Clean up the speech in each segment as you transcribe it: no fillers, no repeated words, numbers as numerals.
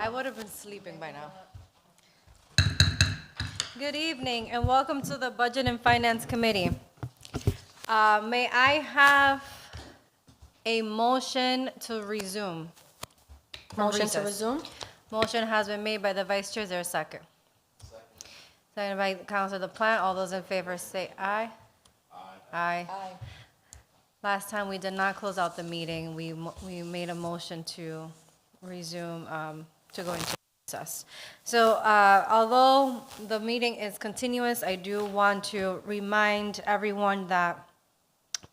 I would have been sleeping by now. Good evening and welcome to the Budget and Finance Committee. May I have a motion to resume? Motion to Recess. resume? Motion has been made by the Vice Chair. Is there a second? Second by Councilor LaPlante. All those in favor say aye. Aye. Aye. Last time we did not close out the meeting. We made a motion to resume, to go into recess. So although the meeting is continuous, I do want to remind everyone that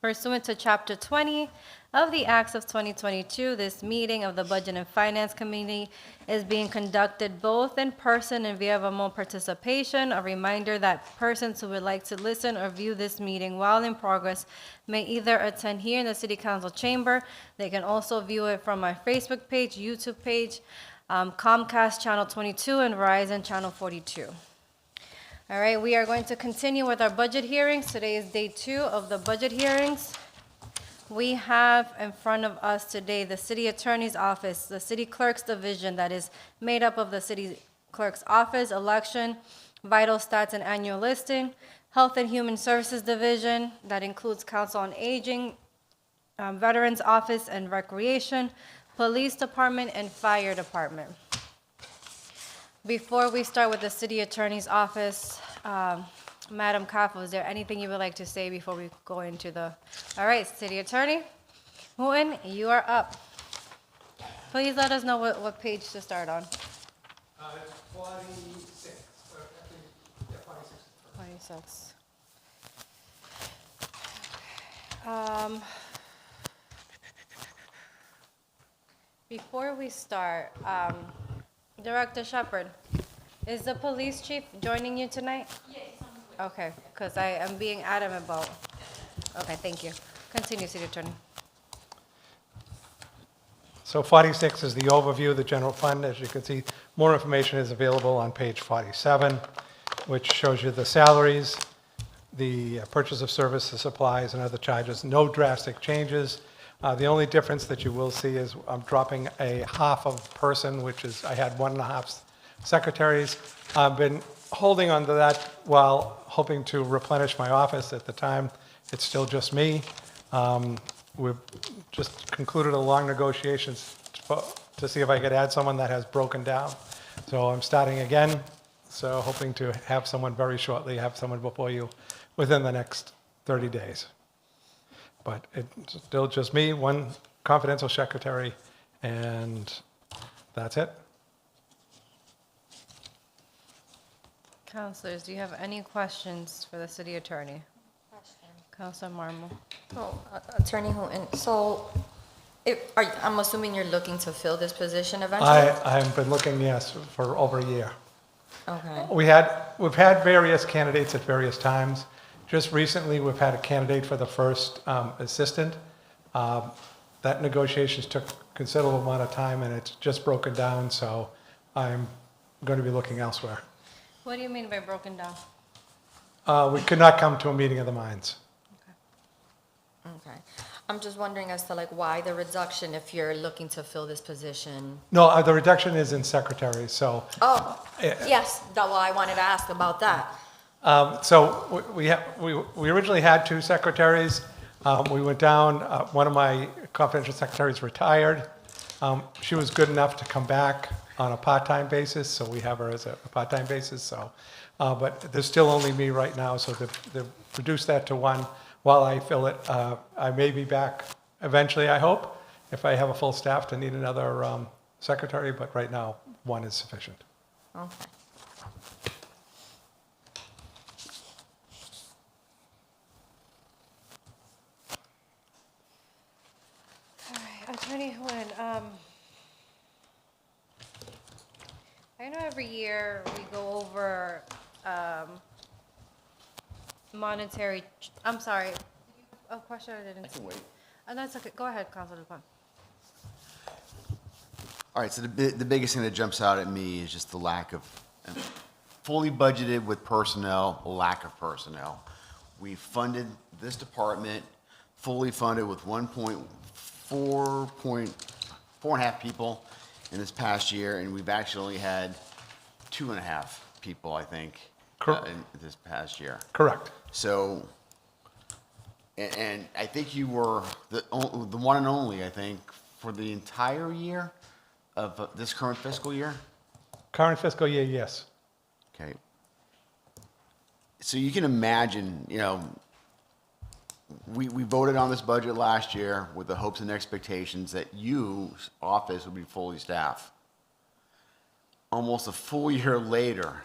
pursuant to Chapter 20 of the Acts of 2022, this meeting of the Budget and Finance Committee is being conducted both in person and via remote participation. A reminder that persons who would like to listen or view this meeting while in progress may either attend here in the City Council chamber. They can also view it from our Facebook page, YouTube page, Comcast Channel 22, and Verizon Channel 42. All right, we are going to continue with our budget hearings. Today is day 2 of the budget hearings. We have in front of us today the City Attorney's Office, the City Clerk's Division that is made up of the City Clerk's Office, Election, Vital Stats and Annual Listing, Health and Human Services Division that includes Council on Aging, Veterans Office and Recreation, Police Department, and Fire Department. Before we start with the City Attorney's Office, Madam Caffo, is there anything you would like to say before we go into the... All right, City Attorney Houghton, you are up. Please let us know what page to start on. 46. Yeah, 46. 26. Before we start, Director Shepherd, is the police chief joining you tonight? Yes. Okay, because I am being adamant about... Okay, thank you. Continue, City Attorney. So 46 is the overview of the general fund. As you can see, more information is available on page 47, which shows you the salaries, the purchase of services, supplies, and other charges. No drastic changes. The only difference that you will see is I'm dropping a half of person, which is I had 1.5 secretaries. I've been holding on to that while hoping to replenish my office. At the time, it's still just me. We've just concluded a long negotiations to see if I could add someone that has broken down. So I'm starting again. So hoping to have someone very shortly, have someone before you within the next 30 days. But it's still just me, one confidential secretary, and that's it. Councilors, do you have any questions for the City Attorney? Councilor Marmol. Oh, Attorney Houghton, so I'm assuming you're looking to fill this position eventually? I've been looking, yes, for over a year. Okay. We've had various candidates at various times. Just recently, we've had a candidate for the first assistant. That negotiations took a considerable amount of time, and it's just broken down, so I'm going to be looking elsewhere. What do you mean by broken down? We could not come to a meeting of the minds. Okay. I'm just wondering as to like why the reduction if you're looking to fill this position? No, the reduction is in secretaries, so... Oh, yes, that's why I wanted to ask about that. So we originally had 2 secretaries. We went down. One of my confidential secretaries retired. She was good enough to come back on a part-time basis, so we have her as a part-time basis. So, but there's still only me right now, so they've reduced that to 1 while I fill it. I may be back eventually, I hope, if I have a full staff to need another secretary, but right now 1 is sufficient. Okay. Attorney Houghton, I know every year we go over monetary, I'm sorry, a question I didn't see. I can wait. That's okay, go ahead, Councilor LaPlante. All right, so the biggest thing that jumps out at me is just the lack of, fully budgeted with personnel, lack of personnel. We funded this department, fully funded with 4.5 people, in this past year, and we've actually had 2.5 people, I think, in this past year. Correct. So, and I think you were the one and only, I think, for the entire year of this current fiscal year? Current fiscal year, yes. Okay. So you can imagine, you know, we voted on this budget last year with the hopes and expectations that your office would be fully staffed. Almost a full year later,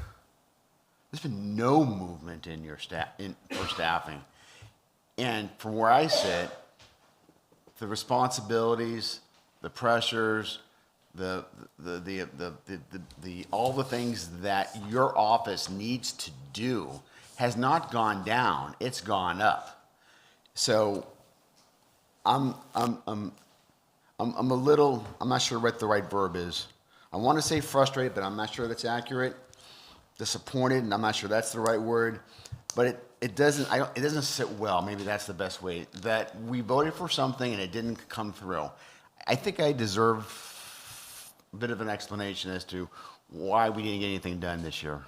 there's been no movement in your for staffing. And from where I sit, the responsibilities, the pressures, all the things that your office needs to do has not gone down, it's gone up. So I'm a little, I'm not sure what the right verb is. I want to say frustrated, but I'm not sure that's accurate. Disappointed, and I'm not sure that's the right word. But it doesn't sit well. Maybe that's the best way. That we voted for something and it didn't come through. I think I deserve a bit of an explanation as to why we didn't get anything done this year.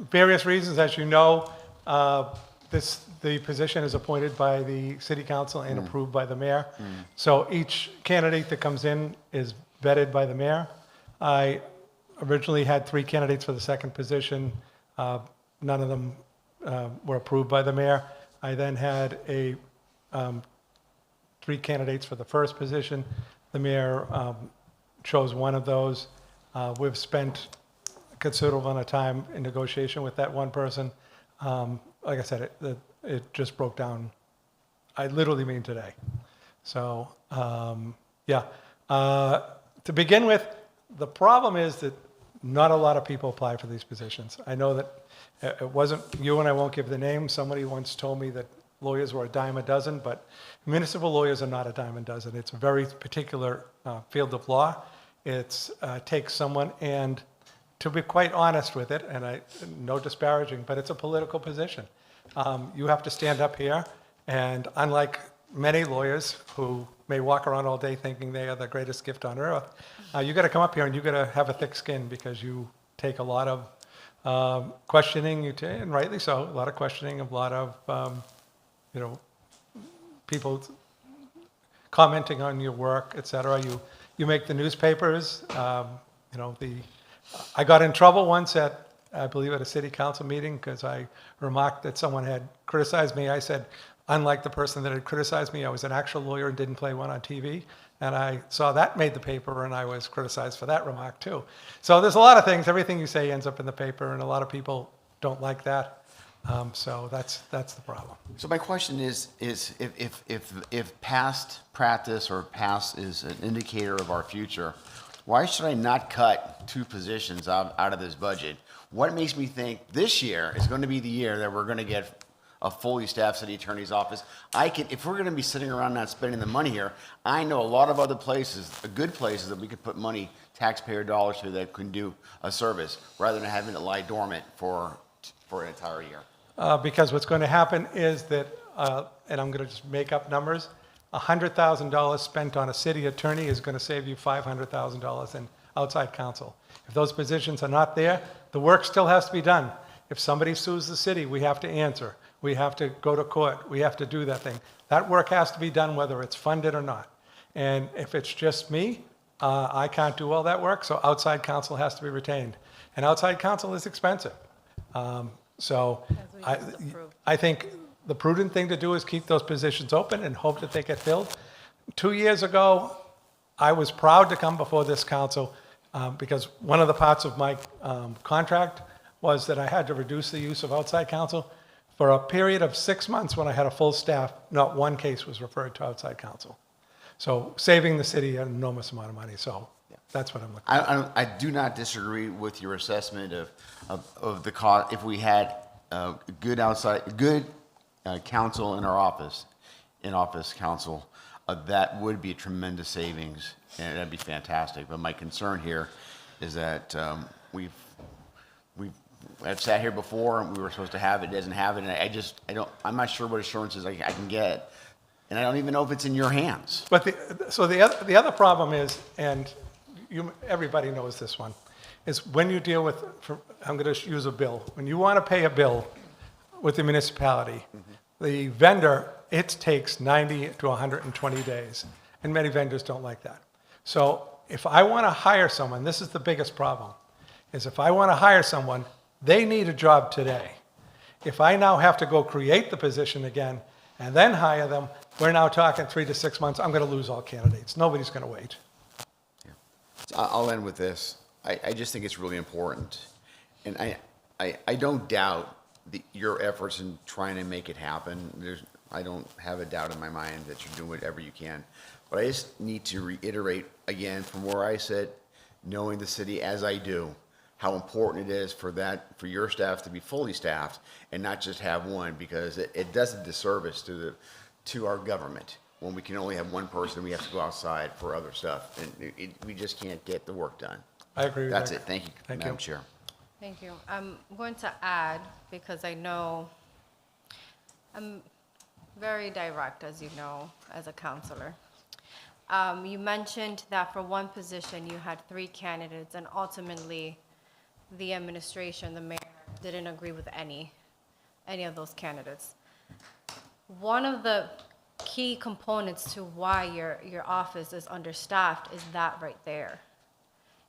Various reasons, as you know, the position is appointed by the city council and approved by the mayor. So each candidate that comes in is vetted by the mayor. I originally had 3 candidates for the second position. None of them were approved by the mayor. I then had 3 candidates for the first position. The mayor chose one of those. We've spent a considerable amount of time in negotiation with that one person. Like I said, it just broke down. I literally mean today. So, yeah. To begin with, the problem is that not a lot of people apply for these positions. I know that it wasn't you, and I won't give the name. Somebody once told me that lawyers were a dime a dozen, but municipal lawyers are not a dime a dozen. It's a very particular field of law. It takes someone, and to be quite honest with it, and no disparaging, but it's a political position. You have to stand up here, and unlike many lawyers who may walk around all day thinking they are the greatest gift on earth, you got to come up here and you got to have a thick skin because you take a lot of questioning, and rightly so, a lot of questioning, a lot of people commenting on your work, et cetera. You make the newspapers. I got in trouble once I believe at a city council meeting because I remarked that someone had criticized me. I said, unlike the person that had criticized me, I was an actual lawyer and didn't play one on TV. And I saw that made the paper, and I was criticized for that remark too. So there's a lot of things. Everything you say ends up in the paper, and a lot of people don't like that. So that's the problem. So my question is if past practice or past is an indicator of our future, why should I not cut 2 positions out of this budget? What makes me think this year is going to be the year that we're going to get a fully staffed city attorney's office? If we're going to be sitting around not spending the money here, I know a lot of other places, good places that we could put money, taxpayer dollars to, that can do a service rather than having it lie dormant for an entire year. Because what's going to happen is that, and I'm going to just make up numbers, $100,000 spent on a city attorney is going to save you $500,000 in outside counsel. If those positions are not there, the work still has to be done. If somebody sues the city, we have to answer. We have to go to court. We have to do that thing. That work has to be done whether it's funded or not. And if it's just me, I can't do all that work, so outside counsel has to be retained. And outside counsel is expensive. So I think the prudent thing to do is keep those positions open and hope that they get filled. 2 years ago, I was proud to come before this council because one of the parts of my contract was that I had to reduce the use of outside counsel. For a period of 6 months when I had a full staff, not one case was referred to outside counsel. So saving the city an enormous amount of money. So that's what I'm looking at. I do not disagree with your assessment of the cost. If we had good counsel in our office, in-office counsel, that would be a tremendous savings, and that'd be fantastic. But my concern here is that I've sat here before, and we were supposed to have it, doesn't have it, and I'm not sure what assurances I can get And I don't even know if it's in your hands. But the other problem is, and everybody knows this one, is when you deal with, I'm going to use a bill. When you want to pay a bill with the municipality, the vendor, it takes 90 to 120 days. And many vendors don't like that. So if I want to hire someone, this is the biggest problem, is if I want to hire someone, they need a job today. If I now have to go create the position again and then hire them, we're now talking 3 to 6 months. I'm going to lose all candidates. Nobody's going to wait. So I'll end with this. I just think it's really important. And I don't doubt your efforts in trying to make it happen. I don't have a doubt in my mind that you're doing whatever you can. But I just need to reiterate again from where I sit, knowing the city as I do, how important it is for your staff to be fully staffed and not just have one, because it does a disservice to our government when we can only have one person. We have to go outside for other stuff, and we just can't get the work done. I agree with that. That's it. Thank you, Madam Chair. Thank you. I'm going to add, because I know I'm very direct, as you know, as a counselor. You mentioned that for one position, you had 3 candidates, and ultimately, the administration, the mayor, didn't agree with any of those candidates. One of the key components to why your office is understaffed is that right there,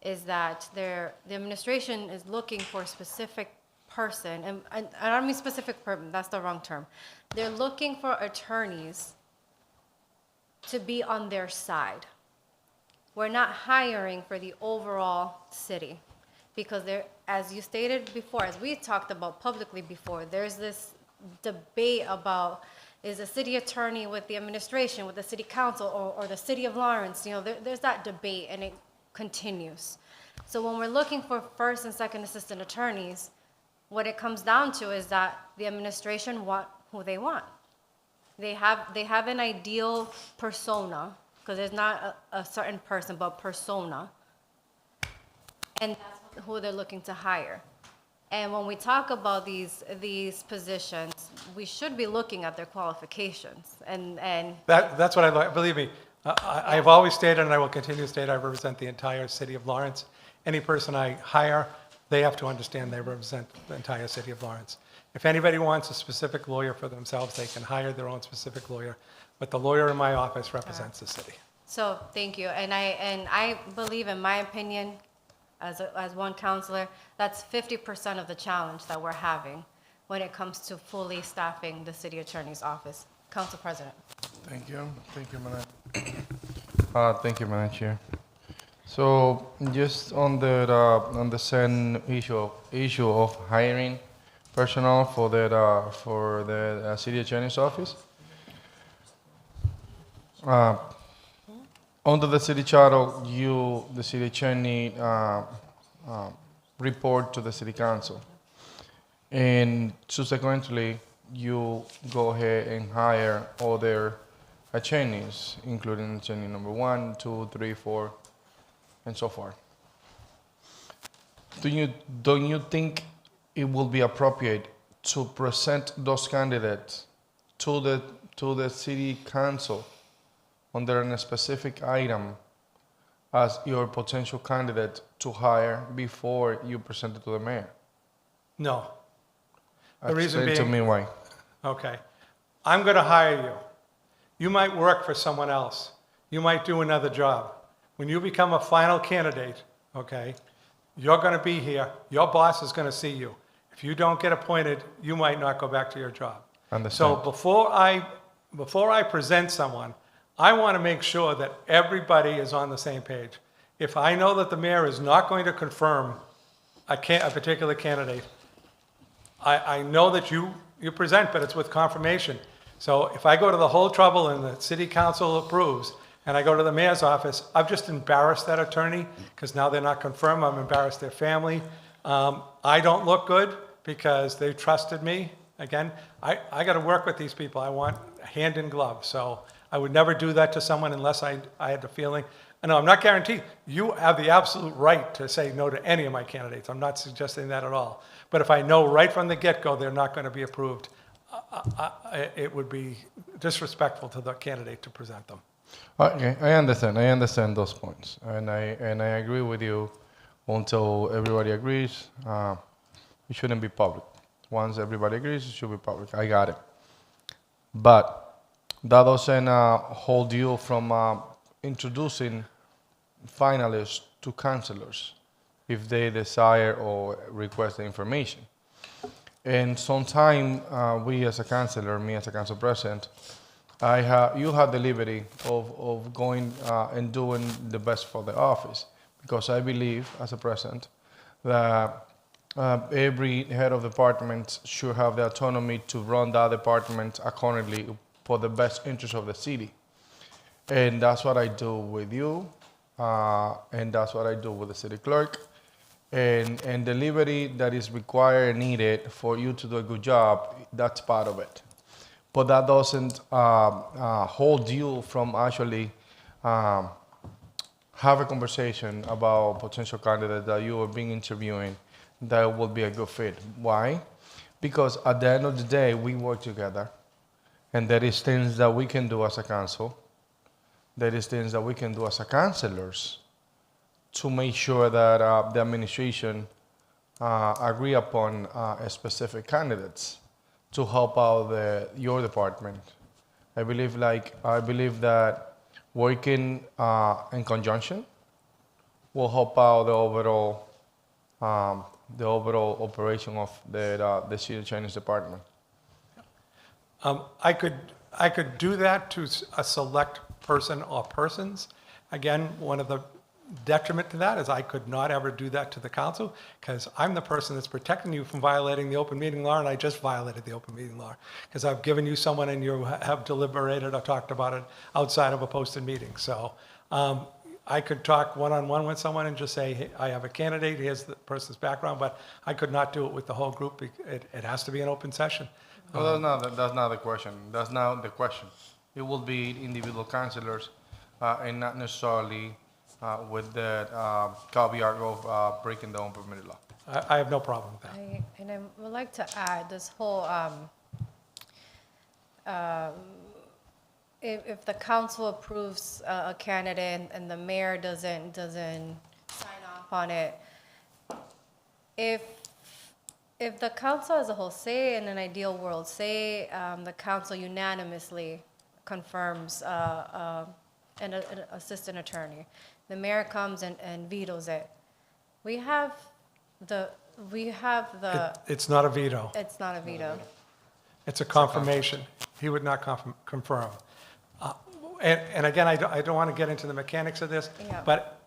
is that the administration is looking for a specific person, and I don't mean specific person, that's the wrong term. They're looking for attorneys to be on their side. We're not hiring for the overall city, because there, as you stated before, as we talked about publicly before, there's this debate about, is a city attorney with the administration, with the city council, or the city of Lawrence? There's that debate, and it continues. So when we're looking for first and second assistant attorneys, what it comes down to is that the administration want who they want. They have an ideal persona, because there's not a certain person, but persona, and that's who they're looking to hire. And when we talk about these positions, we should be looking at their qualifications. And That's what I like. Believe me, I've always stated, and I will continue to state, I represent the entire city of Lawrence. Any person I hire, they have to understand they represent the entire city of Lawrence. If anybody wants a specific lawyer for themselves, they can hire their own specific lawyer. But the lawyer in my office represents the city. so, thank you. And I believe, in my opinion, as one counselor, that's 50% of the challenge that we're having when it comes to fully staffing the city attorney's office. Council President. Thank you, Madam. Thank you, Madam Chair. So just on the same issue of hiring personnel for the city attorney's office. Under the city charter, the city attorney, report to the city council, and subsequently you go ahead and hire other attorneys, including attorney number 1, 2, 3, 4, and so forth. Don't you think it will be appropriate to present those candidates to the city council under a specific item as your potential candidate to hire before you present it to the mayor? No. The reason Explain to being, me why. okay, I'm going to hire you. You might work for someone else. You might do another job. When you become a final candidate, okay, you're going to be here. Your boss is going to see you. If you don't get appointed, you might not go back to your job. Understand. So before I present someone, I want to make sure that everybody is on the same page. If I know that the mayor is not going to confirm a particular candidate, I know that you present, but it's with confirmation. So if I go to the whole trouble and the city council approves, and I go to the mayor's office, I've just embarrassed that attorney, because now they're not confirmed. I'm embarrassed their family. I don't look good because they trusted me. Again, I got to work with these people. I want hand in glove. So I would never do that to someone unless I had the feeling. No, I'm not guaranteed. You have the absolute right to say no to any of my candidates. I'm not suggesting that at all. But if I know right from the get-go they're not going to be approved, it would be disrespectful to the candidate to present them. Okay, I understand. I understand those points, and I agree with you. Until everybody agrees, it shouldn't be public. Once everybody agrees, it should be public. I got it. But that doesn't hold you from introducing finalists to councilors if they desire or request the information. And sometime we as a councilor, me as a council president, you have the liberty of going and doing the best for the office, because I believe as a president that every head of department should have the autonomy to run that department accordingly for the best interest of the city. And that's what I do with you, and that's what I do with the city clerk. And the liberty that is required and needed for you to do a good job, that's part of it. But that doesn't hold you from actually have a conversation about potential candidates that you are being interviewing that will be a good fit. Why? Because at the end of the day, we work together, and there is things that we can do as a council. There is things that we can do as a councilors to make sure that the administration agree upon specific candidates to help out your department. I believe that working in conjunction will help out the overall operation of the city Chinese department. I could do that to a select person or persons. Again, one of the detriment to that is I could not ever do that to the council, because I'm the person that's protecting you from violating the open meeting law, and I just violated the open meeting law because I've given you someone and you have deliberated or talked about it outside of a posted meeting. So I could talk one-on-one with someone and just say, hey, I have a candidate, here's the person's background, but I could not do it with the whole group. It has to be an open session. No, that's not the question. That's not the question. It will be individual councilors and not necessarily with the caveat of breaking the open meeting law. I have no problem with that. And I would like to add this whole, if the council approves a candidate and the mayor doesn't sign off on it, if the council as a whole, say in an ideal world, say the council unanimously confirms an assistant attorney, the mayor comes and vetoes it. It's not a veto. It's not a veto. It's a confirmation. He would not confirm. And again, I don't want to get into the mechanics of this, Yeah. but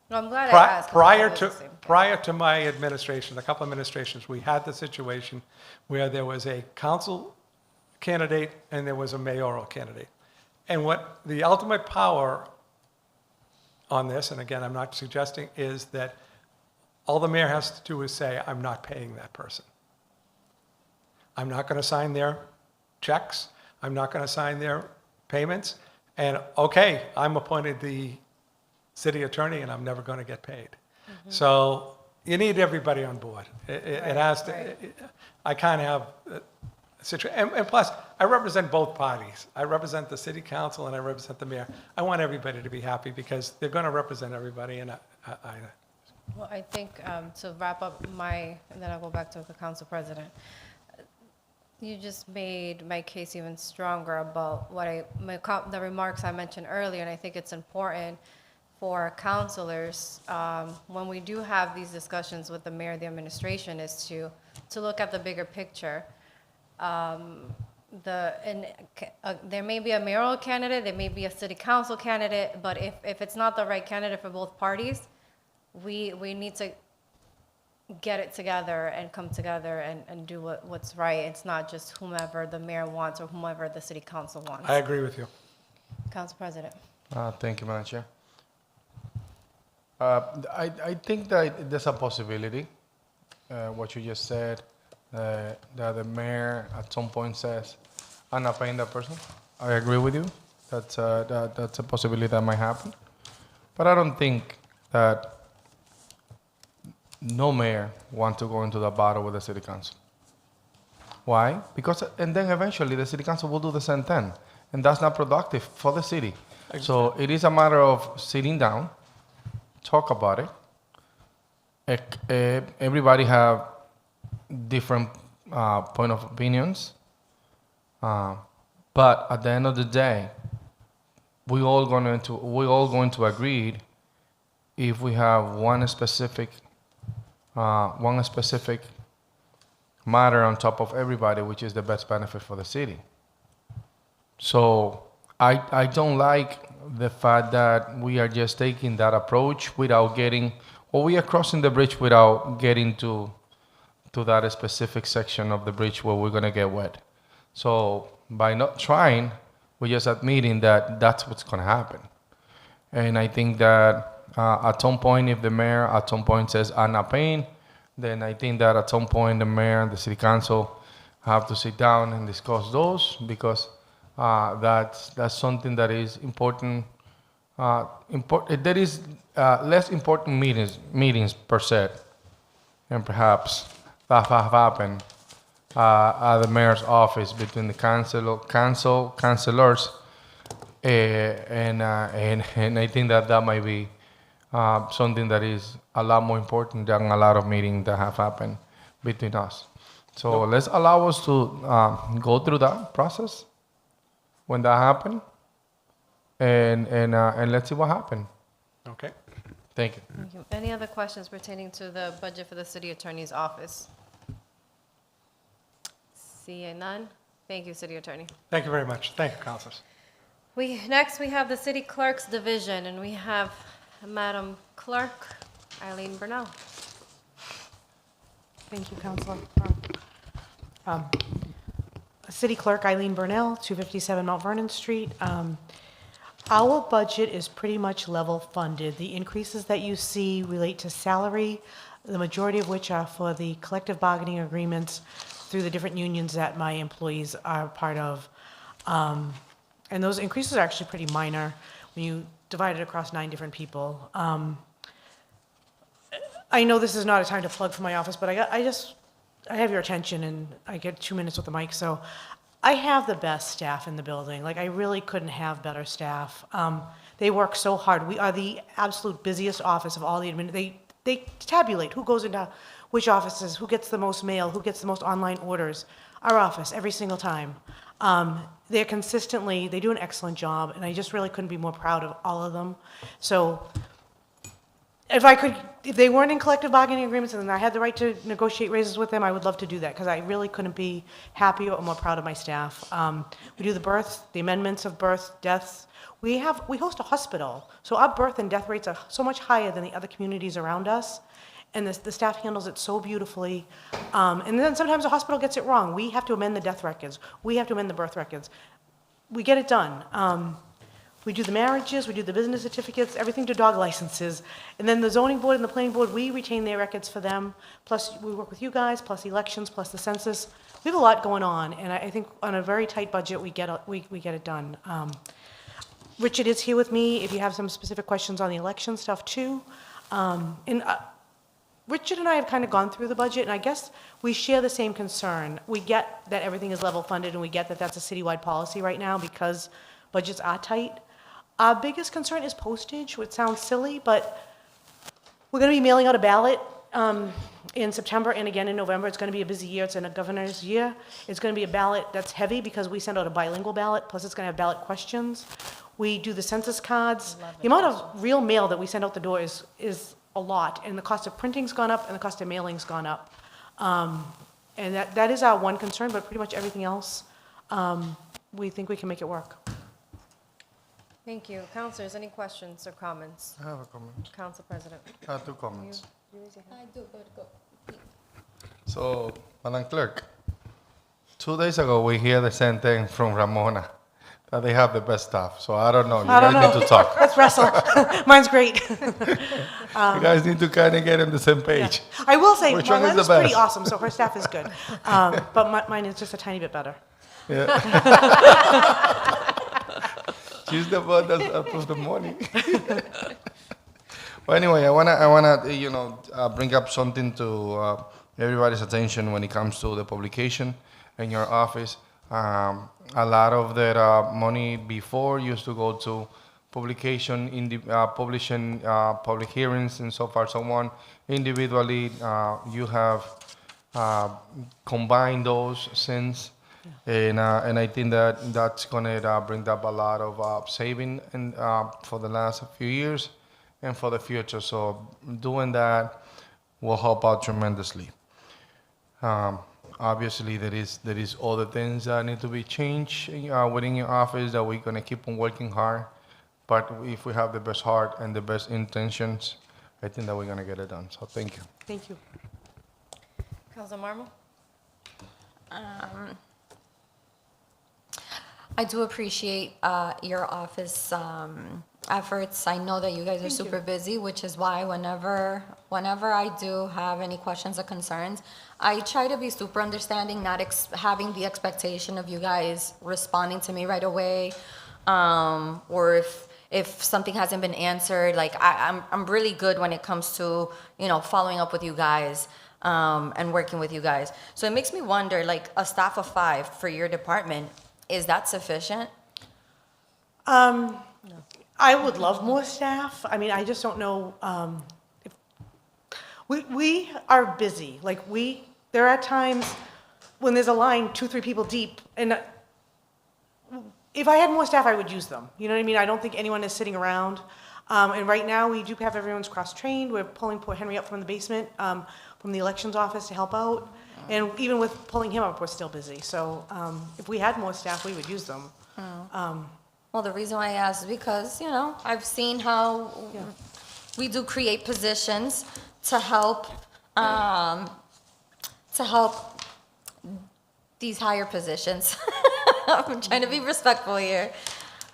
No, I'm glad I asked. 'cause I prior was to the same. prior to my administration, a couple administrations, we had the situation where there was a council candidate and there was a mayoral candidate. And what the ultimate power on this, and again, I'm not suggesting, is that all the mayor has to do is say, I'm not paying that person. I'm not going to sign their checks. I'm not going to sign their payments. And okay, I'm appointed the city attorney and I'm never going to get paid. So you need everybody on board. It has to, right. I can't have a situation. And plus, I represent both parties. I represent the city council and I represent the mayor. I want everybody to be happy because they're going to represent everybody. And Well, I think to wrap up and then I'll go back to the council president. You just made my case even stronger about the remarks I mentioned earlier, and I think it's important for councilors, when we do have these discussions with the mayor and the administration, is to look at the bigger picture. There may be a mayoral candidate, there may be a city council candidate, but if it's not the right candidate for both parties, we need to get it together and come together and do what's right. It's not just whomever the mayor wants or whomever the city council wants. I agree with you. Council President. Thank you, Madam Chair. I think that there's a possibility, what you just said, that the mayor at some point says, I'm not paying that person. I agree with you. That's a possibility that might happen. But I don't think that no mayor wants to go into the battle with the city council. Why? Because, and then eventually the city council will do the same thing, and that's not productive for the city. So it is a matter of sitting down, talk about it. Everybody have different point of opinions, but at the end of the day, we all going to agree if we have one specific matter on top of everybody, which is the best benefit for the city. So I don't like the fact that we are just taking that approach without getting, or we are crossing the bridge without getting to that specific section of the bridge where we're gonna get wet. So by not trying, we're just admitting that that's what's gonna happen. And I think that at some point, if the mayor at some point says, I'm not paying, then I think that at some point the mayor and the city council have to sit down and discuss those, because that's something that is important. There is less important meetings per se, and perhaps that have happened at the mayor's office between the councilors, and I think that might be something that is a lot more important than a lot of meetings that have happened between us. So let's allow us to go through that process when that happens, and let's see what happens. Okay. Thank you. Thank you. Any other questions pertaining to the budget for the city attorney's office? Seeing none? Thank you, city attorney. Thank you very much. Thank you, councilors. Next, we have the city clerk's division, and we have Madam Clerk Eileen Burnell. Thank you, Counselor. City Clerk Eileen Burnell, 257 Mount Vernon Street. Our budget is pretty much level funded. The increases that you see relate to salary, the majority of which are for the collective bargaining agreements through the different unions that my employees are part of. And those increases are actually pretty minor when you divide it across 9 different people. I know this is not a time to plug for my office, but I have your attention, and I get 2 minutes with the mic. So I have the best staff in the building. Like, I really couldn't have better staff. They work so hard. We are the absolute busiest office of all the they tabulate who goes into which offices, who gets the most mail, who gets the most online orders. Our office, every single time. They do an excellent job, and I just really couldn't be more proud of all of them. So if they weren't in collective bargaining agreements and I had the right to negotiate raises with them, I would love to do that, because I really couldn't be happier or more proud of my staff. We do the amendments of birth, deaths. We host a hospital, so our birth and death rates are so much higher than the other communities around us, and the staff handles it so beautifully. And then sometimes the hospital gets it wrong. We have to amend the death records. We have to amend the birth records. We get it done. We do the marriages, we do the business certificates, everything to dog licenses. And then the zoning board and the planning board, we retain their records for them. Plus, we work with you guys, plus elections, plus the census. We have a lot going on, and I think on a very tight budget, we get it done. Richard is here with me if you have some specific questions on the election stuff too. Richard and I have kind of gone through the budget, and I guess we share the same concern. We get that everything is level funded, and we get that that's a citywide policy right now because budgets are tight. Our biggest concern is postage, which sounds silly, but we're going to be mailing out a ballot in September and again in November. It's going to be a busy year. It's in a governor's year. It's going to be a ballot that's heavy because we send out a bilingual ballot, plus it's going to have ballot questions. We do the census cards. The amount of real mail that we send out the door is a lot, and the cost of printing's gone up and the cost of mailing's gone up. And that is our one concern, but pretty much everything else, we think we can make it work. Thank you. Councilors, any questions or comments? I have a comment. Council President. I have 2 comments. You raise your hand. I do, but go. So, Madam Clerk, 2 days ago we hear the same thing from Ramona, that they have the best staff. So I don't know. You guys need to talk. Let's wrestle. Mine's great. You guys need to kind of get on the same page. I will say, Which one is mine the is pretty best? awesome, so her staff is good. But mine is just a tiny bit better. Yeah. She's the one that approves the money. Well, anyway, I wanna bring up something to everybody's attention when it comes to the publication. in your office. A lot of that money before used to go to publication, publishing, public hearings, and so far so on. Individually, you have combined those since, and I think that that's gonna bring up a lot of saving and for the last few years and for the future. So doing that will help out tremendously. Obviously, there is other things that need to be changed within your office that we're gonna keep on working hard. But if we have the best heart and the best intentions, I think that we're gonna get it done. So thank you. Thank you. Council Marmo? I do appreciate your office efforts. I know that you guys are super busy, which is why whenever I do have any questions or concerns, I try to be super understanding, not having the expectation of you guys responding to me right away, or if something hasn't been answered. Like I'm really good when it comes to following up with you guys and working with you guys. So it makes me wonder, like a staff of 5 for your department. Is that sufficient? I would love more staff. I mean, I just don't know, if, we are busy. Like there are times when there's a line 2, 3 people deep, and if I had more staff, I would use them. You know what I mean? I don't think anyone is sitting around. And right now, we do have everyone's cross-trained. We're pulling poor Henry up from the basement, from the elections office to help out. And even with pulling him up, we're still busy. So if we had more staff, we would use them. Well, the reason why I ask is because, I've seen how we do create positions to help these higher positions. I'm trying to be respectful here.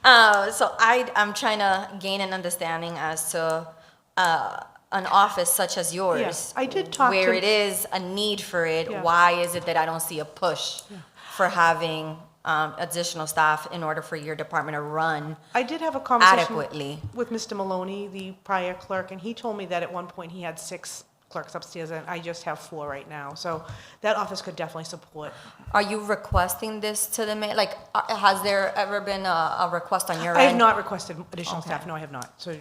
So I'm trying to gain an understanding as to an office such as yours. Yes, I did talk where to- it is a need for it. Yeah. Why is it that I don't see a push for having additional staff in order for your department to run I did have a conversation adequately? with Mr. Maloney, the prior clerk, and he told me that at one point he had 6 clerks upstairs, and I just have 4 right now. So that office could definitely support. Are you requesting this to the mayor? Like, has there ever been a request on your I have end? not requested additional Okay. staff. No, I have not. So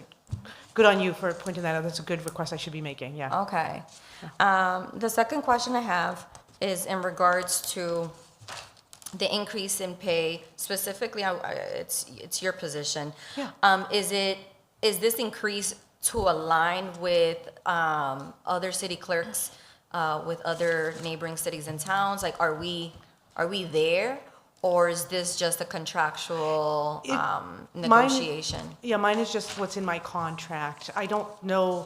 good on you for pointing that out. That's a good request I should be making, yeah. Okay. The second question I have is in regards to the increase in pay, specifically, it's your position. Yeah. Is this increase to align with other city clerks, with other neighboring cities and towns? Like, are we there? Or is this just a contractual negotiation? Yeah, mine is just what's in my contract. I don't know,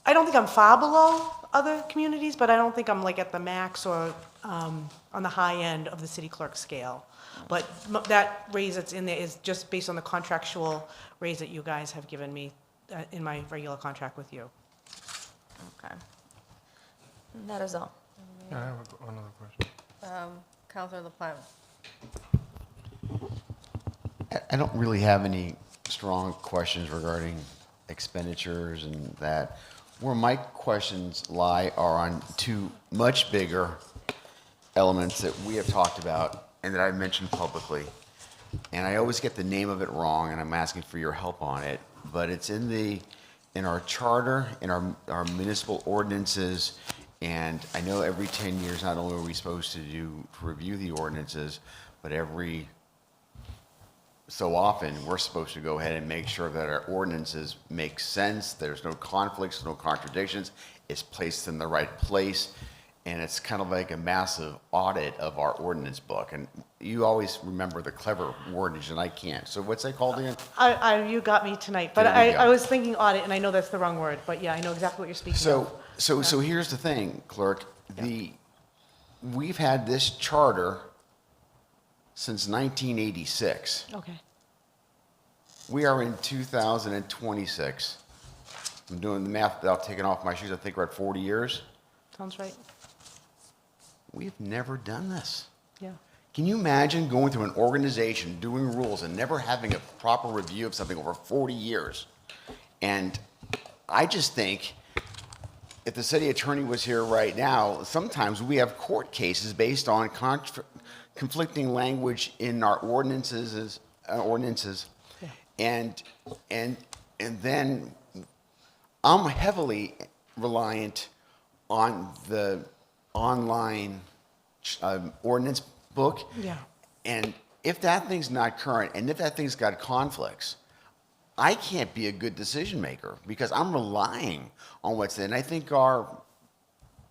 I don't think I'm far below other communities, but I don't think I'm like at the max or on the high end of the city clerk scale. But that raise that's in there is just based on the contractual raise that you guys have given me in my regular contract with you. Okay. That is all. I have another question. Councilor LaPlante? I don't really have any strong questions regarding expenditures and that. Where my questions lie are on 2 much bigger elements that we have talked about and that I've mentioned publicly. And I always get the name of it wrong, and I'm asking for your help on it. But it's in our charter, in our municipal ordinances, and I know every 10 years, not only are we supposed to review the ordinances, but every so often, we're supposed to go ahead and make sure that our ordinances make sense, there's no conflicts, no contradictions, it's placed in the right place, and it's kind of like a massive audit of our ordinance book. And you always remember the clever wordage, and I can't. So what's that called again? You got me tonight, but There we go. I was thinking audit, and I know that's the wrong word, but yeah, I know exactly what you're speaking of. So here's the thing, clerk. We've had this charter since 1986. Okay. We are in 2026. I'm doing the math without taking off my shoes. I think we're at 40 years. Sounds right. We've never done this. Yeah. Can you imagine going through an organization, doing rules, and never having a proper review of something over 40 years? And I just think if the city attorney was here right now, sometimes we have court cases based on conflicting language in our ordinances. And, and, and then I'm heavily reliant on the online ordinance book. Yeah. And if that thing's not current, and if that thing's got conflicts, I can't be a good decision maker because I'm relying on what's in. I think our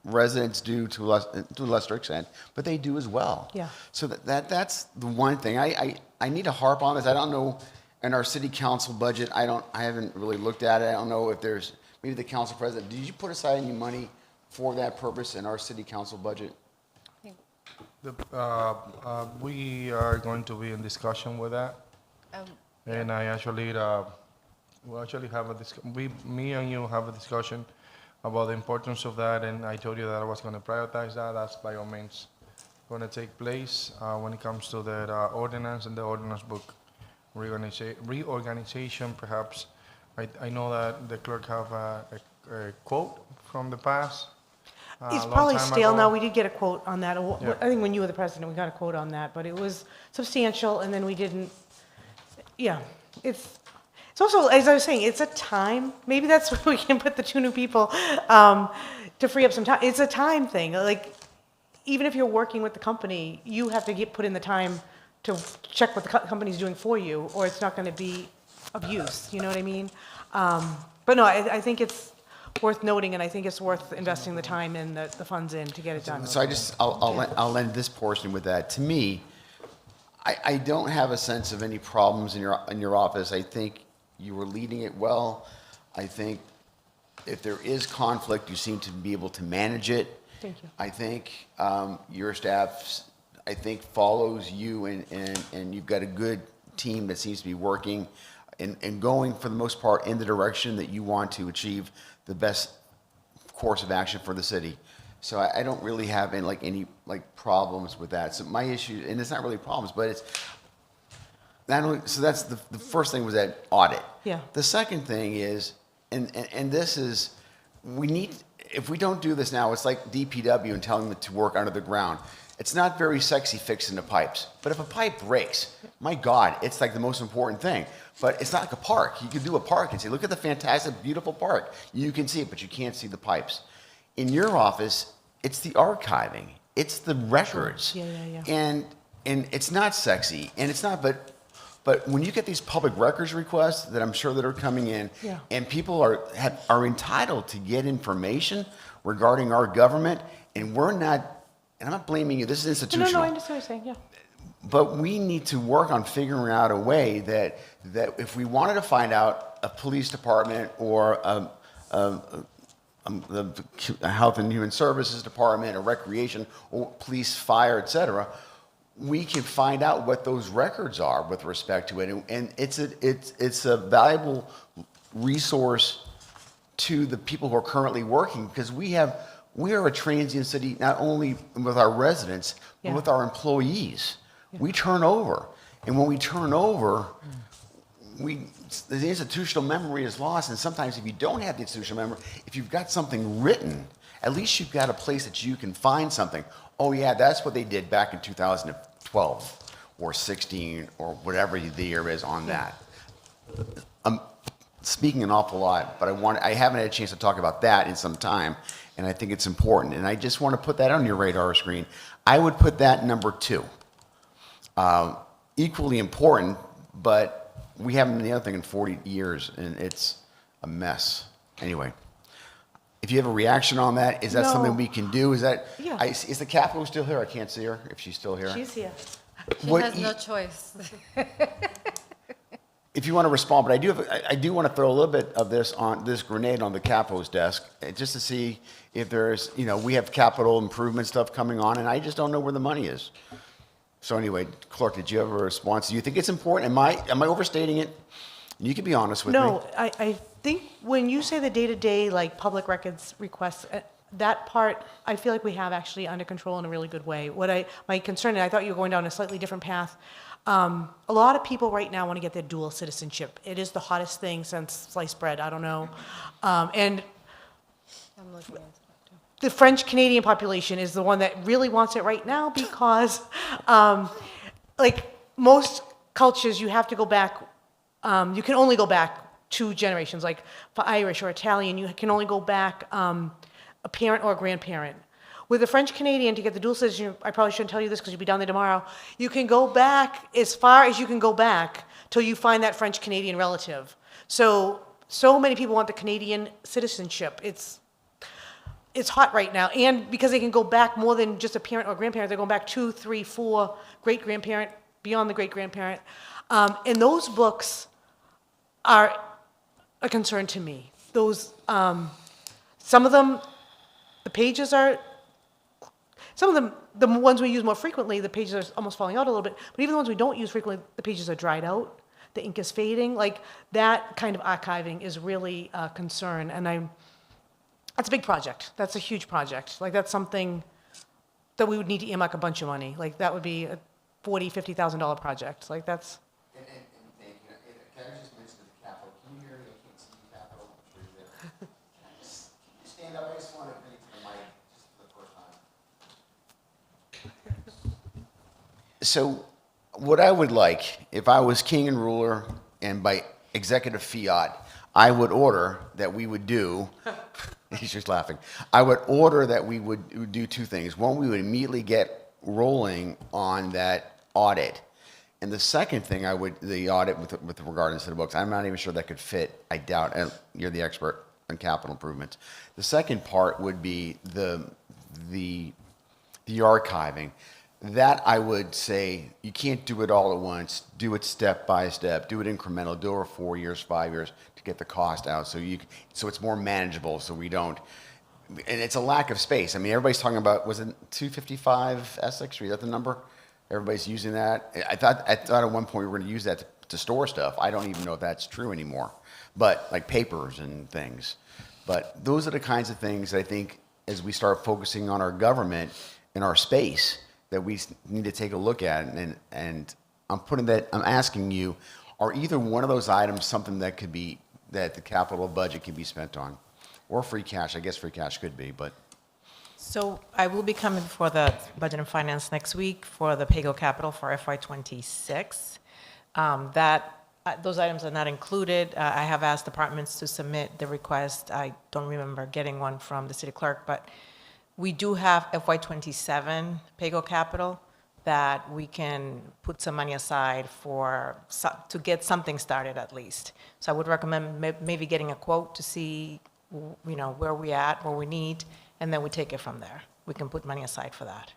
residents do to a lesser extent, but they do as well. Yeah. So that's the one thing. I need to harp on this. I don't know, in our city council budget, I haven't really looked at it. I don't know if there's, maybe the council president, did you put aside any money for that purpose in our city council budget? We are going to be in discussion with that. And I actually, we actually have me and you have a discussion about the importance of that, and I told you that I was going to prioritize that. That's by all means going to take place when it comes to the ordinance and the ordinance book reorganization, perhaps. I know that the clerk have a quote from the past. It's a long probably time stale ago. now. We did get a quote on that. Yeah. I think when you were the president, we got a quote on that, but it was substantial, and then we didn't, yeah. It's also, as I was saying, it's a time, maybe that's where we can put the two new people to free up some time. It's a time thing. Like, even if you're working with the company, you have to put in the time to check what the company's doing for you, or it's not going to be of use. You know what I mean? But no, I think it's worth noting, and I think it's worth investing the time and the funds in to get it done. So I'll end this portion with that. To me, I don't have a sense of any problems in your office. I think you were leading it well. I think if there is conflict, you seem to be able to manage it. Thank you. I think your staff, I think, follows you, and you've got a good team that seems to be working and going, for the most part, in the direction that you want to achieve the best course of action for the city. So I don't really have any problems with that. So my issue, and it's not really problems, but it's not only, so that's the first thing was that audit. Yeah. The second thing is, and this is, if we don't do this now, it's like DPW and telling them to work under the ground. It's not very sexy fixing the pipes, but if a pipe breaks, my God, it's like the most important thing. But it's not like a park. You can do a park and say, look at the fantastic, beautiful park. You can see it, but you can't see the pipes. In your office, it's the archiving. It's the records. Yeah. And it's not sexy, and it's not, but when you get these public records requests that I'm sure that are coming in, Yeah. and people are entitled to get information regarding our government, and we're not, and I'm not blaming you, this is institutional. No, I understand what you're saying, yeah. But we need to work on figuring out a way that if we wanted to find out a police department or the Health and Human Services Department or Recreation or police, fire, et cetera, we can find out what those records are with respect to it. And it's a valuable resource to the people who are currently working, because we are a transient city, not only with our residents, but Yeah. with our employees. We turn over. And when we turn over, the institutional memory is lost. And sometimes if you don't have the institutional memory, if you've got something written, at least you've got a place that you can find something. Oh yeah, that's what they did back in 2012 or 16 or whatever the year is on that. I'm speaking an awful lot, but I haven't had a chance to talk about that in some time, and I think it's important. And I just want to put that on your radar screen. I would put that number 2. Equally important, but we haven't done the other thing in 40 years, and it's a mess. Anyway, if you have a reaction on that, is that No. something we can do? Is that, Yeah. is the Capitol still here? I can't see her, if she's still here. She's here. She What has you- no choice. If you want to respond, but I do want to throw a little bit of this grenade on the Capitol's desk, just to see if there's, we have capital improvement stuff coming on, and I just don't know where the money is. So anyway, Clerk, did you have a response? Do you think it's important? Am I overstating it? You can be honest with me. No, I think when you say the day-to-day, like, public records requests, that part, I feel like we have actually under control in a really good way. My concern, and I thought you were going down a slightly different path, a lot of people right now want to get their dual citizenship. It is the hottest thing since sliced bread, I don't know. And I'm looking into that too. The French Canadian population is the one that really wants it right now because, like most cultures, you have to go back. You can only go back 2 generations. Like for Irish or Italian, you can only go back a parent or a grandparent. With the French Canadian, to get the dual citizenship, I probably shouldn't tell you this because you'll be down there tomorrow. You can go back as far as you can go back till you find that French Canadian relative. So many people want the Canadian citizenship. It's hot right now, and because they can go back more than just a parent or grandparent, they're going back 2, 3, 4 great grandparent, beyond the great grandparent, and those books are a concern to me. Those some of them, the pages are. Some of them, the ones we use more frequently, the pages are almost falling out a little bit. But even the ones we don't use frequently, the pages are dried out. The ink is fading. Like that kind of archiving is really a concern, and that's a big project. That's a huge project. Like that's something that we would need to earmark a bunch of money. Like that would be a $40,000, $50,000 project. Like that's. And thank you. Can I just mention the Capitol? Can you hear me? I can't see the Capitol. I'm sure you're there. Can you stand up? I just want to bring it to the mic just for the first time. So, what I would like, if I was king and ruler, and by executive fiat, I would order that we would do. He's just laughing. I would order that we would do 2 things. One, we would immediately get rolling on that audit. And the second thing, the audit with regard to the books, I'm not even sure that could fit. I doubt, and you're the expert on capital improvements. The second part would be the archiving. That I would say, you can't do it all at once. Do it step by step. Do it incremental. Do it over 4 years, 5 years to get the cost out. So it's more manageable. So we don't. And it's a lack of space. I mean, everybody's talking about, was it 255 Essex Street? Is that the number? Everybody's using that. I thought at one point we were going to use that to store stuff. I don't even know if that's true anymore. But like papers and things. But those are the kinds of things that I think as we start focusing on our government and our space that we need to take a look at. And I'm asking you, are either one of those items something that the capital budget can be spent on? Or free cash? I guess free cash could be, but. So I will be coming before the Budget and Finance next week for the PAYGO capital for FY26. Those items are not included. I have asked departments to submit the request. I don't remember getting one from the city clerk, but we do have FY27 PAYGO capital that we can put some money aside to get something started at least. So I would recommend maybe getting a quote to see, where we at, what we need, and then we take it from there. We can put money aside for that.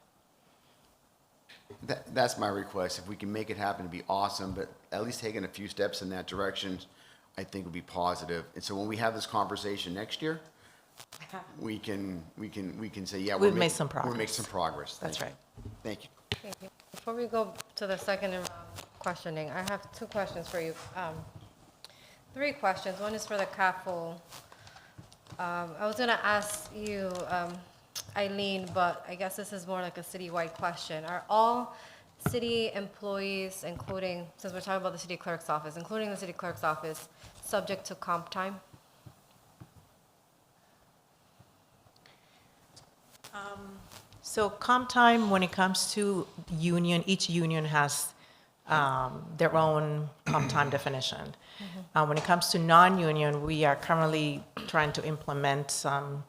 That's my request. If we can make it happen, it'd be awesome, but at least taking a few steps in that direction, I think would be positive. And so when we have this conversation next year, we can say, yeah, We've made some progress. We're making some progress. That's right. Thank you. Thank you. Before we go to the second round of questioning, I have 2 questions for you. 3 questions. One is for the CAFO. I was going to ask you, Eileen, but I guess this is more like a citywide question. Are all city employees, including, since we're talking about the city clerk's office, including the city clerk's office, subject to comp time? So comp time, when it comes to union, each union has their own comp time definition. When it comes to non-union, we are currently trying to implement some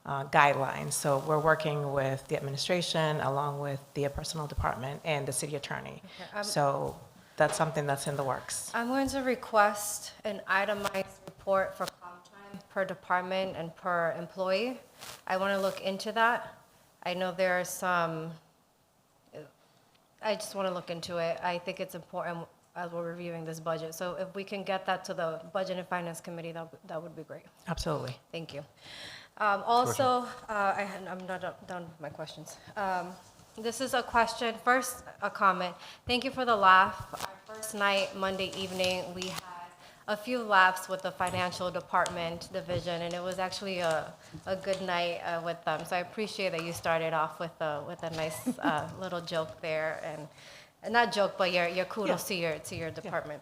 guidelines. So we're working with the administration along with the personnel department and the city attorney. Okay, So that's something that's in the works. I'm going to request an itemized report for comp time per department and per employee. I want to look into that. I know there are some, I just want to look into it. I think it's important as we're reviewing this budget. So if we can get that to the Budget and Finance Committee, that would be great. Absolutely. Thank you. Also, I'm not done with my questions. This is a question, first a comment. Thank you for the laugh. Our first night, Monday evening, we had a few laughs with the financial department division, and it was actually a good night with them. So I appreciate that you started off with a nice little joke there, and not joke, but your kudos to your department.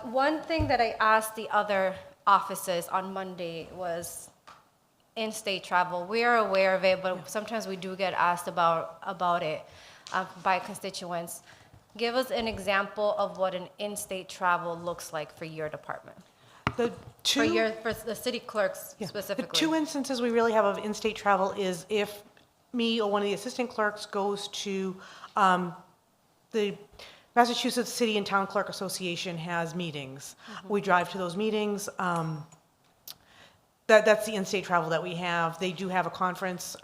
One thing that I asked the other offices on Monday was, in-state travel. We are aware of it, but sometimes we do get asked about it by constituents. Give us an example of what an in-state travel looks like for your department, The two. for the city clerks Yeah. specifically. The two instances we really have of in-state travel is if me or one of the assistant clerks goes to, the Massachusetts City and Town Clerk Association has meetings. We drive to those meetings. That's the in-state travel that we have. They do have a conference.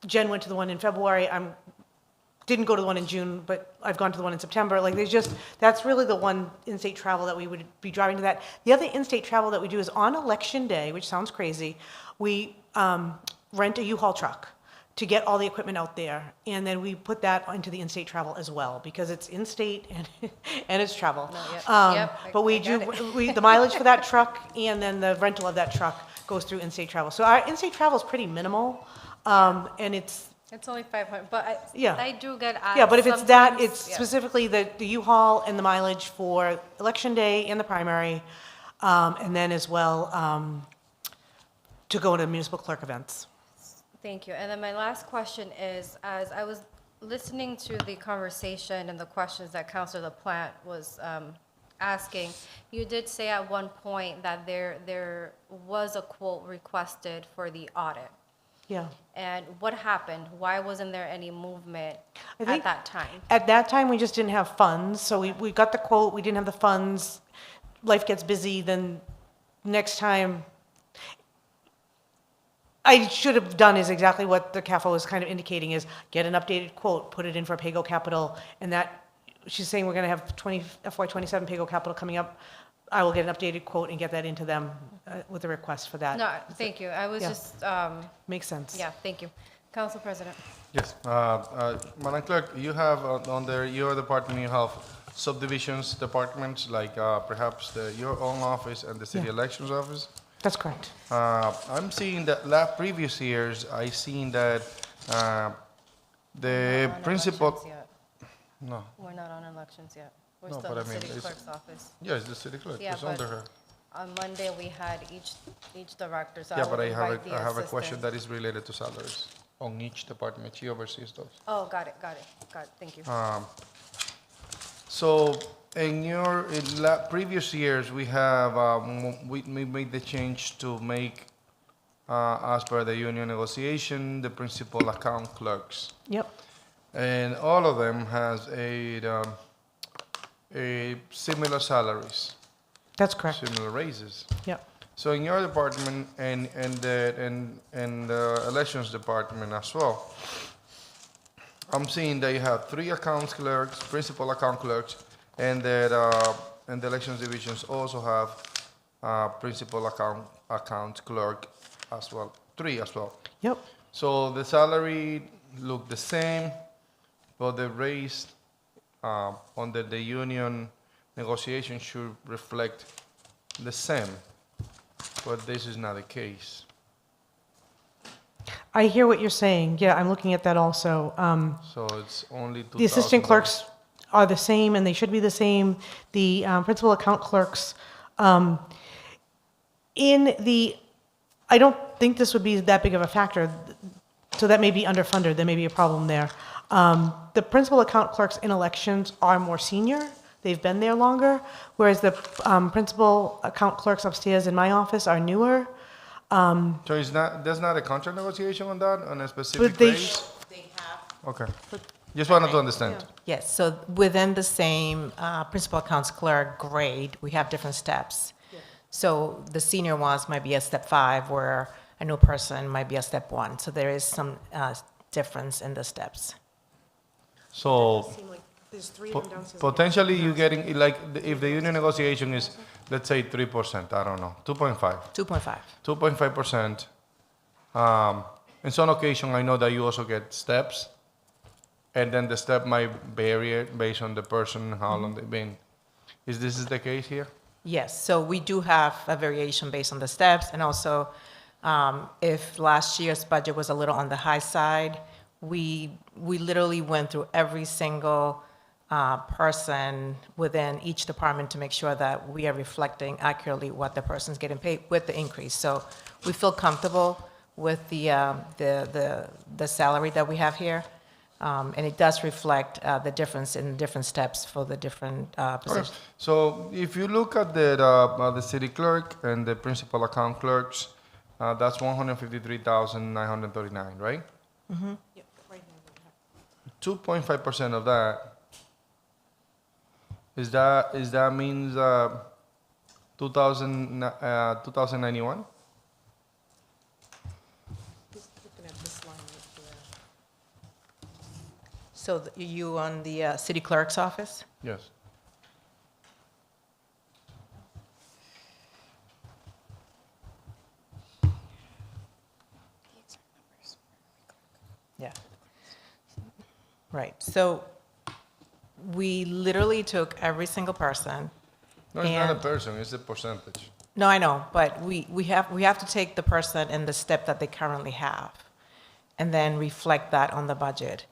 Jen went to the one in February. Didn't go to the one in June, but I've gone to the one in September. Like, that's really the one in-state travel that we would be driving to that. The other in-state travel that we do is on Election Day, which sounds crazy, we rent a U-Haul truck to get all the equipment out there, and then we put that into the in-state travel as well, because it's in-state and it's travel. But we do, the mileage for that truck and then the rental of that truck goes through in-state travel. So our in-state travel is pretty minimal, and it's only 500, but Yeah. I do get asked. Yeah, but if it's that, sometimes, it's yeah. specifically the U-Haul and the mileage for Election Day and the primary, and then as well to go to municipal clerk events. Thank you. And then my last question is, as I was listening to the conversation and the questions that Councilor LaPlante was asking, you did say at one point that there was a quote requested for the audit. Yeah. And what happened? Why wasn't there any movement I at think that time? At that time, we just didn't have funds, so we got the quote, we didn't have the funds. Life gets busy, then next time, I should have done is exactly what the CAFO was kind of indicating, is get an updated quote, put it in for PAYGO capital, and that, she's saying we're gonna have FY27 PAYGO capital coming up. I will get an updated quote and get that into them with a request for that. No, thank you. I was Yeah. just, Makes sense. yeah, thank you. Council President. Yes, Madam Clerk, you have under your department, you have subdivisions departments, like perhaps your own office and the city Yeah. elections office. That's correct. I'm seeing that previous years, I seen that the We're not on principal, elections yet. no, We're not on elections yet. We're No, still but in I the mean, city it's- clerk's office. yes, the city clerk, Yeah, it's under but her. on Monday, we had each director, so Yeah, I but would I have invite the I have a question assistant. that is related to salaries on each department, she oversees those. Oh, got it, thank you. So in your previous years, we have, we made the change to make, as per the union negotiation, the principal account clerks. Yep. And all of them has a similar salaries, That's correct. similar raises. Yep. So in your department and the elections department as well, I'm seeing that you have 3 accounts clerks, principal account clerks, and that and the elections divisions also have principal account clerk as well, 3 as well. Yep. So the salary look the same, but the raise under the union negotiation should reflect the same, but this is not the case. I hear what you're saying. Yeah, I'm looking at that also. So it's only $2,000. The assistant clerks are the same, and they should be the same. The principal account clerks, I don't think this would be that big of a factor, so that may be underfunded. There may be a problem there. The principal account clerks in elections are more senior. They've been there longer, whereas the principal account clerks upstairs in my office are newer. So there's not a contract negotiation on that, on a specific But they raise? Okay. Just wanted to understand. Yes, so within the same principal accounts clerk grade, we have different steps. So the senior ones might be a step 5, where a new person might be a step 1. So there is some difference in the steps. So There's 3 of them downstairs. potentially you're getting, like, if the union negotiation is, let's say 3%, I don't know, 2.5. 2.5. 2.5%. In some occasion, I know that you also get steps, and then the step might vary based on the person, how long they've been. Is this the case here? Yes, so we do have a variation based on the steps, and also if last year's budget was a little on the high side, we literally went through every single person within each department to make sure that we are reflecting accurately what the person's getting paid with the increase. So we feel comfortable with the salary that we have here. And it does reflect the difference in different steps for the different positions. So if you look at the city clerk and the principal account clerks, that's 153,939, right? Yep, right here. 2.5% of that, is that means 2091? Just looking at this line right here. So you on the city clerk's office? Yes. Yeah. Right, so we literally took every single person. No, it's not a And- person, it's a percentage. No, I know, but we have to take the person and the step that they currently have, and then reflect that on the budget.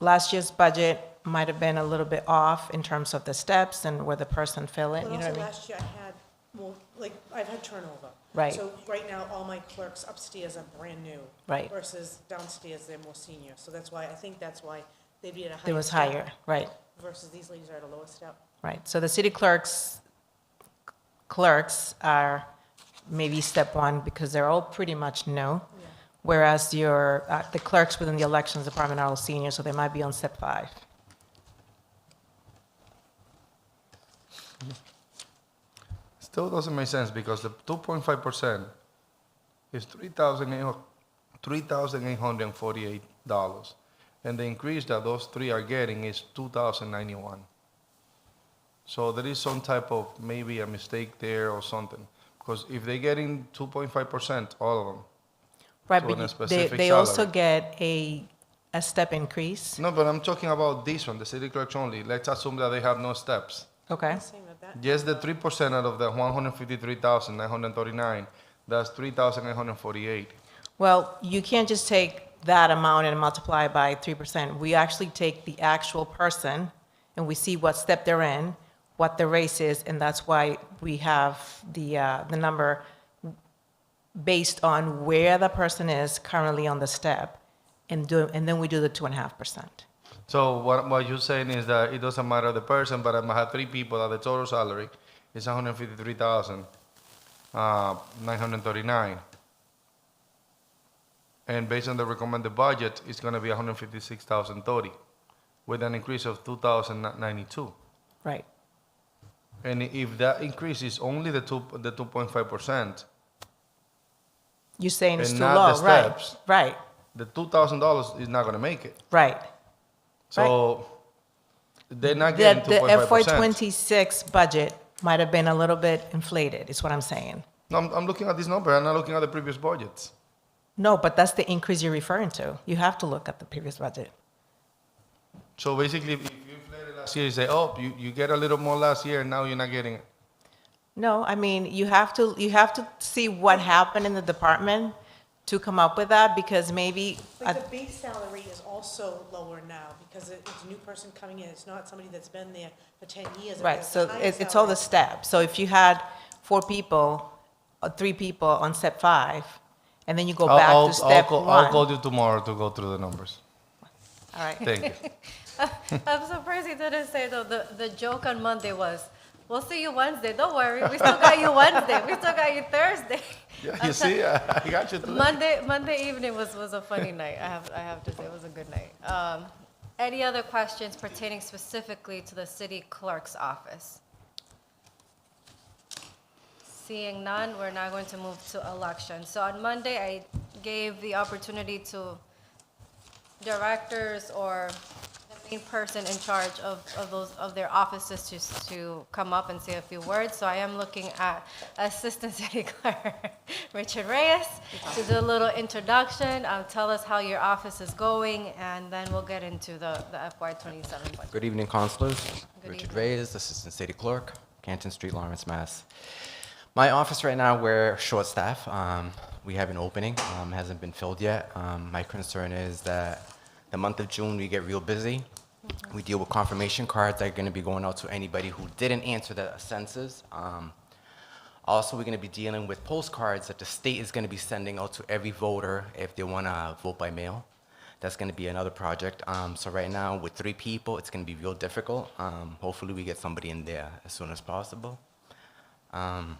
Last year's budget might have been a little bit off in terms of the steps and where the person fell in, But you know also what I mean? last year I had, well, like, I've had turnover. Right. So right now, all my clerks upstairs are brand new. Right. Versus downstairs, they're more senior. So that's why, I think that's why they'd be at a higher. It was step higher, right, Versus these ladies are at a lower step. right. So the city clerks are maybe step one because they're all pretty much new. Whereas the clerks within the elections department are all senior, so they might be on step 5. Still doesn't make sense because the 2.5% is $3,848, and the increase that those three are getting is $2,091. So there is some type of maybe a mistake there or something, because if they're getting 2.5%, all of them. Right, So but on a they specific also salary. get a step increase, No, but I'm talking about this one, the city clerks only. Let's assume that they have no steps. okay? Same with that. Just the 3% out of the 153,939, that's 3,848. Well, you can't just take that amount and multiply it by 3%. We actually take the actual person, and we see what step they're in, what the race is, and that's why we have the number based on where the person is currently on the step, and then we do the 2.5%. So what you're saying is that it doesn't matter the person, but I might have three people that the total salary is 153,939. And based on the recommended budget, it's gonna be 156,030 with an increase of 2,092. Right. And if that increase is only the 2.5%, You're saying it's And too not low, the right? steps. Right, the $2,000 is not gonna make it. right. So they're not The getting the 2.5%. FY26 budget might have been a little bit inflated, is what I'm saying. No, I'm looking at this number, I'm not looking at the previous budgets. No, but that's the increase you're referring to. You have to look at the previous budget. So basically, if you inflated last year, you say, oh, you get a little more last year, and now you're not getting it. No, I mean, you have to see what happened in the department to come up with that, because maybe, Like the base salary is also lower now because it's a new person coming in. It's not somebody that's been there for 10 years. right, It's so a higher it's all the salary. steps. So if you had 4 people, or 3 people on step 5, and then you go back to step 1. I'll call you tomorrow to go through the numbers. All right. Thank you. I'm surprised he didn't say though, the joke on Monday was, we'll see you Wednesday, don't worry, we still got you Wednesday, we still got you Thursday. Yeah, you see, I got you today. Monday evening was a funny night, I have to say, it was a good night. Any other questions pertaining specifically to the city clerk's office? Seeing none, we're now going to move to election. So on Monday, I gave the opportunity to directors or the main person in charge of their offices to come up and say a few words. So I am looking at Assistant City Clerk Richard Reyes to do a little introduction, tell us how your office is going, and then we'll get into the FY27 budget. Good evening, councilors. Good Richard evening. Reyes, Assistant City Clerk, Canton Street, Lawrence, Mass. My office right now, we're short-staffed. We have an opening, hasn't been filled yet. My concern is that the month of June, we get real busy, We deal with confirmation cards that are going to be going out to anybody who didn't answer the census. Also, we're going to be dealing with postcards that the state is going to be sending out to every voter if they want to vote by mail. That's going to be another project. So right now, with 3 people, it's going to be real difficult. Hopefully, we get somebody in there as soon as possible. So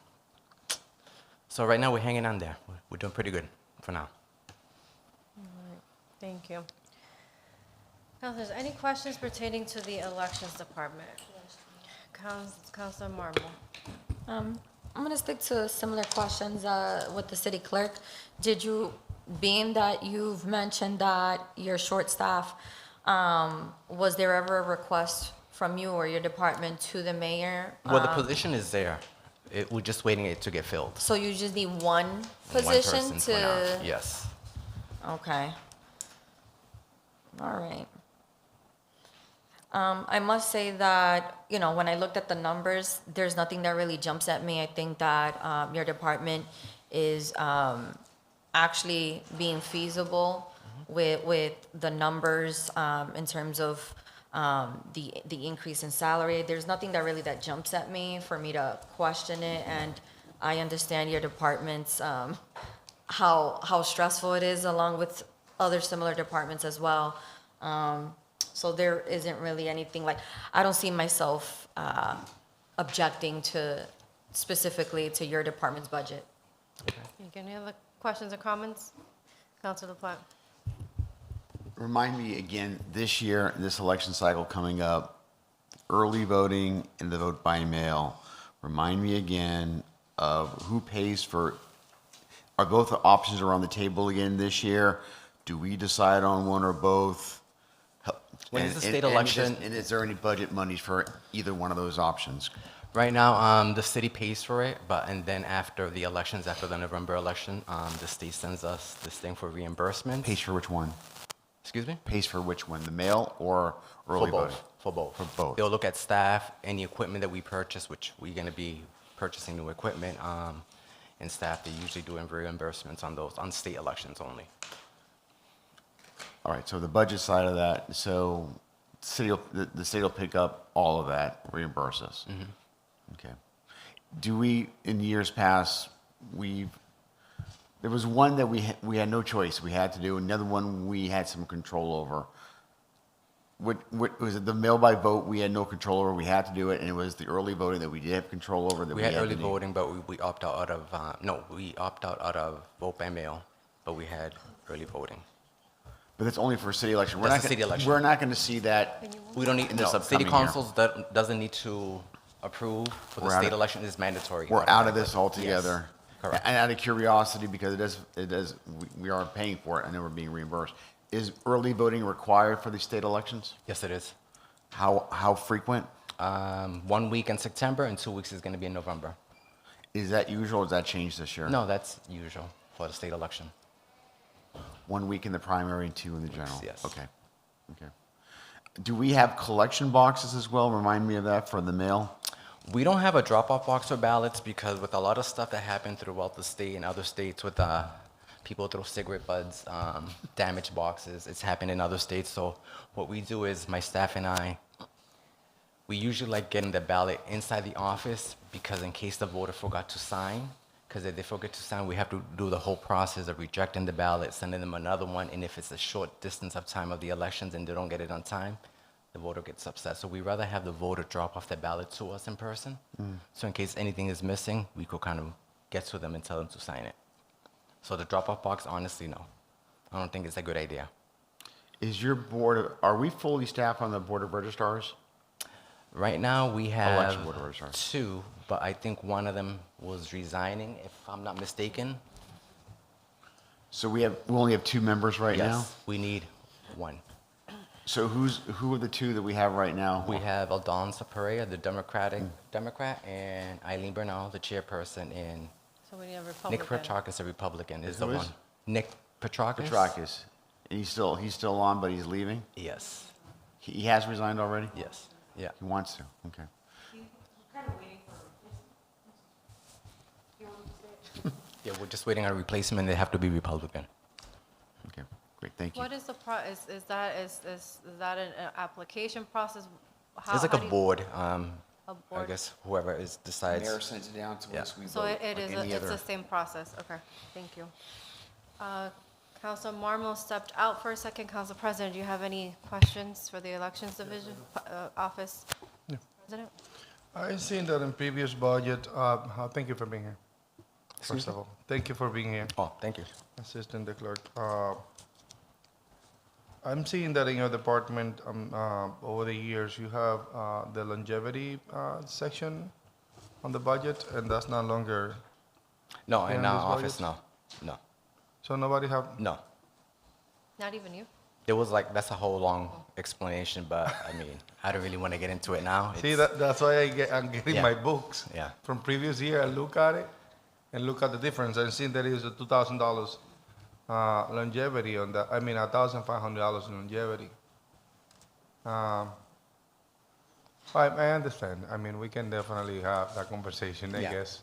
right now, we're hanging on there. We're doing pretty good for now. Thank you. Councilors, any questions pertaining to the elections department? Councilor Marble. I'm going to stick to similar questions with the city clerk. Did you, being that you've mentioned that you're short staff, was there ever a request from you or your department to the mayor? Well, the position is there. We're just waiting it to get filled. So you just need one One position person for now. to? Yes. Okay. All right. I must say that, you know, when I looked at the numbers, there's nothing that really jumps at me. I think that your department is actually being feasible with the numbers in terms of the increase in salary. There's nothing that really that jumps at me for me to question it, and I understand your department's how stressful it is, along with other similar departments as well. So there isn't really anything like, I don't see myself objecting to specifically to your department's budget. Any other questions or comments? Councilor LaPlante. Remind me again, this year, this election cycle coming up, early voting and the vote by mail. Remind me again of who pays for, are both the options are on the table again this year? Do we decide on one or both? When is the state And election? And is there any budget monies for either one of those options? Right now, the city pays for it, and then after the elections, after the November election, the state sends us this thing for reimbursement. Pays for which one? Excuse me? Pays for which one, the mail or early voting? For both. For both. They'll look at staff, any equipment that we purchase, which we're going to be purchasing new equipment, and staff, they usually do reimbursements on those, on state elections only. All right, so the budget side of that, so the state will pick up all of that, reimburse us? Okay. Do we, in years past, there was one that we had no choice, we had to do, another one we had some control over. What was it, the mail by vote, we had no control over, we had to do it, and it was the early voting that we did have control over that We we had had early to do? voting, but we opt out of, we opt out of vote by mail, but we had early voting. But that's only for city election. That's a city election. We're not going to see that. We don't need, In no, this city upcoming year. councils doesn't need to approve for the We're out state of- election, it's mandatory. We're out of this altogether. Yes, correct. And out of curiosity, because we are paying for it, and then we're being reimbursed. Is early voting required for the state elections? Yes, it is. How frequent? 1 week in September and 2 weeks is going to be in November. Is that usual, or has that changed this year? No, that's usual for the state election. 1 week in the primary and 2 in the general? Yes. Okay, okay. Do we have collection boxes as well? Remind me of that for the mail? We don't have a drop-off box for ballots because with a lot of stuff that happened throughout the state and other states with people throw cigarette butts, damaged boxes, it's happened in other states. So what we do is my staff and I, we usually like getting the ballot inside the office because in case the voter forgot to sign, because if they forget to sign, we have to do the whole process of rejecting the ballot, sending them another one, and if it's a short distance of time of the elections and they don't get it on time, the voter gets upset. So we rather have the voter drop off the ballot to us in person. So in case anything is missing, we could kind of get to them and tell them to sign it. So the drop-off box, honestly, no. I don't think it's a good idea. Is your are we fully staffed on the Board of Registrars? Right now, we Election have board registrars. 2, but I think one of them was resigning, if I'm not mistaken. So we only have 2 members right now? Yes, we need 1. So who are the 2 that we have right now? We have Aldonza Pereira, the Democrat, and Eileen Bernal, the chairperson, and So we need a Nick Republican. Petrakis, a Republican, is the Who is? one. Nick Petrakis? Petrakis. He's still on, but he's leaving? Yes, He has resigned already? yes, yeah. He wants to, okay. Yeah, we're just waiting on a replacement, they have to be Republican. Okay, great. Thank you. What is the is that an application process? It's like how a do you- board. A I board? guess whoever is decides. Mayor sends it down to Yeah. us, we So vote it like is, any it's other. the same process, okay, thank you. Council Marmo stepped out for a second. Council President, do you have any questions for the Elections Division, Office? President? I've seen that in previous budget, thank you for being here, first of all. Thank you for being here, Oh, thank you. Assistant the Clerk. I'm seeing that in your department, over the years, you have the longevity section on the budget, and that's no longer, No, Yeah, in in our this office, budget? no. so nobody have, No. Not even you? It was like, that's a whole long explanation, but I mean, I don't really want to get into it now. see, It's- that's why I'm getting Yeah. my books. Yeah. From previous year, I look at it and look at the difference, and see that is a $2,000 longevity on that, I mean, $1,500 in longevity. I understand, I mean, we can definitely have that conversation, I Yeah. guess,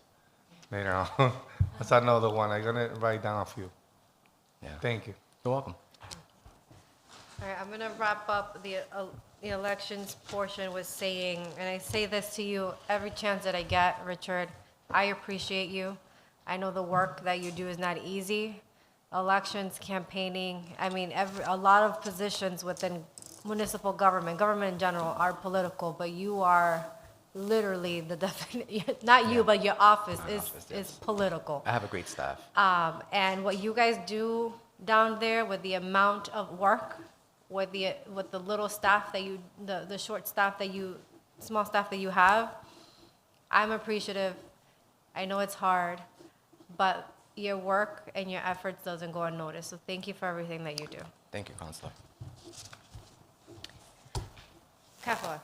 later on. That's another one, I'm gonna write down a few. Yeah. Thank you. You're welcome. All right, I'm gonna wrap up the elections portion with saying, and I say this to you every chance that I get, Richard, I appreciate you. I know the work that you do is not easy. Elections, campaigning, I mean, a lot of positions within municipal government in general are political, but you are literally the definition, not you, but your office is political. I have a great staff. And what you guys do down there with the amount of work, with the little staff that you, the short staff that you, small staff that you have, I'm appreciative. I know it's hard, but your work and your efforts doesn't go unnoticed. So thank you for everything that you do. Thank you, Counselor. Kathleen?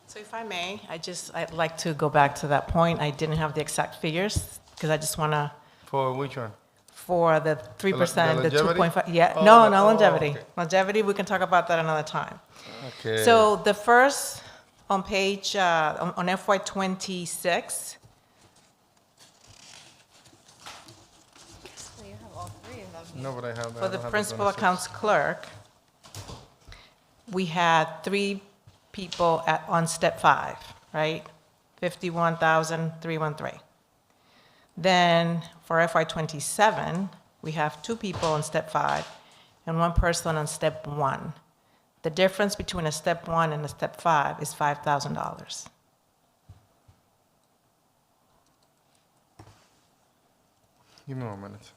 So if I may, I'd like to go back to that point. I didn't have the exact figures, because I just want to, For which one? for the 3%, the longevity? 2.5, yeah, Oh, no, the- no oh, longevity. okay. Longevity, we can talk about that another time. Okay. So the first, on page, on FY26, You have all three of them. No, but I have. for the principal accounts clerk, we had 3 people on step 5, right? 51,313. Then for FY27, we have 2 people on step 5 and 1 person on step 1. The difference between a step 1 and a step 5 is $5,000. Give me 1 minute.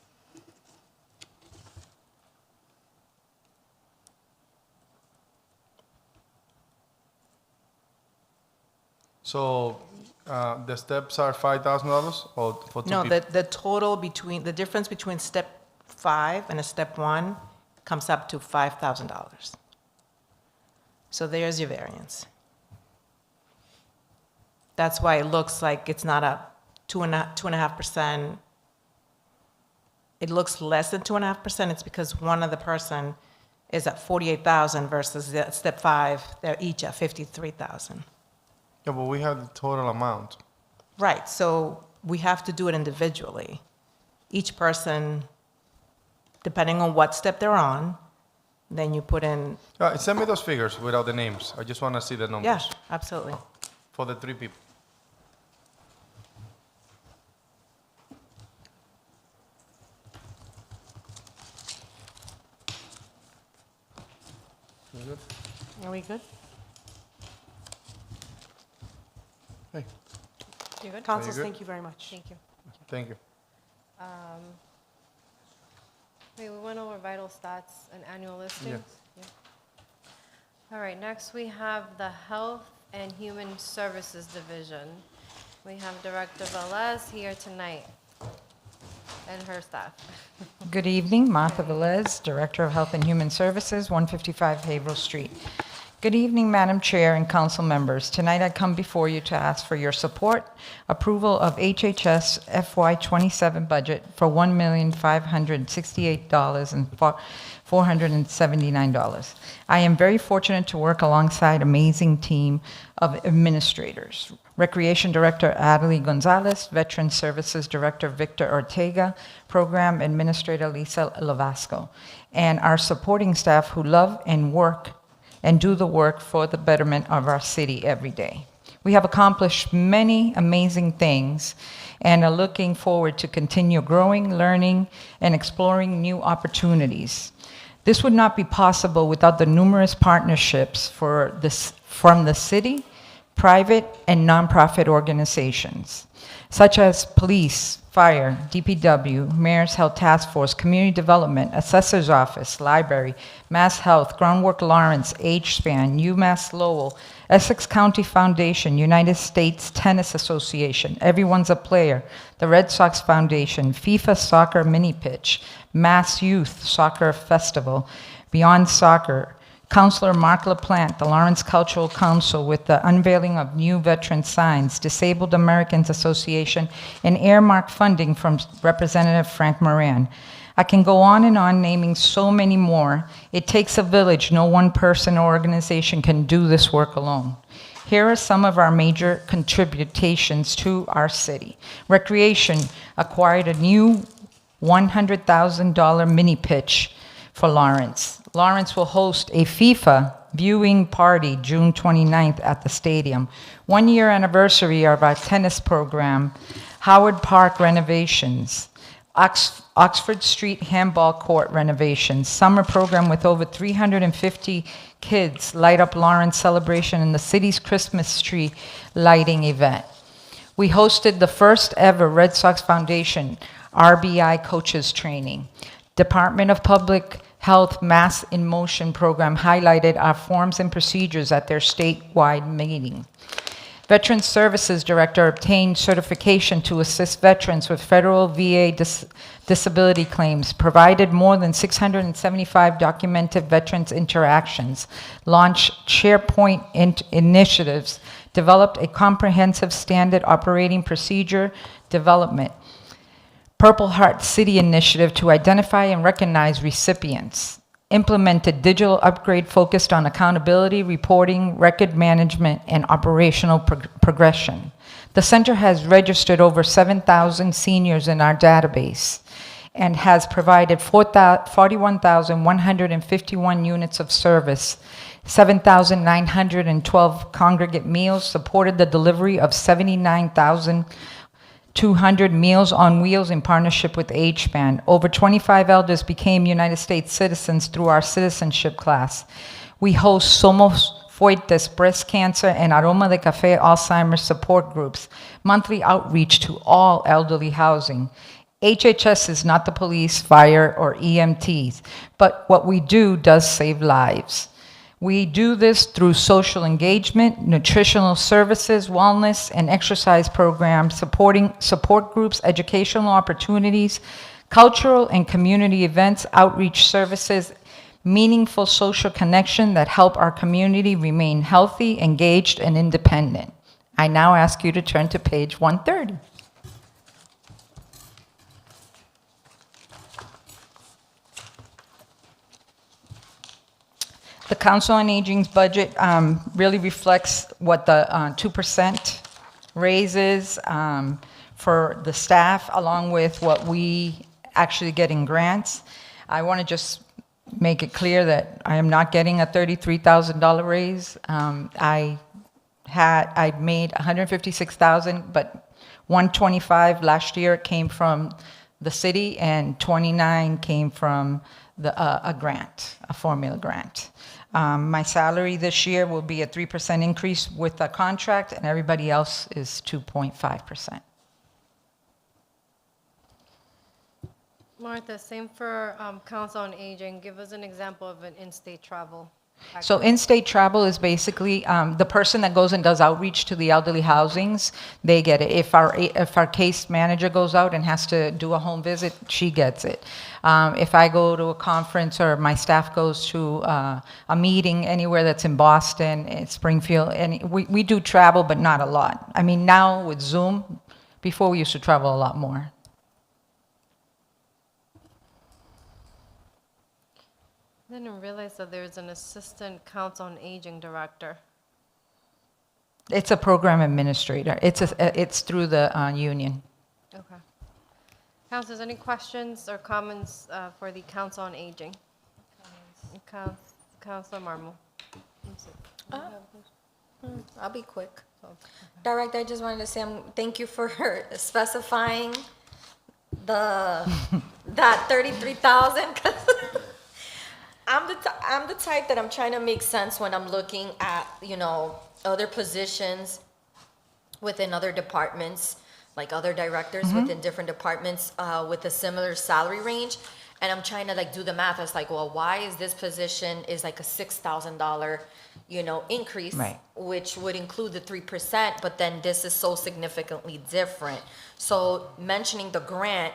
So, the steps are $5,000 or for 2 No, people? the total between, the difference between step 5 and a step 1 comes up to $5,000. So there's your variance. That's why it looks like it's not a 2.5%. It looks less than 2.5%. It's because one of the person is at 48,000 versus the step 5, they're each at 53,000. Yeah, but we have the total amount. Right, so we have to do it individually. Each person, depending on what step they're on, then you put in, Send me those figures without the names. I just want to see the numbers. yeah, absolutely. For the 3 people. You good? Are we good? Hey, You good? Councilors, good? thank you very much. Thank you. thank you. We went over vital stats and annual listings. Yeah. All right, next we have the Health and Human Services Division. We have Director Velez here tonight and her staff. Good evening, Martha Velez, Director of Health and Human Services, 155 Haverhill Street. Good evening, Madam Chair and council members. Tonight I come before you to ask for your support, approval of HHS FY27 budget for $1,568,479. I am very fortunate to work alongside an amazing team of administrators. Recreation Director Adelie Gonzalez, Veteran Services Director Victor Ortega, Program Administrator Lisa Lavasco, and our supporting staff who love and work and do the work for the betterment of our city every day. We have accomplished many amazing things and are looking forward to continue growing, learning, and exploring new opportunities. This would not be possible without the numerous partnerships from the city, private, and nonprofit organizations, such as police, fire, DPW, Mayor's Health Task Force, Community Development, Assessor's Office, Library, Mass Health, Groundwork Lawrence, H-SPAN, UMass Lowell, Essex County Foundation, United States Tennis Association, Everyone's a Player, the Red Sox Foundation, FIFA Soccer Mini Pitch, Mass Youth Soccer Festival, Beyond Soccer, Councilor Mark LaPlante, the Lawrence Cultural Council, with the unveiling of new veteran signs, Disabled Americans Association, and earmark funding from Representative Frank Moran. I can go on and on naming so many more. It takes a village. No one person or organization can do this work alone. Here are some of our major contributions to our city. Recreation acquired a new $100,000 mini pitch for Lawrence. Lawrence will host a FIFA viewing party June 29th at the stadium. 1 year anniversary of our tennis program, Howard Park renovations, Oxford Street handball court renovations, summer program with over 350 kids light up Lawrence celebration in the city's Christmas tree lighting event. We hosted the first ever Red Sox Foundation RBI coaches training. Department of Public Health Mass in Motion program highlighted our forms and procedures at their statewide meeting. Veteran Services Director obtained certification to assist veterans with federal VA disability claims, provided more than 675 documented veterans interactions, launched SharePoint initiatives, developed a comprehensive standard operating procedure development, Purple Heart City Initiative to identify and recognize recipients, implemented digital upgrade focused on accountability, reporting, record management, and operational progression. The center has registered over 7,000 seniors in our database and has provided 41,151 units of service, 7,912 congregate meals, supported the delivery of 79,200 Meals on Wheels in partnership with H-SPAN. Over 25 elders became United States citizens through our citizenship class. We host Somos Fuertes breast cancer and Aroma de Café Alzheimer's support groups, monthly outreach to all elderly housing. HHS is not the police, fire, or EMTs, but what we do does save lives. We do this through social engagement, nutritional services, wellness, and exercise programs, supporting support groups, educational opportunities, cultural and community events, outreach services, meaningful social connection that help our community remain healthy, engaged, and independent. I now ask you to turn to page 130. The Council on Aging's budget really reflects what the 2% raises for the staff, along with what we actually get in grants. I want to just make it clear that I am not getting a $33,000 raise. I made $156,000, but $125 last year came from the city, and $29 came from a grant, a formula grant. My salary this year will be a 3% increase with the contract, and everybody else is 2.5%. Martha, same for Council on Aging. Give us an example of an in-state travel. So in-state travel is basically the person that goes and does outreach to the elderly housings, they get it. If our case manager goes out and has to do a home visit, she gets it. If I go to a conference or my staff goes to a meeting anywhere that's in Boston, Springfield, and we do travel, but not a lot. I mean, now with Zoom, before we used to travel a lot more. I didn't realize that there's an assistant Council on Aging director. It's a program administrator. It's through the union. Okay. Councilors, any questions or comments for the Council on Aging? Councilor Marmol. I'll be quick. Director, I just wanted to say thank you for specifying that 33,000, 'cause I'm the type that I'm trying to make sense when I'm looking at, other positions within other departments, like other directors within different departments, with a similar salary range. And I'm trying to do the math. It's like, well, why is this position is like a $6,000, increase, Right. which would include the 3%, but then this is so significantly different. So mentioning the grant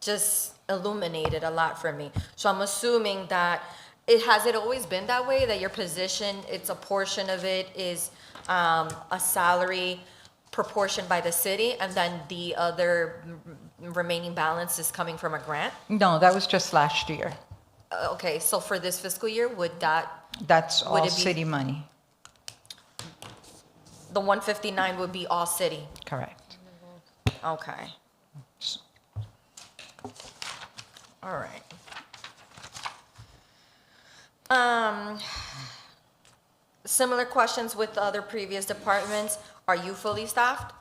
just illuminated a lot for me. So I'm assuming that has it always been that way, that your position, it's a portion of it is a salary proportioned by the city, and then the other remaining balance is coming from a grant? No, that was just last year. Okay, so for this fiscal year, That's Would all it be- city money. the 159 would be all city? Correct. Okay. All right. Similar questions with the other previous departments. Are you fully staffed?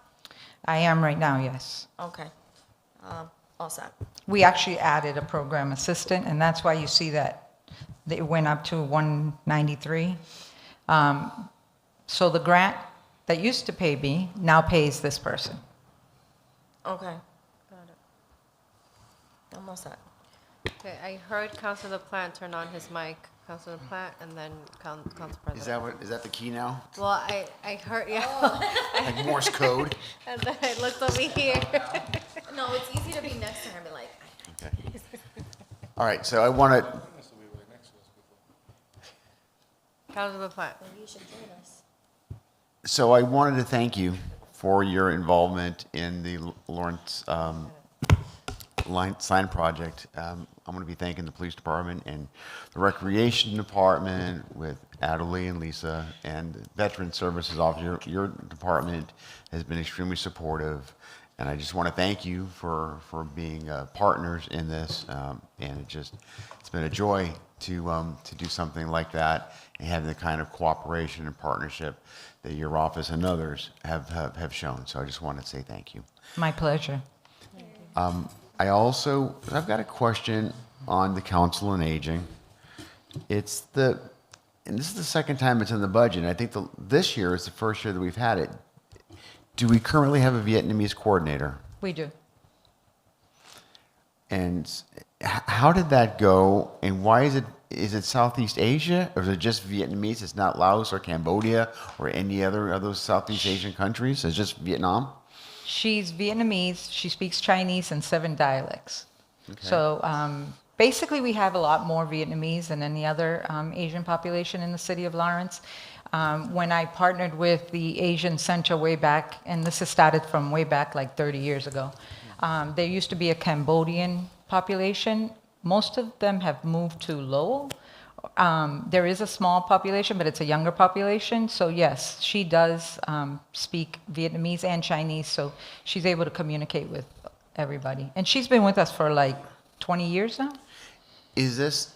I am right now, yes. Okay. All set. We actually added a program assistant, and that's why you see that it went up to 193. So the grant that used to pay me now pays this person. Okay. Got it. I'm all set. Okay, I heard Councilor Plant turn on his mic. Councilor Plant, and then Council President. Is that the key now? Well, I heard, yeah. Like Morse code? And then I looked over here. No, it's easy to be next to him and like, Okay. All right, so I want to, Councilor Plant. maybe you should join us. so I wanted to thank you for your involvement in the Lawrence sign project. I'm going to be thanking the police department and the recreation department with Adelie and Lisa, and the veteran services officer. Your department has been extremely supportive, and I just want to thank you for being partners in this. And it's been a joy to do something like that and having the kind of cooperation and partnership that your office and others have shown. So I just want to say thank you. My pleasure. I've got a question on the Council on Aging. And this is the second time it's in the budget, and I think this year is the first year that we've had it. Do we currently have a Vietnamese coordinator? We do. And how did that go, and why is it Southeast Asia, or is it just Vietnamese? It's not Laos or Cambodia or any other of those Southeast Asian countries? It's just Vietnam? She's Vietnamese, she speaks Chinese and 7 dialects. So basically we have a lot more Vietnamese than any other Asian population in the city of Lawrence. When I partnered with the Asian Center way back, and this has started from way back like 30 years ago, there used to be a Cambodian population. Most of them have moved to Lowell. There is a small population, but it's a younger population. So yes, she does speak Vietnamese and Chinese, so she's able to communicate with everybody. And she's been with us for like 20 years now. Is this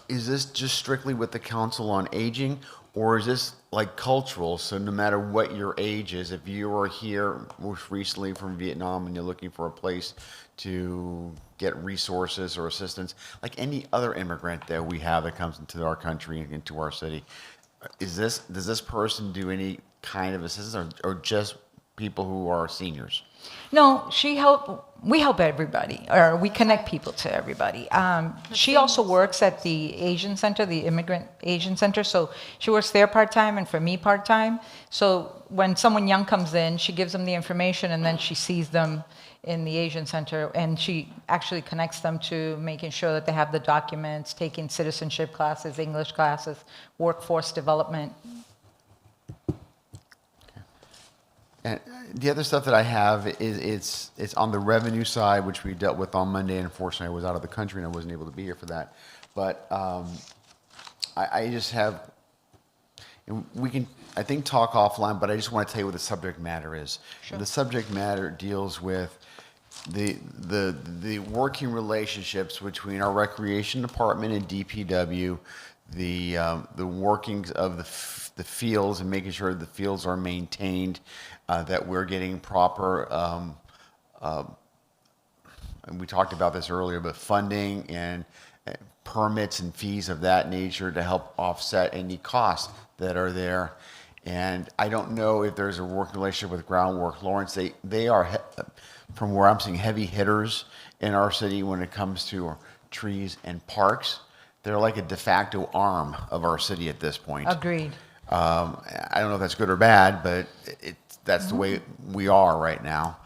just strictly with the Council on Aging, or is this like cultural? So no matter what your age is, if you are here most recently from Vietnam and you're looking for a place to get resources or assistance, like any other immigrant that we have that comes into our country and into our city, does this person do any kind of assistance, or just people who are seniors? No, we help everybody, or we connect people to everybody. She also works at the Asian Center, the Immigrant Asian Center, so she works there part-time and for me part-time. So when someone young comes in, she gives them the information, and then she sees them in the Asian Center, and she actually connects them to making sure that they have the documents, taking citizenship classes, English classes, workforce development. And the other stuff that I have is it's on the revenue side, which we dealt with on Monday. And unfortunately, I was out of the country and I wasn't able to be here for that. But I just have, and we can, I think, talk offline, but I just want to tell you what the subject matter is. The subject matter deals with the working relationships between our recreation department and DPW, the workings of the fields and making sure the fields are maintained, that we're getting proper, and we talked about this earlier, but funding and permits and fees of that nature to help offset any costs that are there. And I don't know if there's a working relationship with Groundwork Lawrence. They are, from where I'm seeing, heavy hitters in our city when it comes to trees and parks. They're like a de facto arm of our city at this point. Agreed. I don't know if that's good or bad, but that's the way we are right now.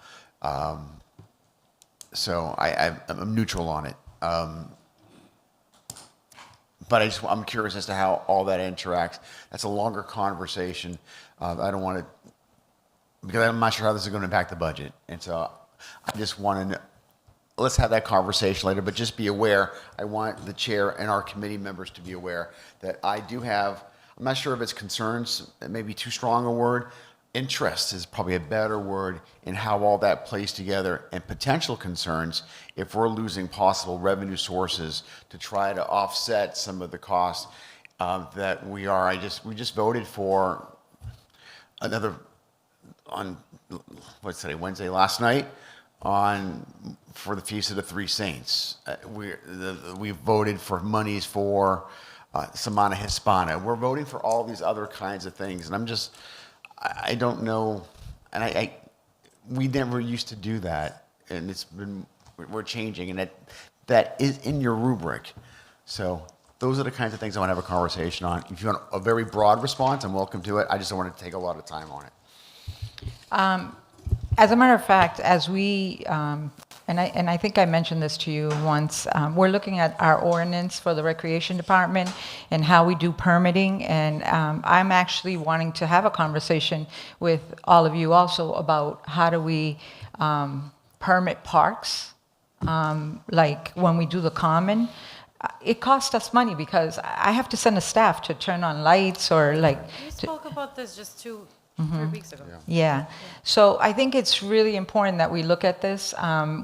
So I'm neutral on it. But I'm curious as to how all that interacts. That's a longer conversation. I don't want to, because I'm not sure how this is going to impact the budget. And so I just want to, let's have that conversation later, but just be aware. I want the chair and our committee members to be aware that I do have, I'm not sure if it's concerns, it may be too strong a word. Interest is probably a better word in how all that plays together, and potential concerns if we're losing possible revenue sources to try to offset some of the costs that we are. We just voted for another on what's today, Wednesday, last night, for the Feast of the Three Saints. We voted for monies for Semana Hispana. We're voting for all these other kinds of things, and I don't know, and we never used to do that, and we're changing, and that is in your rubric. So those are the kinds of things I want to have a conversation on. If you want a very broad response, I'm welcome to it. I just don't want to take a lot of time on it. As a matter of fact, as we, and I think I mentioned this to you once, we're looking at our ordinance for the Recreation Department and how we do permitting, and I'm actually wanting to have a conversation with all of you also about how do we permit parks, like when we do the common. It costs us money because I have to send a staff to turn on lights or like. We spoke about this just 3 weeks ago. Yeah. So I think it's really important that we look at this.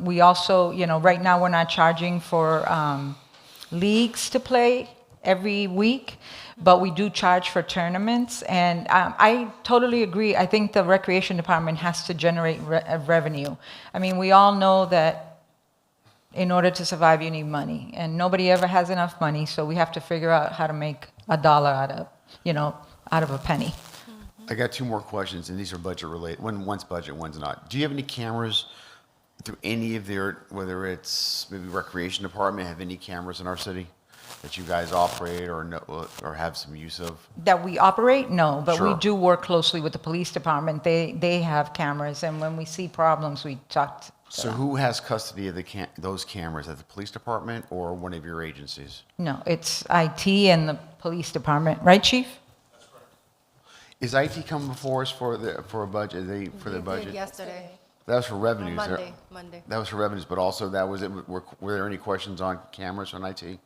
We also, right now we're not charging for leagues to play every week, but we do charge for tournaments. And I totally agree. I think the Recreation Department has to generate revenue. I mean, we all know that in order to survive, you need money. And nobody ever has enough money, so we have to figure out how to make a dollar out of a penny. I got 2 more questions, and these are budget related. One's budget, one's not. Do you have any cameras through any of whether it's maybe Recreation Department, have any cameras in our city that you guys operate or have some use of? That we operate? No, but we Sure. do work closely with the police department. They have cameras, and when we see problems, we talk to So them. who has custody of those cameras, at the police department or one of your agencies? No, it's IT and the police department, right, Chief? Is IT coming before us for a budget, for the We budget? did yesterday, That was for revenues. Monday. That was for revenues, but also that was it. Were there any questions on cameras on IT?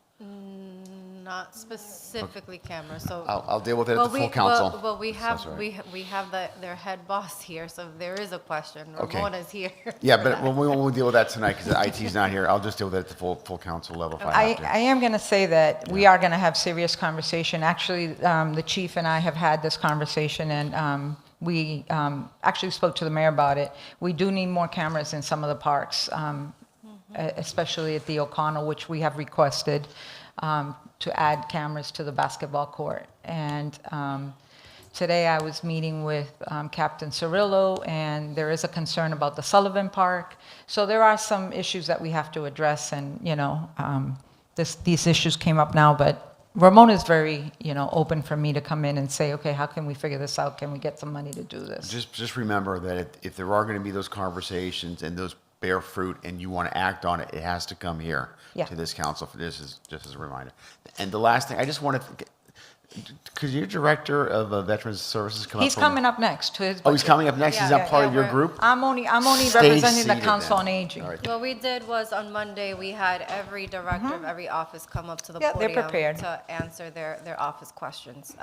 Not specifically cameras, so. I'll deal with it at the full council. Well, we have, sorry. we have their head boss here, so if there is a question, Okay. Ramona's here. Yeah, but we won't deal with that tonight because IT's not here. I'll just deal with it at the full council level if I have to. I am going to say that we are going to have serious conversation. Actually, the chief and I have had this conversation, and we actually spoke to the mayor about it. We do need more cameras in some of the parks, especially at the O'Connell, which we have requested to add cameras to the basketball court. And today I was meeting with Captain Cirillo, and there is a concern about the Sullivan Park. So there are some issues that we have to address, and these issues came up now, but Ramona is very open for me to come in and say, okay, how can we figure this out? Can we get some money to do this? Just remember that if there are going to be those conversations and those bear fruit and you want to act on it, it has to come here to this council. This is just as a reminder. And the last thing, I just wanted to, could your director of Veterans Services come up? He's coming up next to his Oh, he's budget. coming up next? Is that part of your we're- group? I'm only Stay representing the seated Council then. on Aging. All right. What we did was on Monday, we had every director of every office come up to the Yeah, they're podium prepared. to answer their office questions.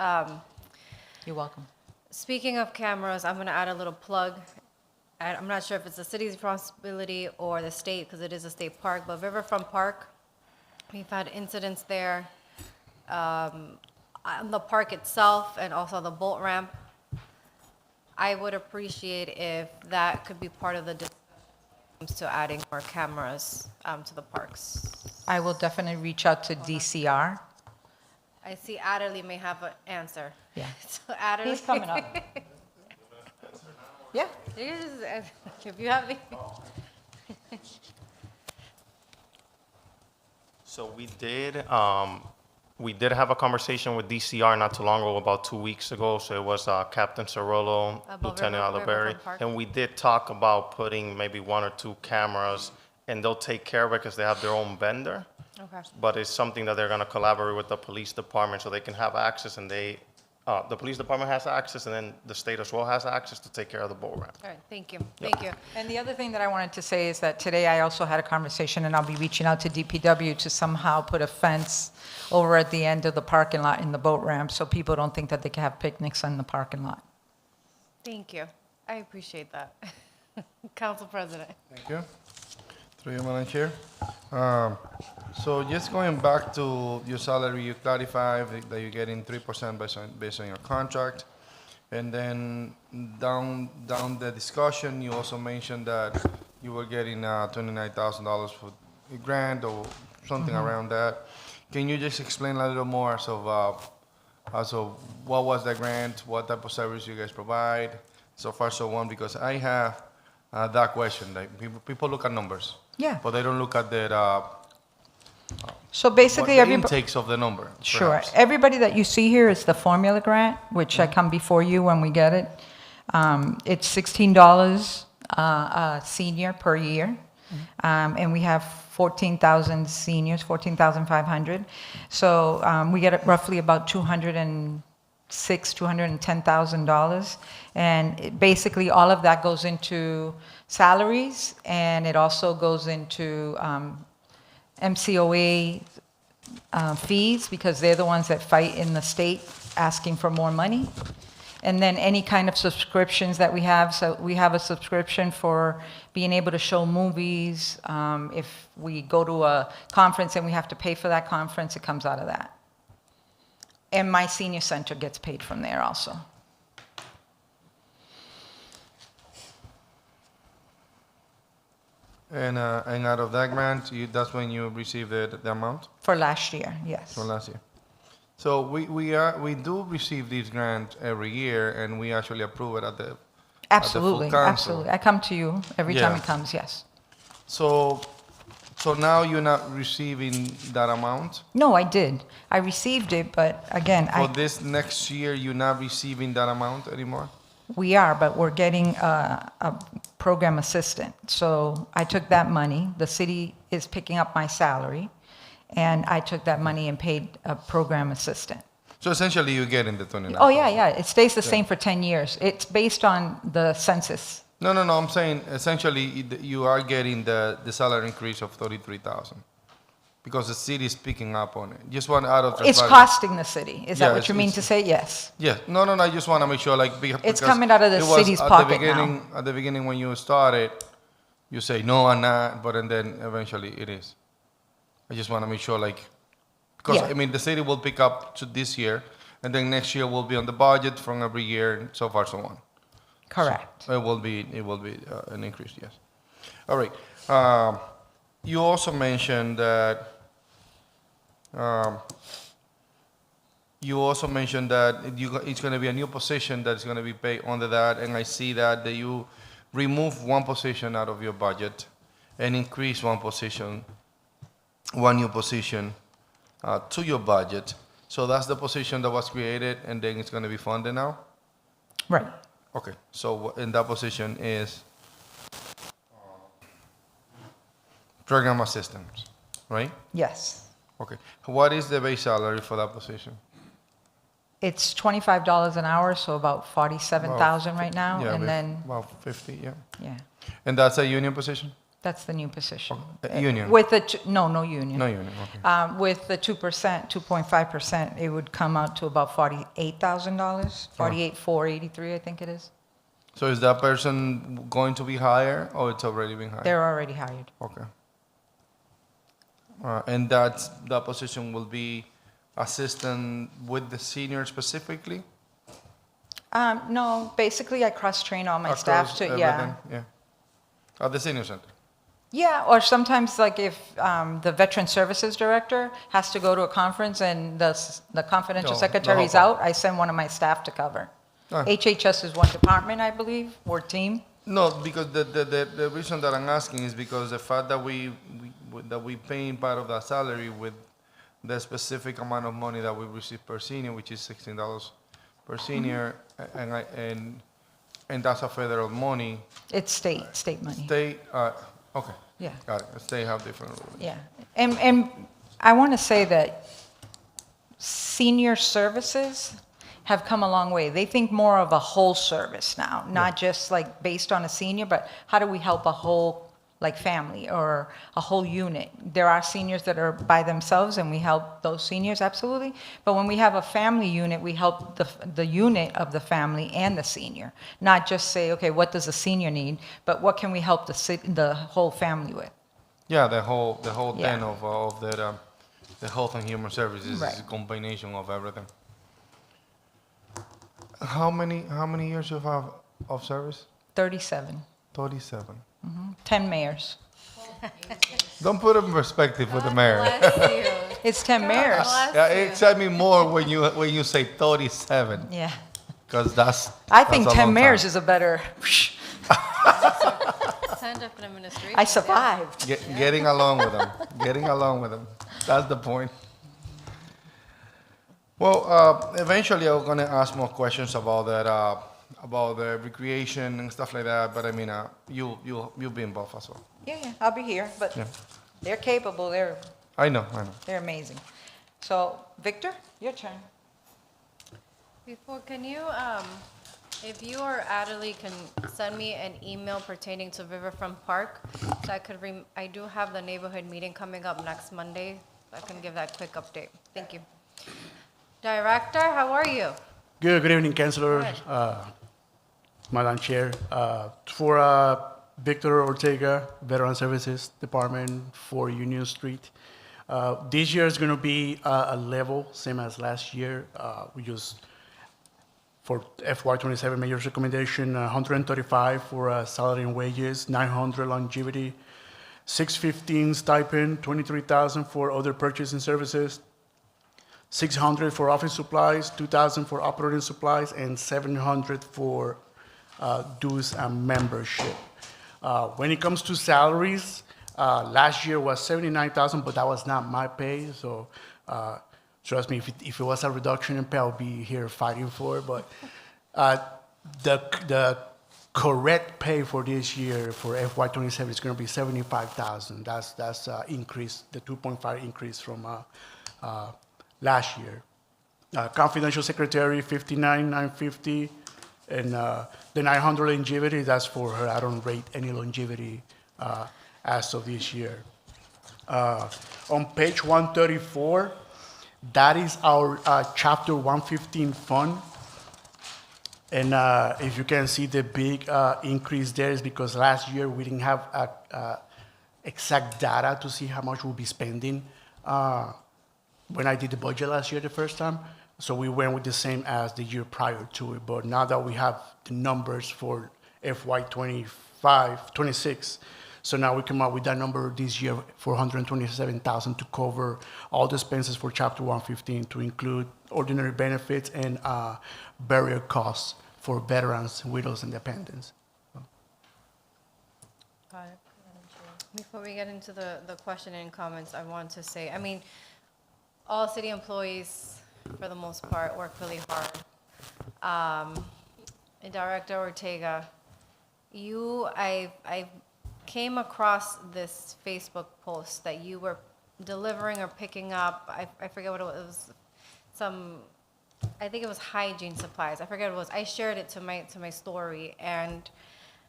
You're welcome. Speaking of cameras, I'm going to add a little plug. I'm not sure if it's the city's responsibility or the state, because it is a state park, but Riverfront Park, we've had incidents there on the park itself and also the boat ramp. I would appreciate if that could be part of the discussions to adding more cameras to the parks. I will definitely reach out to DCR. I see Adderley may have an answer. Yeah. So Adderley. He's coming up. Yeah. You can just, if you have the. So we did have a conversation with DCR not too long ago, about 2 weeks ago. So it was Captain Cerullo, About Lieutenant Riverfront Olivery. Park. And we did talk about putting maybe 1 or 2 cameras, and they'll take care of it because they have their own vendor. Okay. But it's something that they're going to collaborate with the police department so they can have access, and the police department has access, and then the state as well has access to take care of the boat ramp. All right, thank you, thank you. And the other thing that I wanted to say is that today I also had a conversation, and I'll be reaching out to DPW to somehow put a fence over at the end of the parking lot in the boat ramp, so people don't think that they can have picnics in the parking lot. Thank you. I appreciate that. Council President. Thank you. Through you, Madam Chair. So just going back to your salary, you clarified that you're getting 3% based on your contract. And then down the discussion, you also mentioned that you were getting $29,000 for a grant or something around that. Can you just explain a little more as of what was the grant, what type of service you guys provide, so far so on? Because I have that question. Like people look at numbers. Yeah. But they don't look at So basically, the everybody. intakes of the number. Sure. perhaps. Everybody that you see here is the formula grant, which I come before you when we get it. It's $16 a senior per year. And we have 14,000 seniors, 14,500. So we get roughly about $210,000. And basically, all of that goes into salaries, and it also goes into MCOA fees, because they're the ones that fight in the state asking for more money. And then any kind of subscriptions that we have. So we have a subscription for being able to show movies. If we go to a conference and we have to pay for that conference, it comes out of that. And my senior center gets paid from there also. And out of that grant, that's when you receive the amount For last year, yes. from last year. So we do receive these grants every year, and we actually approve it at the Absolutely, council. absolutely. I come to you every time Yeah. it comes, yes. So now you're not receiving that amount? No, I did. I received it, but again, For this next year, you're not receiving that amount anymore? we are, but we're getting a program assistant. So I took that money. The city is picking up my salary, and I took that money and paid a program assistant. So essentially, you're getting the 29. Oh, yeah, yeah. It stays the same for 10 years. It's based on the census. No. I'm saying essentially you are getting the salary increase of 33,000 because the city is picking up on it. Just one out of It's transparency. costing the city. Is Yeah, that what you mean to say? Yes. Yeah. No. I just want to make sure, like, because coming out of the it was city's at pocket the beginning, At the beginning, when you started, you say no, I'm not, but then eventually it is. I just want to make sure, like, because Yeah. I mean, the city will pick up to this year, and then next year will be on the budget from every year, and so far so on. Correct. It will be an increase, yes. All right. You also mentioned that. It's going to be a new position that's going to be paid under that, and I see that you remove one position out of your budget and increase one new position to your budget. So that's the position that was created, and then it's going to be funded now? Right. Okay, so in that position is program assistants, right? Yes. Okay. What is the base salary for that position? It's $25 an hour, so about 47,000 right now, Yeah, and then, about 50, yeah. yeah. And that's a union position? That's the new position. Union? With the, no union. No union, okay. With the 2%, 2.5%, it would come out to about $48,000, 48,483, I think it is. So is that person going to be hired or it's already been hired? They're already hired. Okay. And that position will be assistant with the senior specifically? No, basically I cross-train all my staff Across to, everything? Yeah. At the senior center? Yeah, or sometimes like if the Veteran Services Director has to go to a conference and the confidential No, secretary's no. out, I send one of my staff to cover. Ah. HHS is one department, I believe, or team. No, because the reason that I'm asking is because the fact that we paying part of that salary with the specific amount of money that we receive per senior, which is $16 per senior, and that's a federal money. It's state money. State, okay. Yeah. Got it. State have different rules. Yeah, and I want to say that senior services have come a long way. They think more of a whole service now, not just like based on a senior, but how do we help a whole like family or a whole unit? There are seniors that are by themselves and we help those seniors, absolutely. But when we have a family unit, we help the unit of the family and the senior, not just say, okay, what does the senior need, but what can we help the whole family with? Yeah, the whole Yeah. thing of the health and human services is Right. a combination of everything. How many years you have of service? 37, 37. 10 mayors. Don't put it in perspective with the mayor. Bless you. It's 10 mayors. Bless Yeah, you. it excites me more when you say 37, Yeah. because that's. I think that's a 10 long mayors time. is a better, 10 different administrations. I yeah. survived. Getting along with them. Getting along with them. That's the point. Well, eventually I'm gonna ask more questions about that, about the recreation and stuff like that. But I mean, you'll be involved as well. Yeah, I'll be here, but Yeah. they're capable, I know. they're amazing. So, Victor, your turn. Before, can you, if you or Adelie can send me an email pertaining to Riverfront Park, so I do have the neighborhood meeting coming up next Monday, so I can give that quick update. Thank you. Director, how are you? Good evening, Councilor, Madam Chair. For Victor Ortega, Veteran Services Department for Union Street. This year is going to be a level, same as last year. We just, for FY27 Mayor's recommendation, 135 for salary and wages, 900 longevity, 615 stipend, 23,000 for other purchasing services, 600 for office supplies, 2,000 for operating supplies, and 700 for dues and membership. When it comes to salaries, last year was 79,000, but that was not my pay. So trust me, if it was a reduction in pay, I'll be here fighting for it. But the correct pay for this year for FY27 is going to be 75,000. That's increase, the 2.5 increase from last year. Confidential secretary, 59,950, and the 900 longevity, that's for her. I don't rate any longevity as of this year. On page 134, that is our chapter 115 fund. And if you can see the big increase there is because last year we didn't have exact data to see how much we'll be spending when I did the budget last year the first time. So we went with the same as the year prior to it. But now that we have the numbers for FY25, 26, so now we come up with that number this year for 127,000 to cover all the expenses for Chapter 115 to include ordinary benefits and burial costs for veterans, widows, and dependents. Got it. Before we get into the question and comments, I want to say, I mean, all city employees, for the most part, work really hard. And Director Ortega, I came across this Facebook post that you were delivering or picking up, I forget what it was, I think it was hygiene supplies. I forget what it was. I shared it to my story, and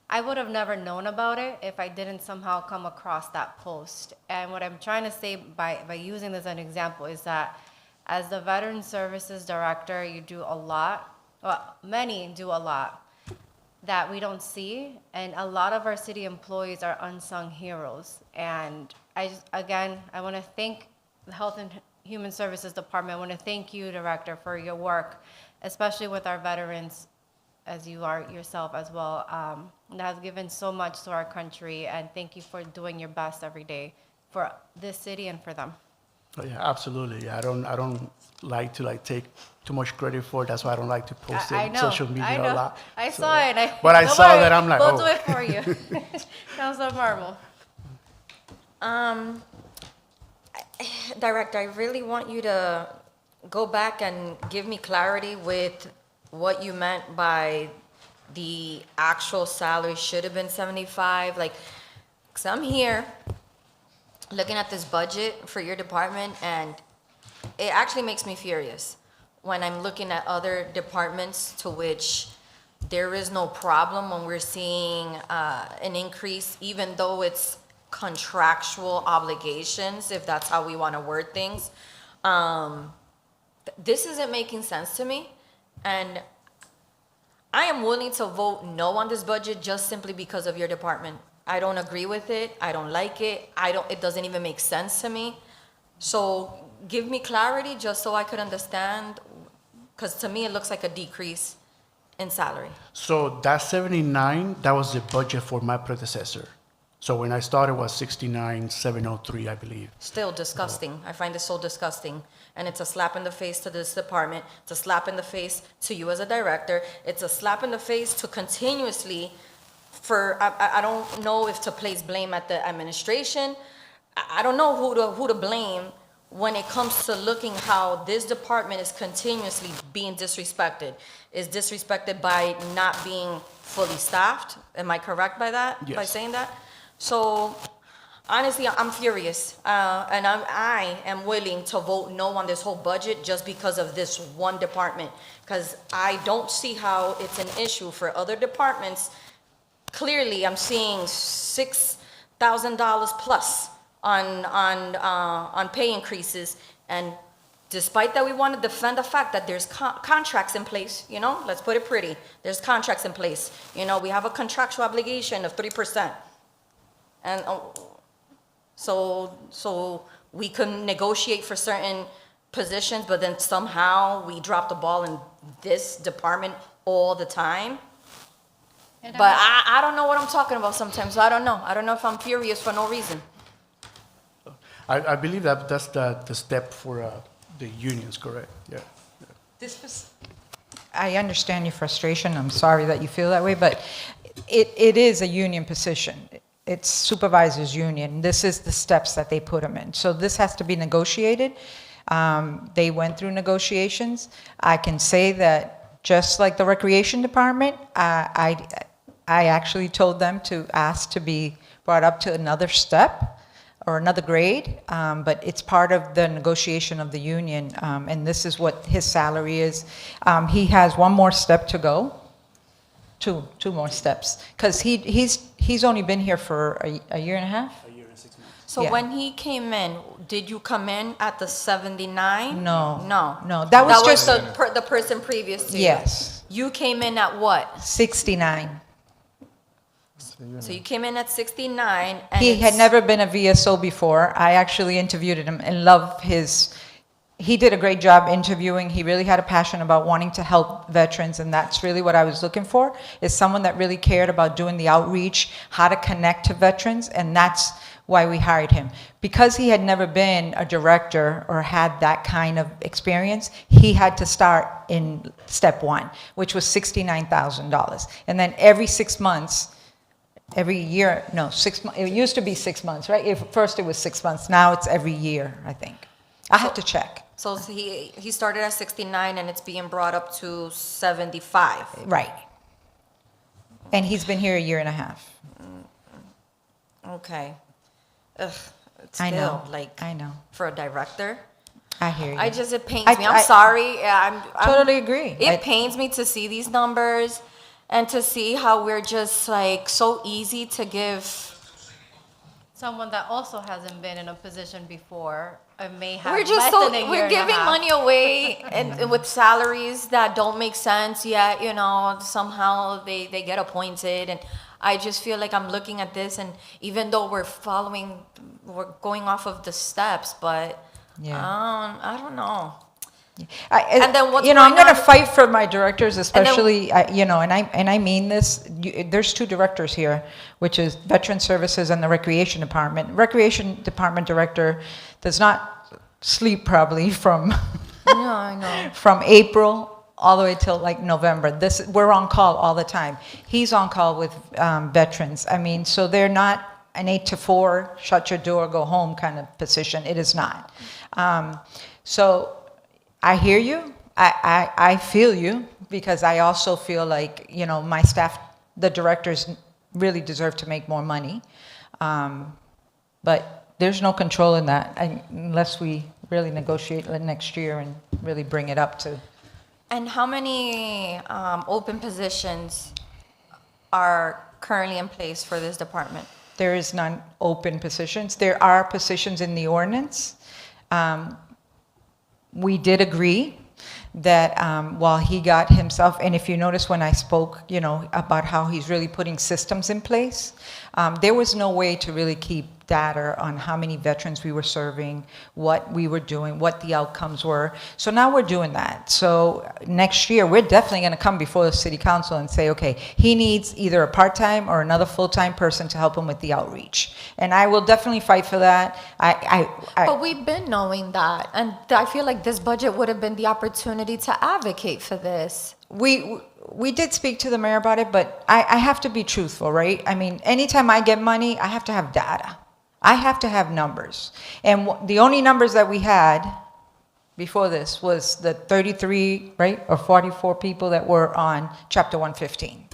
I would have never known about it if I didn't somehow come across that post. And what I'm trying to say by using this as an example is that as the Veteran Services Director, you do a lot, well, many do a lot that we don't see, and a lot of our city employees are unsung heroes. And I just, again, I want to thank the Health and Human Services Department. I want to thank you, Director, for your work, especially with our veterans, as you are yourself as well. That has given so much to our country, and thank you for doing your best every day for this city and for them. Oh, yeah, absolutely. Yeah, I don't like to take too much credit for it. That's why I don't like to post it I on know, social media I a know. lot. I So- saw it. But I don't saw worry, that, I'm like, we'll oh. do it for you. Councilor Marvel. Director, I really want you to go back and give me clarity with what you meant by the actual salary should have been 75, like, because I'm here looking at this budget for your department, and it actually makes me furious when I'm looking at other departments to which there is no problem when we're seeing an increase, even though it's contractual obligations, if that's how we want to word things. This isn't making sense to me, and I am willing to vote no on this budget just simply because of your department. I don't agree with it. I don't like it. It doesn't even make sense to me. So give me clarity just so I could understand, because to me it looks like a decrease in salary. So that 79, that was the budget for my predecessor. So when I started was 69,703, I believe. Still disgusting. I find it so disgusting. And it's a slap in the face to this department. It's a slap in the face to you as a director. It's a slap in the face to continuously I don't know if to place blame at the administration. I don't know who to blame when it comes to looking how this department is continuously being disrespected. Is disrespected by not being fully staffed. Am I correct by that? Yes. By saying that? So honestly, I'm furious, and I am willing to vote no on this whole budget just because of this one department, because I don't see how it's an issue for other departments. Clearly, I'm seeing $6,000 plus on pay increases, and despite that, we want to defend the fact that there's contracts in place. Let's put it pretty. There's contracts in place. We have a contractual obligation of 3%. And so we can negotiate for certain positions, but then somehow we drop the ball in this department all the time. But I don't know what I'm talking about sometimes, so I don't know. I don't know if I'm furious for no reason. I believe that's the step for the unions, correct? Yeah. I understand your frustration. I'm sorry that you feel that way, but it is a union position. It's supervisors union. This is the steps that they put them in. So this has to be negotiated. They went through negotiations. I can say that just like the recreation department, I actually told them to ask to be brought up to another step or another grade, but it's part of the negotiation of the union, and this is what his salary is. He has one more step to go. Two more steps, because he's only been here for a year and a half. A year and 6 months. So Yeah. when he came in, did you come in at the 79? No. No. No, that was just- the person previous to you? Yes, You came in at what? 69. So you came in at 69, and He had it's- never been a VSO before. I actually interviewed him and love he did a great job interviewing. He really had a passion about wanting to help veterans, and that's really what I was looking for, is someone that really cared about doing the outreach, how to connect to veterans, and that's why we hired him. Because he had never been a director or had that kind of experience, he had to start in step one, which was $69,000. And then every 6 months, every year, no, 6 months, it used to be 6 months, right? First it was 6 months, now it's every year, I think. I have to check. So he started at 69, and it's being brought up to 75. Right. And he's been here a year and a half. Okay. Ugh, it's I know. still, like, I know. for a director. I hear you. It pains me. I'm sorry. I'm totally agree. It pains me to see these numbers, and to see how we're just like so easy to give. Someone that also hasn't been in a position before, may have We're just less so than a year we're and a giving half. money away and with salaries that don't make sense yet, you know, somehow they get appointed, and I just feel like I'm looking at this, and even though we're going off of the steps, but Yeah. I don't know. And then what's I'm going going to on- fight for my directors, especially, and I mean this. There's two directors here, which is Veteran Services and the Recreation Department. Recreation Department director does not sleep probably from Yeah, I know. from April all the way till like November. We're on call all the time. He's on call with veterans. I mean, so they're not an 8 to 4, shut your door, go home kind of position. It is not. So I hear you. I feel you, because I also feel like, my staff, the directors really deserve to make more money. But there's no control in that unless we really negotiate next year and really bring it up to. And how many open positions are currently in place for this department? There is none open positions. There are positions in the ordinance. We did agree that while he got himself, and if you notice when I spoke, about how he's really putting systems in place, there was no way to really keep data on how many veterans we were serving, what we were doing, what the outcomes were. So now we're doing that. So next year, we're definitely going to come before the city council and say, okay, he needs either a part-time or another full-time person to help him with the outreach. And I will definitely fight for that. But we've been knowing that, and I feel like this budget would have been the opportunity to advocate for this. We did speak to the mayor about it, but I have to be truthful, right? I mean, anytime I get money, I have to have data. I have to have numbers. And the only numbers that we had before this was the 33, right, or 44 people that were on Chapter 115.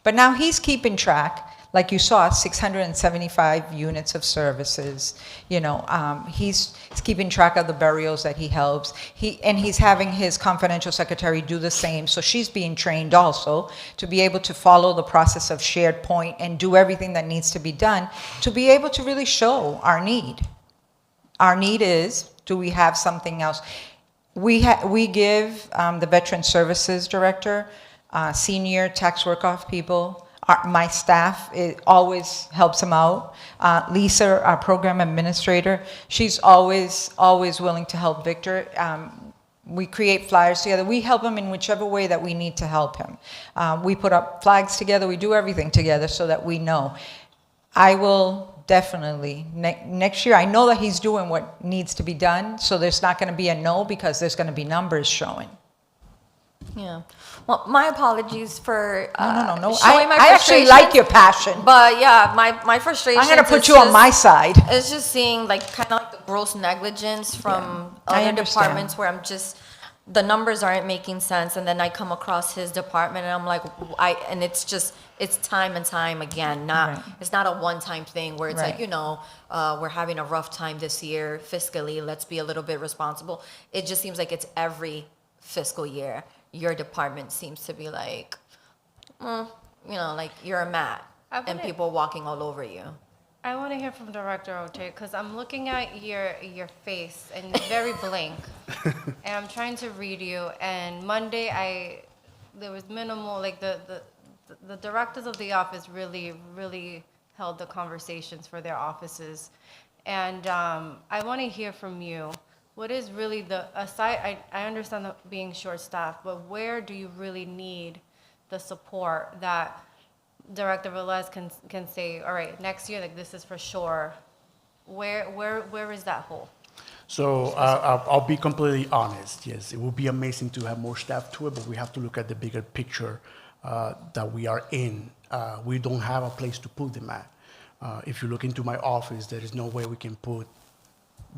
But now he's keeping track. Like you saw, 675 units of services. He's keeping track of the burials that he helps. He's having his confidential secretary do the same. So she's being trained also to be able to follow the process of shared point and do everything that needs to be done to be able to really show our need. Our need is, do we have something else? We give the Veteran Services Director, senior tax work-off people. My staff always helps him out. Lisa, our program administrator, she's always willing to help Victor. We create flyers together. We help him in whichever way that we need to help him. We put up flags together. We do everything together so that we know. I will definitely, next year, I know that he's doing what needs to be done, so there's not going to be a no, because there's going to be numbers showing. Yeah. Well, my apologies for No. showing my I actually frustrations. like your passion. But yeah, my frustration. I'm going to put you on my side. It's just seeing kind of like the gross negligence from I other understand. departments where the numbers aren't making sense, and then I come across his department and I'm like, and it's time and time again. Right. It's not a one-time thing where it's Right. like, we're having a rough time this year fiscally. Let's be a little bit responsible. It just seems like it's every fiscal year. Your department seems to be like, like you're a mat and people walking all over you. I want to hear from Director Ote, because I'm looking at your face and you're very blank. And I'm trying to read you. And Monday, there was minimal, like the directors of the office really held the conversations for their offices. And I want to hear from you. What is really I understand being short-staffed, but where do you really need the support that Director Velez can say, all right, next year, like this is for sure. Where is that hole? So I'll be completely honest. Yes, it would be amazing to have more staff to it, but we have to look at the bigger picture that we are in. We don't have a place to put them at. If you look into my office, there is no way we can put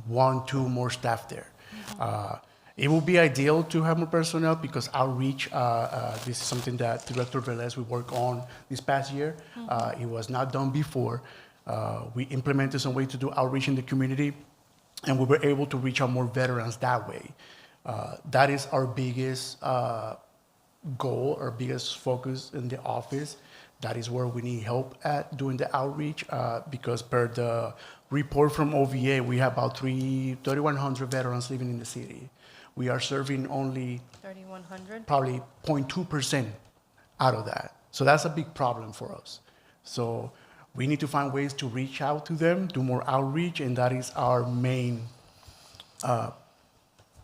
1, 2 more staff there. It would be ideal to have more personnel because outreach, this is something that Director Velez we worked on this past year. It was not done before. We implemented some way to do outreach in the community, and we were able to reach out more veterans that way. That is our biggest goal, our biggest focus in the office. That is where we need help at doing the outreach, because per the report from OVA, we have about 3,100 veterans living in the city. We are serving only 3,100? probably 0.2% out of that. So that's a big problem for us. So we need to find ways to reach out to them, do more outreach, and that is our main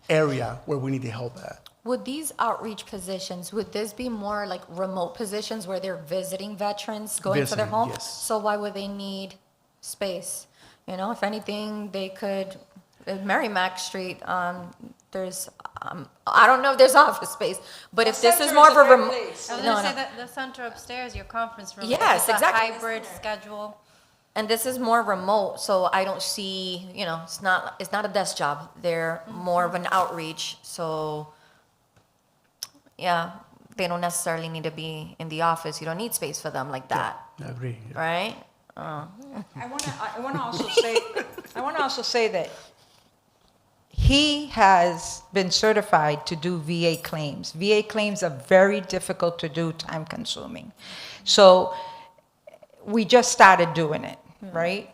area where we need the help at. Would these outreach positions, would this be more like remote positions where they're visiting veterans, going to their Visiting, home? yes. So why would they need space? You know, if anything, they could, Merrimack Street, there's, I don't know if there's office space, but if this is more of a remote. I was No, gonna say no. that the center upstairs, your conference room. Yes, it's a exactly. hybrid schedule. And this is more remote, so I don't see, you know, it's not a desk job. They're more of an outreach, so, yeah, they don't necessarily need to be in the office. You don't need space for them like that, I agree. right? I want to also say that he has been certified to do VA claims. VA claims are very difficult to do, time consuming. So we just started doing it, right?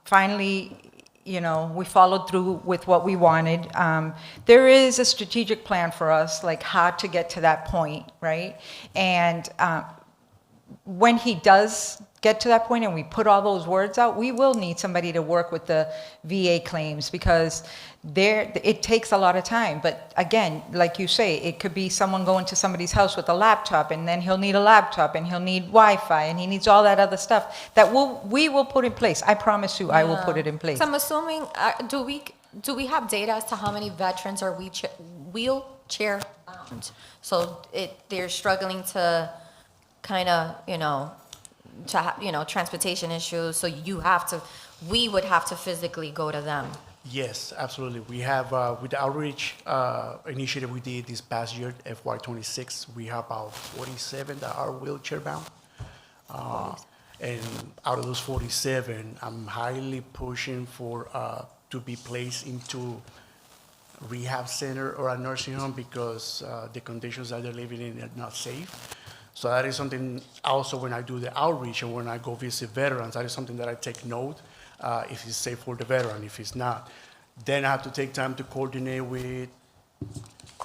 Finally, you know, we followed through with what we wanted. There is a strategic plan for us, like how to get to that point, right? And when he does get to that point and we put all those words out, we will need somebody to work with the VA claims because it takes a lot of time. But again, like you say, it could be someone going to somebody's house with a laptop, and then he'll need a laptop, and he'll need Wi-Fi, and he needs all that other stuff that we will put in place. I promise you, I will put it in place. So I'm assuming, do we have data as to how many veterans are wheelchair bound? So they're struggling to kind of, you know, to have, you know, transportation issues, so we would have to physically go to them. Yes, absolutely. We have, with the outreach initiative we did this past year, FY26, we have about 47 that are wheelchair bound. And out of those 47, I'm highly pushing for to be placed into rehab center or a nursing home because the conditions that they're living in are not safe. So that is something also when I do the outreach and when I go visit veterans, that is something that I take note, if it's safe for the veteran, if it's not. Then I have to take time to coordinate with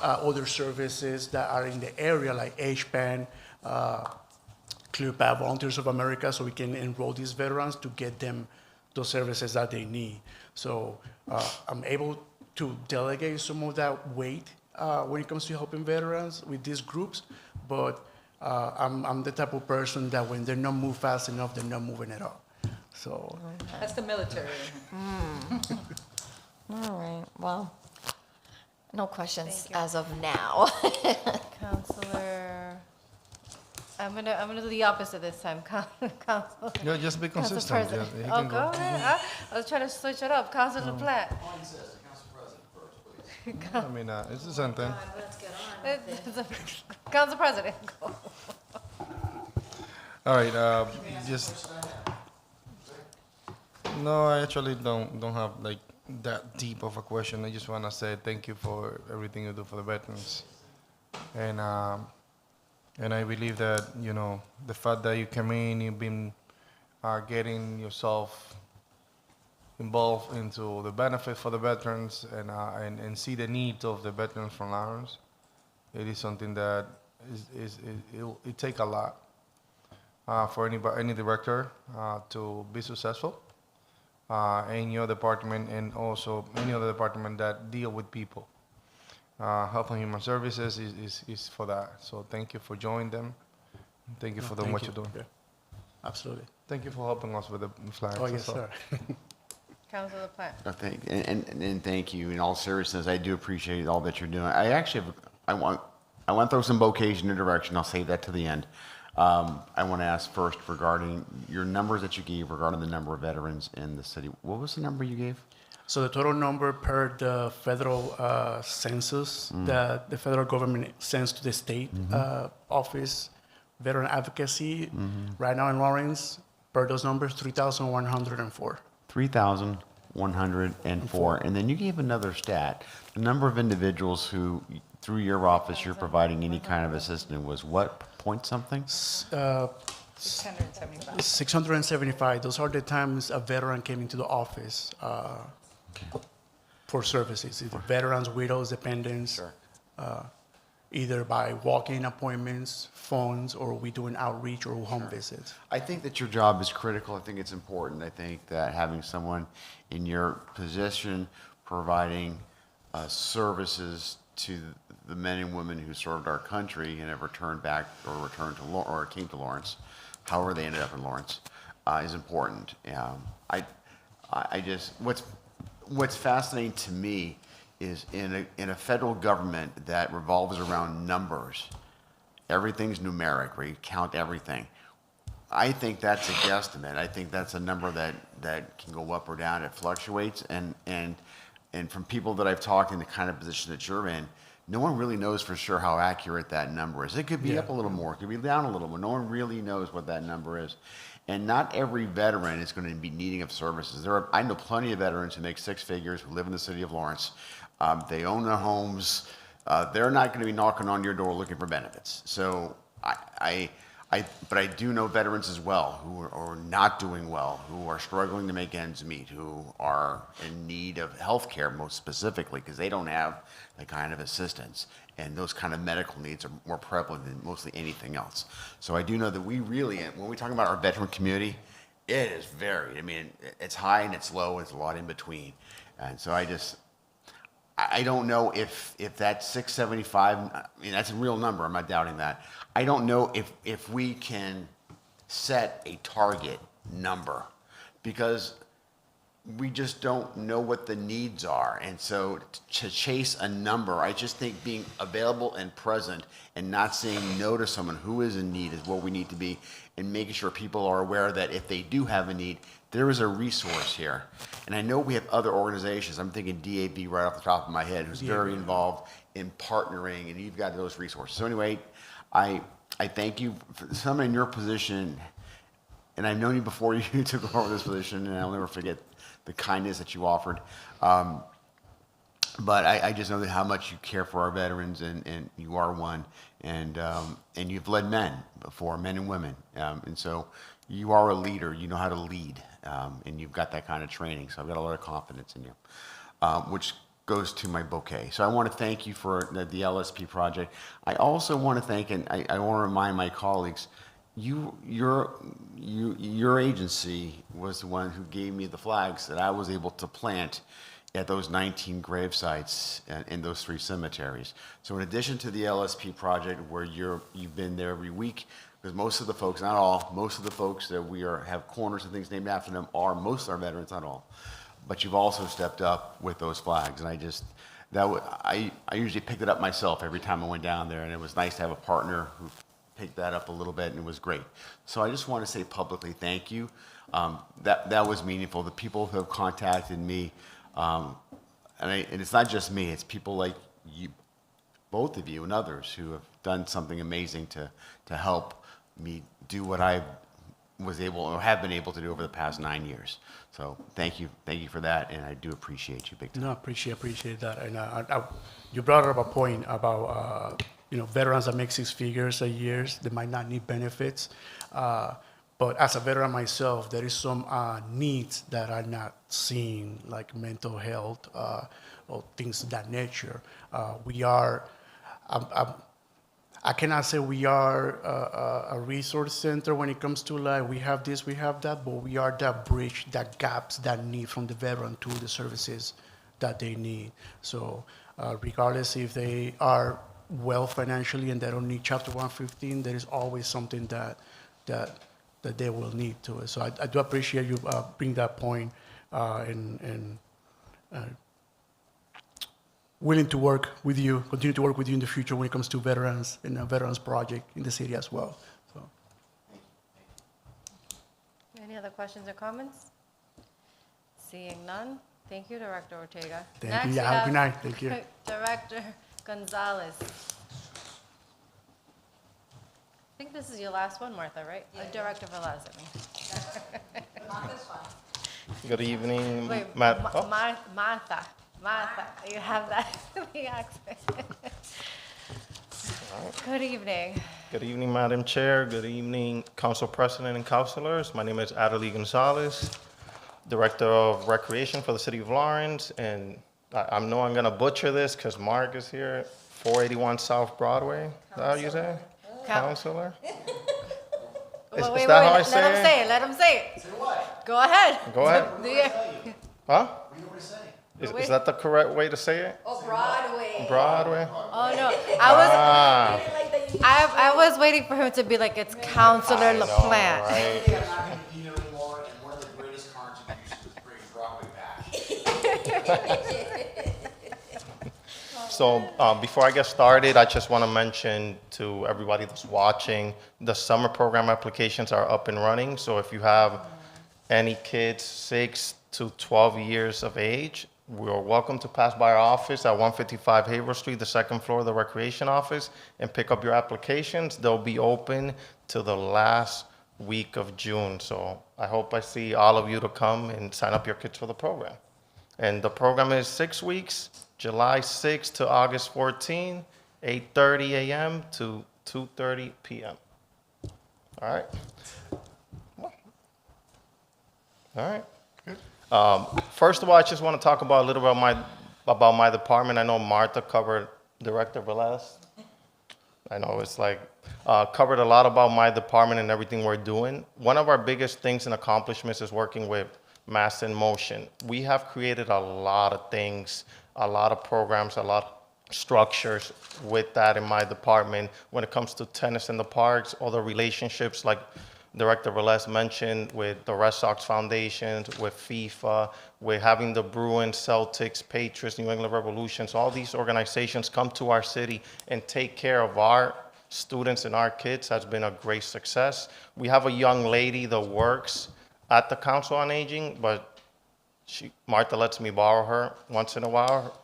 other services that are in the area like HPAN, ClearPath, Volunteers of America, so we can enroll these veterans to get them those services that they need. So I'm able to delegate some of that weight when it comes to helping veterans with these groups, but I'm the type of person that when they're not moved fast enough, they're not moving at all. So That's the military. All right, well, no questions as of now. Counselor, I'm gonna do the opposite this time. Counselor. Yeah, just be Council consistent. President. Yeah, he Oh, can go ahead. I was trying to switch it up. Counselor Platt. I mean, it's the same thing. Council President. Go. All right, just. No, I actually don't have like that deep of a question. I just want to say thank you for everything you do for the veterans, and I believe that, you know, the fact that you came in, you've been getting yourself involved into the benefit for the veterans and see the needs of the veterans from Lawrence. It is something that it take a lot for any director to be successful in your department and also any other department that deal with people. Health and Human Services is for that. So thank you for joining them. Thank you for doing what you're doing. Yeah, absolutely. Thank you for helping us with the flags. Oh, yes, That's all. sir. Counselor Platt. And thank you. In all seriousness, I do appreciate all that you're doing. I actually I want to throw some bouquets in your direction. I'll save that to the end. I want to ask first regarding your numbers that you gave regarding the number of veterans in the city. What was the number you gave? So the total number per the federal census that the federal government sends to the state office, veteran advocacy, right now in Lawrence, per those numbers, 3,104. 3,000. 104. And then you gave another stat. The number of individuals who, through your office, you're providing any kind of assistance was what, point something? 675, those are the times a veteran came into the office for services, either veterans, widows, dependents, either by walk-in appointments, phones, or we do an outreach or home visits. I think that your job is critical. I think it's important. I think that having someone in your position providing services to the men and women who served our country and have returned back or or came to Lawrence, however they ended up in Lawrence, is important. I just what's fascinating to me is in a federal government that revolves around numbers. Everything's numeric, where you count everything. I think that's a guesstimate. I think that's a number that can go up or down. It fluctuates, and from people that I've talked in the kind of position that you're in, no one really knows for sure how accurate that number is. It could be up a little more, it could be down a little more. No one really knows what that number is. And not every veteran is going to be needing of services. I know plenty of veterans who make six figures, who live in the city of Lawrence. They own their homes. They're not going to be knocking on your door looking for benefits. So but I do know veterans as well who are not doing well, who are struggling to make ends meet, who are in need of health care most specifically because they don't have the kind of assistance. And those kind of medical needs are more prevalent than mostly anything else. So I do know that we really, when we talk about our veteran community, it is varied. I mean, it's high and it's low, it's a lot in between. And so I don't know if that 675, I mean, that's a real number, I'm not doubting that. I don't know if we can set a target number because we just don't know what the needs are. And so to chase a number, I just think being available and present and not saying no to someone who is in need is what we need to be, and making sure people are aware that if they do have a need, there is a resource here. And I know we have other organizations, I'm thinking DAB right off the top of my head, who's very involved in partnering, and you've got those resources. So anyway, I thank you for someone in your position, and I've known you before you took over this position, and I'll never forget the kindness that you offered. But I just know that how much you care for our veterans, and you are one, and you've led men before, men and women, and so you are a leader. You know how to lead, and you've got that kind of training. So I've got a lot of confidence in you, which goes to my bouquet. So I want to thank you for the LSP project. I also want to thank, and I want to remind my colleagues, your agency was the one who gave me the flags that I was able to plant at those 19 grave sites in those 3 cemeteries. So in addition to the LSP project, where you've been there every week, because most of the folks, not all, most of the folks that have corners and things named after them are most of our veterans, not all. But you've also stepped up with those flags, and I usually picked it up myself every time I went down there, and it was nice to have a partner who picked that up a little bit, and it was great. So I just want to say publicly thank you. That was meaningful. The people who have contacted me, and it's not just me, it's people like you, both of you and others who have done something amazing to help me do what I was able or have been able to do over the past 9 years. So thank you for that, and I do appreciate you big time. No, appreciate that. And you brought up a point about veterans that make 6 figures a year, they might not need benefits. But as a veteran myself, there is some needs that are not seen, like mental health or things of that nature. I cannot say we are a resource center when it comes to like we have this, we have that, but we are that bridge, that gaps, that need from the veteran to the services that they need. So regardless if they are well financially and they don't need Chapter 115, there is always something that they will need to it. So I do appreciate you bring that point and willing to work with you, continue to work with you in the future when it comes to veterans and a veterans project in the city as well. So. Any other questions or comments? Seeing none, thank you, Director Ortega. Thank Next, you. we Yeah, have a have good night. Thank you. Director Gonzalez. I think this is your last one, Martha, right? Director Velez, I mean. Not this one. Good evening, Wait, Matt. Oh, Martha, you have that, the accent. Good evening. Good evening, Madam Chair. Good evening, Council President and Councilors. My name is Adelie Gonzalez, Director of Recreation for the City of Lawrence, and I know I'm gonna butcher this because Mark is here, 481 South Broadway. Is that how you say it? Counselor? Is Wait, that how I let him say say it, let him say it. Say what? Go ahead. Go ahead. Do you- Huh? Is that the correct way to say it? Oh, Broadway. Broadway? Oh, no, Ah, I was waiting for him to be like, it's Counselor no, LaPlante. right? I'm not competing anymore, and one of the greatest contributions is bringing Broadway back. So before I get started, I just want to mention to everybody that's watching, the summer program applications are up and running. So if you have any kids 6 to 12 years of age, you're welcome to pass by our office at 155 Haverhill Street, the second floor of the recreation office, and pick up your applications. They'll be open till the last week of June. So I hope I see all of you to come and sign up your kids for the program. And the program is 6 weeks, July 6th to August 14, 8:30 a.m. to 2:30 p.m. All right? All right. First of all, I just want to talk about a little bit about my department. I know Martha covered, Director Velez. I know it's like, covered a lot about my department and everything we're doing. One of our biggest things and accomplishments is working with Mass in Motion. We have created a lot of things, a lot of programs, a lot of structures with that in my department when it comes to tennis in the parks, all the relationships like Director Velez mentioned with the Red Sox Foundations, with FIFA, with having the Bruins, Celtics, Patriots, New England Revolutions. All these organizations come to our city and take care of our students and our kids has been a great success. We have a young lady that works at the Council on Aging, but Martha lets me borrow her once in a while.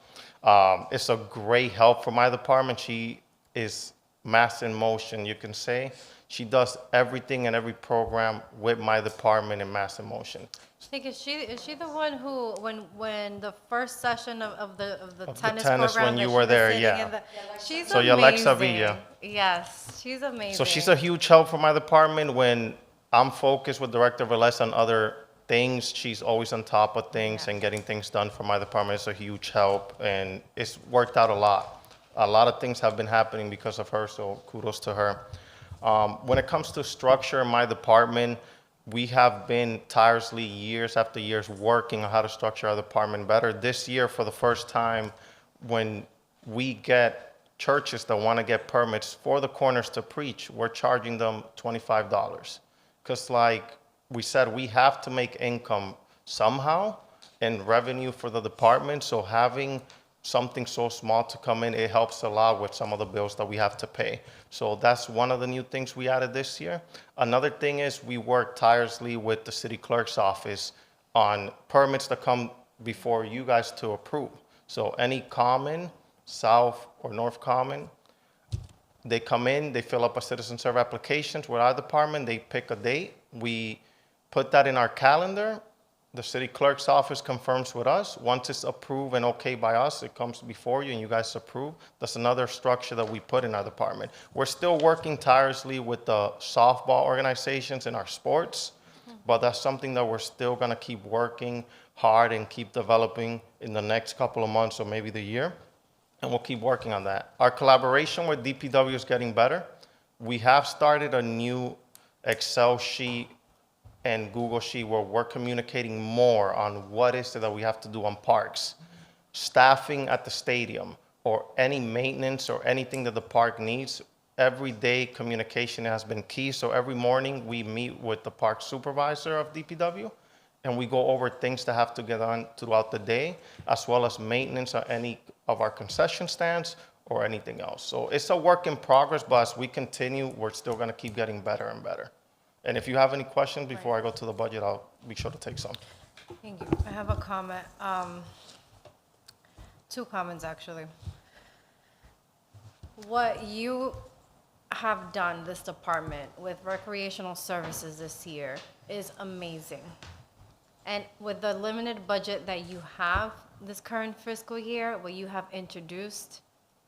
It's a great help for my department. She is Mass in Motion, you can say. She does everything and every program with my department in Mass in Motion. I think is she the one who when the first session of the Of the tennis tennis program when that you she were was there, sitting yeah. in the, she's So amazing. Alexa Villa. Yes, she's amazing. So she's a huge help for my department. When I'm focused with Director Velez on other things, she's always on top of things and getting things done for my department. It's a huge help, and it's worked out a lot. A lot of things have been happening because of her, so kudos to her. When it comes to structure in my department, we have been tirelessly years after years working on how to structure our department better. This year, for the first time, when we get churches that want to get permits for the corners to preach, we're charging them $25. Because like we said, we have to make income somehow and revenue for the department. So having something so small to come in, it helps a lot with some of the bills that we have to pay. So that's one of the new things we added this year. Another thing is we work tirelessly with the city clerk's office on permits that come before you guys to approve. So any common, South or North Common, they come in, they fill up a citizen serve applications with our department, they pick a date, we put that in our calendar, the city clerk's office confirms with us. Once it's approved and okay by us, it comes before you and you guys approve. That's another structure that we put in our department. We're still working tirelessly with the softball organizations in our sports, but that's something that we're still gonna keep working hard and keep developing in the next couple of months or maybe the year. And we'll keep working on that. Our collaboration with DPW is getting better. We have started a new Excel sheet and Google Sheet where we're communicating more on what is it that we have to do on parks, staffing at the stadium, or any maintenance or anything that the park needs. Everyday communication has been key. So every morning we meet with the park supervisor of DPW and we go over things that have to get done throughout the day, as well as maintenance on any of our concession stands or anything else. So it's a work in progress, but as we continue, we're still gonna keep getting better and better. And if you have any questions before I go to the budget, I'll be sure to take some. Thank you. I have a comment, two comments actually. What you have done, this department, with recreational services this year is amazing. And with the limited budget that you have this current fiscal year, where you have introduced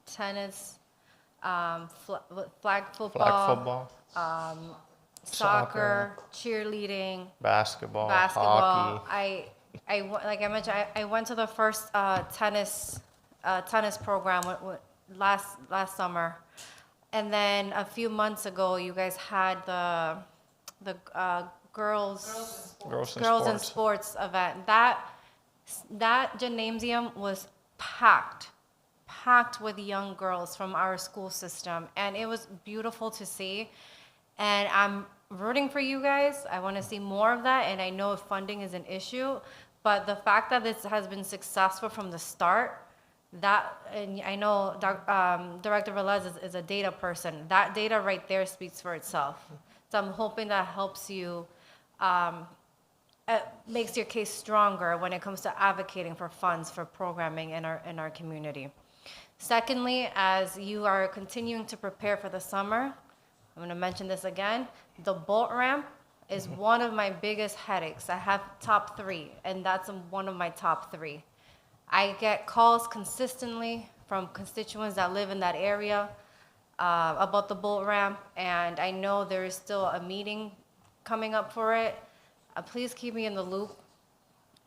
tennis, flag Flag football, football, soccer, cheerleading, basketball, basketball. hockey. Like I mentioned, I went to the first tennis program last summer, and then a few months ago, you guys had the Girls in girls in sports. sports event. That gymnasium was packed with young girls from our school system, and it was beautiful to see. And I'm rooting for you guys. I want to see more of that, and I know funding is an issue, but the fact that this has been successful from the start, and I know Director Velez is a data person. That data right there speaks for itself. So I'm hoping that helps you, makes your case stronger when it comes to advocating for funds for programming in our community. Secondly, as you are continuing to prepare for the summer, I'm going to mention this again, the boat ramp is one of my biggest headaches. I have top 3, and that's one of my top 3. I get calls consistently from constituents that live in that area about the boat ramp, and I know there is still a meeting coming up for it. Please keep me in the loop.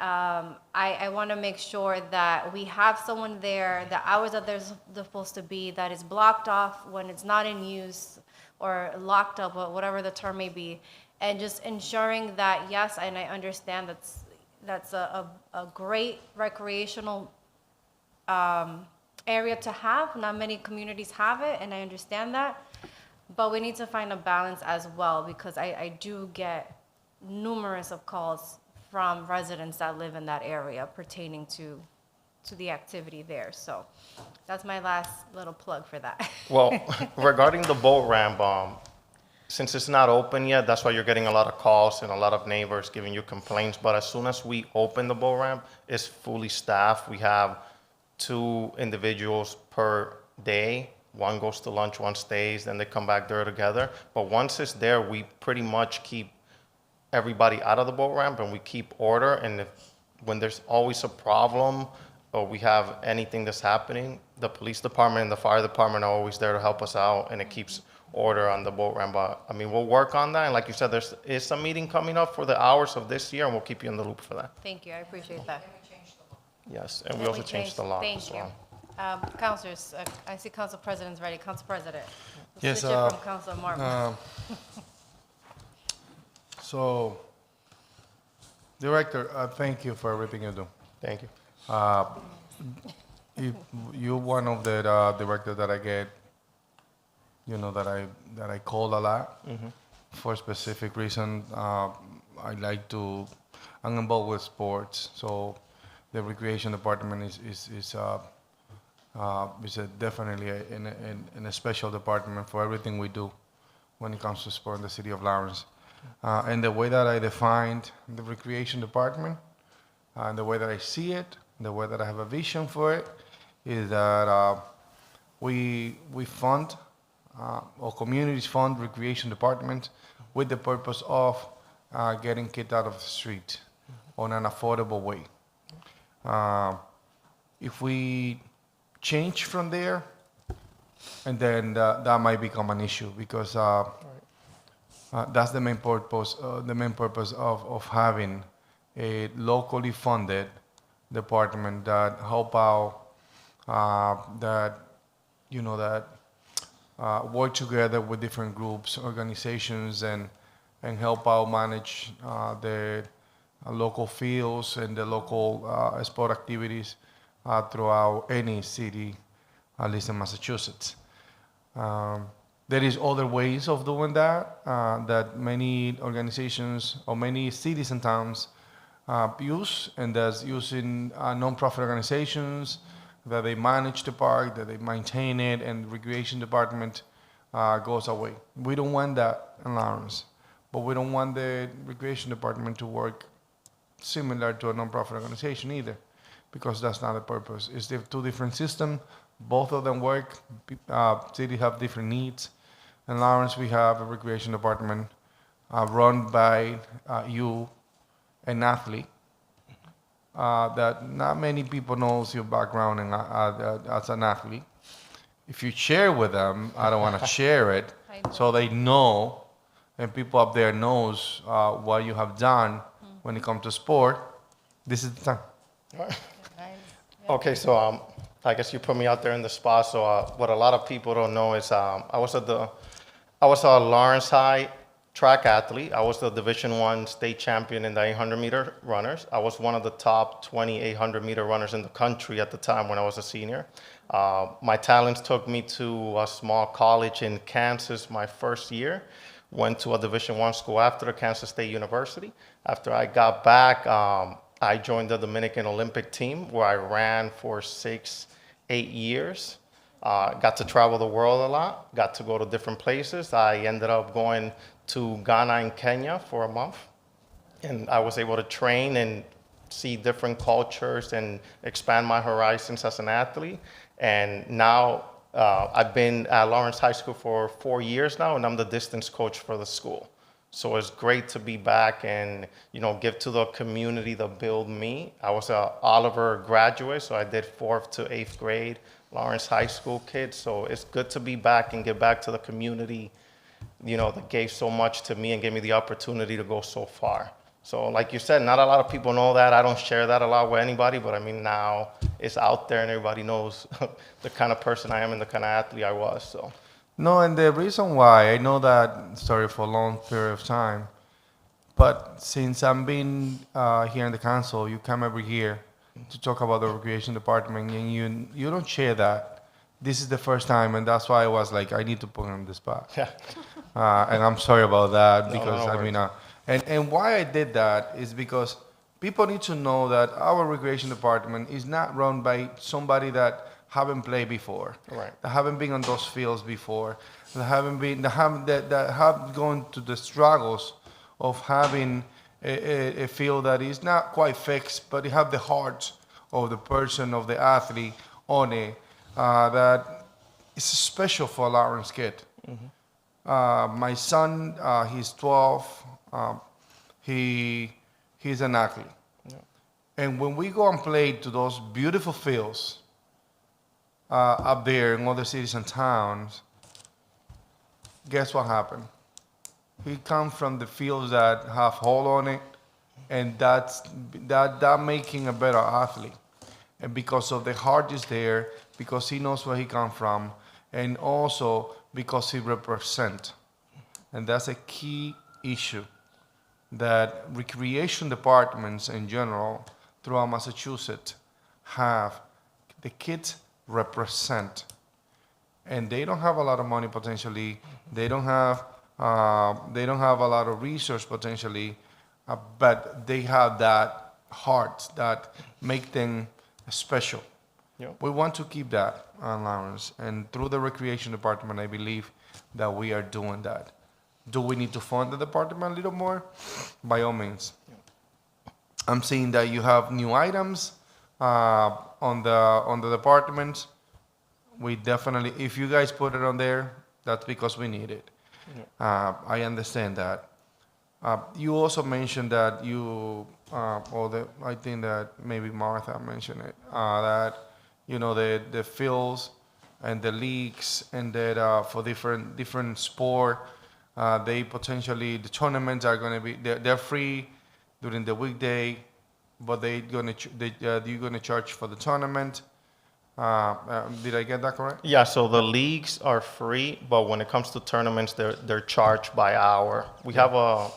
I want to make sure that we have someone there, the hours that they're supposed to be, that is blocked off when it's not in use or locked up, or whatever the term may be, and just ensuring that, yes, and I understand that's a great recreational area to have. Not many communities have it, and I understand that. But we need to find a balance as well, because I do get numerous of calls from residents that live in that area pertaining to the activity there. So that's my last little plug for that. Well, regarding the boat ramp, since it's not open yet, that's why you're getting a lot of calls and a lot of neighbors giving you complaints. But as soon as we open the boat ramp, it's fully staffed. We have 2 individuals per day. One goes to lunch, one stays, then they come back there together. But once it's there, we pretty much keep everybody out of the boat ramp and we keep order. And when there's always a problem or we have anything that's happening, the police department and the fire department are always there to help us out, and it keeps order on the boat ramp. But I mean, we'll work on that. And like you said, there is a meeting coming up for the hours of this year, and we'll keep you in the loop for that. Thank you, I appreciate that. Yes, and we also changed the law as Thank you. well. Councilors, I see Council President's ready. Council President. We'll Yes, switch it from Council Martin. So, Director, thank you for everything you do. Thank you. You're one of the directors that I get, that I call a lot for a specific reason. I'm involved with sports, so the recreation department is definitely a special department for everything we do when it comes to sport in the city of Lawrence. And the way that I defined the recreation department, and the way that I see it, the way that I have a vision for it, is that we fund, or communities fund recreation department with the purpose of getting kids out of the street on an affordable way. If we change from there, and then that might become an issue, because that's the main purpose. The main purpose of having a locally funded department that help out, work together with different groups, organizations, and help out manage the local fields and the local sport activities throughout any city, at least in Massachusetts. There is other ways of doing that that many organizations or many cities and towns use, and that's using nonprofit organizations that they manage the park, that they maintain it, and the recreation department goes away. We don't want that in Lawrence, but we don't want the recreation department to work similar to a nonprofit organization either, because that's not the purpose. It's 2 different systems. Both of them work. Cities have different needs. In Lawrence, we have a recreation department run by you, an athlete, that not many people knows your background as an athlete. If you share with them, I don't want to share it, so they know, and people up there knows what you have done when it comes to sport. This is the time. Okay, so I guess you put me out there in the spot. So what a lot of people don't know is I was a Lawrence High track athlete. I was the Division I state champion in the 800-meter runners. I was one of the top 20 800-meter runners in the country at the time when I was a senior. My talents took me to a small college in Kansas my first year. Went to a Division I school after Kansas State University. After I got back, I joined the Dominican Olympic team where I ran for 6-8 years. Got to travel the world a lot, got to go to different places. I ended up going to Ghana and Kenya for a month. And I was able to train and see different cultures and expand my horizons as an athlete. And now I've been at Lawrence High School for 4 years now, and I'm the distance coach for the school. So it's great to be back and, give to the community that built me. I was a Oliver graduate, so I did 4th to 8th grade, Lawrence High School kid. So it's good to be back and give back to the community, that gave so much to me and gave me the opportunity to go so far. So like you said, not a lot of people know that. I don't share that a lot with anybody, but I mean, now it's out there and everybody knows the kind of person I am and the kind of athlete I was, so. No, and the reason why, I know that story for a long period of time, but since I've been here in the council, you come every year to talk about the recreation department, and you don't share that. This is the first time, and that's why I was like, I need to put him on the spot. Yeah. And I'm sorry about that, No, because no I mean, and why I did that is because people need to know that our recreation department is not run by somebody that haven't played before, Right. that haven't been on those fields before, that have gone to the struggles of having a field that is not quite fixed, but it have the heart of the person, of the athlete on it, that is special for a Lawrence kid. My son, he's 12. He's an athlete. And when we go and play to those beautiful fields up there in other cities and towns, guess what happened? He comes from the fields that have hole on it, and that making a better athlete. And because of the heart is there, because he knows where he come from, and also because he represent. And that's a key issue that recreation departments in general throughout Massachusetts have. The kids represent, and they don't have a lot of money potentially. They don't have a lot of resource potentially, but they have that heart that make them special. Yeah. We want to keep that allowance, and through the recreation department, I believe that we are doing that. Do we need to fund the department a little more? By all means. I'm seeing that you have new items on the department. We definitely, if you guys put it on there, that's because we need it. I understand that. You also mentioned that I think that maybe Martha mentioned it, that the fields and the leagues, and that for different sport, the tournaments are going to be, they're free during the weekday, but you're going to charge for the tournament. Did I get that correct? Yeah, so the leagues are free, but when it comes to tournaments, they're charged by hour. We have a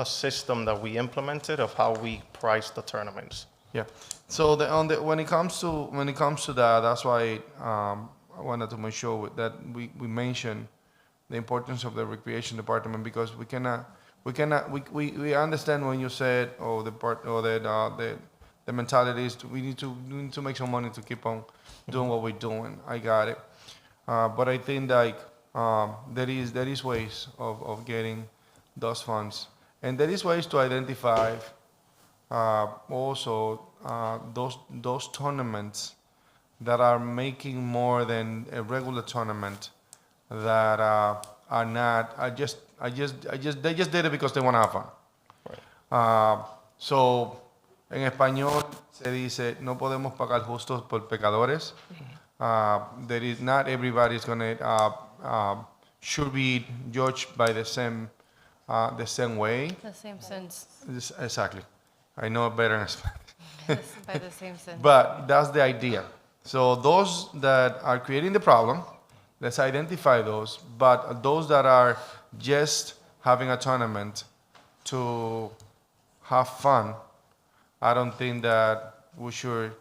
system that we implemented of how we price the tournaments. Yeah. So when it comes to that, that's why I wanted to make sure that we mention the importance of the recreation department, because we understand when you said the mentality is we need to make some money to keep on doing what we're doing. I got it, but I think like there is ways of getting those funds, and there is ways to identify also those tournaments that are making more than a regular tournament, that are not. They just did it because they want to have fun. Right. So En español se dice, no podemos pagar justos por pecadores. There is not everybody is going to should be judged by the same way. The same sense, Exactly. I know better in Spanish. by the same sense. But that's the idea. So those that are creating the problem, let's identify those. But those that are just having a tournament to have fun, I don't think that we should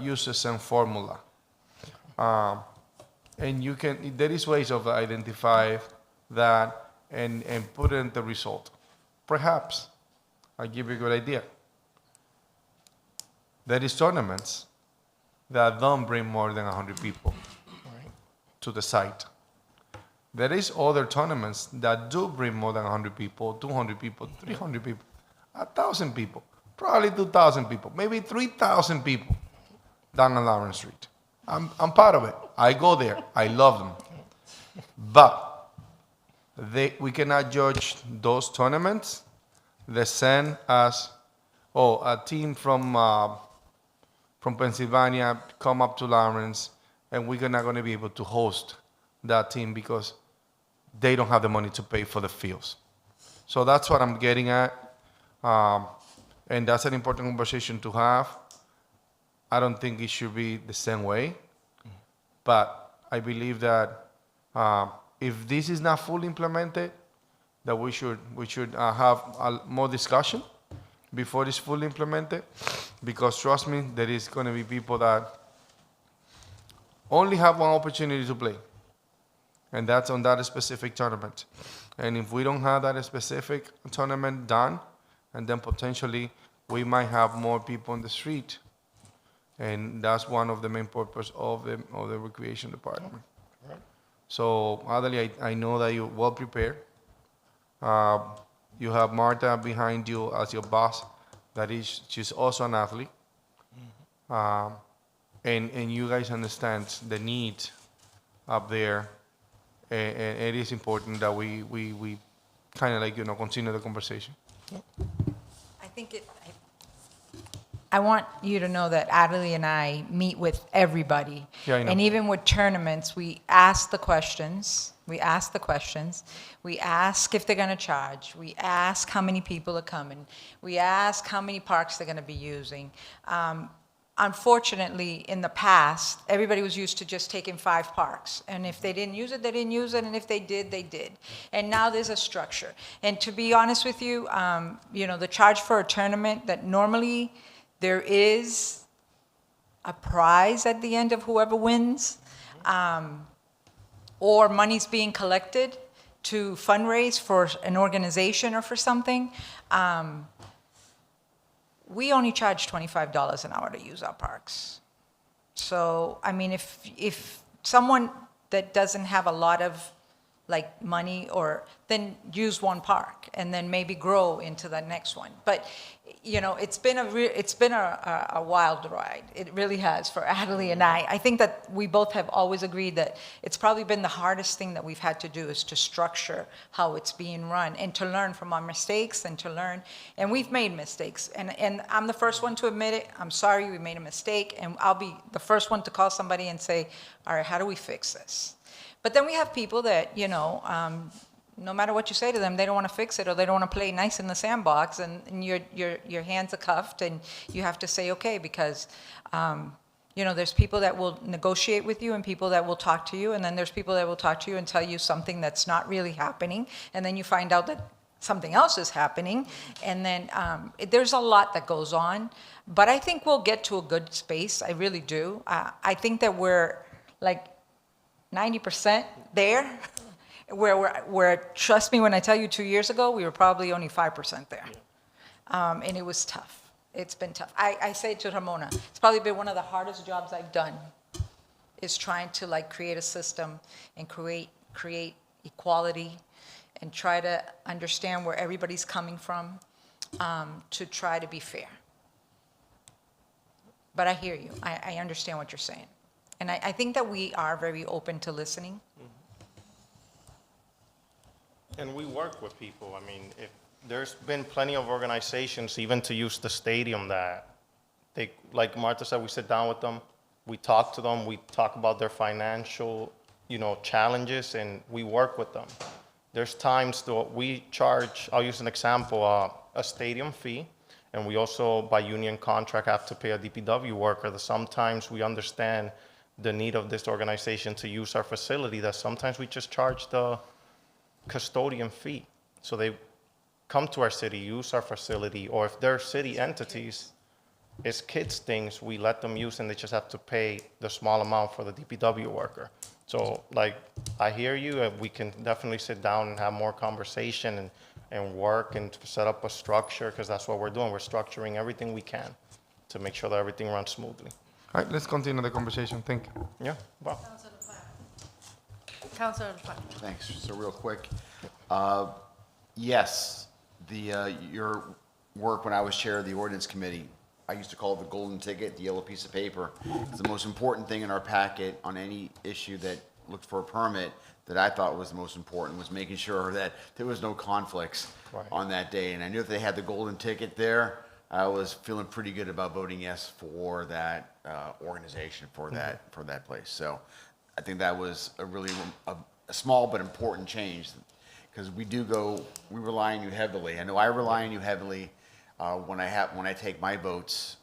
use the same formula. And you can, there is ways of identify that and put in the result. Perhaps, I'll give you a good idea. There is tournaments that don't bring more than 100 people to the site. There is other tournaments that do bring more than 100 people, 200 people, 300 people, 1,000 people, probably 2,000 people, maybe 3,000 people down on Lawrence Street. I'm part of it. I go there. I love them. But we cannot judge those tournaments the same as, a team from Pennsylvania come up to Lawrence, and we're not going to be able to host that team because they don't have the money to pay for the fields. So that's what I'm getting at, and that's an important conversation to have. I don't think it should be the same way, but I believe that if this is not fully implemented, that we should have more discussion before it's fully implemented, because trust me, there is going to be people that only have one opportunity to play, and that's on that specific tournament. And if we don't have that specific tournament done, and then potentially we might have more people on the street, and that's one of the main purpose of the recreation department. So, Adali, I know that you're well prepared. You have Marta behind you as your boss. She's also an athlete. And you guys understand the need up there. And it is important that we kind of continue the conversation. I think I want you to know that Adelie and I meet with everybody. Yeah, I know. And even with tournaments, we ask the questions. We ask if they're going to charge. We ask how many people are coming. We ask how many parks they're going to be using. Unfortunately, in the past, everybody was used to just taking 5 parks. And if they didn't use it, they didn't use it. And if they did, they did. And now there's a structure. And to be honest with you, the charge for a tournament that normally there is a prize at the end of whoever wins, or money's being collected to fundraise for an organization or for something. We only charge $25 an hour to use our parks. So, I mean, if someone that doesn't have a lot of money, or then use one park and then maybe grow into the next one. But it's been a wild ride. It really has for Adelie and I. I think that we both have always agreed that it's probably been the hardest thing that we've had to do, is to structure how it's being run and to learn from our mistakes and to learn. And we've made mistakes, and I'm the first one to admit it. I'm sorry we made a mistake, and I'll be the first one to call somebody and say, all right, how do we fix this? But then we have people that, no matter what you say to them, they don't want to fix it, or they don't want to play nice in the sandbox, and your hands are cuffed, and you have to say, okay, because, there's people that will negotiate with you and people that will talk to you, and then there's people that will talk to you and tell you something that's not really happening, and then you find out that something else is happening, and then there's a lot that goes on. But I think we'll get to a good space. I really do. I think that we're 90% there, where trust me when I tell you 2 years ago, we were probably only 5% there. And it was tough. It's been tough. I say to Ramona, it's probably been one of the hardest jobs I've done, is trying to create a system and create equality and try to understand where everybody's coming from, to try to be fair. But I hear you. I understand what you're saying. And I think that we are very open to listening. And we work with people. I mean, if there's been plenty of organizations, even to use the stadium, that they, like Martha said, we sit down with them, we talk to them, we talk about their financial, challenges, and we work with them. There's times that we charge, I'll use an example, a stadium fee, and we also, by union contract, have to pay a DPW worker. That sometimes we understand the need of this organization to use our facility, that sometimes we just charge the custodian fee. So they come to our city, use our facility, or if they're city entities, it's kids' things, we let them use, and they just have to pay the small amount for the DPW worker. So, like, I hear you, and we can definitely sit down and have more conversation and work and set up a structure, because that's what we're doing. We're structuring everything we can to make sure that everything runs smoothly. All right, let's continue the conversation. Thank you. Yeah, wow. Councilor LaPlante. Thanks. So real quick, yes, your work when I was chair of the ordinance committee, I used to call it the golden ticket, the yellow piece of paper. It's the most important thing in our packet on any issue that looked for a permit that I thought was the most important, was making sure that there was no conflicts Right. on that day. And I knew if they had the golden ticket there, I was feeling pretty good about voting yes for that organization, for that place. So I think that was a really a small but important change, because we rely on you heavily. I know I rely on you heavily when I take my votes.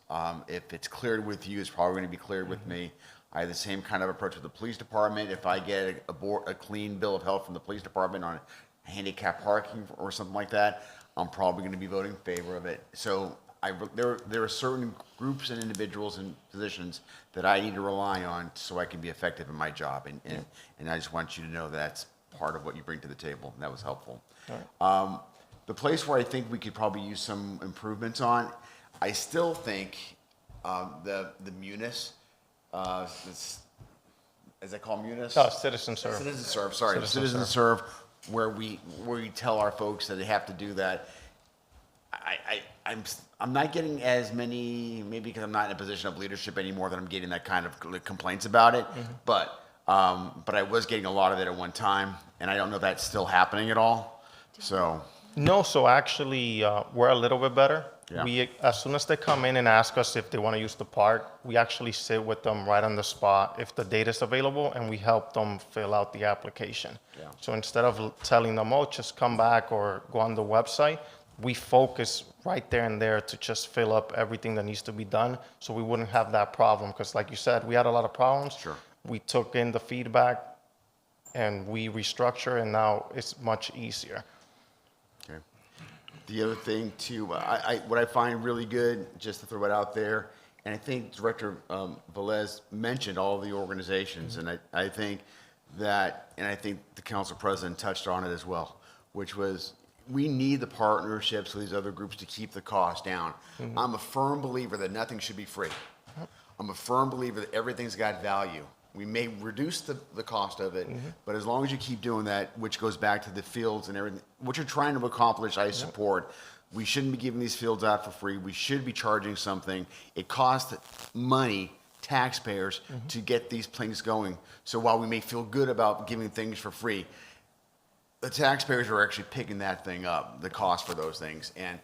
If it's cleared with you, it's probably going to be cleared with me. I have the same kind of approach with the police department. If I get a clean bill of health from the police department on handicap parking or something like that, I'm probably going to be voting in favor of it. So there are certain groups and individuals and positions that I need to rely on so I can be effective in my job. And I just want you to know that's part of what you bring to the table. And that was helpful. The place where I think we could probably use some improvements on, I still think the Munis, is that called Munis? Citizen serve. Citizen serve, sorry, Citizen citizen serve, where we tell our folks that they have to do that. I'm not getting as many, maybe because I'm not in a position of leadership anymore, that I'm getting that kind of complaints about it. But I was getting a lot of it at one time, and I don't know if that's still happening at all. So No, so actually, we're a little bit better. Yeah. We, as soon as they come in and ask us if they want to use the park, we actually sit with them right on the spot if the data is available, and we help them fill out the application. Yeah. So instead of telling them, oh, just come back or go on the website, we focus right there and there to just fill up everything that needs to be done, so we wouldn't have that problem. Because like you said, we had a lot of problems. Sure. We took in the feedback and we restructure, and now it's much easier. Okay. The other thing too, what I find really good, just to throw it out there, and I think Director Velez mentioned all the organizations, and I think that, and I think the council president touched on it as well, which was we need the partnerships with these other groups to keep the cost down. I'm a firm believer that nothing should be free. I'm a firm believer that everything's got value. We may reduce the cost of it, but as long as you keep doing that, which goes back to the fields and everything, what you're trying to accomplish, I support. We shouldn't be giving these fields out for free. We should be charging something. It costs money, taxpayers, to get these things going. So while we may feel good about giving things for free, the taxpayers are actually picking that thing up, the cost for those things. And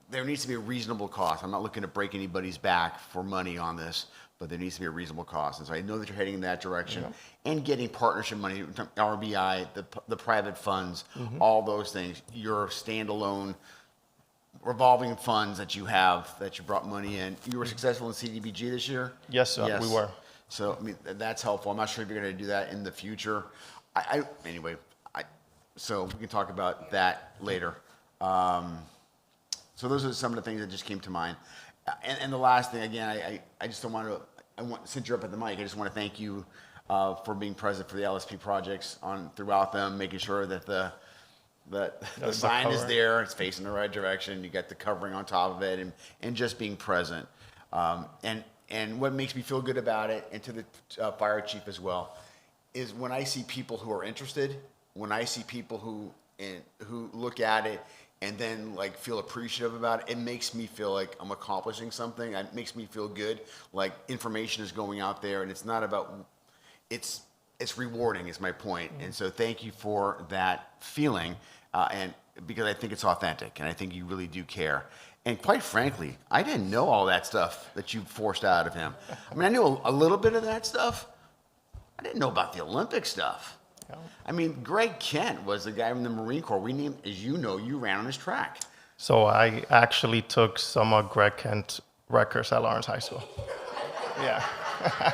there needs to be a reasonable cost. I'm not looking to break anybody's back for money on this, but there needs to be a reasonable cost. And so I know that you're heading in that direction, and getting partnership money, RBI, the private funds, all those things, your standalone revolving funds that you have, that you brought money in. You were successful in CDBG this year? Yes, sir, we were. So, I mean, that's helpful. I'm not sure if you're going to do that in the future. So we can talk about that later. So those are some of the things that just came to mind. And the last thing, again, I just don't want to, since you're up at the mic, I just want to thank you for being present for the LSP projects throughout them, making sure that the sign is there, it's facing the right direction, you got the covering on top of it, and just being present. And what makes me feel good about it, and to the fire chief as well, is when I see people who are interested, when I see people who look at it and then like feel appreciative about it, it makes me feel like I'm accomplishing something. It makes me feel good, like information is going out there, and it's not about, it's rewarding is my point. And so thank you for that feeling. And because I think it's authentic, and I think you really do care. And quite frankly, I didn't know all that stuff that you forced out of him. I mean, I knew a little bit of that stuff. I didn't know about the Olympic stuff. I mean, Greg Kent was the guy from the Marine Corps. We named, as you know, you ran on his track. So I actually took some of Greg Kent's records at Lawrence High School. Yeah.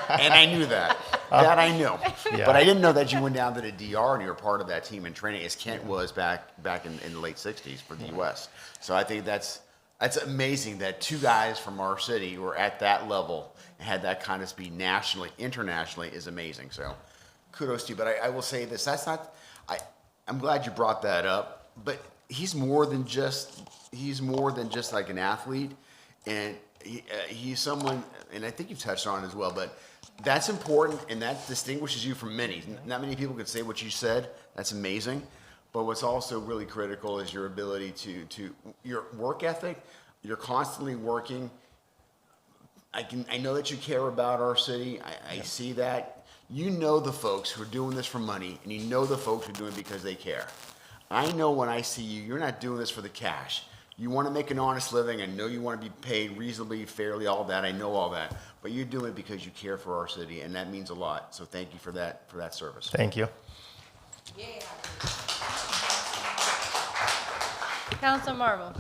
And I knew that. That I knew. Yeah. But I didn't know that you went down to the DR and you were part of that team in training, as Kent was back in the late 60s for the U.S. So I think that's amazing that two guys from our city were at that level and had that kind of speed nationally, internationally is amazing. So kudos to you. But I will say this, I'm glad you brought that up, but he's more than just like an athlete. And he's someone, and I think you've touched on it as well, but that's important, and that distinguishes you from many. Not many people could say what you said. That's amazing. But what's also really critical is your ability to your work ethic. You're constantly working. I know that you care about our city. I see that. You know the folks who are doing this for money, and you know the folks who are doing it because they care. I know when I see you, you're not doing this for the cash. You want to make an honest living. I know you want to be paid reasonably, fairly, all that. I know all that. But you're doing it because you care for our city, and that means a lot. So thank you for that service. Thank you. Council Marvel.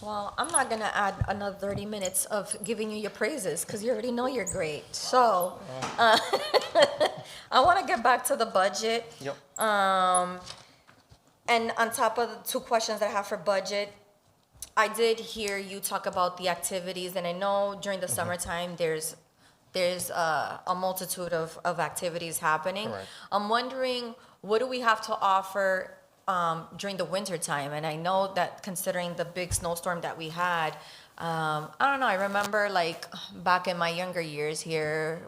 Well, I'm not gonna add another 30 minutes of giving you your praises, because you already know you're great. So, I wanna get back to the budget. Yep. And on top of the two questions that I have for budget, I did hear you talk about the activities, and I know during the summertime, there's a multitude of activities happening. Correct. I'm wondering, what do we have to offer during the winter time? And I know that considering the big snowstorm that we had, I don't know, I remember like back in my younger years here,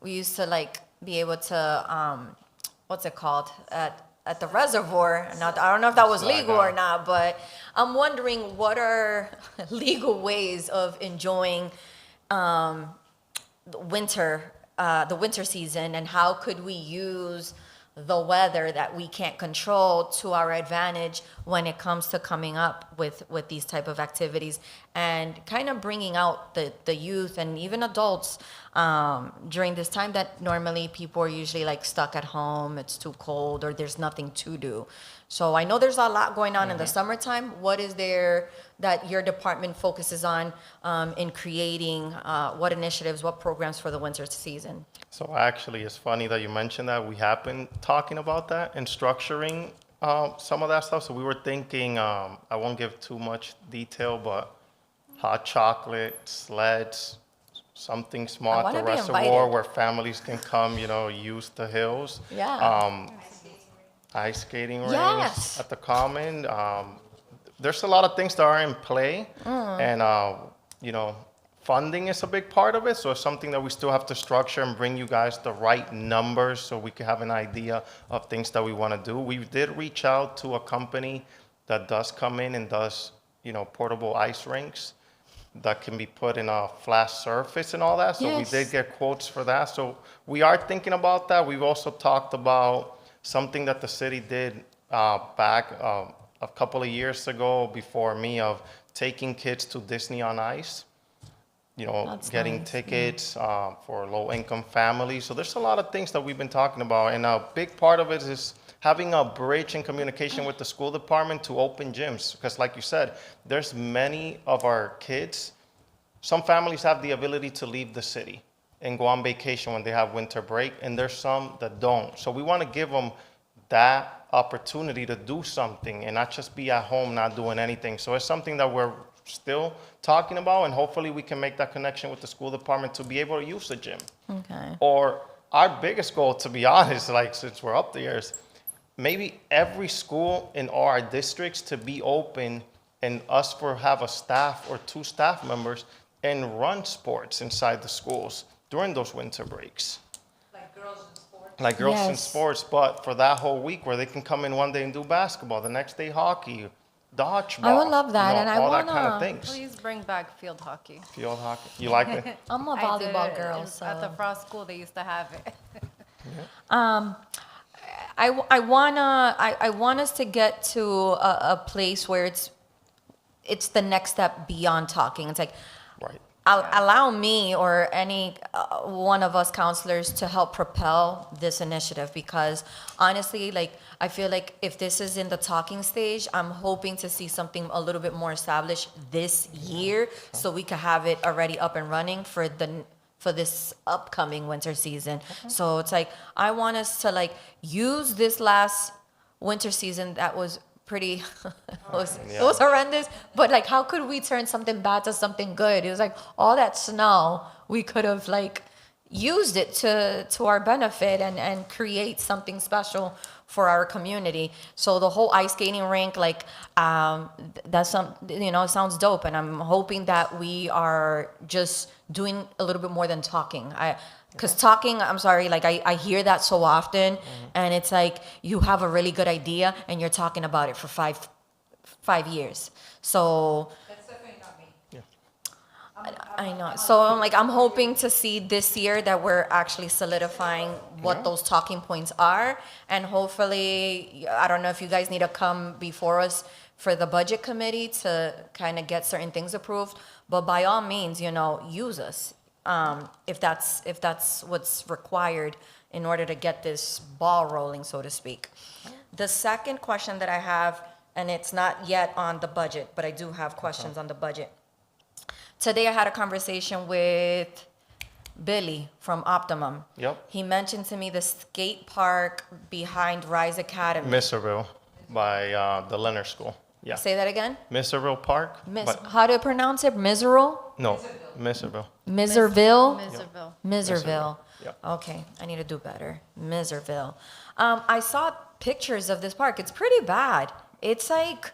we used to like be able to, what's it called, at the reservoir. Not, I don't know if that was legal or not, but I'm wondering, what are legal ways of enjoying the winter season, and how could we use the weather that we can't control to our advantage when it comes to coming up with these type of activities, and kind of bringing out the youth and even adults during this time that normally people are usually like stuck at home, it's too cold, or there's nothing to do. So I know there's a lot going on in the summertime. What is there that your department focuses on in creating what initiatives, what programs for the winter season? So actually, it's funny that you mentioned that. We have been talking about that and structuring some of that stuff. So we were thinking, I won't give too much detail, but hot chocolate, sleds, something small at the reservoir where families can come, use the hills. Yeah. Ice skating rinks Yes. at the Common. There's a lot of things that are in play, and funding is a big part of it. So it's something that we still have to structure and bring you guys the right numbers so we can have an idea of things that we want to do. We did reach out to a company that does come in and does, portable ice rinks that can be put in a flat surface and all that. So we did get quotes for that. So we are thinking about that. We've also talked about something that the city did back a couple of years ago before me, of taking kids to Disney on Ice, getting tickets for low-income families. So there's a lot of things that we've been talking about, and a big part of it is having a bridge in communication with the school department to open gyms, because like you said, there's many of our kids, some families have the ability to leave the city and go on vacation when they have winter break, and there's some that don't. So we want to give them that opportunity to do something and not just be at home not doing anything. So it's something that we're still talking about, and hopefully we can make that connection with the school department to be able to use the gym. Okay. Or our biggest goal, to be honest, like since we're up there, is maybe every school in our districts to be open, and us have a staff or 2 staff members and run sports inside the schools during those winter breaks. Like girls in sports? Like girls in Yes. sports, but for that whole week where they can come in one day and do basketball, the next day hockey, dodgeball. I would love that, and I all that kind wanna- of things. Please bring back field hockey. Field hockey. You like it? I'm a I did volleyball it girl, At so the Frost School, they used to have it. I want us to get to a place where it's the next step beyond talking. It's like, Right. allow me or any one of us counselors to help propel this initiative, because honestly, like, I feel like if this is in the talking stage, I'm hoping to see something a little bit more established this year, so we can have it already up and running for this upcoming winter season. So it's like, I want us to like use this last winter season that was pretty, it was horrendous, but like, how could we turn something bad to something good? It was like, all that snow, we could have like used it to our benefit and create something special for our community. So the whole ice skating rink, like, that's it sounds dope, and I'm hoping that we are just doing a little bit more than talking. Because talking, I'm sorry, like, I hear that so often, and it's like, you have a really good idea, and you're talking about it for five years. So That's definitely not me. I know. So I'm hoping to see this year that we're actually solidifying what those talking points are. And hopefully, I don't know if you guys need to come before us for the budget committee to kind of get certain things approved. But by all means, use us if that's what's required in order to get this ball rolling, so to speak. The second question that I have, and it's not yet on the budget, but I do have questions on the budget. Today I had a conversation with Billy from Optimum. Yep. He mentioned to me the skate park behind Rise Academy. Miserville by the Leonard School. Yeah. Say that again? Miserville Park. How do you pronounce it? Miserable? No, Miserville. Miserville? Miserville. Miserville. Yeah. Okay, I need to do better. Miserville. I saw pictures of this park. It's pretty bad. It's like...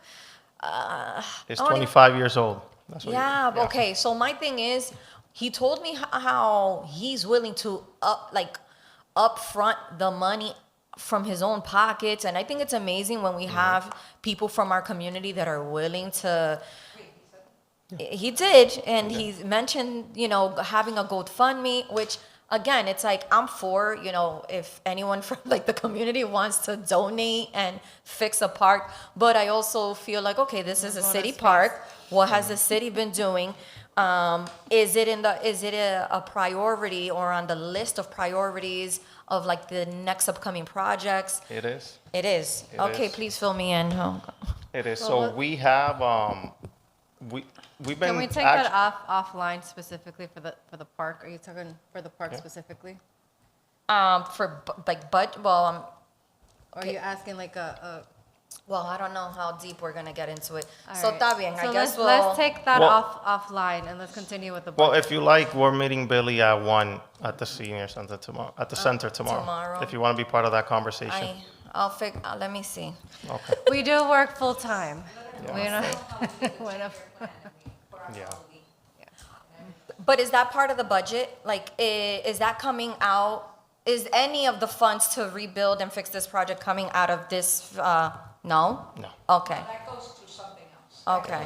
It's I don't 25 years old. That's what Yeah, okay. So my thing is, he told me how he's willing to upfront the money from his own pockets, and I think it's amazing when we have people from our community that are willing to. He did, and he mentioned, having a GoFundMe, which again, it's like, I'm for, if anyone from like the community wants to donate and fix a park, but I also feel like, okay, this is a city park. What has the city been doing? Is it a priority or on the list of priorities of like the next upcoming projects? It is. It is. It Okay, is. please fill me in. Oh, It is. Well, So what- we have we've been Can we take act- that offline specifically for the park? Are you talking for the park specifically? for well, Or are you asking like I don't know how deep we're gonna get into it. all So right. está bien. So I guess let's take that Well- offline and let's continue with the Well, budget. if you like, we're meeting Billy at 1 at the senior center tomorrow. At the center tomorrow. tomorrow. If you want to be part of that conversation. I'll figure. Let me see. Okay. We do work full time. We don't. Yeah. But is that part of the budget? Like, is that coming out? Is any of the funds to rebuild and fix this project coming out of this? No. No. Okay. That goes through something else. Okay.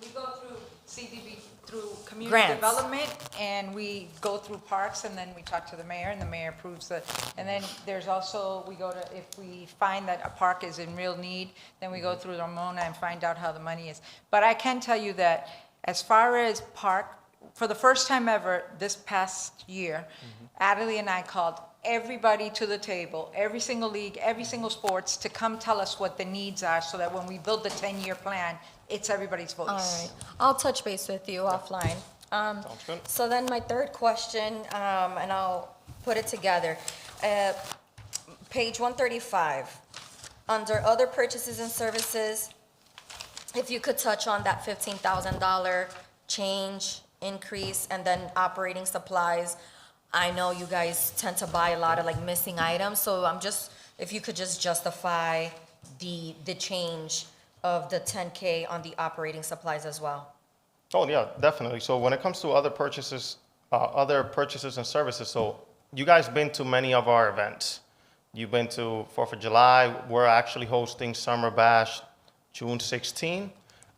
We go through CDB, through community Grants. development, and we go through parks, and then we talk to the mayor, and the mayor approves the, and then there's also, we go to, if we find that a park is in real need, then we go through Ramona and find out how the money is. But I can tell you that as far as park, for the first time ever this past year, Adelie and I called everybody to the table, every single league, every single sports, to come tell us what the needs are, so that when we build the 10-year plan, it's everybody's voice. All right. I'll touch base with you offline. Sounds good. So then my third question, and I'll put it together. Page 135, under other purchases and services, if you could touch on that $15,000 change increase, and then operating supplies. I know you guys tend to buy a lot of like missing items, so if you could just justify the change of the 10K on the operating supplies as well. Oh, yeah, definitely. So when it comes to other purchases and services, so you guys been to many of our events. You've been to 4th of July. We're actually hosting Summer Bash June 16.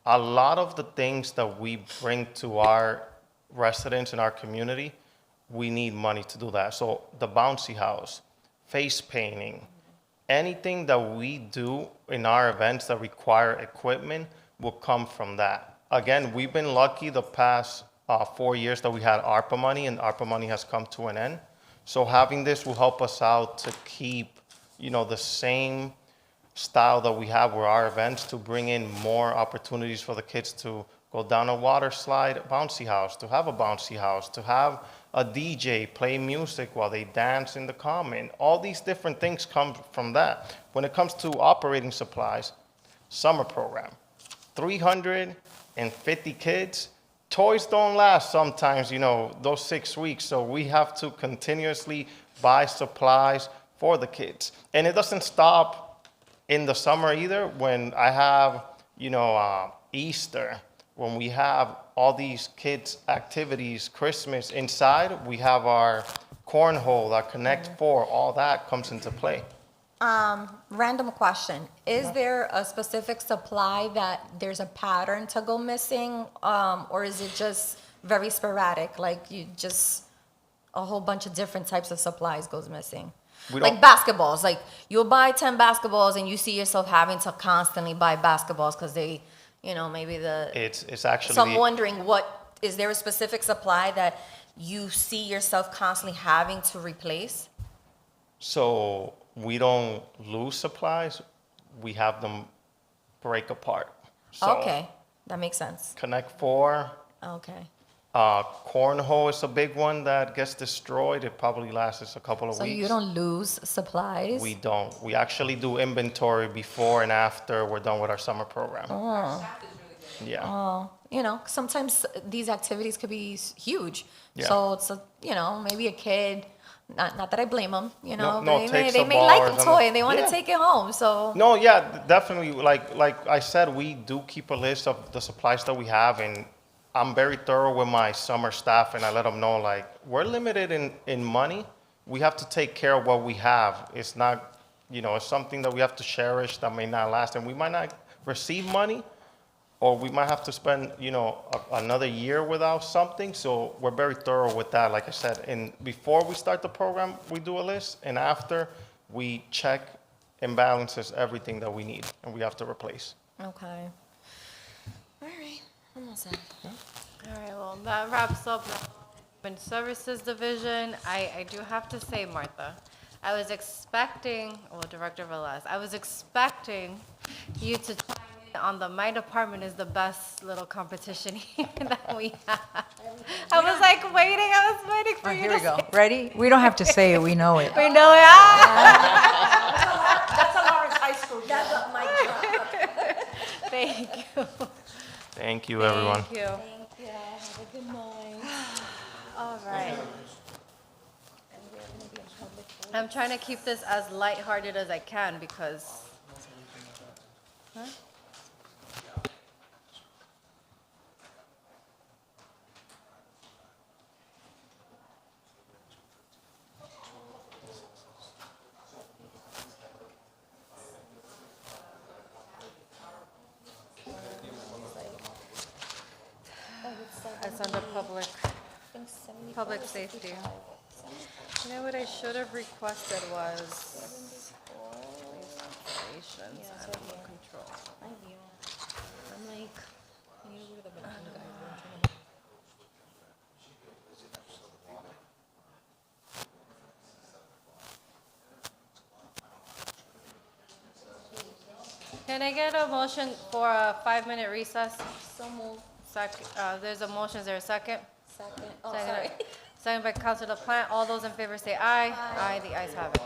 A lot of the things that we bring to our residents in our community, we need money to do that. So the bouncy house, face painting, anything that we do in our events that require equipment will come from that. Again, we've been lucky the past 4 years that we had ARPA money, and ARPA money has come to an end. So having this will help us out to keep, the same style that we have with our events, to bring in more opportunities for the kids to go down a water slide bouncy house, to have a bouncy house, to have a DJ play music while they dance in the common. All these different things come from that. When it comes to operating supplies, summer program, 350 kids. Toys don't last sometimes, those 6 weeks. So we have to continuously buy supplies for the kids. And it doesn't stop in the summer either. When I have, Easter, when we have all these kids' activities, Christmas inside, we have our cornhole, our Connect Four, all that comes into play. Random question. Is there a specific supply that there's a pattern to go missing? Or is it just very sporadic? Like you just, a whole bunch of different types of supplies goes missing? We Like don't- basketballs, like you'll buy 10 basketballs and you see yourself having to constantly buy basketballs because they, maybe It's actually. So I'm wondering, is there a specific supply that you see yourself constantly having to replace? So we don't lose supplies, we have them break apart. So Okay, that makes sense. Connect Four, Okay. cornhole is a big one that gets destroyed. It probably lasts us a couple of So weeks. you don't lose supplies? We don't. We actually do inventory before and after we're done with our summer program. Yeah. Sometimes these activities could be huge. Yeah. So it's, maybe a kid, not that I blame them, No, they takes a may ball like or the something. toy and they want Yeah. to take it home, so. No, yeah, definitely. Like I said, we do keep a list of the supplies that we have, and I'm very thorough with my summer staff, and I let them know, we're limited in money. We have to take care of what we have. It's not, it's something that we have to cherish that may not last, and we might not receive money, or we might have to spend, another year without something. So we're very thorough with that, like I said. And before we start the program, we do a list, and after, we check and balances everything that we need and we have to replace. Okay. All right, I'm all set. All right, well, that wraps up the Human Services Division. I do have to say, Martha, I was expecting, Director Velez, I was expecting you to chime in on the My Department is the best little competition here that we have. I was waiting for you Here to we go. say. Ready? We don't have to say it, we know it. We know it. That's a Lawrence High School. That's what my job. Thank you. Thank you, everyone. Thank you. Have a good night. All right. I'm trying to keep this as lighthearted as I can because. Huh? It's under public safety. You know what I should have requested was police operations, animal control. I'm like, Can I get a motion for a 5-minute recess? so moved. There's a motion, is there a second? Second. Oh, Second. sorry. Second by Councilor Plant, all those in favor say aye. Aye, the ayes have it.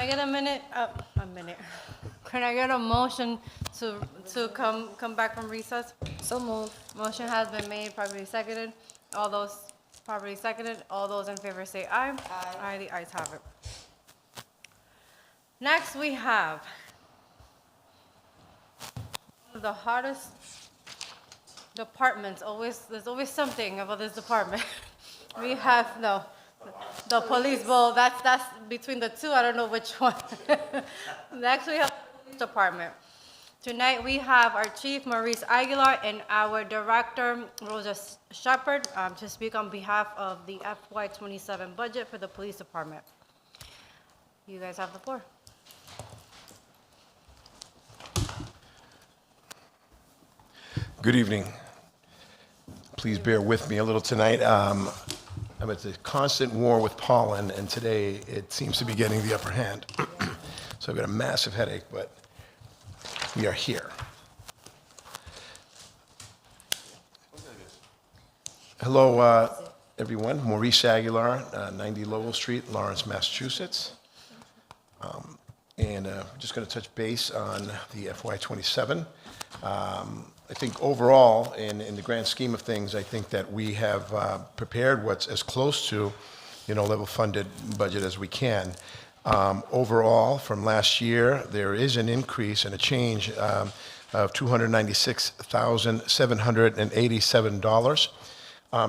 I get a minute? A minute. Can I get a motion to come back from recess? So move. Motion has been made, properly seconded. All those properly seconded, all those in favor say aye. Aye. Aye, the ayes have it. Next, we have one of the hardest departments. There's always something about this department. We have, no, the police, well, that's between the two, I don't know which one. Next, we have the police department. Tonight, we have our chief, Maurice Aguilar, and our director, Rosa Shepherd, to speak on behalf of the FY27 budget for the police department. You guys have the floor. Good evening. Please bear with me a little tonight. I'm at a constant war with pollen, and today it seems to be getting the upper hand. So I've got a massive headache, but we are here. Hello, everyone. Maurice Aguilar, 90 Lowell Street, Lawrence, Massachusetts. And I'm just going to touch base on the FY27. I think overall, in the grand scheme of things, I think that we have prepared what's as close to, level funded budget as we can. Overall, from last year, there is an increase and a change of $296,787.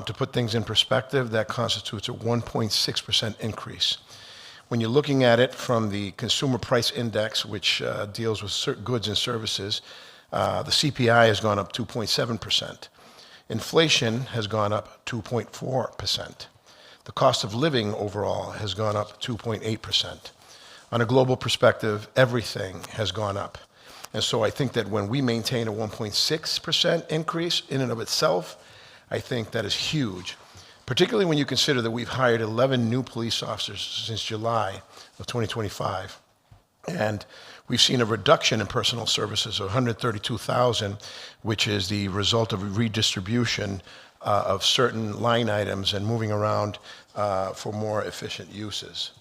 To put things in perspective, that constitutes a 1.6% increase. When you're looking at it from the Consumer Price Index, which deals with certain goods and services, the CPI has gone up 2.7%. Inflation has gone up 2.4%. The cost of living overall has gone up 2.8%. On a global perspective, everything has gone up. And so I think that when we maintain a 1.6% increase in and of itself, I think that is huge, particularly when you consider that we've hired 11 new police officers since July of 2025. And we've seen a reduction in personal services of 132,000, which is the result of a redistribution of certain line items and moving around for more efficient uses.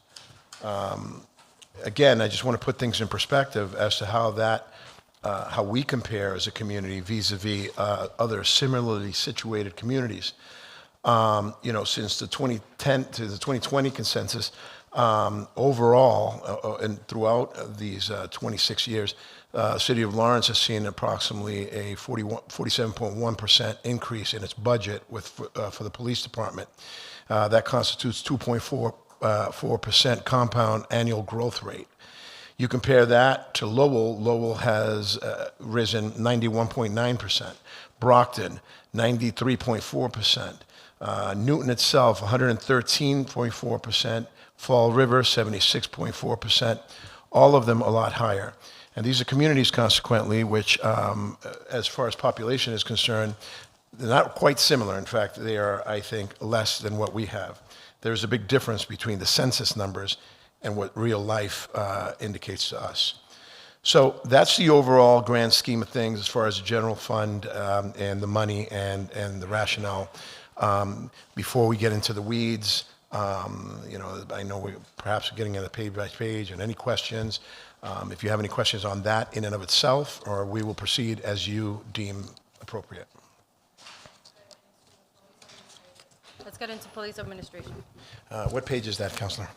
Again, I just want to put things in perspective as to how we compare as a community vis-a-vis other similarly situated communities. Since the 2010 to the 2020 consensus, overall, and throughout these 26 years, the city of Lawrence has seen approximately a 47.1% increase in its budget for the police department. That constitutes 2.4% compound annual growth rate. You compare that to Lowell. Lowell has risen 91.9%. Brockton, 93.4%. Newton itself, 113.4%. Fall River, 76.4%. All of them a lot higher. And these are communities, consequently, which, as far as population is concerned, they're not quite similar. In fact, they are, I think, less than what we have. There's a big difference between the census numbers and what real life indicates to us. So that's the overall grand scheme of things as far as the general fund and the money and the rationale. Before we get into the weeds, I know we're perhaps getting into page by page and any questions. If you have any questions on that in and of itself, or we will proceed as you deem appropriate. Let's get into police administration. What page is that, Counselor?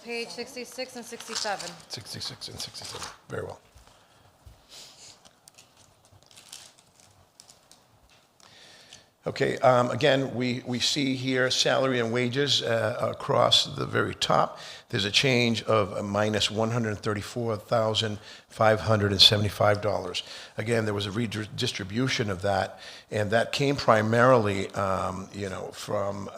Page 66 and 67. 66 and 67. Very well. Okay, again, we see here salary and wages across the very top. There's a change of a minus $134,575. Again, there was a redistribution of that, and that came primarily, from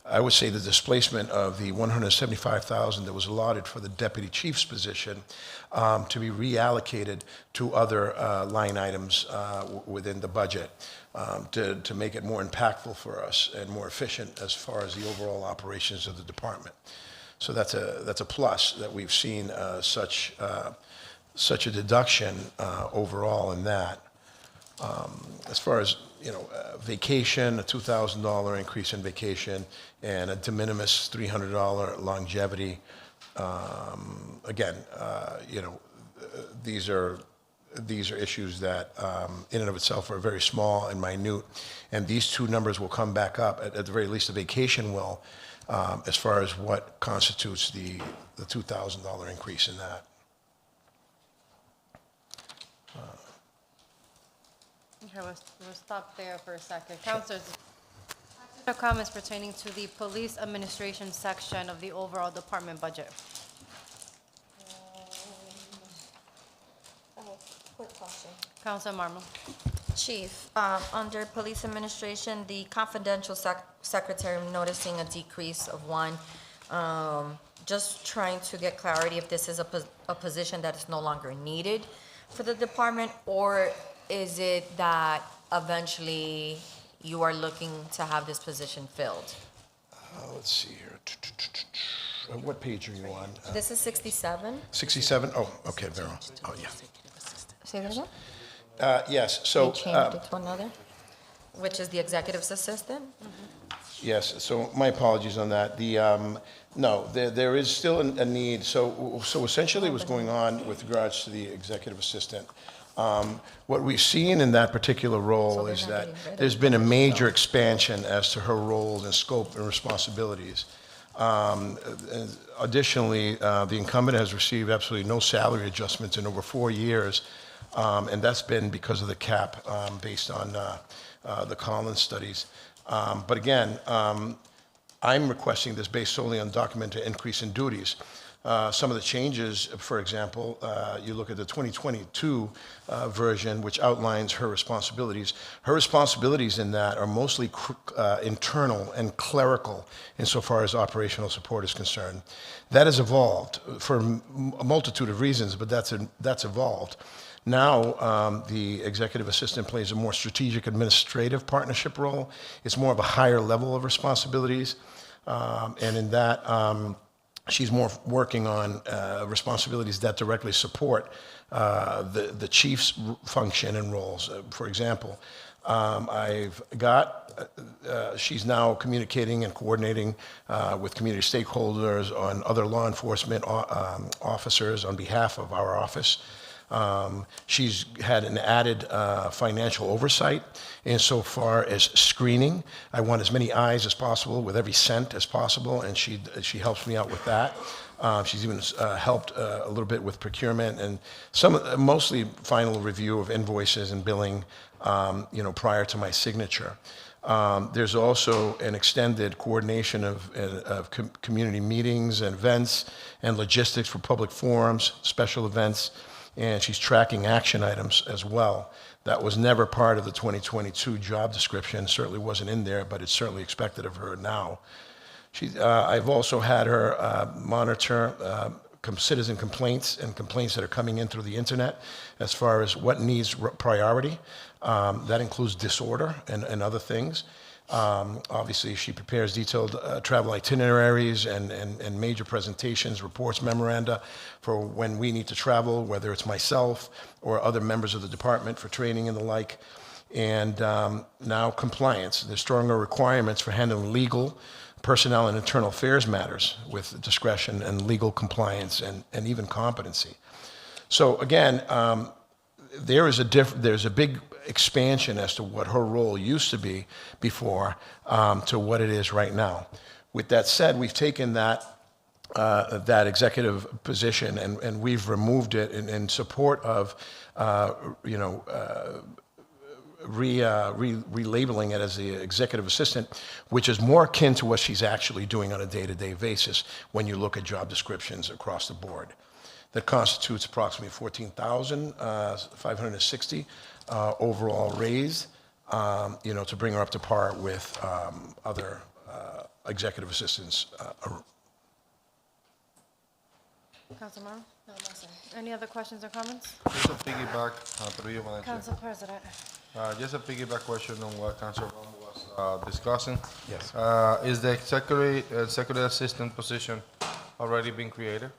I would say the displacement of the $175,000 that was allotted for the deputy chief's position to be reallocated to other line items within the budget to make it more impactful for us and more efficient as far as the overall operations of the department. So that's a plus that we've seen such a deduction overall in that. As far as vacation, a $2,000 increase in vacation, and a de minimis $300 longevity. Again, these are issues that, in and of itself, are very small and minute, and these two numbers will come back up. At the very least, the vacation will, as far as what constitutes the $2,000 increase in that. Okay, we'll stop there for a second. Councilors, comments pertaining to the police administration section of the overall department budget. Quick question. Councilor Marmo. Chief, under police administration, the confidential secretary, I'm noticing a decrease of one. Just trying to get clarity if this is a position that is no longer needed for the department, or is it that eventually you are looking to have this position filled? Let's see here. What page are you on? This is 67. 67? Oh, okay, Vero. Oh, yeah. Say that again? Yes, so, They changed it to another, which is the executive assistant? yes, so my apologies on that. No, there is still a need. So essentially what's going on with regards to the executive assistant, what we've seen in that particular role is that there's been a major expansion as to her roles and scope and responsibilities. Additionally, the incumbent has received absolutely no salary adjustments in over 4 years, and that's been because of the cap based on the Collins studies. But again, I'm requesting this based solely on documented increase in duties. Some of the changes, for example, you look at the 2022 version, which outlines her responsibilities. Her responsibilities in that are mostly internal and clerical insofar as operational support is concerned. That has evolved for a multitude of reasons, but that's evolved. Now, the executive assistant plays a more strategic administrative partnership role. It's more of a higher level of responsibilities, and in that, she's more working on responsibilities that directly support the chief's function and roles. For example, she's now communicating and coordinating with community stakeholders on other law enforcement officers on behalf of our office. She's had an added financial oversight insofar as screening. I want as many eyes as possible with every cent as possible, and she helps me out with that. She's even helped a little bit with procurement and mostly final review of invoices and billing, prior to my signature. There's also an extended coordination of community meetings and events and logistics for public forums, special events, and she's tracking action items as well. That was never part of the 2022 job description, certainly wasn't in there, but it's certainly expected of her now. I've also had her monitor citizen complaints and complaints that are coming in through the internet as far as what needs priority. That includes disorder and other things. Obviously, she prepares detailed travel itineraries and major presentations, reports, memoranda for when we need to travel, whether it's myself or other members of the department for training and the like. And now compliance. There's stronger requirements for handling legal, personnel, and internal affairs matters with discretion and legal compliance and even competency. So again, there's a big expansion as to what her role used to be before to what it is right now. With that said, we've taken that executive position and we've removed it in support of relabeling it as the executive assistant, which is more akin to what she's actually doing on a day-to-day basis when you look at job descriptions across the board. That constitutes approximately 14,560 overall raise, to bring her up to par with other executive assistants. Councilor Marmo? No, any other questions or comments? Just a piggyback, through you, Madam Chair. Council President. Just a piggyback question on what Councilor Ramos was discussing. Yes. Is the executive assistant position already been created?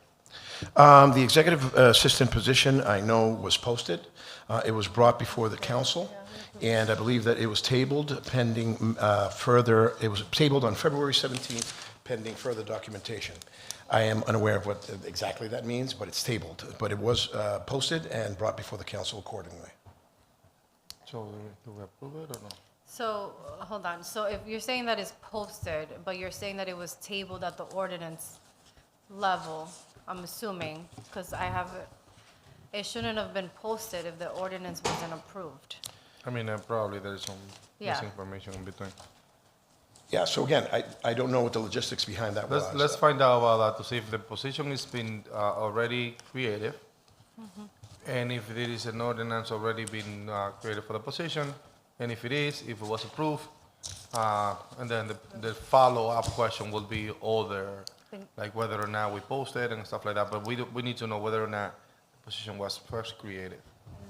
The executive assistant position, I know, was posted. It was brought before the council. and I believe that it was tabled pending further, it was tabled on February 17th pending further documentation. I am unaware of what exactly that means, but it's tabled. But it was posted and brought before the council accordingly. So do we approve it or no? So, hold on, so if you're saying that it's posted, but you're saying that it was tabled at the ordinance level, I'm assuming, because it shouldn't have been posted if the ordinance wasn't approved. I mean, probably there is some Yeah. misinformation in between. Yeah, so again, I don't know what the logistics behind that was. Let's find out about that to see if the position has been already created, and if there is an ordinance already been created for the position, and if it is, if it was approved, and then the follow-up question will be other, like whether or not we posted and stuff like that. But we need to know whether or not the position was first created.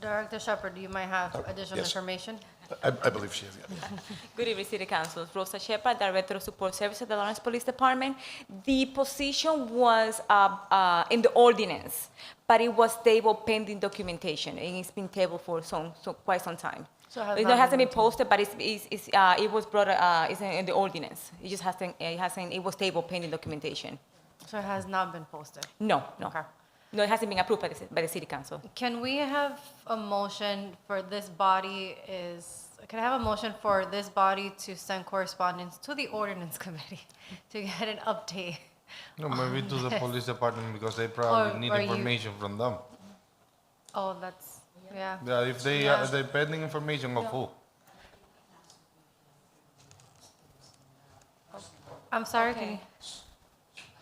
Director Shepherd, do you might have additional yes. information? I believe she is, yeah. Good evening, City Council. Rosa Shepard, Director of Support Services at the Lawrence Police Department. The position was in the ordinance, but it was tabled pending documentation, and it's been tabled for quite some time. So it has It not hasn't been been posted, but it was brought, it's in the ordinance. It just hasn't, it was tabled pending documentation. So it has not been posted? No. Okay. No, it hasn't been approved by the City Council. Can we have a motion for this body can I have a motion for this body to send correspondence to the ordinance committee to get an update? No, maybe to the police department because they probably need or you- information from them. Oh, that's, yeah. Yeah, if they pending information of who? I'm sorry, can you?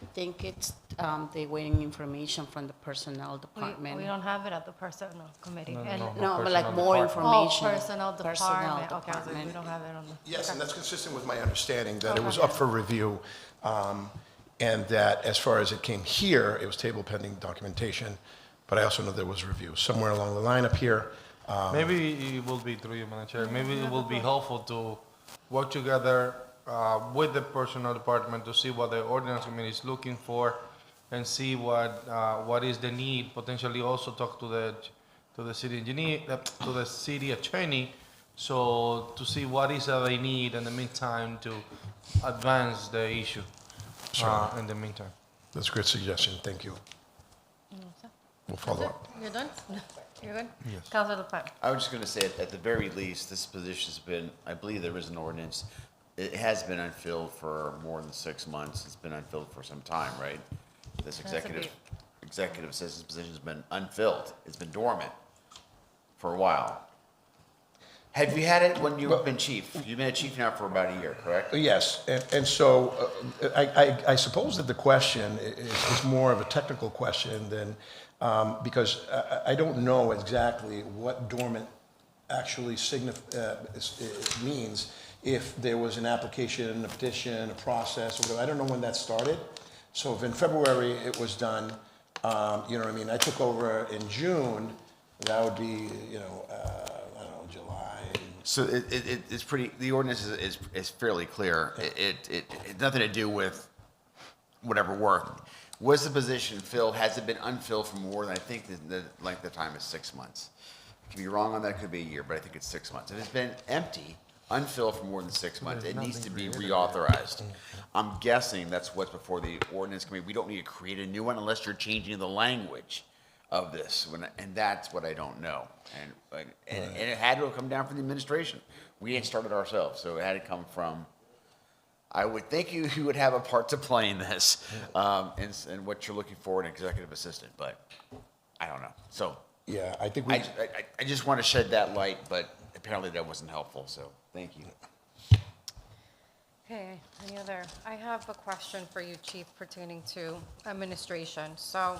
I think it's, they're waiting information from the personnel department. We don't have it at the personnel committee. And- No, but like Personnel more department. information. Oh, personnel department. Okay, I was like, department. we don't have it on the. Yes, and okay. that's consistent with my understanding, that it was up for review, and that as far as it came here, it was table pending documentation, but I also know there was review somewhere along the line up here. Maybe it will be through you, Madam Chair. Maybe it will be helpful to work together with the personnel department to see what the ordinance committee is looking for and see what is the need. Potentially also talk to the city engineer, to the city attorney, so to see what is that they need in the meantime to advance the issue. In the meantime. That's a great suggestion, thank you. We'll follow up. You're done? You're good? Yes. Councilor LaPlante. I was just going to say, at the very least, this position's been, I believe there is an ordinance. It has been unfilled for more than 6 months. It's been unfilled for some time, right? This executive assistant's position's been unfilled. It's been dormant for a while. Have you had it when you've been chief? You've been a chief now for about a year, correct? Yes, and so I suppose that the question is more of a technical question than, because I don't know exactly what dormant actually means, if there was an application, a petition, a process, or whatever. I don't know when that started. So if in February it was done, you know what I mean? I took over in June, that would be, I don't know, July. So it's pretty, the ordinance is fairly clear. It nothing to do with whatever work. Was the position filled? Has it been unfilled for more than, I think the length of time is 6 months? I could be wrong on that, it could be a year, but I think it's 6 months. If it's been empty, unfilled for more than 6 months, it needs to be reauthorized. I'm guessing that's what's before the ordinance committee. We don't need to create a new one unless you're changing the language of this, and that's what I don't know. And it had to have come down from the administration. We ain't started ourselves, so it had to come from, I would think you would have a part to play in this, and what you're looking for in an executive assistant, but I don't know. So Yeah, I think we. I just want to shed that light, but apparently that wasn't helpful, so thank you. Okay, any other? I have a question for you, Chief, pertaining to administration. So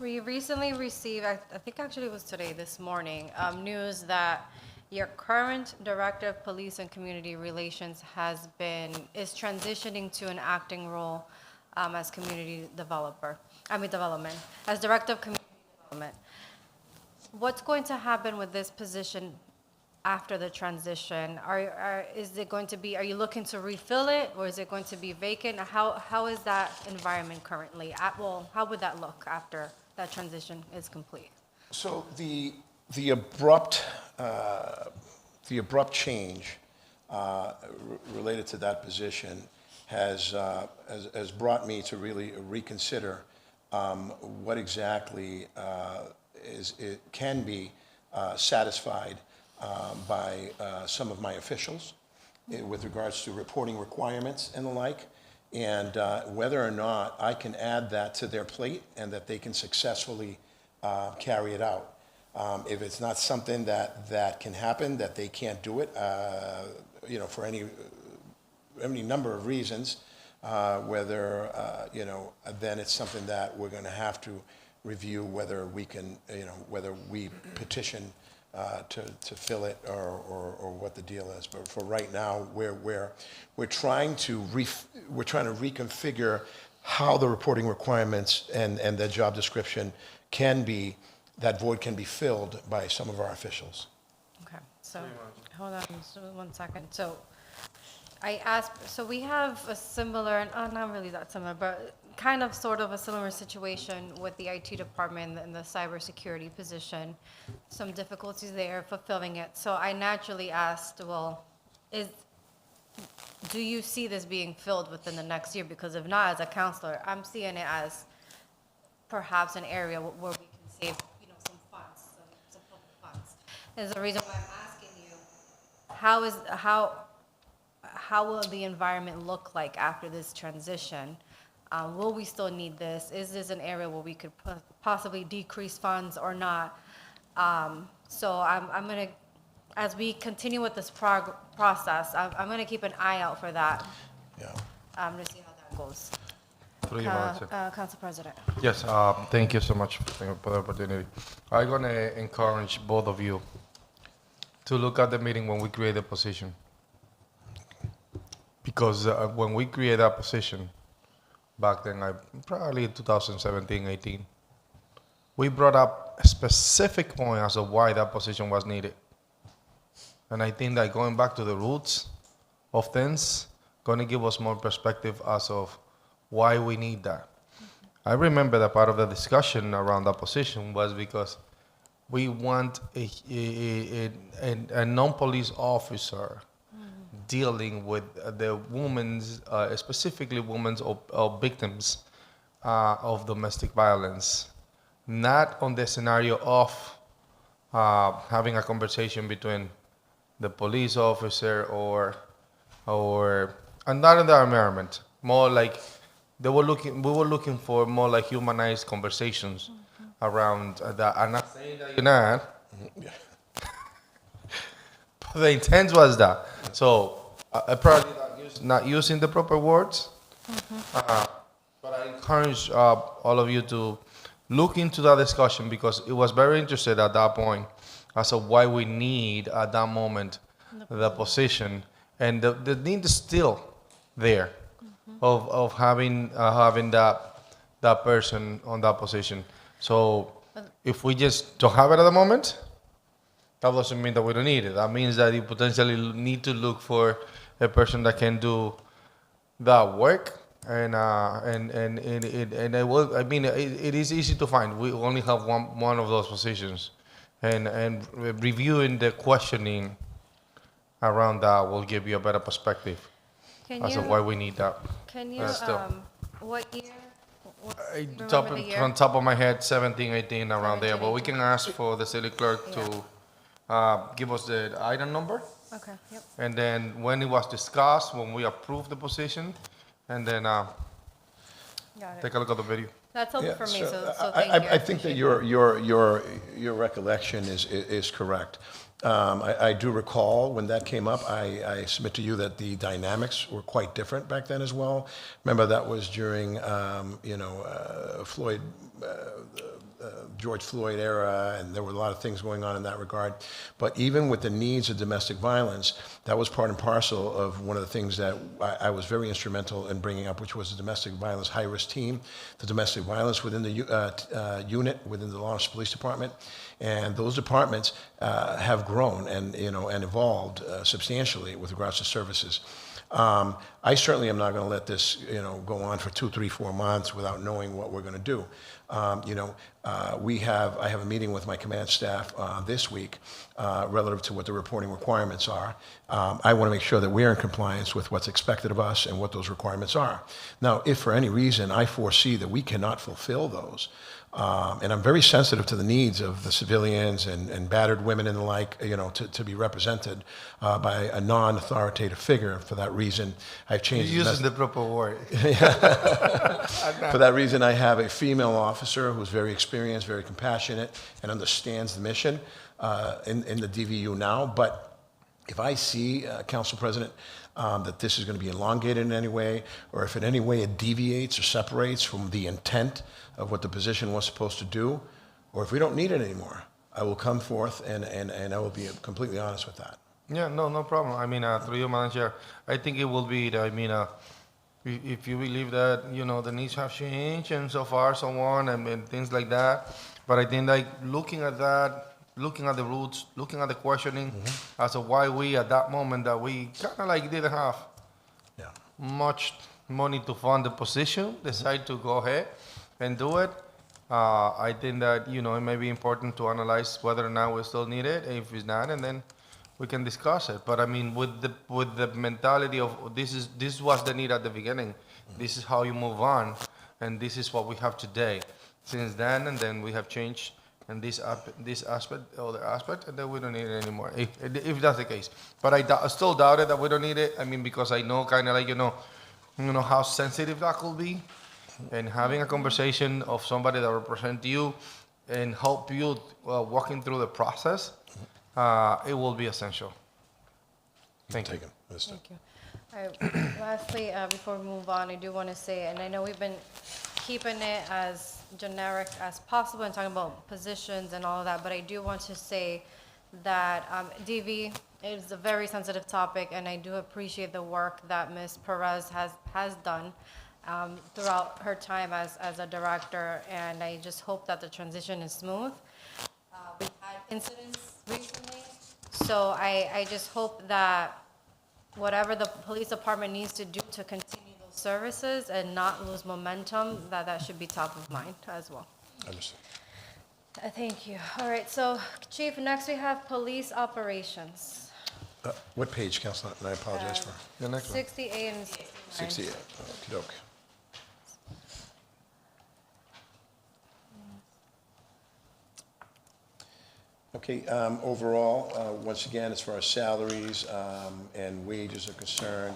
we recently received, I think actually it was today, this morning, news that your current Director of Police and Community Relations is transitioning to an acting role as development, as Director of Community Development. What's going to happen with this position after the transition? Is it going to be, are you looking to refill it, or is it going to be vacant? How is that environment currently? How would that look after that transition is complete? So the The abrupt, the abrupt change related to that position has brought me to really reconsider what exactly can be satisfied by some of my officials with regards to reporting requirements and the like, and whether or not I can add that to their plate and that they can successfully carry it out. If it's not something that can happen, that they can't do it, for any number of reasons, whether, then it's something that we're going to have to review whether we can, whether we petition to fill it or what the deal is. But for right now, we're trying to reconfigure how the reporting requirements and the job description can be, that void can be filled by some of our officials. Okay, so, hold on, so 1 second. So, I asked, so we have a similar, not really that similar, but kind of sort of a similar situation with the IT department and the cybersecurity position. Some difficulties there fulfilling it. So I naturally asked, well, do you see this being filled within the next year? Because if not, as a counselor, I'm seeing it as perhaps an area where we can save, some funds, some public funds. Is the reason why I'm asking you, how will the environment look like after this transition? Will we still need this? Is this an area where we could possibly decrease funds or not? So I'm going to, as we continue with this process, I'm going to keep an eye out for that. Yeah. To see how that goes. Through you, Madam Chair. Council President. Yes, thank you so much for the opportunity. I'm going to encourage both of you to look at the meeting when we create the position. Because when we create that position, back then, probably 2017, 18, we brought up a specific point as to why that position was needed. And I think that going back to the roots of things, going to give us more perspective as of why we need that. I remember that part of the discussion around that position was because we want a non-police officer dealing with the women's, specifically women's or victims of domestic violence, not on the scenario of having a conversation between the police officer and not in the environment, more like we were looking for more like humanized conversations around that. I'm not saying that you're not. But the intent was that. So probably not using the proper words. But I encourage all of you to look into that discussion because it was very interesting at that point as to why we need at that moment the position, and the need is still there of having that person on that position. So if we just don't have it at the moment, that doesn't mean that we don't need it. That means that you potentially need to look for a person that can do that work, and it will. I mean, it is easy to find. We only have one of those positions, and reviewing the questioning around that will give you a better perspective as to why we need that. Can you, what year? From top of my head, 17, 18, around there. But we can ask for the city clerk to give us the item number. Okay, yep. And then when it was discussed, when we approved the position, and then take a look at the video. That's helpful for me, so thank you. I think that your recollection is correct. I do recall when that came up, I submit to you that the dynamics were quite different back then as well. Remember, that was during, George Floyd era, and there were a lot of things going on in that regard. But even with the needs of domestic violence, that was part and parcel of one of the things that I was very instrumental in bringing up, which was the domestic violence high-risk team, the domestic violence within the unit, within the Lawrence Police Department. And those departments have grown and evolved substantially with regards to services. I certainly am not going to let this go on for 2, 3, 4 months without knowing what we're going to do. I have a meeting with my command staff this week relative to what the reporting requirements are. I want to make sure that we're in compliance with what's expected of us and what those requirements are. Now, if for any reason I foresee that we cannot fulfill those, and I'm very sensitive to the needs of the civilians and battered women and the like, to be represented by a non-authoritative figure. For that reason, I've changed. You're using the proper word. For that reason, I have a female officer who's very experienced, very compassionate, and understands the mission in the DVU now. But if I see, Council President, that this is going to be elongated in any way, or if in any way it deviates or separates from the intent of what the position was supposed to do, or if we don't need it anymore, I will come forth and I will be completely honest with that. Yeah, no problem. I mean, through you, Madam Chair, I think it will be, if you believe that, the needs have changed and so far, so on, and things like that. But I think, looking at that, looking at the roots, looking at the questioning as to why we, at that moment, that we kind of didn't have much money to fund the position, decide to go ahead and do it. I think that, it may be important to analyze whether or not we still need it. If it's not, and then we can discuss it. But I mean, with the mentality of this was the need at the beginning. This is how you move on, and this is what we have today. Since then, and then we have changed in this aspect, other aspect, and then we don't need it anymore. If that's the case, but I still doubt it that we don't need it. I mean, because I know kind of how sensitive that could be, and having a conversation of somebody that represents you and help you walking through the process. It will be essential. Thank you. Thank you. All right. Lastly, before we move on, I do want to say, and I know we've been keeping it as generic as possible and talking about positions and all of that, but I do want to say that DV is a very sensitive topic, and I do appreciate the work that Ms. Perez has done throughout her time as a director, and I just hope that the transition is smooth. We've had incidents recently, so I just hope that whatever the police department needs to do to continue those services and not lose momentum, that should be top of mind as well. Understood. Thank you. All right, so Chief, next we have police operations. What page, Councilor? And I apologize for. The next one. 68 and 69. 68. Okey-doke. Okay, overall, once again, as far as salaries and wages are concerned,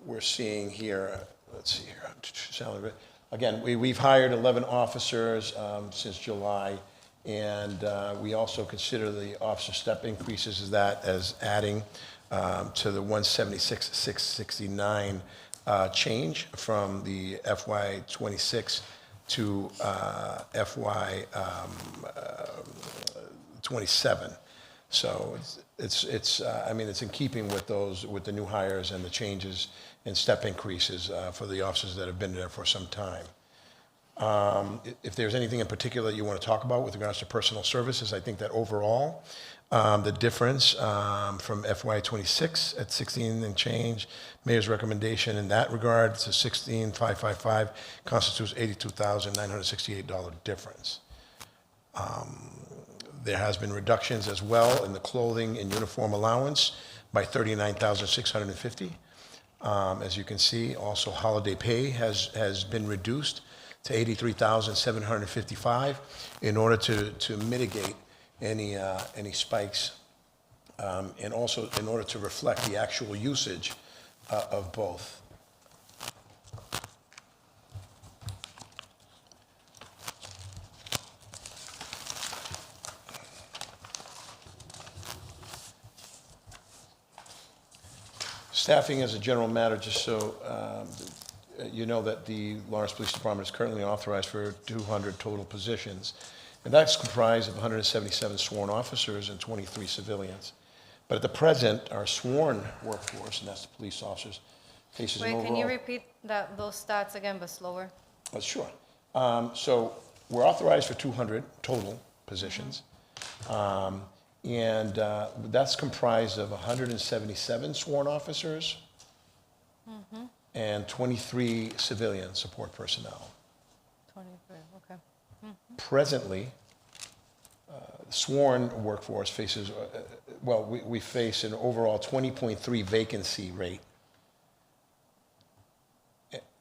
we're seeing here, let's see here, salary. Again, we've hired 11 officers since July, and we also consider the officer step increases as adding to the 176,669 change from the FY26 to FY27. So it's in keeping with the new hires and the changes and step increases for the officers that have been there for some time. If there's anything in particular that you want to talk about with regards to personal services, I think that overall, the difference from FY26 at 16 and change, mayor's recommendation in that regard to 16,555 constitutes $82,968 difference. There has been reductions as well in the clothing and uniform allowance by $39,650. As you can see, also holiday pay has been reduced to $83,755 in order to mitigate any spikes, and also in order to reflect the actual usage of both. Staffing as a general matter, just so you know that the Lawrence Police Department is currently authorized for 200 total positions. And that's comprised of 177 sworn officers and 23 civilians. But at the present, our sworn workforce, and that's the police officers, faces an overall... Wait, can you repeat those stats again, but slower? Sure. So we're authorized for 200 total positions. And that's comprised of 177 sworn officers and 23 civilian support personnel. 23, okay. Presently, sworn workforce faces, we face an overall 20.3 vacancy rate.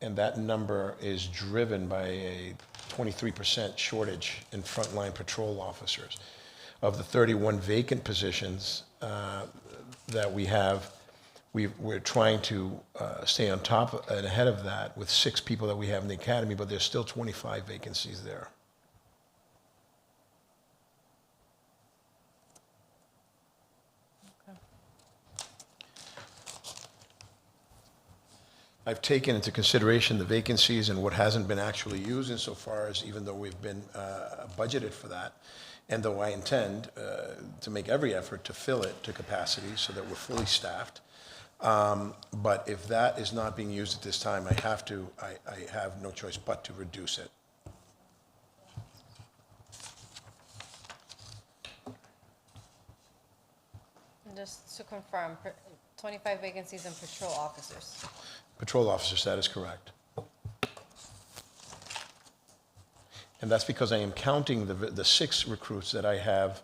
And that number is driven by a 23% shortage in frontline patrol officers. Of the 31 vacant positions that we have, we're trying to stay on top and ahead of that with 6 people that we have in the academy, but there's still 25 vacancies there. I've taken into consideration the vacancies and what hasn't been actually used insofar as, even though we've been budgeted for that, and though I intend to make every effort to fill it to capacity so that we're fully staffed. But if that is not being used at this time, I have no choice but to reduce it. And just to confirm, 25 vacancies in patrol officers. Patrol officers, that is correct. And that's because I am counting the 6 recruits that I have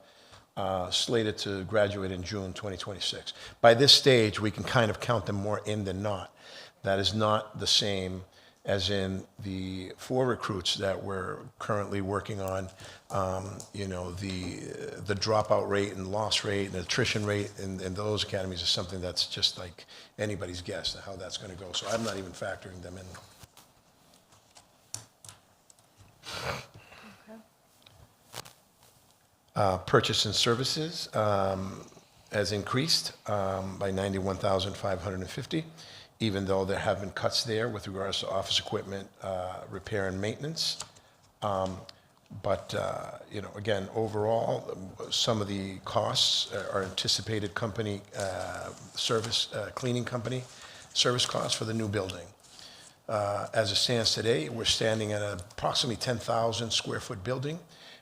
slated to graduate in June 2026. By this stage, we can kind of count them more in than not. That is not the same as in the 4 recruits that we're currently working on. The dropout rate and loss rate and attrition rate in those academies is something that's just like anybody's guess at how that's going to go. So I'm not even factoring them in. Purchase and services has increased by $91,550, even though there have been cuts there with regards to office equipment, repair and maintenance. Again, overall, some of the costs are anticipated company cleaning company service costs for the new building. As it stands today, we're standing at approximately 10,000 square foot building.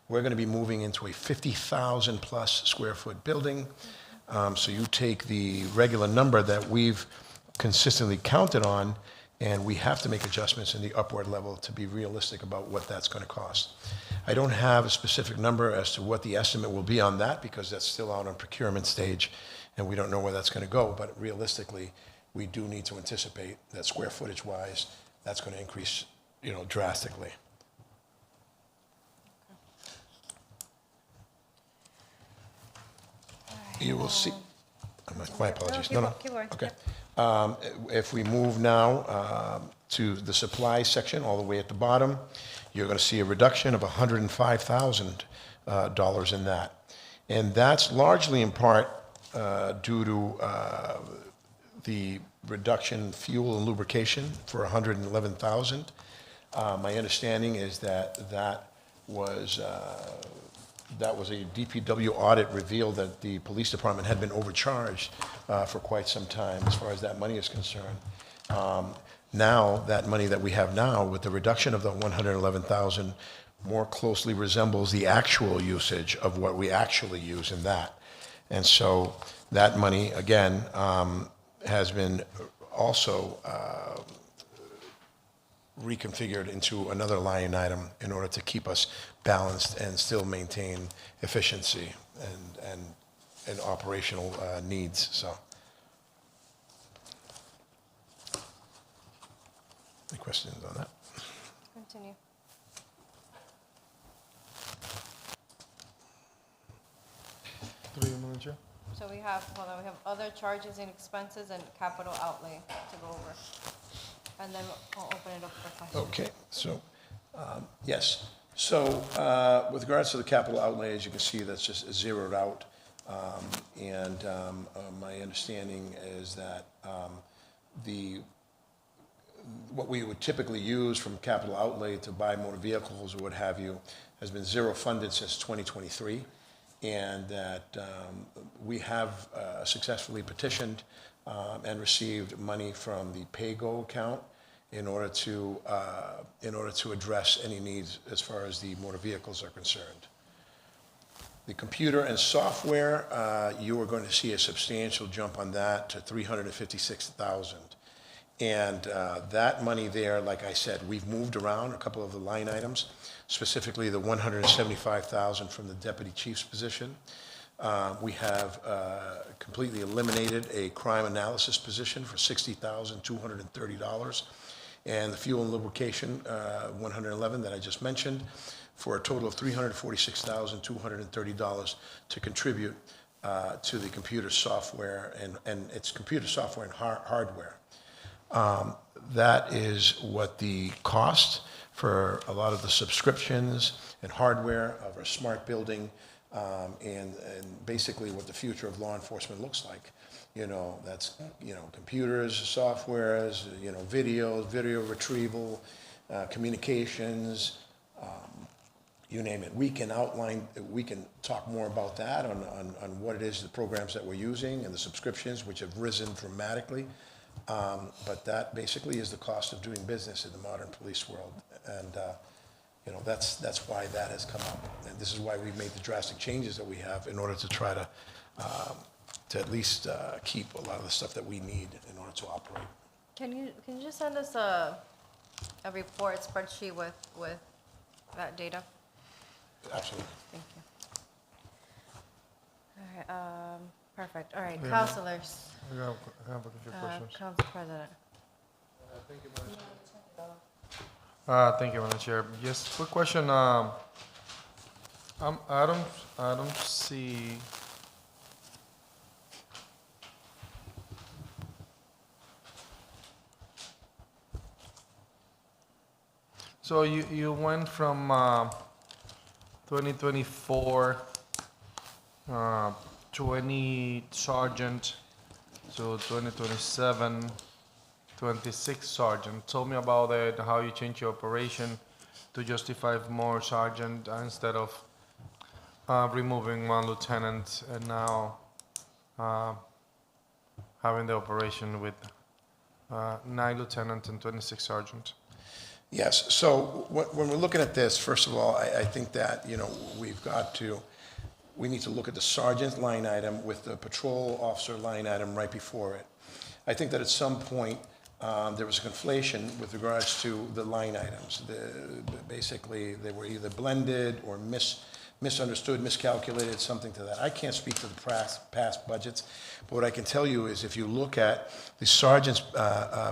We're going to be moving into a 50,000 plus square foot building. So you take the regular number that we've consistently counted on, and we have to make adjustments in the upward level to be realistic about what that's going to cost. I don't have a specific number as to what the estimate will be on that because that's still out on procurement stage, and we don't know where that's going to go. But realistically, we do need to anticipate that square footage wise, that's going to increase, drastically. You will see. My apologies. No. Keep going. Okay. If we move now to the supply section, all the way at the bottom, you're going to see a reduction of $105,000 in that. And that's largely in part due to the reduction in fuel and lubrication for $111,000. My understanding is that was a DPW audit revealed that the police department had been overcharged for quite some time as far as that money is concerned. Now, that money that we have now, with the reduction of the $111,000, more closely resembles the actual usage of what we actually use in that. And so that money, again, has been also reconfigured into another line item in order to keep us balanced and still maintain efficiency and operational needs. So, any questions on that? Continue. So we have other charges and expenses and capital outlay to go over. And then we'll open it up for questions. Okay, so, yes. So, with regards to the capital outlay, as you can see, that's just zeroed out. My understanding is that what we would typically use from capital outlay to buy motor vehicles or what have you has been zero funded since 2023, and that we have successfully petitioned and received money from the PayGo account in order to address any needs as far as the motor vehicles are concerned. The computer and software, you are going to see a substantial jump on that to $356,000. And that money there, like I said, we've moved around a couple of the line items, specifically the $175,000 from the deputy chief's position. We have completely eliminated a crime analysis position for $60,230, and the fuel and lubrication, 111 that I just mentioned, for a total of $346,230 to contribute to the computer software and its computer software and hardware. That is what the cost for a lot of the subscriptions and hardware of our smart building, and basically what the future of law enforcement looks like. You know, that's, you know, computers, softwares, you know, videos, video retrieval, communications, you name it. We can outline, we can talk more about that on what it is, the programs that we're using and the subscriptions, which have risen dramatically. But that basically is the cost of doing business in the modern police world. And, you know, that's why that has come up. And this is why we've made the drastic changes that we have in order to try to at least keep a lot of the stuff that we need in order to operate. Can you just send us a report spreadsheet with that data? Absolutely. Thank you. All right, perfect. All right, counselors. I have a few questions. Council President. Thank you, Madam Chair. Yes, quick question. I don't see. So you went from 2024 20 sergeant to 2027 26 sergeant. Tell me about it, how you changed your operation to justify more sergeant instead of removing one lieutenant and now having the operation with 9 lieutenant and 26 sergeant. Yes, so when we're looking at this, first of all, I think that, you know, we need to look at the sergeant line item with the patrol officer line item right before it. I think that at some point, there was a conflation with regards to the line items. Basically, they were either blended or misunderstood, miscalculated, something to that. I can't speak to the past budgets, but what I can tell you is if you look at the sergeant's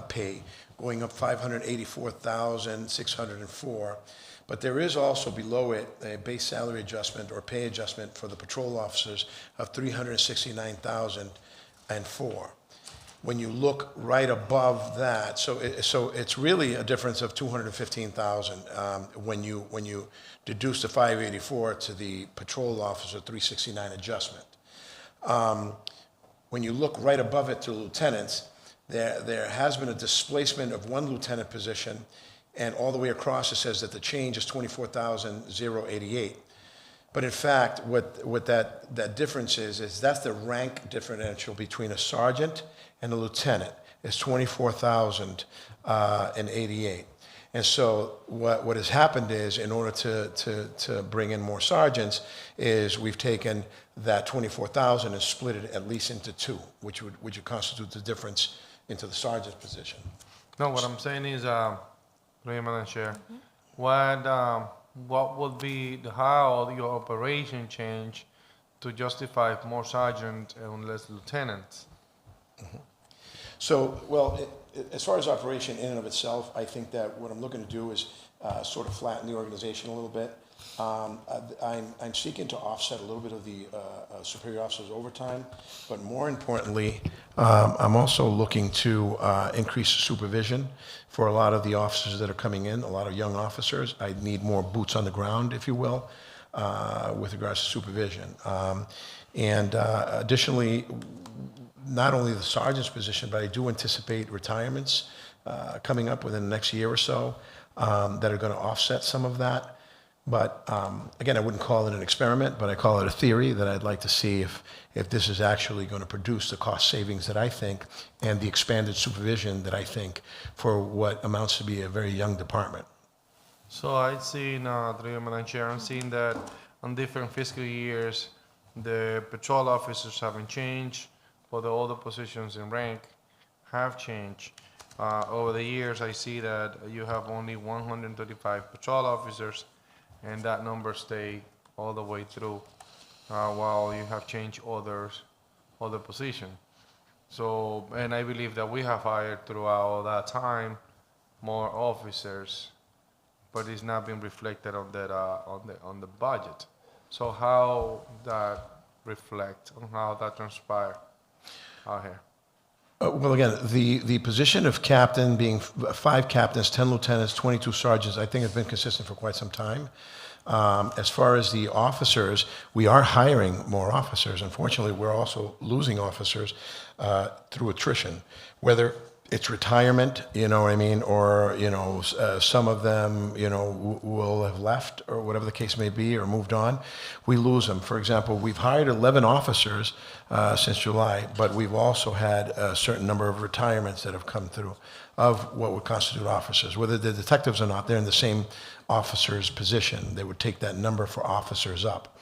pay, going up $584,604, but there is also below it a base salary adjustment or pay adjustment for the patrol officers of $369,004. When you look right above that, so it's really a difference of $215,000 when you deduce the 584 to the patrol officer 369 adjustment. When you look right above it to lieutenants, there has been a displacement of one lieutenant position, and all the way across it says that the change is $24,088. But in fact, what that difference is that's the rank differential between a sergeant and a lieutenant. It's $24,088. And so what has happened is, in order to bring in more sergeants, is we've taken that 24,000 and split it at least into two, which would constitute the difference into the sergeant's position. No, what I'm saying is, Madam Chair, what would be how your operation change to justify more sergeant and less lieutenants? Mm-hmm. So, well, as far as operation in and of itself, I think that what I'm looking to do is sort of flatten the organization a little bit. I'm seeking to offset a little bit of the superior officers' overtime, but more importantly, I'm also looking to increase supervision for a lot of the officers that are coming in, a lot of young officers. I need more boots on the ground, if you will, with regards to supervision. Additionally, not only the sergeant's position, but I do anticipate retirements coming up within the next year or so that are going to offset some of that. But again, I wouldn't call it an experiment, but I call it a theory that I'd like to see if this is actually going to produce the cost savings that I think and the expanded supervision that I think for what amounts to be a very young department. So I'd seen, Madam Chair, I'm seeing that on different fiscal years, the patrol officers haven't changed, but the other positions in rank have changed. Over the years, I see that you have only 135 patrol officers, and that number stay all the way through, while you have changed other position. So, and I believe that we have hired throughout that time more officers, but it's not been reflected on that, on the budget. So how that reflect on how that transpire out here? Well, again, the position of captain being 5 captains, 10 lieutenants, 22 sergeants, I think has been consistent for quite some time. As far as the officers, we are hiring more officers. Unfortunately, we're also losing officers through attrition, whether it's retirement, you know what I mean, or, you know, some of them, you know, will have left or whatever the case may be or moved on. We lose them. For example, we've hired 11 officers since July, but we've also had a certain number of retirements that have come through of what would constitute officers. Whether they're detectives or not, they're in the same officer's position. They would take that number for officers up.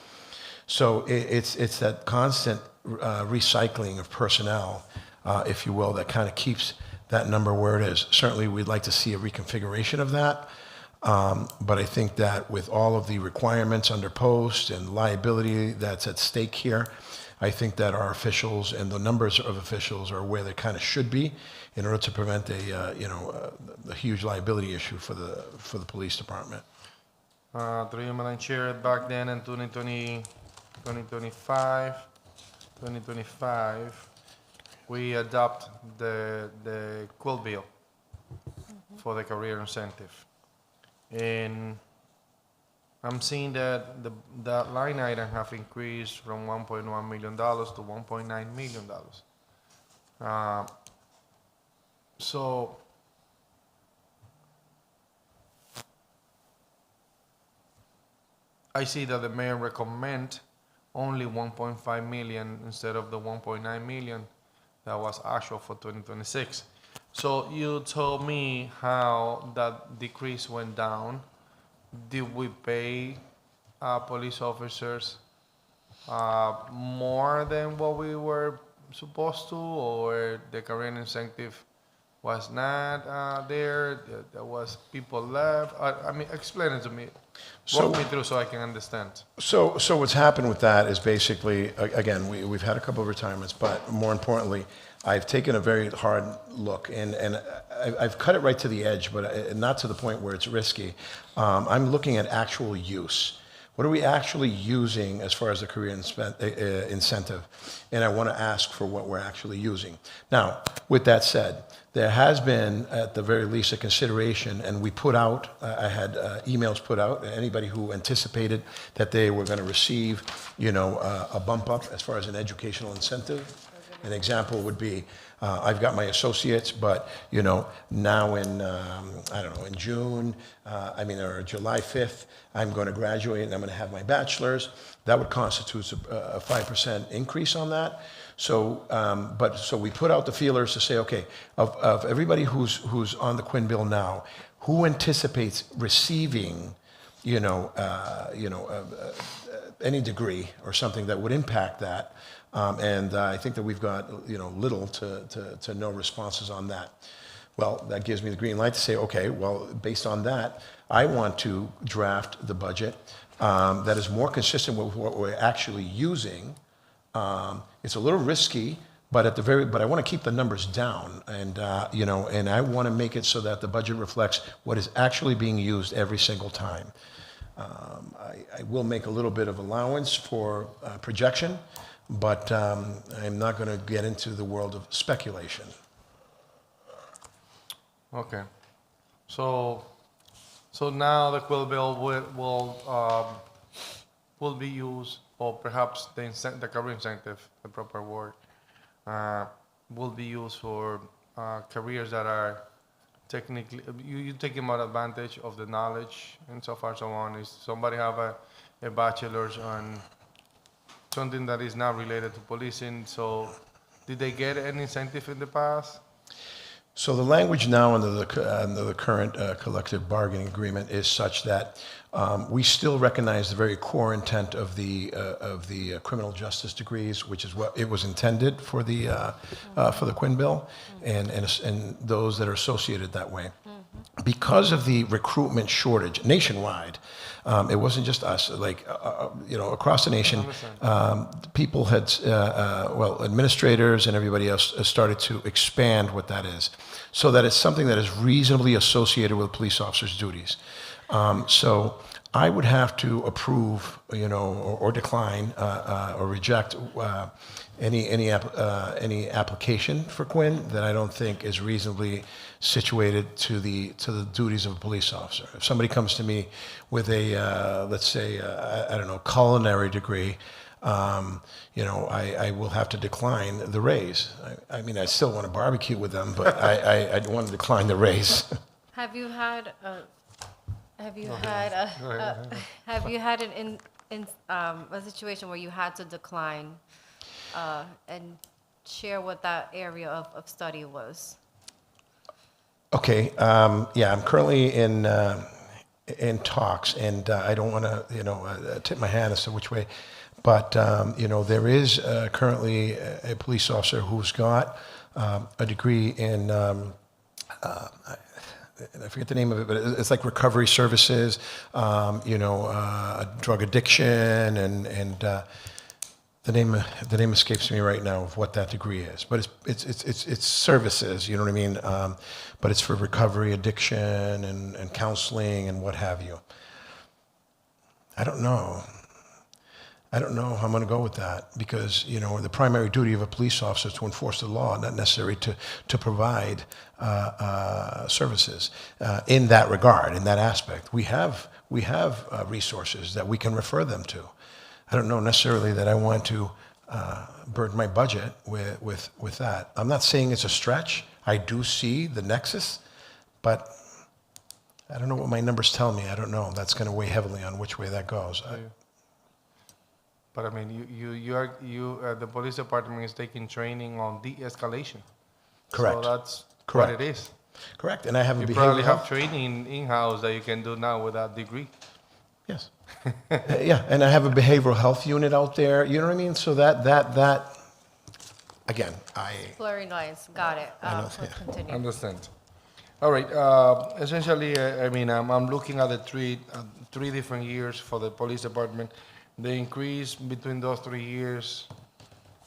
So it's that constant recycling of personnel, if you will, that kind of keeps that number where it is. Certainly, we'd like to see a reconfiguration of that, but I think that with all of the requirements under post and liability that's at stake here, I think that our officials and the numbers of officials are where they kind of should be in order to prevent a huge liability issue for the police department. Through you, Madam Chair, back then in 2025, we adopt the quill bill for the career incentive. And I'm seeing that that line item have increased from $1.1 million to $1.9 million. So I see that the mayor recommend only 1.5 million instead of the 1.9 million that was actual for 2026. So you told me how that decrease went down. Did we pay police officers more than what we were supposed to, or the career incentive was not there? There was people left. I mean, explain it to me. Walk me through so I can understand. So what's happened with that is basically, again, we've had a couple of retirements, but more importantly, I've taken a very hard look, and I've cut it right to the edge, but not to the point where it's risky. I'm looking at actual use. What are we actually using as far as the career incentive? And I want to ask for what we're actually using. Now, with that said, there has been, at the very least, a consideration, and we put out, I had emails put out, anybody who anticipated that they were going to receive, a bump up as far as an educational incentive. An example would be, I've got my associates, but, now in, in June, or July 5th, I'm going to graduate and I'm going to have my bachelor's. That would constitute a 5% increase on that. So, so we put out the feelers to say, okay, of everybody who's on the Quinn bill now, who anticipates receiving, any degree or something that would impact that? And I think that we've got, little to no responses on that. Well, that gives me the green light to say, okay, well, based on that, I want to draft the budget that is more consistent with what we're actually using. It's a little risky, but I want to keep the numbers down, and and I want to make it so that the budget reflects what is actually being used every single time. I will make a little bit of allowance for projection, but I'm not going to get into the world of speculation. Okay, so now the quill bill will be used, or perhaps the career incentive, the proper word, will be used for careers that are technically, you taking more advantage of the knowledge and so far so on. Is somebody have a bachelor's on something that is not related to policing, so did they get any incentive in the past? So the language now under the current collective bargaining agreement is such that we still recognize the very core intent of the criminal justice degrees, which is what it was intended for the Quinn bill, and those that are associated that way. Because of the recruitment shortage nationwide, it wasn't just us. Like across the nation, people had, administrators and everybody else started to expand what that is, so that it's something that is reasonably associated with police officers' duties. So I would have to approve, or decline or reject any application for Quinn that I don't think is reasonably situated to the duties of a police officer. If somebody comes to me with a let's say I don't know, culinary degree, I will have to decline the raise. I mean, I still want to barbecue with them, but I want to decline the raise. Have you had a situation where you had to decline and share what that area of study was? Okay, yeah, I'm currently in talks, and I don't want to, tip my hand as to which way, but there is currently a police officer who's got a degree in. I forget the name of it, but it's like recovery services, drug addiction, and the name escapes me right now of what that degree is. But it's services, you know what I mean? But it's for recovery, addiction, and counseling, and what have you. I don't know how I'm going to go with that, because the primary duty of a police officer is to enforce the law, not necessarily to provide services in that regard, in that aspect. We have resources that we can refer them to. I don't know necessarily that I want to burden my budget with that. I'm not saying it's a stretch. I do see the nexus, but I don't know what my numbers tell me. I don't know. That's going to weigh heavily on which way that goes. But I mean, the police department is taking training on de-escalation. Correct. So that's Correct. what it is. Correct. And I have a You behavioral probably have health. training in-house that you can do now with that degree. Yes. Yeah, and I have a behavioral health unit out there. You know what I mean? So that again, Blurry lines, got it. Let's continue. Understand. All right. Essentially, I mean, I'm looking at the three different years for the police department. The increase between those 3 years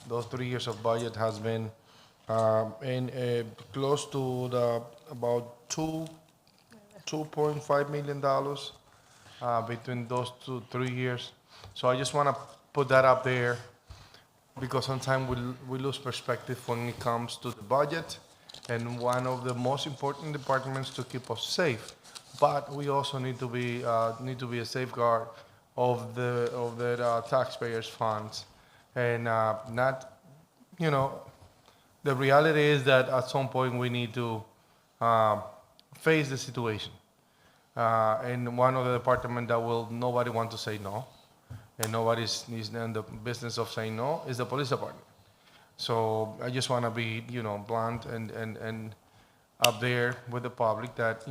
of budget has been close to about $2.5 million between those 3 years. So I just want to put that up there, because sometimes we lose perspective when it comes to the budget, and one of the most important departments to keep us safe. But we also need to be a safeguard of the taxpayers' funds, and not, the reality is that at some point we need to face the situation. And one of the departments that nobody want to say no, and nobody's in the business of saying no, is the police department. So I just want to be, blunt and up there with the public that,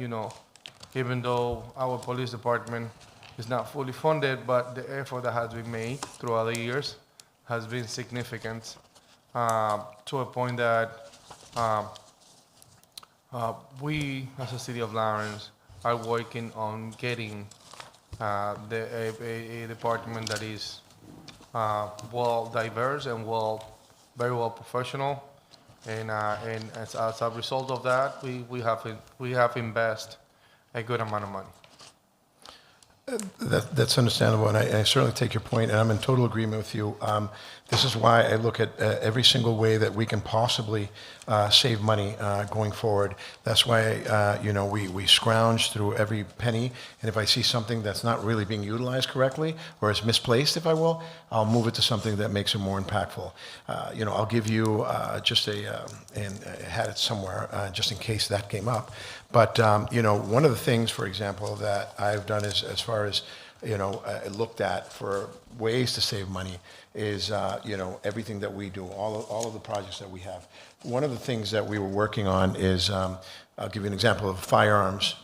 even though our police department is not fully funded, but the effort that has been made throughout the years has been significant, to a point that we, as a city of Lawrence, are working on getting a department that is well diverse and very well professional, and as a result of that, we have invested a good amount of money. That's understandable, and I certainly take your point, and I'm in total agreement with you. This is why I look at every single way that we can possibly save money going forward. That's why we scrounge through every penny, and if I see something that's not really being utilized correctly, or is misplaced, if I will, I'll move it to something that makes it more impactful. I'll give you just and I had it somewhere just in case that came up. But one of the things, for example, that I've done is, as far as looked at for ways to save money is, everything that we do, all of the projects that we have. One of the things that we were working on is, I'll give you an example of firearms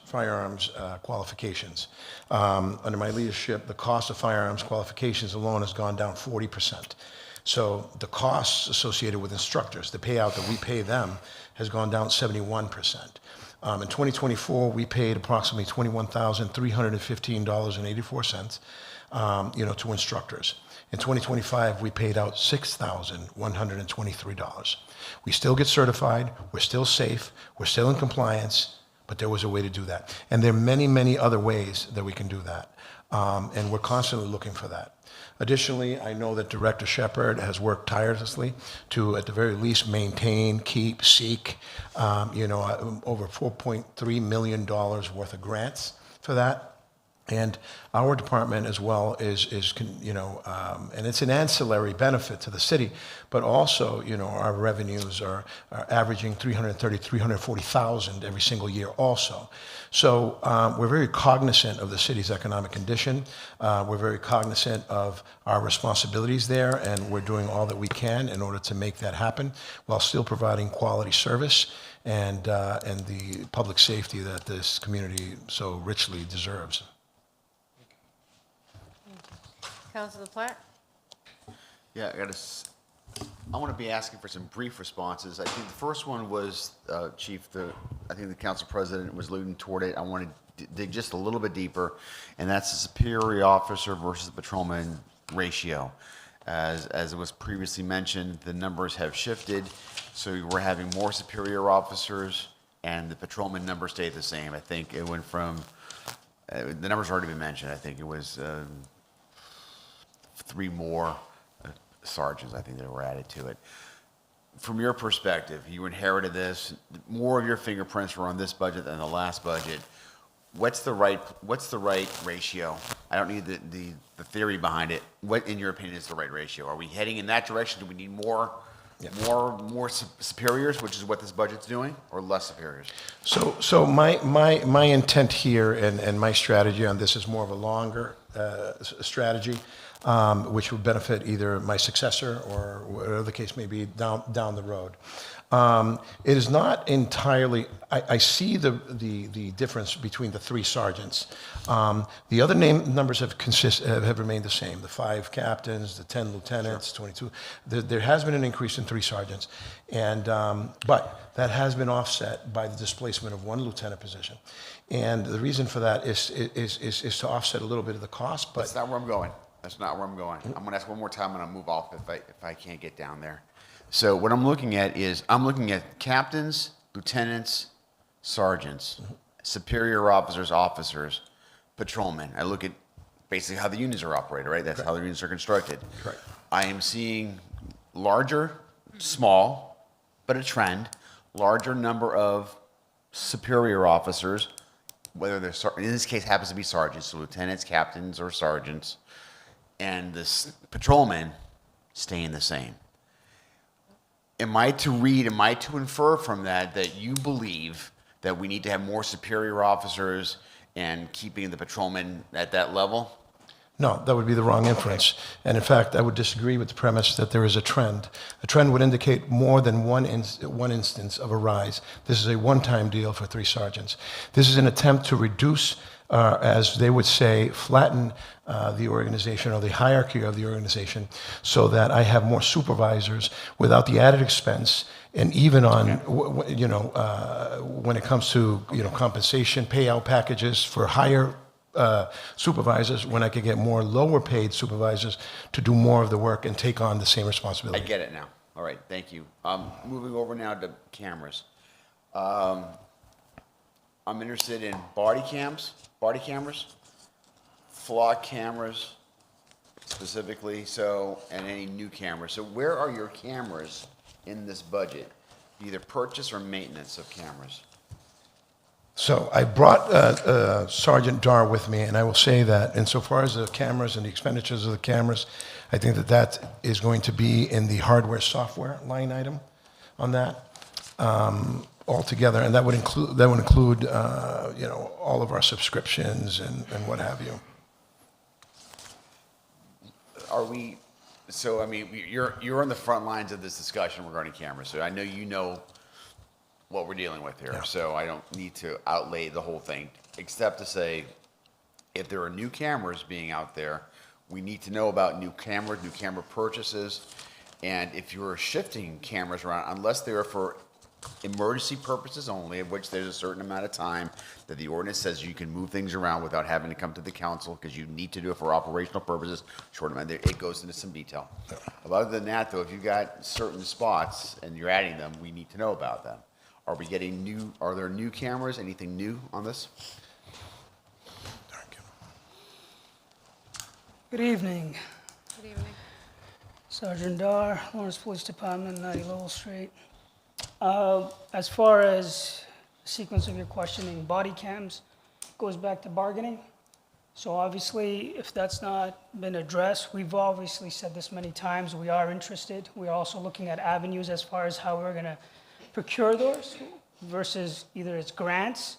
qualifications. Under my leadership, the cost of firearms qualifications alone has gone down 40%. So the costs associated with instructors, the payout that we pay them, has gone down 71%. In 2024, we paid approximately $21,315.84, to instructors. In 2025, we paid out $6,123. We still get certified, we're still safe, we're still in compliance, but there was a way to do that. And there are many, many other ways that we can do that. And we're constantly looking for that. Additionally, I know that Director Shepard has worked tirelessly to, at the very least, maintain, keep, seek, over $4.3 million worth of grants for that. And our department as well is and it's an ancillary benefit to the city, but also, our revenues are averaging $340,000 every single year also. So we're very cognizant of the city's economic condition. We're very cognizant of our responsibilities there, and we're doing all that we can in order to make that happen while still providing quality service and the public safety that this community so richly deserves. Councilor Platt? Yeah, I want to be asking for some brief responses. I think the first one was, Chief, I think the council president was alluding toward it. I want to dig just a little bit deeper, and that's the superior officer versus the patrolman ratio. As it was previously mentioned, the numbers have shifted, so we're having more superior officers, and the patrolman number stayed the same. I think it went from, the number's already been mentioned, I think it was 3 more sergeants, I think, that were added to it. From your perspective, you inherited this, more of your fingerprints were on this budget than the last budget. What's the right ratio? I don't need the theory behind it. What, in your opinion, is the right ratio? Are we heading in that direction? Do we need more superiors, which is what this budget's doing, or less superiors? So my intent here and my strategy on this is more of a longer strategy, which would benefit either my successor or whatever the case may be down the road. It is not entirely. I see the difference between the 3 sergeants. The other numbers have remained the same. The 5 captains, the 10 lieutenants, 22. There has been an increase in 3 sergeants, and but that has been offset by the displacement of 1 lieutenant position. And the reason for that is to offset a little bit of the cost. But that's not where I'm going. That's not where I'm going. I'm going to ask one more time, and I'll move off if I can't get down there. So what I'm looking at is captains, lieutenants, sergeants, superior officers, patrolmen. I look at basically how the unions are operated, right? That's how the unions are constructed. Correct. I am seeing small, but a trend, larger number of superior officers, whether they're, in this case, happens to be sergeants, so lieutenants, captains, or sergeants, and the patrolmen staying the same. Am I to infer from that you believe that we need to have more superior officers and keeping the patrolmen at that level? No, that would be the wrong inference. And in fact, I would disagree with the premise that there is a trend. A trend would indicate more than one instance of a rise. This is a one-time deal for 3 sergeants. This is an attempt to reduce, as they would say, flatten the organization or the hierarchy of the organization so that I have more supervisors without the added expense. And even on, when it comes to, compensation, payout packages for higher supervisors, when I could get more lower paid supervisors to do more of the work and take on the same responsibility. I get it now. All right, thank you. Moving over now to cameras. I'm interested in body cameras, flock cameras specifically, and any new cameras. So where are your cameras in this budget, either purchase or maintenance of cameras? So I brought Sergeant Dar with me, and I will say that insofar as the cameras and the expenditures of the cameras, I think that is going to be in the hardware software line item on that altogether, and that would include all of our subscriptions and what have you. are we, so, I mean, you're on the front lines of this discussion regarding cameras, so I know you know what we're dealing with here, so I don't need to outlay the whole thing, except to say, if there are new cameras being out there, we need to know about new cameras, new camera purchases, and if you're shifting cameras around, unless they're for emergency purposes only, of which there's a certain amount of time that the ordinance says you can move things around without having to come to the council, because you need to do it for operational purposes, short amount, it goes into some detail. But other than that, though, if you've got certain spots and you're adding them, we need to know about them. Are we getting new, are there new cameras, anything new on this? Good evening. Good evening. Sergeant Dar, Lawrence Police Department, 90 Lowell Street. As far as the sequence of your questioning, body cams goes back to bargaining. So obviously, if that's not been addressed, we've obviously said this many times, we are interested. We are also looking at avenues as far as how we're gonna procure those versus either it's grants.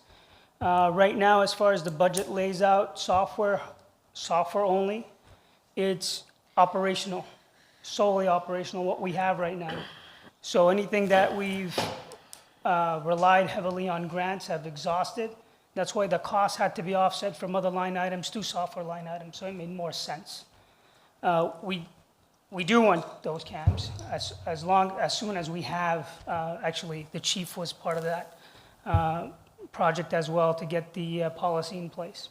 Right now, as far as the budget lays out, software only, it's operational, solely operational, what we have right now. So anything that we've relied heavily on grants have exhausted. That's why the cost had to be offset from other line items to software line items, so it made more sense. We do want those cams as soon as we have, actually, the chief was part of that project as well to get the policy in place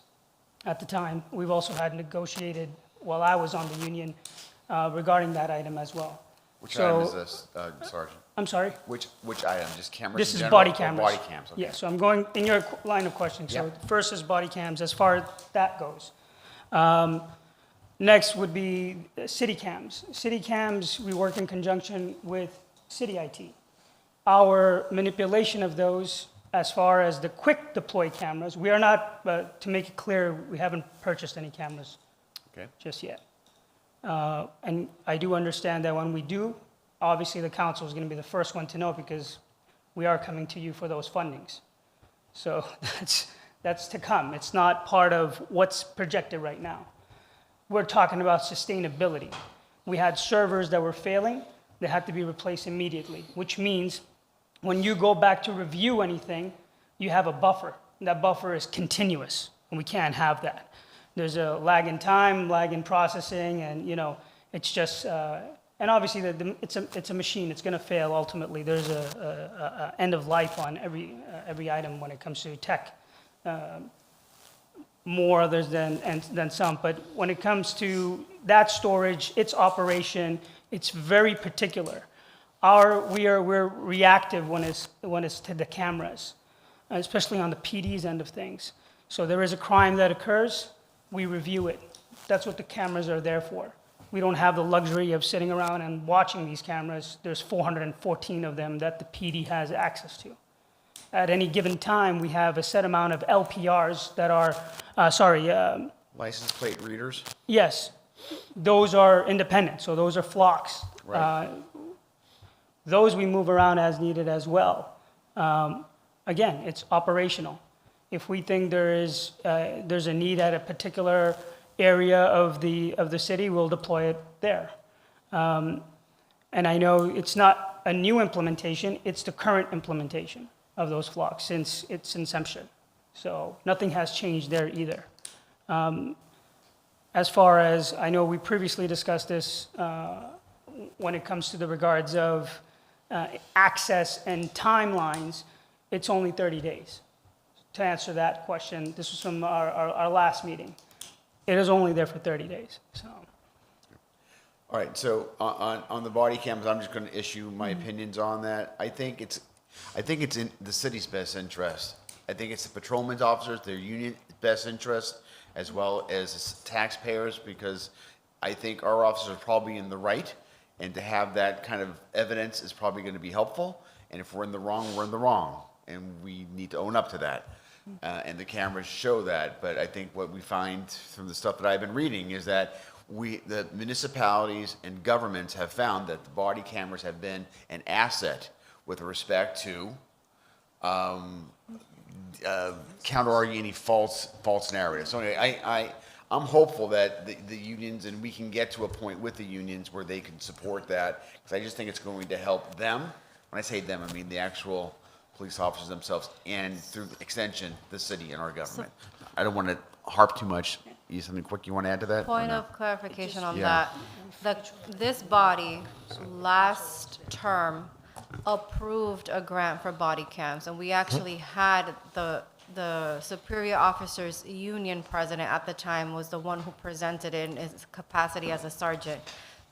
at the time. We've also had negotiated, while I was on the union, regarding that item as well. Which So- item is this, Sergeant? I'm sorry? Which item, just cameras This in is general, body or cameras. Body cams, okay. Yeah, so I'm going in your line of questioning. So Yeah. first is body cams, as far as that goes. Next would be city cams. City cams, we work in conjunction with city IT. Our manipulation of those, as far as the quick deploy cameras, we are not, to make it clear, we haven't purchased any cameras Okay. just yet. And I do understand that when we do, obviously the council is going to be the first one to know because we are coming to you for those fundings. So that's to come. It's not part of what's projected right now. We're talking about sustainability. We had servers that were failing. They had to be replaced immediately, which means when you go back to review anything, you have a buffer. And that buffer is continuous, and we can't have that. There's a lag in time, lag in processing, and it's just, and obviously it's a machine. It's going to fail ultimately. There's a end of life on every item when it comes to tech. More others than some, but when it comes to that storage, its operation, it's very particular. We're reactive when it's to the cameras, especially on the PD's end of things. So there is a crime that occurs, we review it. That's what the cameras are there for. We don't have the luxury of sitting around and watching these cameras. There's 414 of them that the PD has access to. At any given time, we have a set amount of LPRs that are, License plate readers? yes, those are independent, so those are flocks. Right. Those we move around as needed as well. Again, it's operational. If we think there's a need at a particular area of the city, we'll deploy it there. And I know it's not a new implementation, it's the current implementation of those flocks since its inception. So nothing has changed there either. As far as, I know we previously discussed this when it comes to the regards of access and timelines, it's only 30 days. To answer that question, this was from our last meeting. It is only there for 30 days, so. All right, so on the body cams, I'm just going to issue my opinions on that. I think it's in the city's best interest. I think it's the patrolmen's officers, their union best interest, as well as taxpayers, because I think our officers are probably in the right, and to have that kind of evidence is probably going to be helpful. And if we're in the wrong, we're in the wrong, and we need to own up to that. And the cameras show that. But I think what we find from the stuff that I've been reading is that the municipalities and governments have found that the body cameras have been an asset with respect to counter-argue any false narratives. So anyway, I'm hopeful that the unions, and we can get to a point with the unions where they can support that, because I just think it's going to help them. When I say them, I mean the actual police officers themselves, and through extension, the city and our government. I don't want to harp too much. You something quick you want to add to that? or Point no? of clarification on Yeah. that. This body, last term, approved a grant for body cams, and we actually had the Superior Officers Union president at the time was the one who presented it in his capacity as a sergeant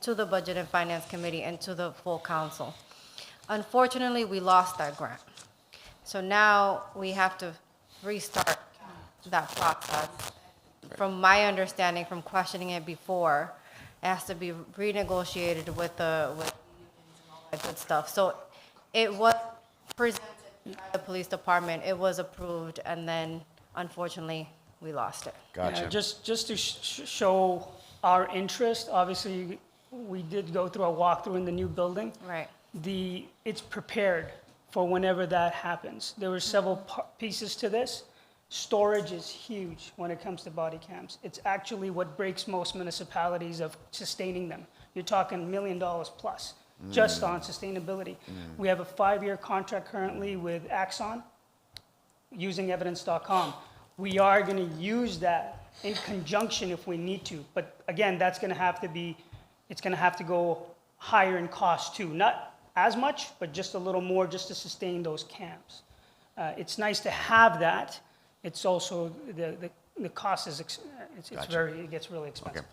to the Budget and Finance Committee and to the full council. Unfortunately, we lost that grant. So now we have to restart that process. From my understanding, from questioning it before, it has to be renegotiated with all that good stuff. So it was presented by the police department, it was approved, and then unfortunately, we lost it. Gotcha. Yeah, just to show our interest, obviously, we did go through a walkthrough in the new building. Right. It's prepared for whenever that happens. There were several pieces to this. Storage is huge when it comes to body cams. It's actually what breaks most municipalities of sustaining them. You're talking $1 million plus, just on sustainability. We have a 5-year contract currently with Axon, using evidence.com. We are gonna use that in conjunction if we need to, but again, that's gonna have to be, it's gonna have to go higher in cost too. Not as much, but just a little more just to sustain those cams. It's nice to have that. It's also, the cost is, it's Gotcha. it gets really expensive.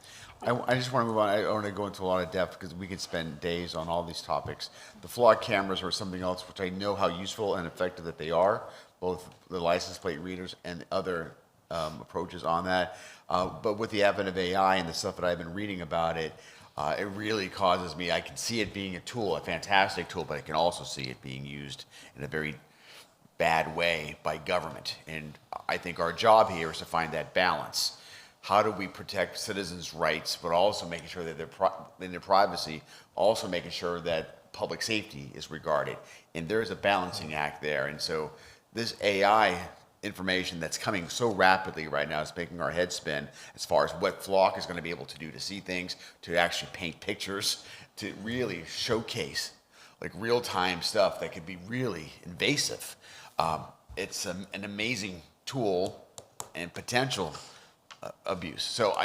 Okay. I just want to move on. I don't want to go into a lot of depth because we could spend days on all these topics. The flock cameras are something else which I know how useful and effective that they are, both the license plate readers and other approaches on that. But with the advent of AI and the stuff that I've been reading about it, it really causes me, I can see it being a tool, a fantastic tool, but I can also see it being used in a very bad way by government. And I think our job here is to find that balance. How do we protect citizens' rights, but also making sure that in their privacy, also making sure that public safety is regarded. And there's a balancing act there. And so this AI information that's coming so rapidly right now is making our heads spin as far as what Flock is going to be able to do to see things, to actually paint pictures, to really showcase like real-time stuff that could be really invasive. It's an amazing tool and potential abuse. So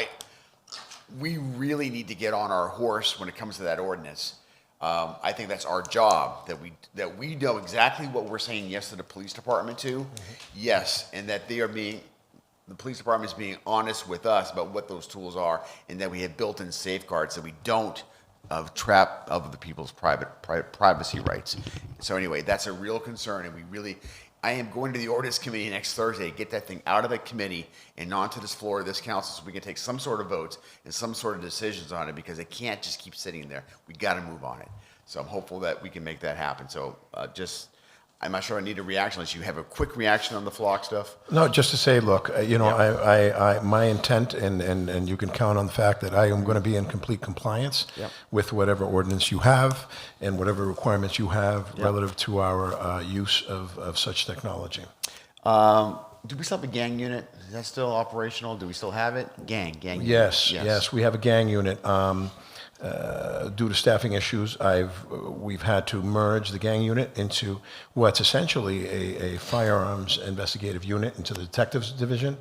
we really need to get on our horse when it comes to that ordinance. I think that's our job, that we know exactly what we're saying yes to the police department to, yes, and that the police department is being honest with us about what those tools are, and that we have built-in safeguards that we don't trap other people's privacy rights. So anyway, that's a real concern, and I am going to the ordinance committee next Thursday, get that thing out of the committee and onto this floor of this council so we can take some sort of votes and some sort of decisions on it, because it can't just keep sitting there. We got to move on it. So I'm hopeful that we can make that happen. So I'm not sure I need a reaction unless you have a quick reaction on the Flock stuff. No, just to say, look, my intent, and you can count on the fact that I am going to be in complete compliance with whatever ordinance you have and whatever requirements you have relative to our use of such technology. Do we still have a gang unit? Is that still operational? Do we still have it? Gang unit. Yes, we have a gang unit. Due to staffing issues, we've had to merge the gang unit into what's essentially a firearms investigative unit, into the detectives division.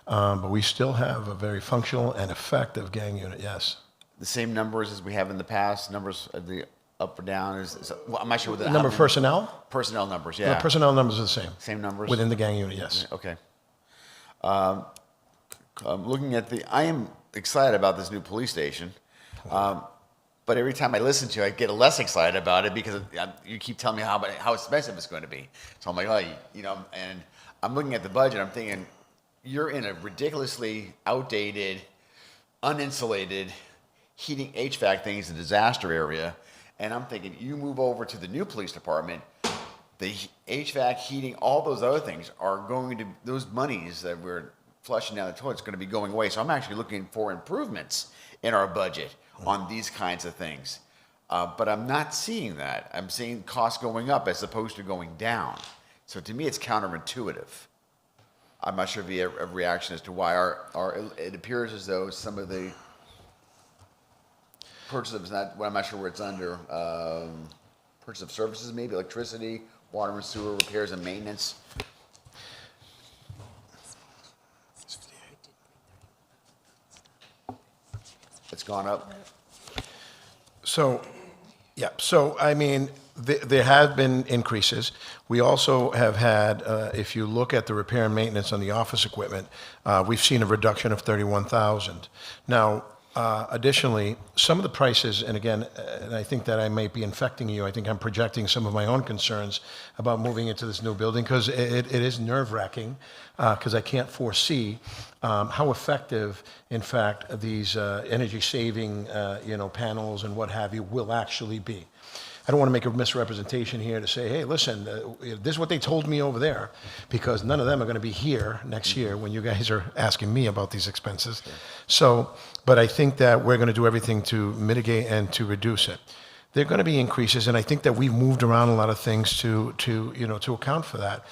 But we still have a very functional and effective gang unit, yes. The same numbers as we have in the past, numbers of the up or down? Well, I'm not sure what the number of personnel? Personnel numbers, yeah. The personnel numbers are the same. Same numbers? Within the gang unit, yes. Okay. Looking at I am excited about this new police station. But every time I listen to it, I get less excited about it because you keep telling me how expensive it's going to be. So I'm like, and I'm looking at the budget, I'm thinking, you're in a ridiculously outdated, uninsulated heating HVAC thing. It's a disaster area. And I'm thinking, you move over to the new police department, the HVAC, heating, all those other things are going to, those monies that we're flushing down the toilet is going to be going away. So I'm actually looking for improvements in our budget on these kinds of things. But I'm not seeing that. I'm seeing costs going up as opposed to going down. So to me, it's counterintuitive. I'm not sure if you have a reaction as to why it appears as though some of the purchase of, well, I'm not sure where it's under, purchase of services, maybe electricity, water and sewer, repairs and maintenance. It's gone up. So, yeah, so I mean, there have been increases. We also have had, if you look at the repair and maintenance on the office equipment, we've seen a reduction of 31,000. Now, additionally, some of the prices, and again, and I think that I might be infecting you, I think I'm projecting some of my own concerns about moving into this new building, because it is nerve-wracking, because I can't foresee how effective, in fact, these energy-saving, panels and what have you will actually be. I don't want to make a misrepresentation here to say, hey, listen, this is what they told me over there, because none of them are going to be here next year when you guys are asking me about these expenses. So, but I think that we're going to do everything to mitigate and to reduce it. There are going to be increases, and I think that we've moved around a lot of things to account for that.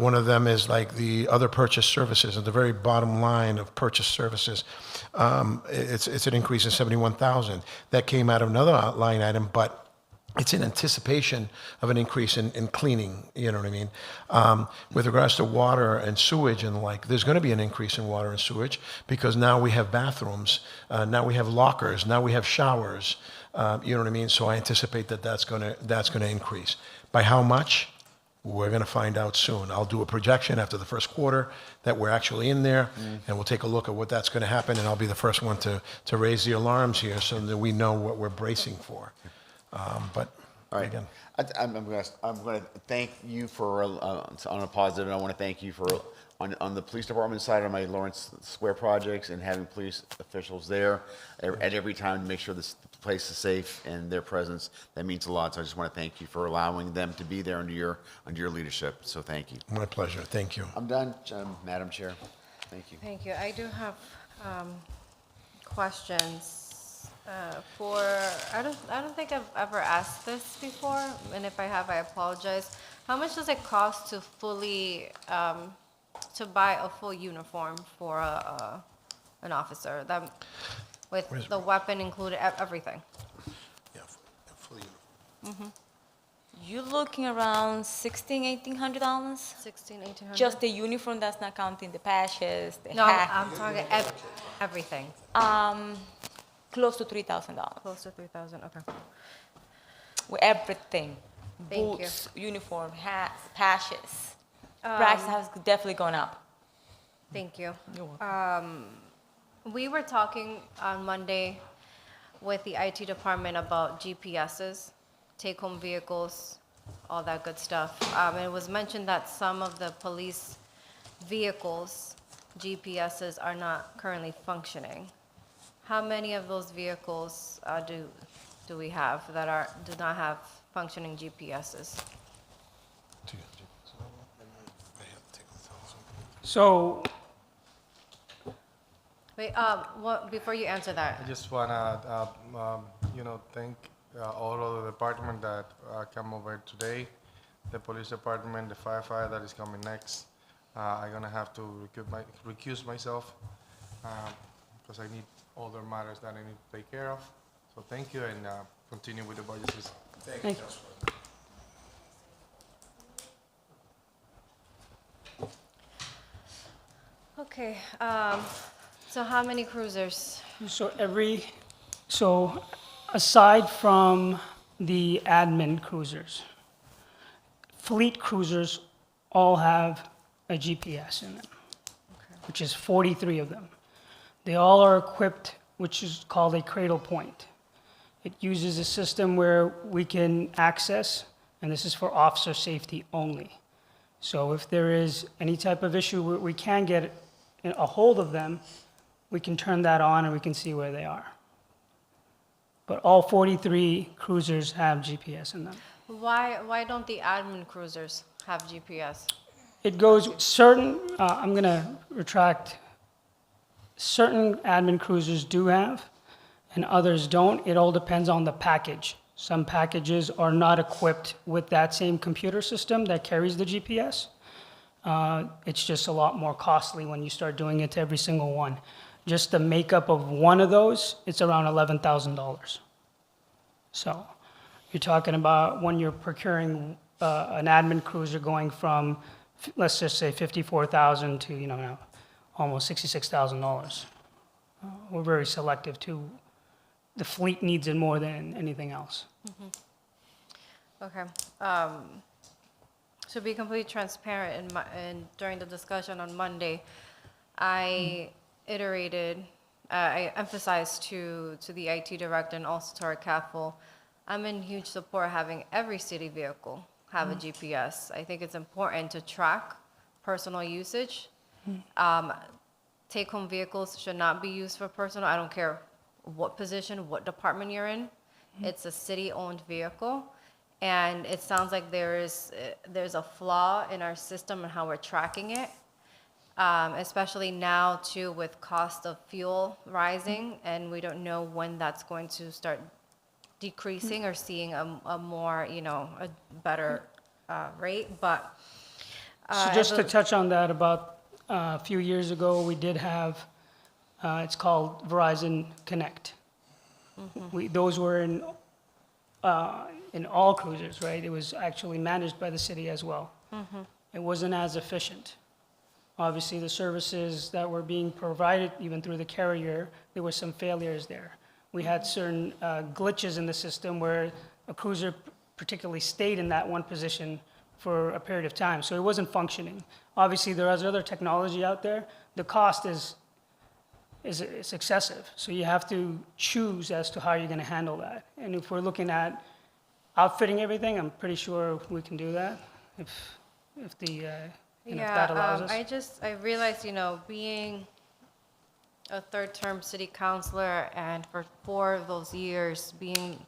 One of them is like the other purchase services, at the very bottom line of purchase services. It's an increase of 71,000. That came out of another line item, but it's in anticipation of an increase in cleaning, you know what I mean? With regards to water and sewage and the like, there's going to be an increase in water and sewage because now we have bathrooms, now we have lockers, now we have showers, you know what I mean? So I anticipate that that's going to increase. By how much? We're going to find out soon. I'll do a projection after the first quarter that we're actually in there, and we'll take a look at what that's going to happen, and I'll be the first one to raise the alarms here so that we know what we're bracing for. But All right. again, I'm going to thank you for, on a positive, and I want to thank you for, on the police department side of my Lawrence Square projects and having police officials there at every time to make sure this place is safe and their presence. That means a lot. So I just want to thank you for allowing them to be there under your leadership. So thank you. my pleasure. Thank you. I'm done, Madam Chair. Thank you. Thank you. I do have questions. I don't think I've ever asked this before, and if I have, I apologize. How much does it cost to fully, to buy a full uniform for an officer, that, with the weapon included, everything? Yeah, fully. You're looking around $1,600, $1,800? $1,600? Just the uniform, that's not counting the patches, the No, hat. I'm talking everything. Close to $3,000 Close to 3,000, okay. with everything. Thank you. Boots, uniform, hats, patches. Price has definitely gone up. Thank you. We were talking on Monday with the IT department about GPSs, take-home vehicles, all that good stuff. And it was mentioned that some of the police vehicles, GPSs, are not currently functioning. How many of those vehicles do we have that do not have functioning GPSs? So, Wait, before you answer that, I just wanna, thank all of the department that come over today, the police department, the firefighter that is coming next. I'm gonna have to recuse myself because I need other matters that I need to take care of. So thank you, and continue with the budget system. thank you. okay, so how many cruisers? So aside from the admin cruisers, fleet cruisers all have a GPS in them, which is 43 of them. They all are equipped, which is called a cradle point. It uses a system where we can access, and this is for officer safety only. So if there is any type of issue where we can get a hold of them, we can turn that on and we can see where they are. But all 43 cruisers have GPS in them. Why don't the admin cruisers have GPS? It goes I'm gonna retract, certain admin cruisers do have, and others don't. It all depends on the package. Some packages are not equipped with that same computer system that carries the GPS. It's just a lot more costly when you start doing it to every single one. Just the makeup of one of those, it's around $11,000. So you're talking about when you're procuring an admin cruiser going from, let's just say 54,000 to, now almost $66,000. We're very selective to, the fleet needs it more than anything else. Okay. To be completely transparent, during the discussion on Monday, I I emphasized to the IT director and also to our CAFL, I'm in huge support of having every city vehicle have a GPS. I think it's important to track personal usage. Take-home vehicles should not be used for personal. I don't care what position, what department you're in. It's a city-owned vehicle. And it sounds like there's a flaw in our system and how we're tracking it, especially now too with cost of fuel rising, and we don't know when that's going to start decreasing or seeing a more, a better rate. But So just to touch on that, about a few years ago, we did have, it's called Verizon Connect. Those were in all cruisers, right? It was actually managed by the city as well. It wasn't as efficient. Obviously, the services that were being provided, even through the carrier, there were some failures there. We had certain glitches in the system where a cruiser particularly stayed in that one position for a period of time, so it wasn't functioning. Obviously, there is other technology out there. The cost is excessive, so you have to choose as to how you're going to handle that. And if we're looking at outfitting everything, I'm pretty sure we can do that if that allows us. I realized, being a third-term city councilor and for 4 of those years being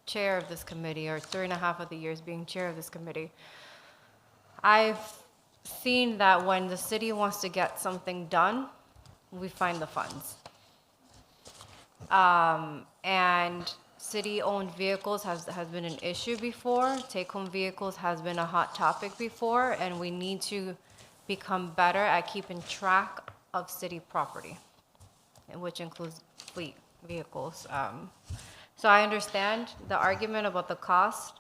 chair of this committee, or 3.5 of the years being chair of this committee, I've seen that when the city wants to get something done, we find the funds. And city-owned vehicles has been an issue before. Take-home vehicles has been a hot topic before, and we need to become better at keeping track of city property, which includes fleet vehicles. So I understand the argument about the cost,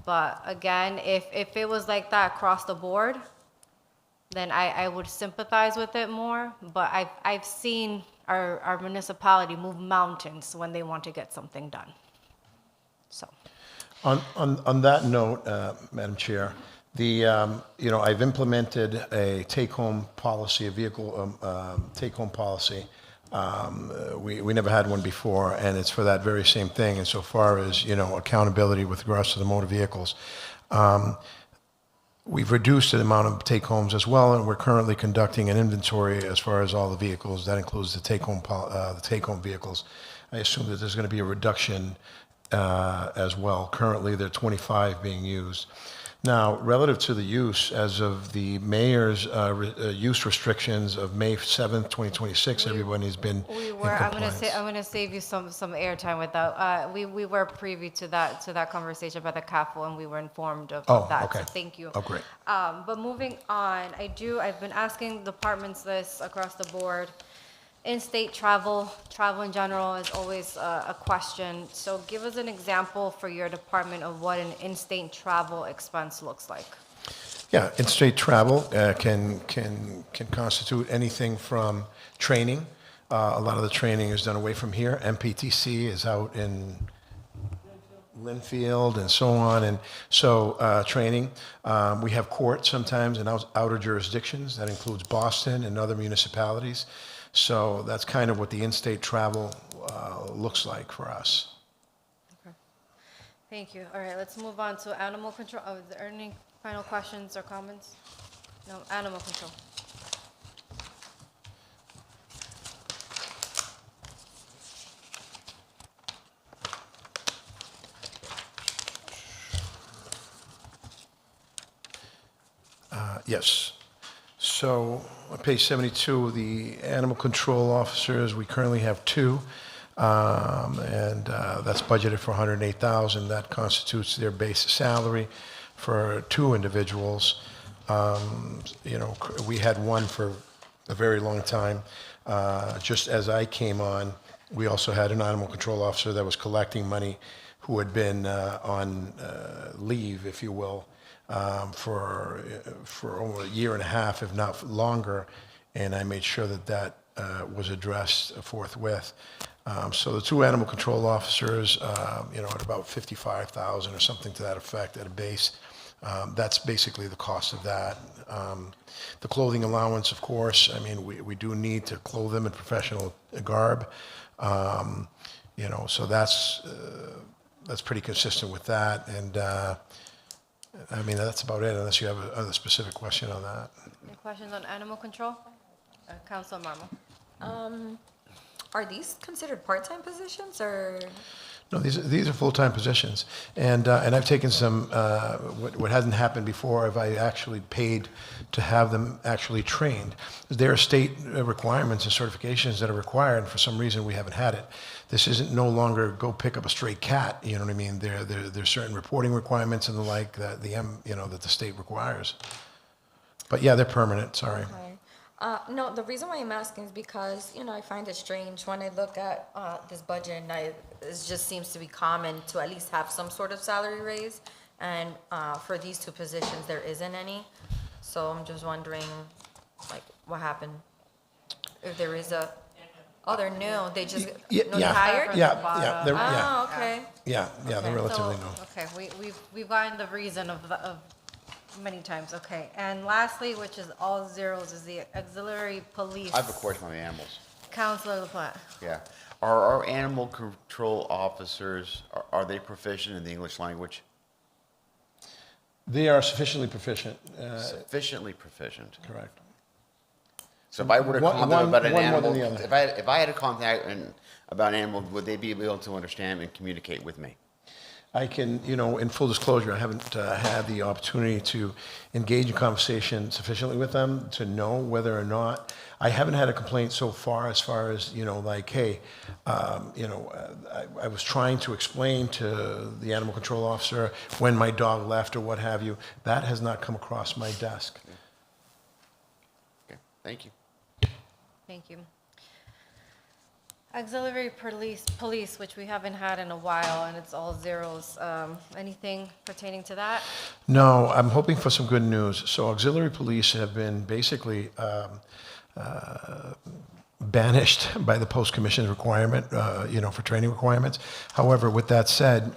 but again, if it was like that across the board, then I would sympathize with it more. But I've seen our municipality move mountains when they want to get something done. So. On that note, Madam Chair, I've implemented a take-home policy, a vehicle take-home policy. We never had one before, and it's for that very same thing. And so far as, accountability with regards to the motor vehicles, we've reduced the amount of take-homes as well, and we're currently conducting an inventory as far as all the vehicles. That includes the take-home vehicles. I assume that there's going to be a reduction as well. Currently, there are 25 being used. Now, relative to the use, as of the mayor's use restrictions of May 7th, 2026, everybody's been in compliance. I'm gonna save you some airtime with that. We were privy to that conversation by the CAFL, and we were informed of that. Okay. So thank you. Oh, great. But moving on, I've been asking departments this across the board. In-state travel in general is always a question. So give us an example for your department of what an in-state travel expense looks like. Yeah, in-state travel can constitute anything from training. A lot of the training is done away from here. MPTC is out in Linfield and so on, and so training. We have court sometimes in outer jurisdictions. That includes Boston and other municipalities. So that's kind of what the in-state travel looks like for us. Okay. Thank you. All right, let's move on to animal control. Is there any final questions or comments? No, animal control. Yes. So on page 72, the animal control officers, we currently have 2, and that's budgeted for $108,000. That constitutes their base salary for 2 individuals. You know, we had one for a very long time. Just as I came on, we also had an animal control officer that was collecting money who had been on leave, if you will, for over a year and a half, if not longer, and I made sure that that was addressed forthwith. So the two animal control officers, you know, at about 55,000 or something to that effect at a base. That's basically the cost of that. The clothing allowance, of course, I mean, we do need to clothe them in professional garb. You know, so that's pretty consistent with that. And I mean, that's about it, unless you have a specific question on that. Any questions on animal control? Councilor Marmo. Are these considered part-time positions or? No, these are full-time positions, and I've taken some. What hasn't happened before, have I actually paid to have them actually trained? There are state requirements and certifications that are required, and for some reason we haven't had it. This isn't no longer go pick up a stray cat. You know what I mean? There's certain reporting requirements and the like that that the state requires. But yeah, they're permanent. Sorry. Okay. No, the reason why I'm asking is because, you know, I find it strange when I look at this budget and it just seems to be common to at least have some sort of salary raise. And for these two positions, there isn't any. So I'm just wondering, like, what happened? If there is a, oh, they're new. They just, newly hired? Yeah, Oh, okay. yeah, they're relatively new. Okay, we've gotten the reason of many times, okay. And lastly, which is all zeros, is the auxiliary police. I have a question on the animals. Councilor LaPlante. Yeah. Are our animal control officers, are they proficient in the English language? They are sufficiently proficient. Sufficiently proficient. Correct. So if I were to One- comment about an one more than animal, the other. if I had a contact about an animal, would they be able to understand and communicate with me? I can, you know, in full disclosure, I haven't had the opportunity to engage in conversation sufficiently with them to know whether or not. I haven't had a complaint so far as, you know, like, hey, I was trying to explain to the animal control officer when my dog left or what have you. That has not come across my desk. Okay, thank you. Thank you. Auxiliary police, which we haven't had in a while, and it's all zeros. Anything pertaining to that? No, I'm hoping for some good news. So auxiliary police have been basically banished by the post-commission requirement, for training requirements. However, with that said,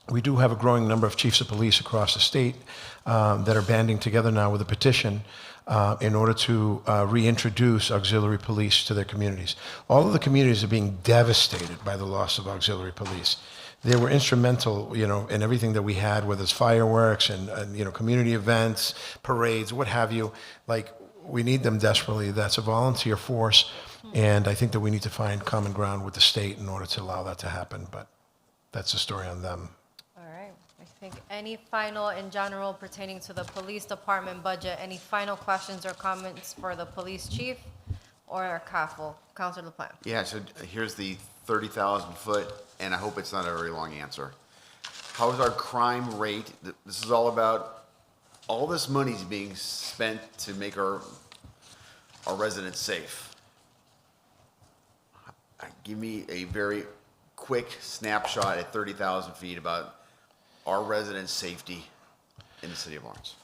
we do have a growing number of chiefs of police across the state that are banding together now with a petition in order to reintroduce auxiliary police to their communities. All of the communities are being devastated by the loss of auxiliary police. They were instrumental, in everything that we had, whether it's fireworks and community events, parades, what have you. Like, we need them desperately. That's a volunteer force, and I think that we need to find common ground with the state in order to allow that to happen. But that's the story on them. I think any final in general pertaining to the police department budget, any final questions or comments for the police chief or our CAFL? Councilor LaPlante. Yeah, so here's the 30,000 foot, and I hope it's not a very long answer. How is our crime rate? This is all about, all this money's being spent to make our residents safe. Give me a very quick snapshot at 30,000 feet about our residents' safety in the city of Lawrence.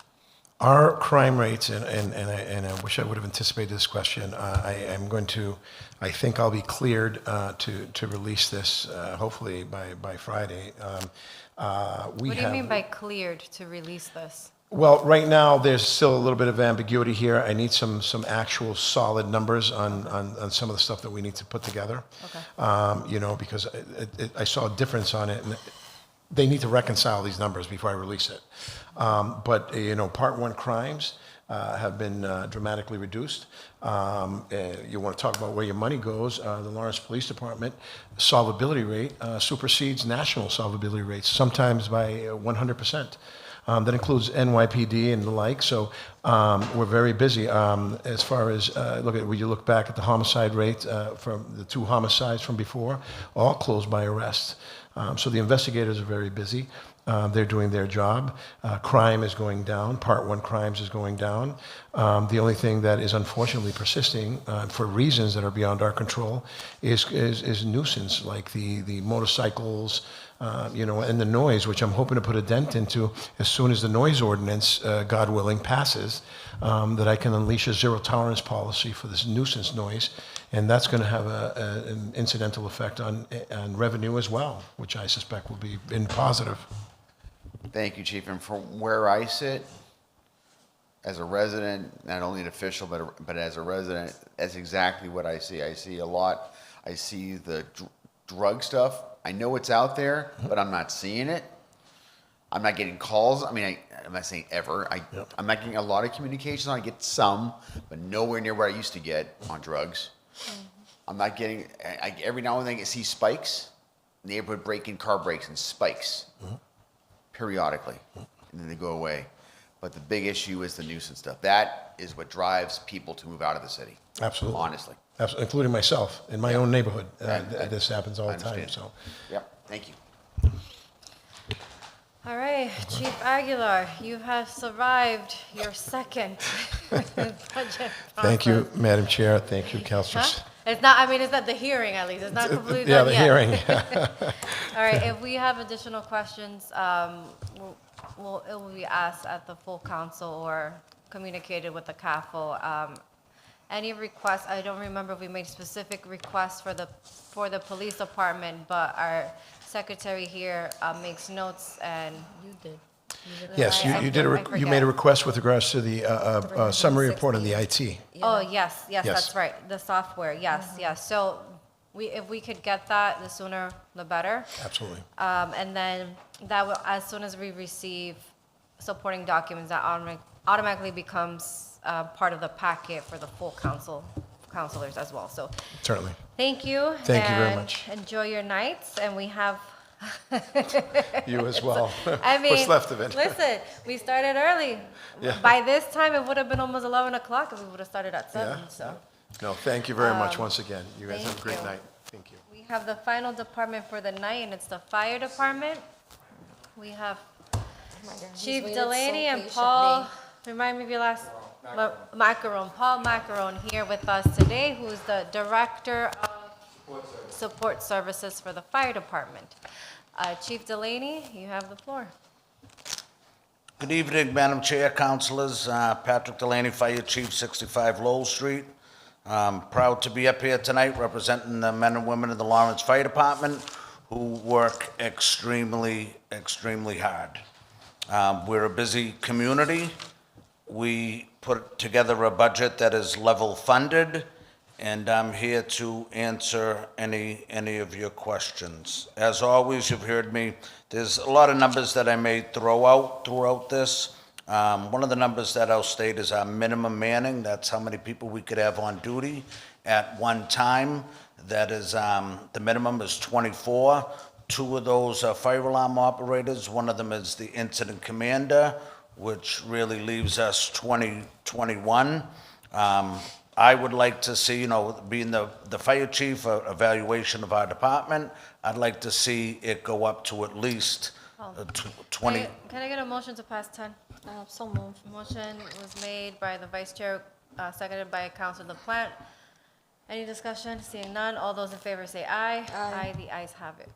Our crime rates, and I wish I would have anticipated this question. I think I'll be cleared to release this hopefully by Friday. What do you mean by cleared to release this? Well, right now, there's still a little bit of ambiguity here. I need some actual solid numbers on some of the stuff that we need to put together. Okay. Because I saw a difference on it, and they need to reconcile these numbers before I release it. But Part 1 crimes have been dramatically reduced. You want to talk about where your money goes, the Lawrence Police Department solvability rate supersedes national solvability rates, sometimes by 100%. That includes NYPD and the like. So we're very busy. As far as when you look back at the homicide rate from the 2 homicides from before, all closed by arrest. So the investigators are very busy. They're doing their job. Crime is going down. Part 1 crimes is going down. The only thing that is unfortunately persisting for reasons that are beyond our control is nuisance, like the motorcycles, and the noise, which I'm hoping to put a dent into as soon as the noise ordinance, God willing, passes, that I can unleash a zero tolerance policy for this nuisance noise. And that's going to have an incidental effect on revenue as well, which I suspect will be positive. Thank you, Chief. And from where I sit, as a resident, not only an official, but as a resident, that's exactly what I see. I see a lot. I see the drug stuff. I know it's out there, but I'm not seeing it. I'm not getting calls. I mean, I'm not saying ever. I'm not getting a lot of communications. I get some, but nowhere near what I used to get on drugs. I'm not getting, every now and then I see spikes, neighborhood break-in car breaks and spikes periodically, and then they go away. But the big issue is the nuisance stuff. That is what drives people to move out of the city. Absolutely. Honestly. Absolutely, including myself in my own neighborhood. This happens all the time. So, yep. Thank you. All right, Chief Aguilar, you have survived your second budget process. Thank you, Madam Chair. Thank you, Councilors. Huh? It's not, I mean, it's at the hearing at least. It's not completely done the yet. hearing. All right, if we have additional questions, it will be asked at the full council or communicated with the CAFO. Any requests, I don't remember if we made specific requests for the police department, but our secretary here makes notes, and you did. Yes, you made a request with regards to the summary report on the IT. Oh, yes, that's right, the software, yes. So if we could get that, the sooner the better. Absolutely. And then that will, as soon as we receive supporting documents, that automatically becomes part of the packet for the full counselors as well. So certainly. Thank you. Thank you very much. Enjoy your nights, and we have. You as well. I mean, what's left of it? Listen, we started early. Yeah. By this time, it would have been almost 11 o'clock if we would have started at 7. Yeah. So No, thank you very much once again. You guys have a thank great you. night. Thank you. we have the final department for the night, and it's the fire department. We have Chief Delaney and Paul. Remind me of your last. Macaron, Paul Macaron here with us today, who's the Director of Support Services for the Fire Department. Chief Delaney, you have the floor. Good evening, Madam Chair, Councilors. Patrick Delaney, Fire Chief, 65 Lowell Street. Proud to be up here tonight representing the men and women of the Lawrence Fire Department who work extremely, extremely hard. We're a busy community. We put together a budget that is level funded, and I'm here to answer any of your questions. As always, you've heard me, there's a lot of numbers that I may throw out throughout this. One of the numbers that I'll state is our minimum manning. That's how many people we could have on duty at one time. That is, the minimum is 24. 2 of those are fire alarm operators. One of them is the incident commander, which really leaves us 21. I would like to see, being the fire chief, evaluation of our department, I'd like to see it go up to at least 20. Can I get a motion to pass 10? So moved. Motion was made by the Vice Chair, seconded by Councilor LaPlante. Any discussion? Seeing none, all those in favor say aye. Aye. The ayes have it.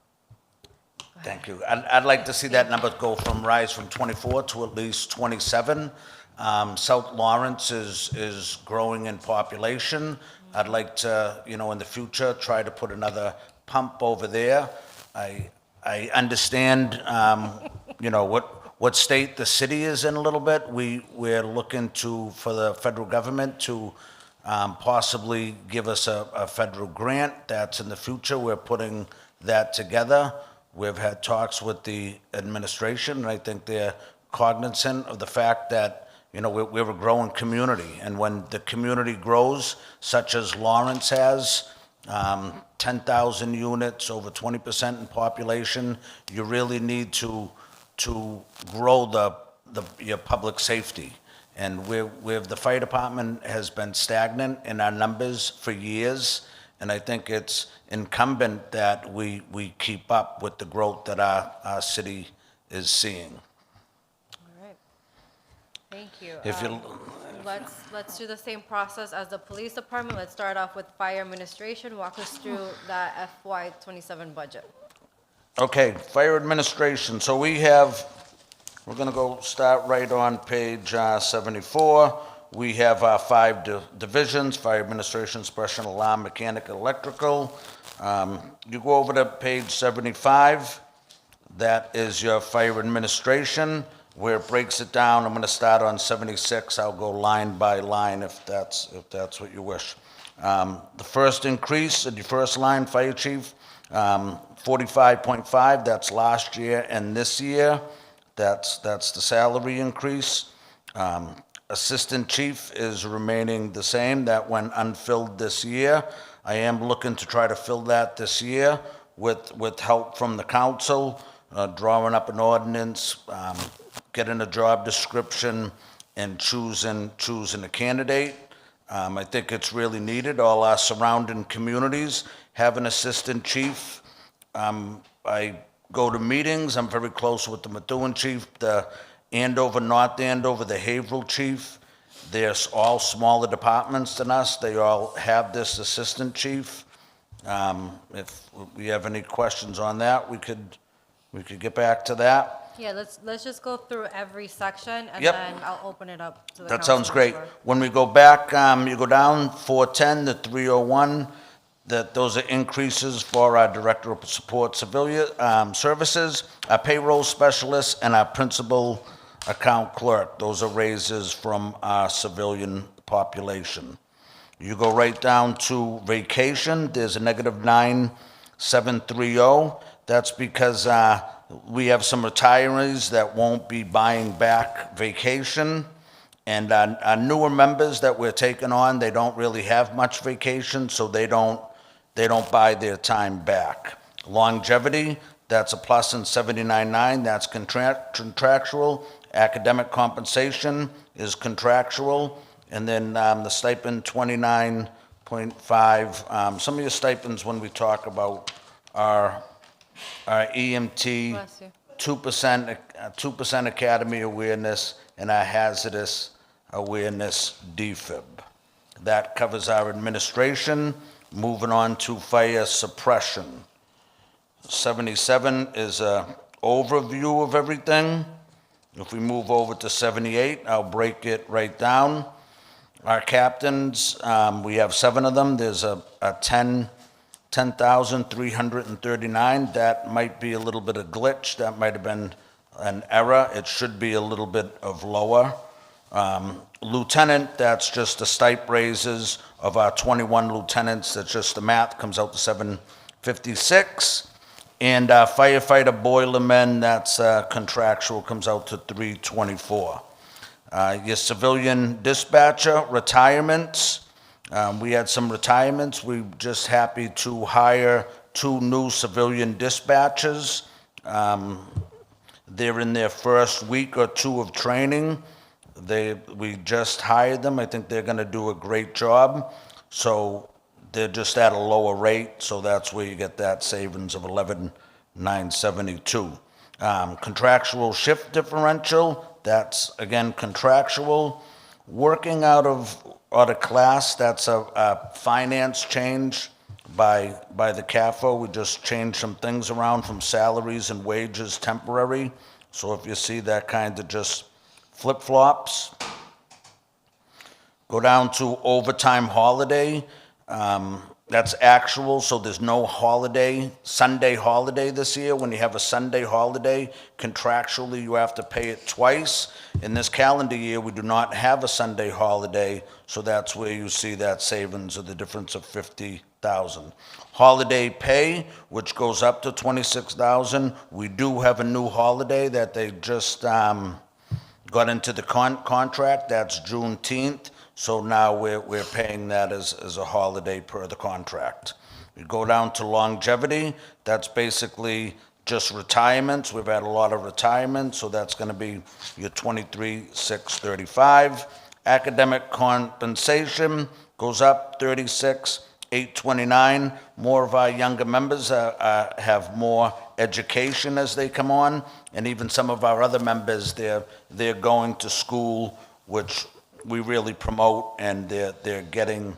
Thank you. I'd like to see that number rise from 24 to at least 27. South Lawrence is growing in population. I'd like to, in the future, try to put another pump over there. I understand, what state the city is in a little bit. We're looking for the federal government to possibly give us a federal grant. That's in the future. We're putting that together. We've had talks with the administration, and I think they're cognizant of the fact that, we're a growing community. And when the community grows, such as Lawrence has, 10,000 units, over 20% in population, you really need to grow your public safety. And the fire department has been stagnant in our numbers for years, and I think it's incumbent that we keep up with the growth that our city is seeing. All right. Thank you. If you, Let's do the same process as the police department. Let's start off with fire administration. Walk us through that FY27 budget. okay, fire administration, so we're gonna go start right on page 74. We have our five divisions: fire administration, special alarm, mechanical, electrical. You go over to page 75, that is your fire administration, where it breaks it down. I'm gonna start on 76, I'll go line by line if that's what you wish. The first increase in your first line, fire chief, 45.5, that's last year and this year. That's the salary increase. Assistant chief is remaining the same, that went unfilled this year. I am looking to try to fill that this year with help from the council, drawing up an ordinance, getting a job description, and choosing a candidate. I think it's really needed. All our surrounding communities have an assistant chief. I go to meetings, I'm very close with the Methuen chief, the Andover, North Andover, the Haverhill chief. They're all smaller departments than us. They all have this assistant chief. If we have any questions on that, we could get back to that. Yeah, let's just go through every section and Yep. then I'll open it up to the That sounds council great. member. When we go back, you go down 410 to 301, those are increases for our Director of Support Civilian Services, our payroll specialist, and our principal account clerk. Those are raises from our civilian population. You go right down to vacation, there's a negative 9730. That's because we have some retirees that won't be buying back vacation. And our newer members that we're taking on, they don't really have much vacation, so they don't buy their time back. Longevity, that's a plus in 79.9, that's contractual. Academic compensation is contractual. And then the stipend, 29.5. Some of your stipends, when we talk about our EMT, Bless you. 2% academy awareness, and our hazardous awareness defib. That covers our administration. Moving on to fire suppression. 77 is a overview of everything. If we move over to 78, I'll break it right down. Our captains, we have 7 of them. There's a 10,339. That might be a little bit of glitch. That might have been an error. It should be a little bit of lower. Lieutenant, that's just the stipend raises of our 21 lieutenants. That's just the math, comes out to 756. And firefighter boilermen, that's contractual, comes out to 324. Your civilian dispatcher retirements, we had some retirements. We're just happy to hire 2 new civilian dispatchers. They're in their first week or 2 of training. We just hired them. I think they're going to do a great job. So they're just at a lower rate, so that's where you get that savings of 11,972. Contractual shift differential, that's again contractual. Working out of class, that's a finance change by the CAFO. We just changed some things around from salaries and wages temporary. So if you see that kind of just flip-flops. Go down to overtime holiday. That's actual, so there's no holiday, Sunday holiday this year. When you have a Sunday holiday, contractually you have to pay it twice. In this calendar year, we do not have a Sunday holiday, so that's where you see that savings of the difference of 50,000. Holiday pay, which goes up to 26,000. We do have a new holiday that they just got into the contract. That's Juneteenth. So now we're paying that as a holiday per the contract. We go down to longevity. That's basically just retirements. We've had a lot of retirements, so that's going to be your 23,635. Academic compensation goes up 36. 829, more of our younger members have more education as they come on, and even some of our other members, they're going to school, which we really promote, and they're getting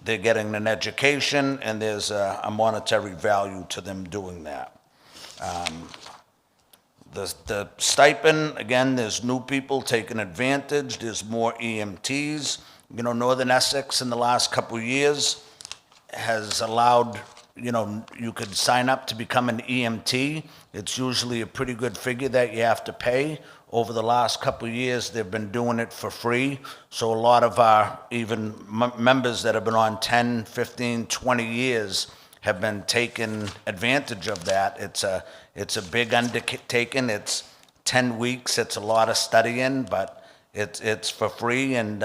an education, and there's a monetary value to them doing that. The stipend, again, there's new people taking advantage, there's more EMTs. You know, Northern Essex in the last couple of years has allowed, you know, you could sign up to become an EMT. It's usually a pretty good figure that you have to pay. Over the last couple of years, they've been doing it for free. So a lot of our even members that have been on 10, 15, 20 years have been taking advantage of that. It's a big undertaking. It's 10 weeks. It's a lot of studying, but it's for free. And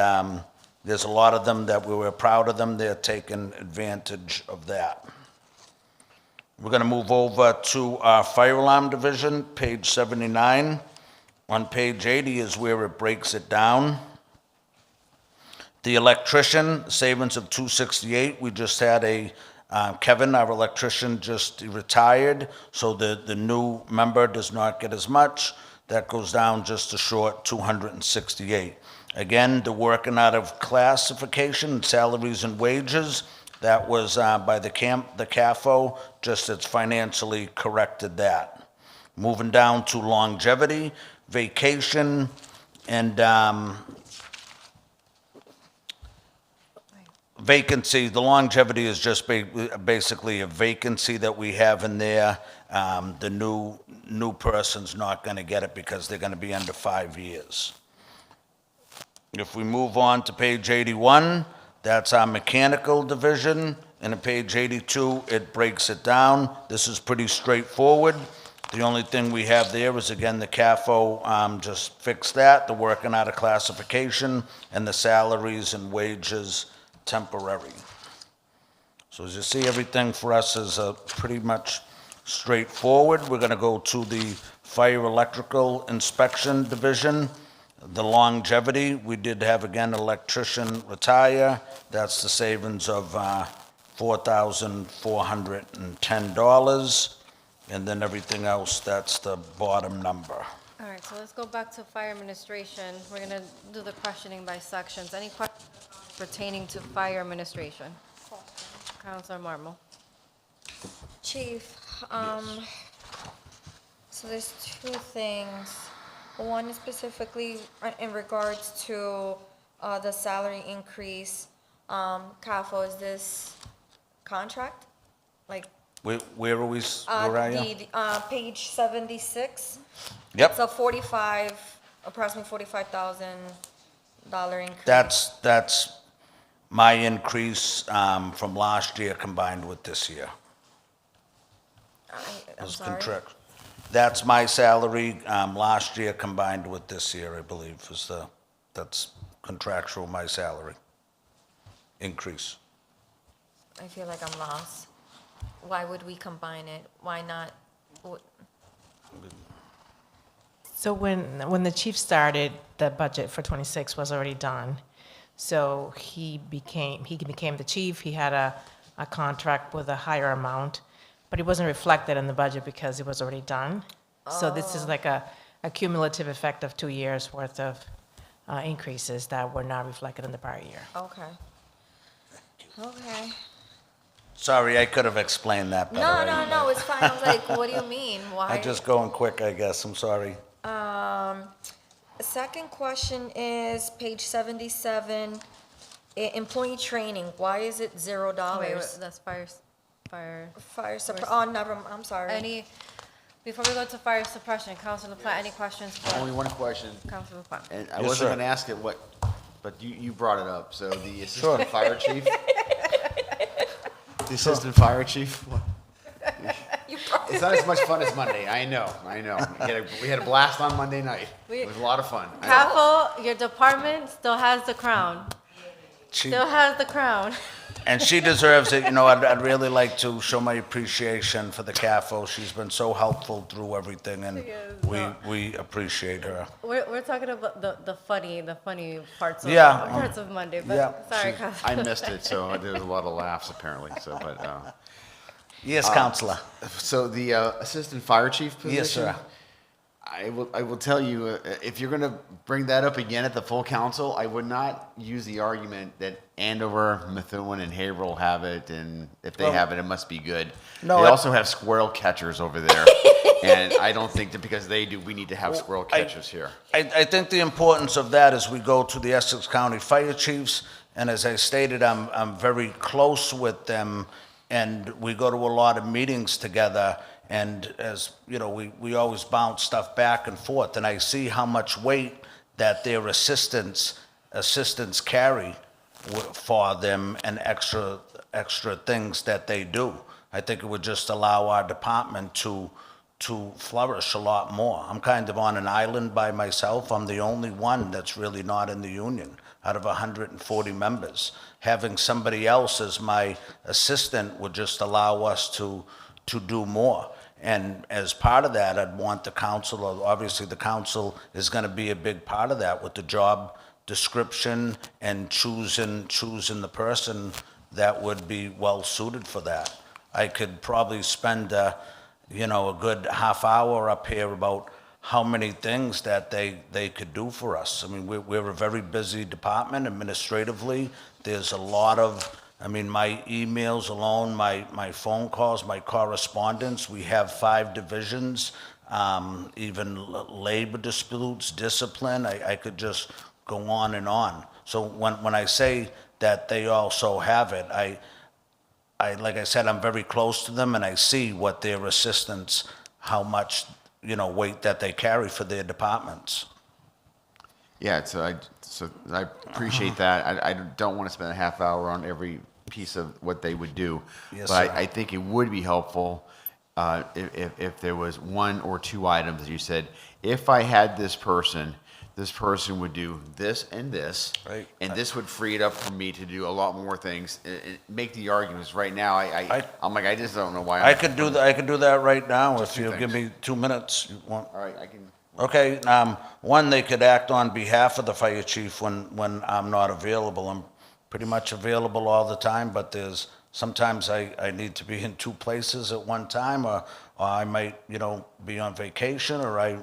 there's a lot of them that we were proud of them. They're taking advantage of that. We're going to move over to our fire alarm division, page 79. On page 80 is where it breaks it down. The electrician, savings of $268. We just had Kevin, our electrician, just retired, so the new member does not get as much. That goes down just a short $268. Again, the working out of classification, salaries and wages, that was by the CAFO, just it's financially corrected that. Moving down to longevity, vacation, and vacancy. The longevity is just basically a vacancy that we have in there. The new person's not going to get it because they're going to be under 5 years. If we move on to page 81, that's our mechanical division, and at page 82, it breaks it down. This is pretty straightforward. The only thing we have there is, again, the CAFO just fixed that, the working out of classification, and the salaries and wages temporary. So as you see, everything for us is pretty much straightforward. We're going to go to the fire electrical inspection division. The longevity, we did have, again, electrician retire. That's the savings of $4,410. And then everything else, that's the bottom number. All right, so let's go back to fire administration. We're going to do the questioning by sections. Any questions pertaining to fire administration? Councilor Marmol. Chief, so there's two things. One is specifically in regards to the salary increase. CAFO, is this contract? Like, Where are we, where are you? Page 76. Yep. It's a approximately $45,000 increase. That's my increase from last year combined with this year. I'm As sorry? contract. That's my salary last year combined with this year, I believe, that's contractual, my salary increase. I feel like I'm lost. Why would we combine it? Why not? So when the chief started, the budget for '26 was already done. So he became the chief. He had a contract with a higher amount, but it wasn't reflected in the budget because it was already done. So this is like a cumulative effect of 2 years worth of increases that were not reflected in the prior year. Okay. Okay. Sorry, I could have explained that better. No, it's fine. I was like, what do you mean? Why? I'm just going quick, I guess, I'm sorry. Second question is page 77, employee training. Why is it $0? Wait, that's fire. Fire suppression. Oh, never. I'm sorry. Before we go to fire suppression, Councilor Platt, any questions for Only one question, Councilor Platt? and I Yes, wasn't sir. going to ask it, but you brought it up. So the assistant fire chief? The assistant fire chief? What? It's not as much fun as Monday, I know. We had a blast on Monday night. It was a lot of fun. I know. CAFO, your department still has the crown. Still has the crown. And she deserves it. You know, I'd really like to show my appreciation for the CAFO. She's been so helpful through everything, and we appreciate her. We're talking about the funny parts of Monday. But Yeah. sorry, I missed it, so there was a lot of laughs apparently. So, but Yes, Counselor. so the assistant fire chief position. Yes, sir. I will tell you, if you're going to bring that up again at the full council, I would not use the argument that Andover, Methuen, and Haverhill have it, and if they have it, it must be good. No, They also have squirrel catchers over there, and I don't think that because they do, we need to have squirrel catchers here. I think the importance of that is we go to the Essex County Fire Chiefs, and as I stated, I'm very close with them, and we go to a lot of meetings together, and as, you know, we always bounce stuff back and forth, and I see how much weight that their assistants carry for them and extra things that they do. I think it would just allow our department to flourish a lot more. I'm kind of on an island by myself. I'm the only one that's really not in the union out of 140 members. Having somebody else as my assistant would just allow us to do more. And as part of that, I'd want the council, obviously the council is going to be a big part of that with the job description and choosing the person that would be well suited for that. I could probably spend a good half hour up here about how many things that they could do for us. I mean, we're a very busy department administratively. There's a lot of, my emails alone, my phone calls, my correspondence. We have 5 divisions, even labor disputes, discipline. I could just go on and on. So when I say that they also have it, I like I said, I'm very close to them, and I see what their assistants, how much, weight that they carry for their departments. Yeah, so I appreciate that. I don't want to spend a half hour on every piece of what they would do, Yes, but sir. I think it would be helpful if there was 1 or 2 items that you said, if I had this person would do this and this, Right. and this would free it up for me to do a lot more things and make the arguments. Right now, I'm like, I just don't know why. I could do that right now if you Two give things. me 2 minutes. You want? All right, I can. Okay, one, they could act on behalf of the fire chief when I'm not available. I'm pretty much available all the time, but sometimes I need to be in 2 places at one time, or I might, be on vacation, or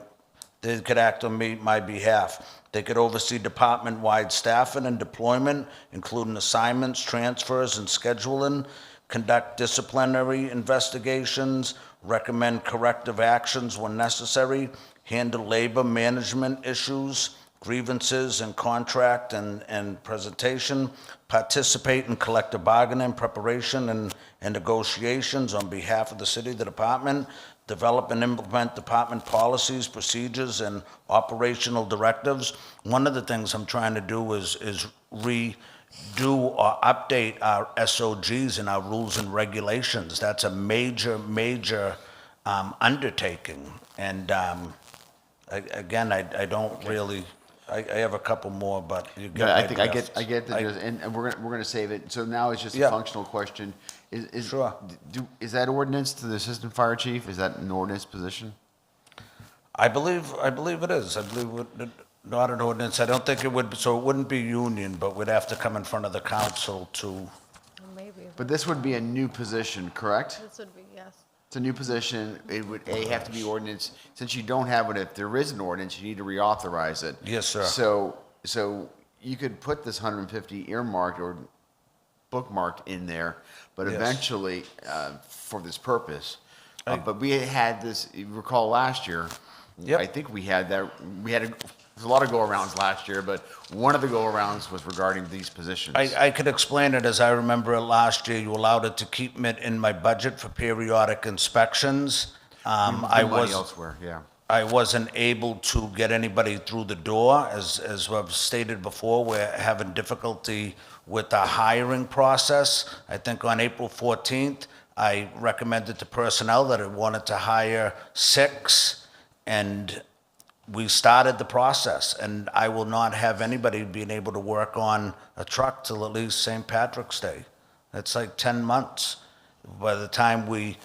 they could act on my behalf. They could oversee department-wide staffing and deployment, including assignments, transfers, and scheduling, conduct disciplinary investigations, recommend corrective actions when necessary, handle labor management issues, grievances and contract and presentation, participate in collective bargaining, preparation and negotiations on behalf of the city, the department, develop and implement department policies, procedures, and operational directives. One of the things I'm trying to do is redo or update our SOGs and our rules and regulations. That's a major undertaking. And again, I don't really. I have a couple more, but you get. Yeah, my I think drift. I get and we're gonna save it. So now it's just a Yeah. functional question. Is Sure. Is that ordinance to the assistant fire chief? Is that an ordinance position? I believe it is. I believe it, not an ordinance. I don't think it would. So it wouldn't be union, but we'd have to come in front of the council to. Maybe. But this would be a new position, correct? This would be, yes. It's a new position. It would have to be ordinance. Since you don't have it, if there is an ordinance, you need to reauthorize it. Yes, sir. So you could put this 150 earmarked or bookmarked in there, but Yes. eventually, for this purpose. But we had this, you recall last year, Yep. I think we had that, there's a lot of go-arounds last year, but one of the go-arounds was regarding these positions. I could explain it as I remember it last year. You allowed it to keep it in my budget for periodic inspections. We moved the money elsewhere, yeah. I wasn't able to get anybody through the door. As I've stated before, we're having difficulty with the hiring process. I think on April 14th, I recommended to personnel that I wanted to hire 6, and we started the process. And I will not have anybody being able to work on a truck till at least St. Patrick's Day. It's like 10 months. By the time we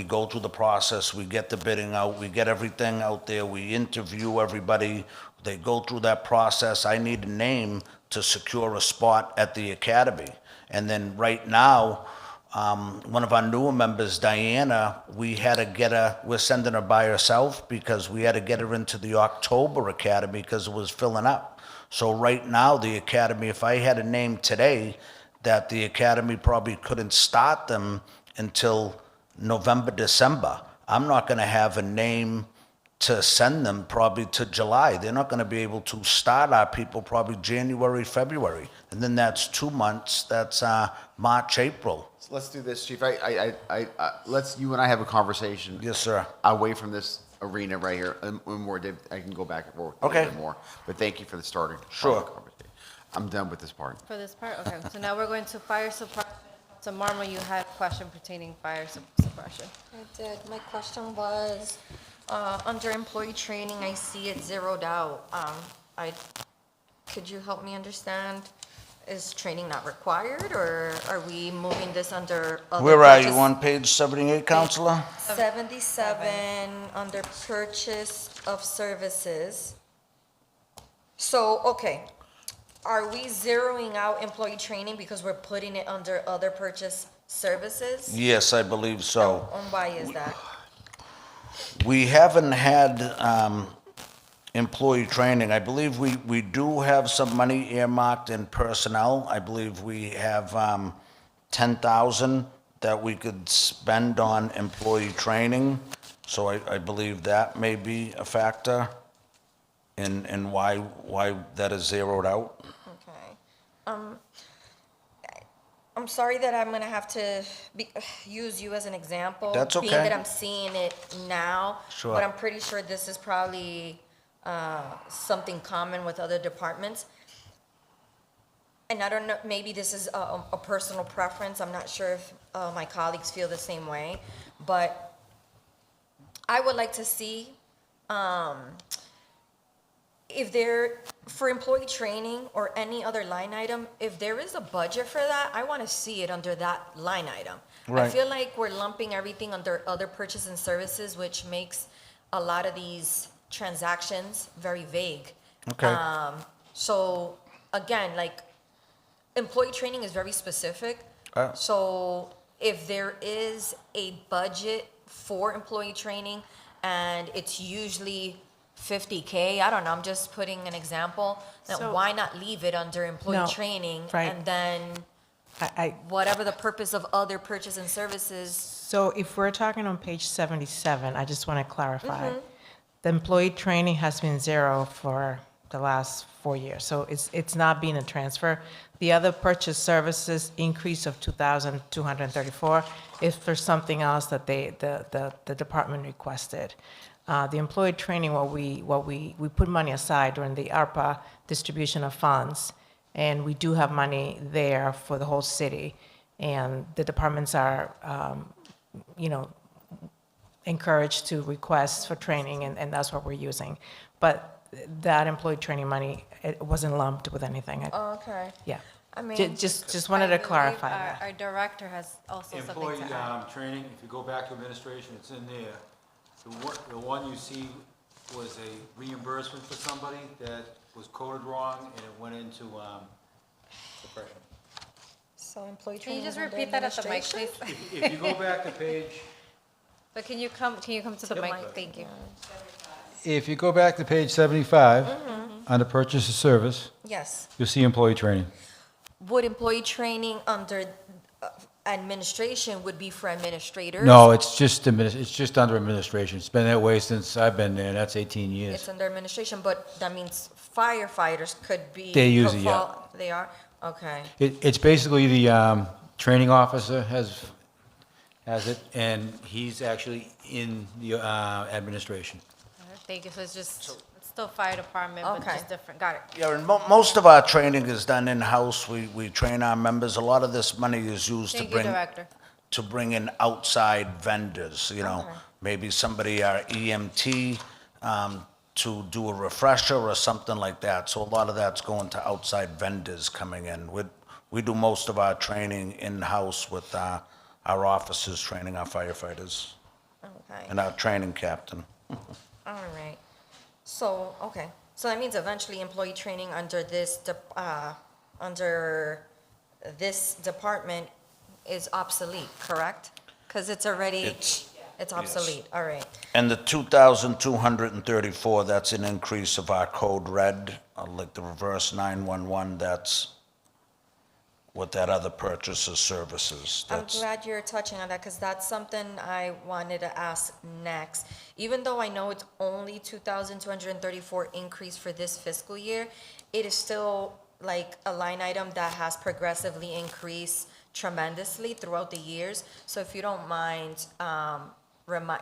go through the process, we get the bidding out, we get everything out there, we interview everybody, they go through that process. I need a name to secure a spot at the academy. And then right now, one of our newer members, Diana, we had to get her, we're sending her by herself because we had to get her into the October academy because it was filling up. So right now, the academy, if I had a name today, that the academy probably couldn't start them until November, December. I'm not going to have a name to send them probably to July. They're not going to be able to start our people probably January, February. And then that's 2 months. That's March, April. So let's do this, Chief. Let's, you and I have a conversation. Yes, sir. Away from this arena right here. And more, Dave, I can go back and forth a Okay. little bit more. But thank you for the starting. Sure. part of the conversation. I'm done with this part. For this part, okay. So now we're going to fire suppression. So Marma, you had a question pertaining fire suppression. I did. My question was, under employee training, I see it zeroed out. Could you help me understand? Is training not required, or are we moving this under other? Where are you, purchase- on page 78, Counselor? 77, under purchase of services. So, okay, are we zeroing out employee training because we're putting it under other purchase services? Yes, I believe so. And why is that? We haven't had employee training. I believe we do have some money earmarked in personnel. I believe we have 10,000 that we could spend on employee training. So I believe that may be a factor in why that is zeroed out. Okay. I'm sorry that I'm gonna have to use you as an example. That's okay. Being that I'm seeing it now. Sure. But I'm pretty sure this is probably something common with other departments. And I don't know, maybe this is a personal preference. I'm not sure if my colleagues feel the same way. But I would like to see if there, for employee training or any other line item, if there is a budget for that, I want to see it under that line item. I Right. feel like we're lumping everything under other purchase and services, which makes a lot of these transactions very vague. Okay. So again, like, employee training is very specific. So if there is a budget for employee training and it's usually 50K, I don't know, I'm just putting an example, then So- why not leave it under employee No, training? right. And then whatever the purpose of other purchase and services. So if we're talking on page 77, I just want to clarify. Mm-hmm. The employee training has been zero for the last 4 years, so it's not been a transfer. The other purchase services increase of 2,234 is for something else that the department requested. The employee training, we put money aside during the ARPA distribution of funds, and we do have money there for the whole city. And the departments are, encouraged to request for training, and that's what we're using. But that employee training money, it wasn't lumped with anything. Okay. Yeah. I mean. Just wanted to I believe clarify that. Our director has also something Employee to add. training, if you go back to administration, it's in there. The one you see was a reimbursement for somebody that was coded wrong and it went into suppression. So employee Can you training. just is under repeat that at the mic, administration? please? If you go back to page, But can you come to the mic? Thank you. if you go back to page 75, under purchase of service, Yes. you'll see employee training. Would employee training under administration would be for administrators? No, it's just under administration. It's been that way since I've been there, that's 18 It's years. under administration, but that means firefighters could be. They use it, yeah. They are? Okay. It's basically the training officer has it, and he's actually in the administration. Thank you. So it's just, it's still fire department, but Okay. just different. Got it. Yeah, and most of our training is done in-house. We train our members. A lot of this money is used to Thank you, bring, Director. to bring in outside vendors, Okay. maybe somebody, our EMT, to do a refresher or something like that. So a lot of that's going to outside vendors coming in. we do most of our training in-house with our officers training our firefighters Okay. and our training captain. All right. So, okay. So that means eventually employee training under this department is obsolete, correct? Because it's already, It's- it's obsolete. All right. And the 2,234, that's an increase of our code red, like the reverse 911, that's what that other purchases services. I'm That's glad you're touching on that because that's something I wanted to ask next. Even though I know it's only 2,234 increase for this fiscal year, it is still like a line item that has progressively increased tremendously throughout the years. So if you don't mind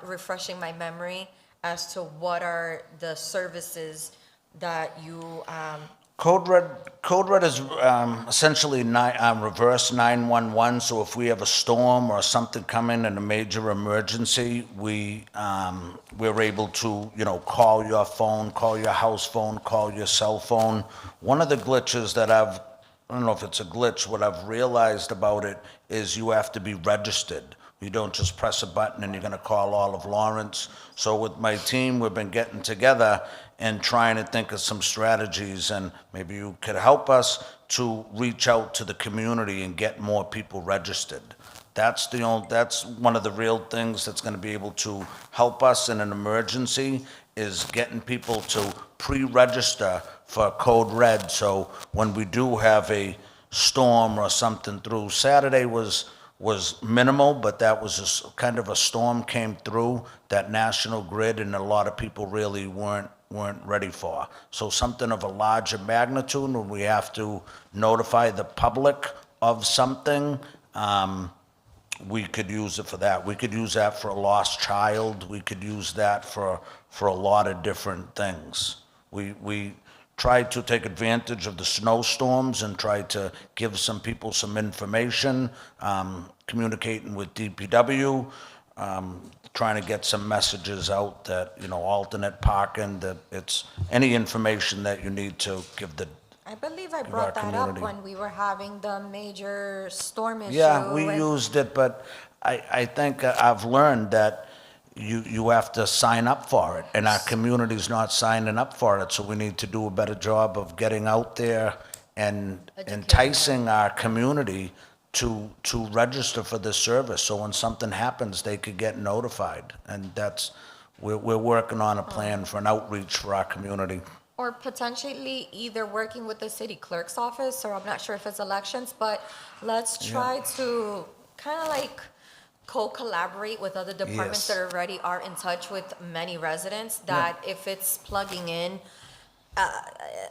refreshing my memory as to what are the services that you Code Red is essentially reverse 911, so if we have a storm or something coming in a major emergency, we're able to, call your phone, call your house phone, call your cell phone. One of the glitches that I don't know if it's a glitch, what I've realized about it is you have to be registered. You don't just press a button and you're gonna call all of Lawrence. So with my team, we've been getting together and trying to think of some strategies, and maybe you could help us to reach out to the community and get more people registered. That's one of the real things that's gonna be able to help us in an emergency, is getting people to pre-register for Code Red. So when we do have a storm or something through, Saturday was minimal, but that was just kind of a storm came through that national grid, and a lot of people really weren't ready for. So something of a larger magnitude, when we have to notify the public of something, we could use it for that. We could use that for a lost child. We could use that for a lot of different things. We tried to take advantage of the snowstorms and tried to give some people some information, communicating with DPW, trying to get some messages out that, alternate parking, that it's any information that you need to give the, I believe I Give brought our that up community. when we were having the major storm issue. yeah, we and- used it, but I think I've learned that you have to sign up for it, and our community's not signing up for it, so we need to do a better job of getting out there and enticing our community to register for this service, so when something happens, they could get notified. And we're working on a plan for an outreach for our community. Or potentially either working with the city clerk's office, or I'm not sure if it's elections, but let's try to kind of like co-collaborate with other departments Yes. that already are in touch with many residents, that if it's plugging in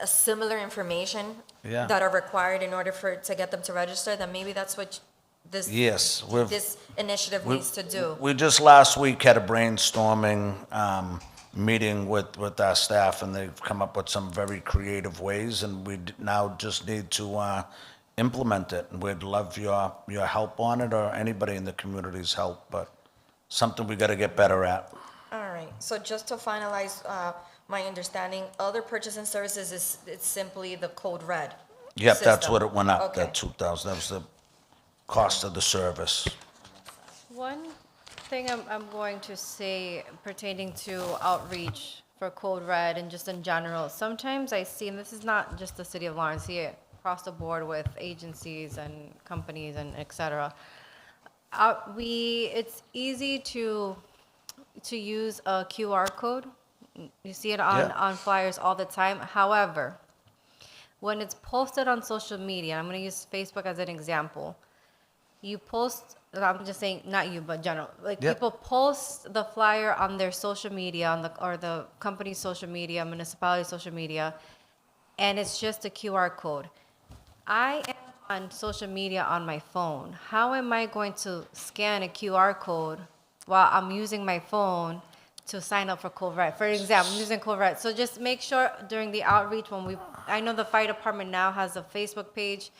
a similar information Yeah. that are required in order to get them to register, then maybe that's what this Yes, this initiative needs to do. We just last week had a brainstorming meeting with our staff, and they've come up with some very creative ways, and we now just need to implement it. And we'd love your help on it, or anybody in the community's help, but something we got to get better at. All right, so just to finalize my understanding, other purchase and services it's simply the Code Red Yep, that's system. what it went up, Okay. that 2,000, that was the cost of the service. One thing I'm going to say pertaining to outreach for Code Red and just in general, sometimes I see, and this is not just the city of Lawrence, I see it across the board with agencies and companies and et cetera. It's easy to use a QR code. You see it on flyers all the time. However, when it's posted on social media, I'm going to use Facebook as an example. You post, I'm just saying, not you, but general. Like people post the flyer on their social media, or the company's social media, municipality social media, and it's just a QR code. I am on social media on my phone. How am I going to scan a QR code while I'm using my phone to sign up for Code Red? For example, I'm using Code Red. So just make sure during the outreach I know the fire department now has a Facebook page.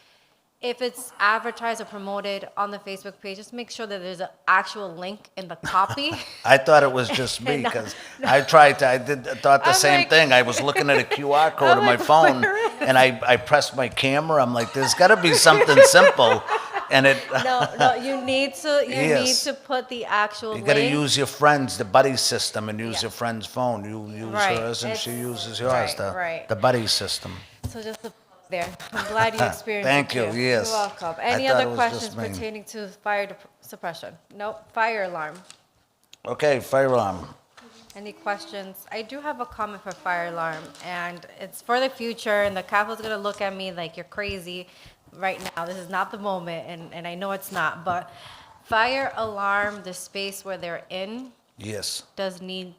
If it's advertised or promoted on the Facebook page, just make sure that there's an actual link in the copy. I thought it was just me, because I thought the I'm same like- thing. I was looking at a QR code on my phone, and I pressed my camera. I'm like, there's got to be something simple, and it. No, you need to Yes. put the actual You got to link. use your friends, the buddy system, and use Yeah. your friend's phone. You use Right, hers, and she it's- uses yours. right, right. The buddy system. So just to there. I'm glad you experienced Thank it you, too. yes. You're welcome. I Any thought other it was just questions me. pertaining to fire suppression? Nope. Fire alarm. Okay, fire alarm. Any questions? I do have a comment for fire alarm, and it's for the future, and the council's gonna look at me like you're crazy right now. This is not the moment, and I know it's not, but fire alarm, the space where they're in, Yes. does need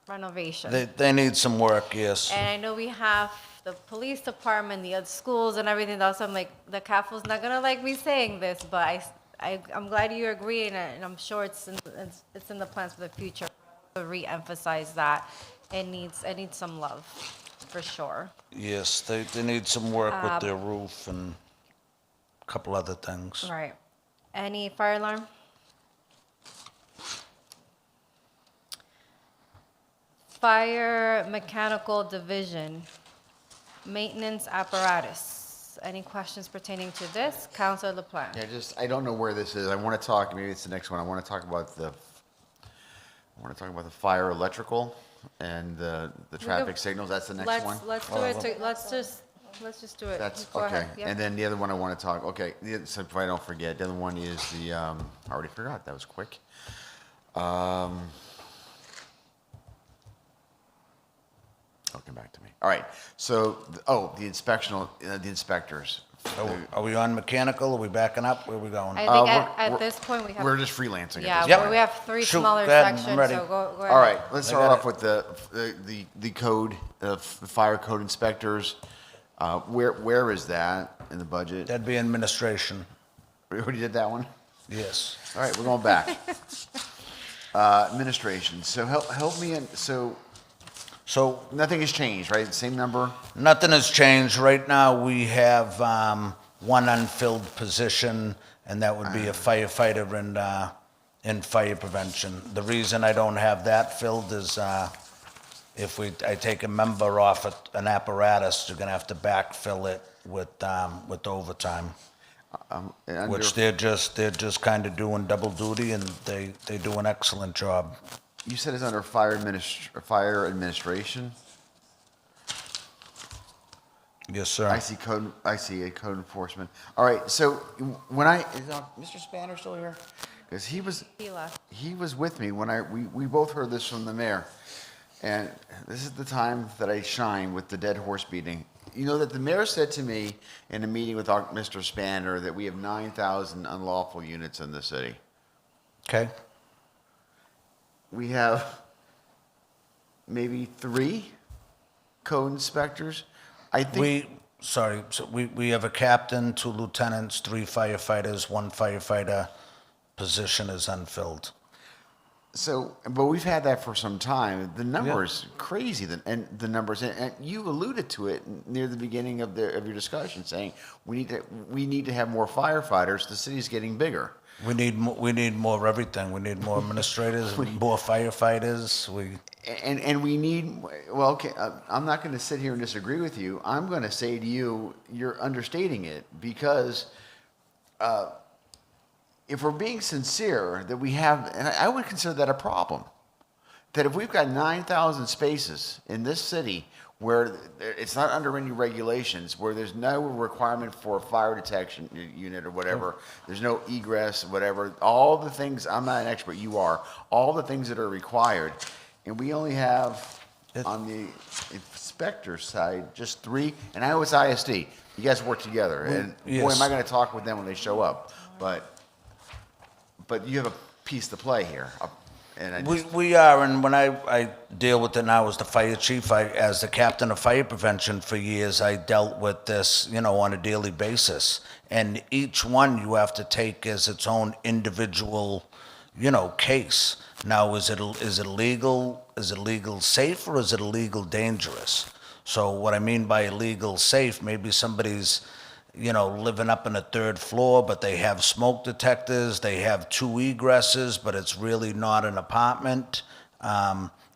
renovation. They need some work, yes. And I know we have the police department, the other schools and everything else. I'm like, the CAFO's not gonna like me saying this, but I'm glad you agree, and I'm sure it's in the plans for the future to re-emphasize that it needs some love, for sure. Yes, they need some work with their roof and a couple other things. Right. Any fire alarm? Fire mechanical division, maintenance apparatus. Any questions pertaining to this? Councilor LaPlante. Yeah, I don't know where this is. I want to talk, maybe it's the next one. I want to talk about the fire electrical and the traffic signals. That's the next one? Let's do it. Let's just do it. That's, Go okay. ahead. Yep. And then the other one I want to talk, okay, so if I don't forget, the other one is I already forgot, that was quick. It'll come back to me. All right, so, the inspectors. Are we on mechanical? Are we backing up? Where are we going? I think at this point, we have. We're just freelancing at Yeah, this Yep. point. we have three Shoot, smaller go ahead, I'm sections, ready. so go ahead. All right, let's I start got off with the code, the fire code inspectors. Where is that in the budget? That'd be administration. We already did that one? Yes. All right, we're going back. Administration, so help me, So nothing has changed, right? Same number? nothing has changed. Right now, we have one unfilled position, and that would be a firefighter in fire prevention. The reason I don't have that filled is if I take a member off an apparatus, you're gonna have to backfill it with overtime. And Which they're just kind of doing double duty, and they do an excellent job. You said it's under fire administration? Yes, sir. I see a code enforcement. All right, so when is Mr. Spanner still here? Because he left. he was with me when we both heard this from the mayor. And this is the time that I shine with the dead horse beating. You know that the mayor said to me in a meeting with Mr. Spanner that we have 9,000 unlawful units in the city. Okay. We have maybe 3 code inspectors. I think. We have a captain, 2 lieutenants, 3 firefighters, 1 firefighter position is unfilled. So, but we've had that for some time. The number is crazy, the numbers, and you alluded to it near the beginning of your discussion, saying we need to have more firefighters. The city's getting bigger. We need more everything. We need more administrators, more firefighters. And we need, well, okay, I'm not going to sit here and disagree with you. I'm going to say to you, you're understating it, because if we're being sincere, that we have, and I would consider that a problem, that if we've got 9,000 spaces in this city where it's not under any regulations, where there's no requirement for a fire detection unit or whatever, there's no egress, whatever, all the things, I'm not an expert, you are, all the things that are required, and we only have, on the inspector side, just 3, and I was ISD. You guys work together, and boy, am I going to talk with them when they show up, but you have a piece to play here. And We are, and when I deal with it now as the fire chief, as the captain of fire prevention for years, I dealt with this, on a daily basis. And each one you have to take as its own individual, case. Now, is it illegal? Is it legal safe, or is it illegal dangerous? So what I mean by illegal safe, maybe somebody's living up in a 3rd floor, but they have smoke detectors, they have 2 egresses, but it's really not an apartment.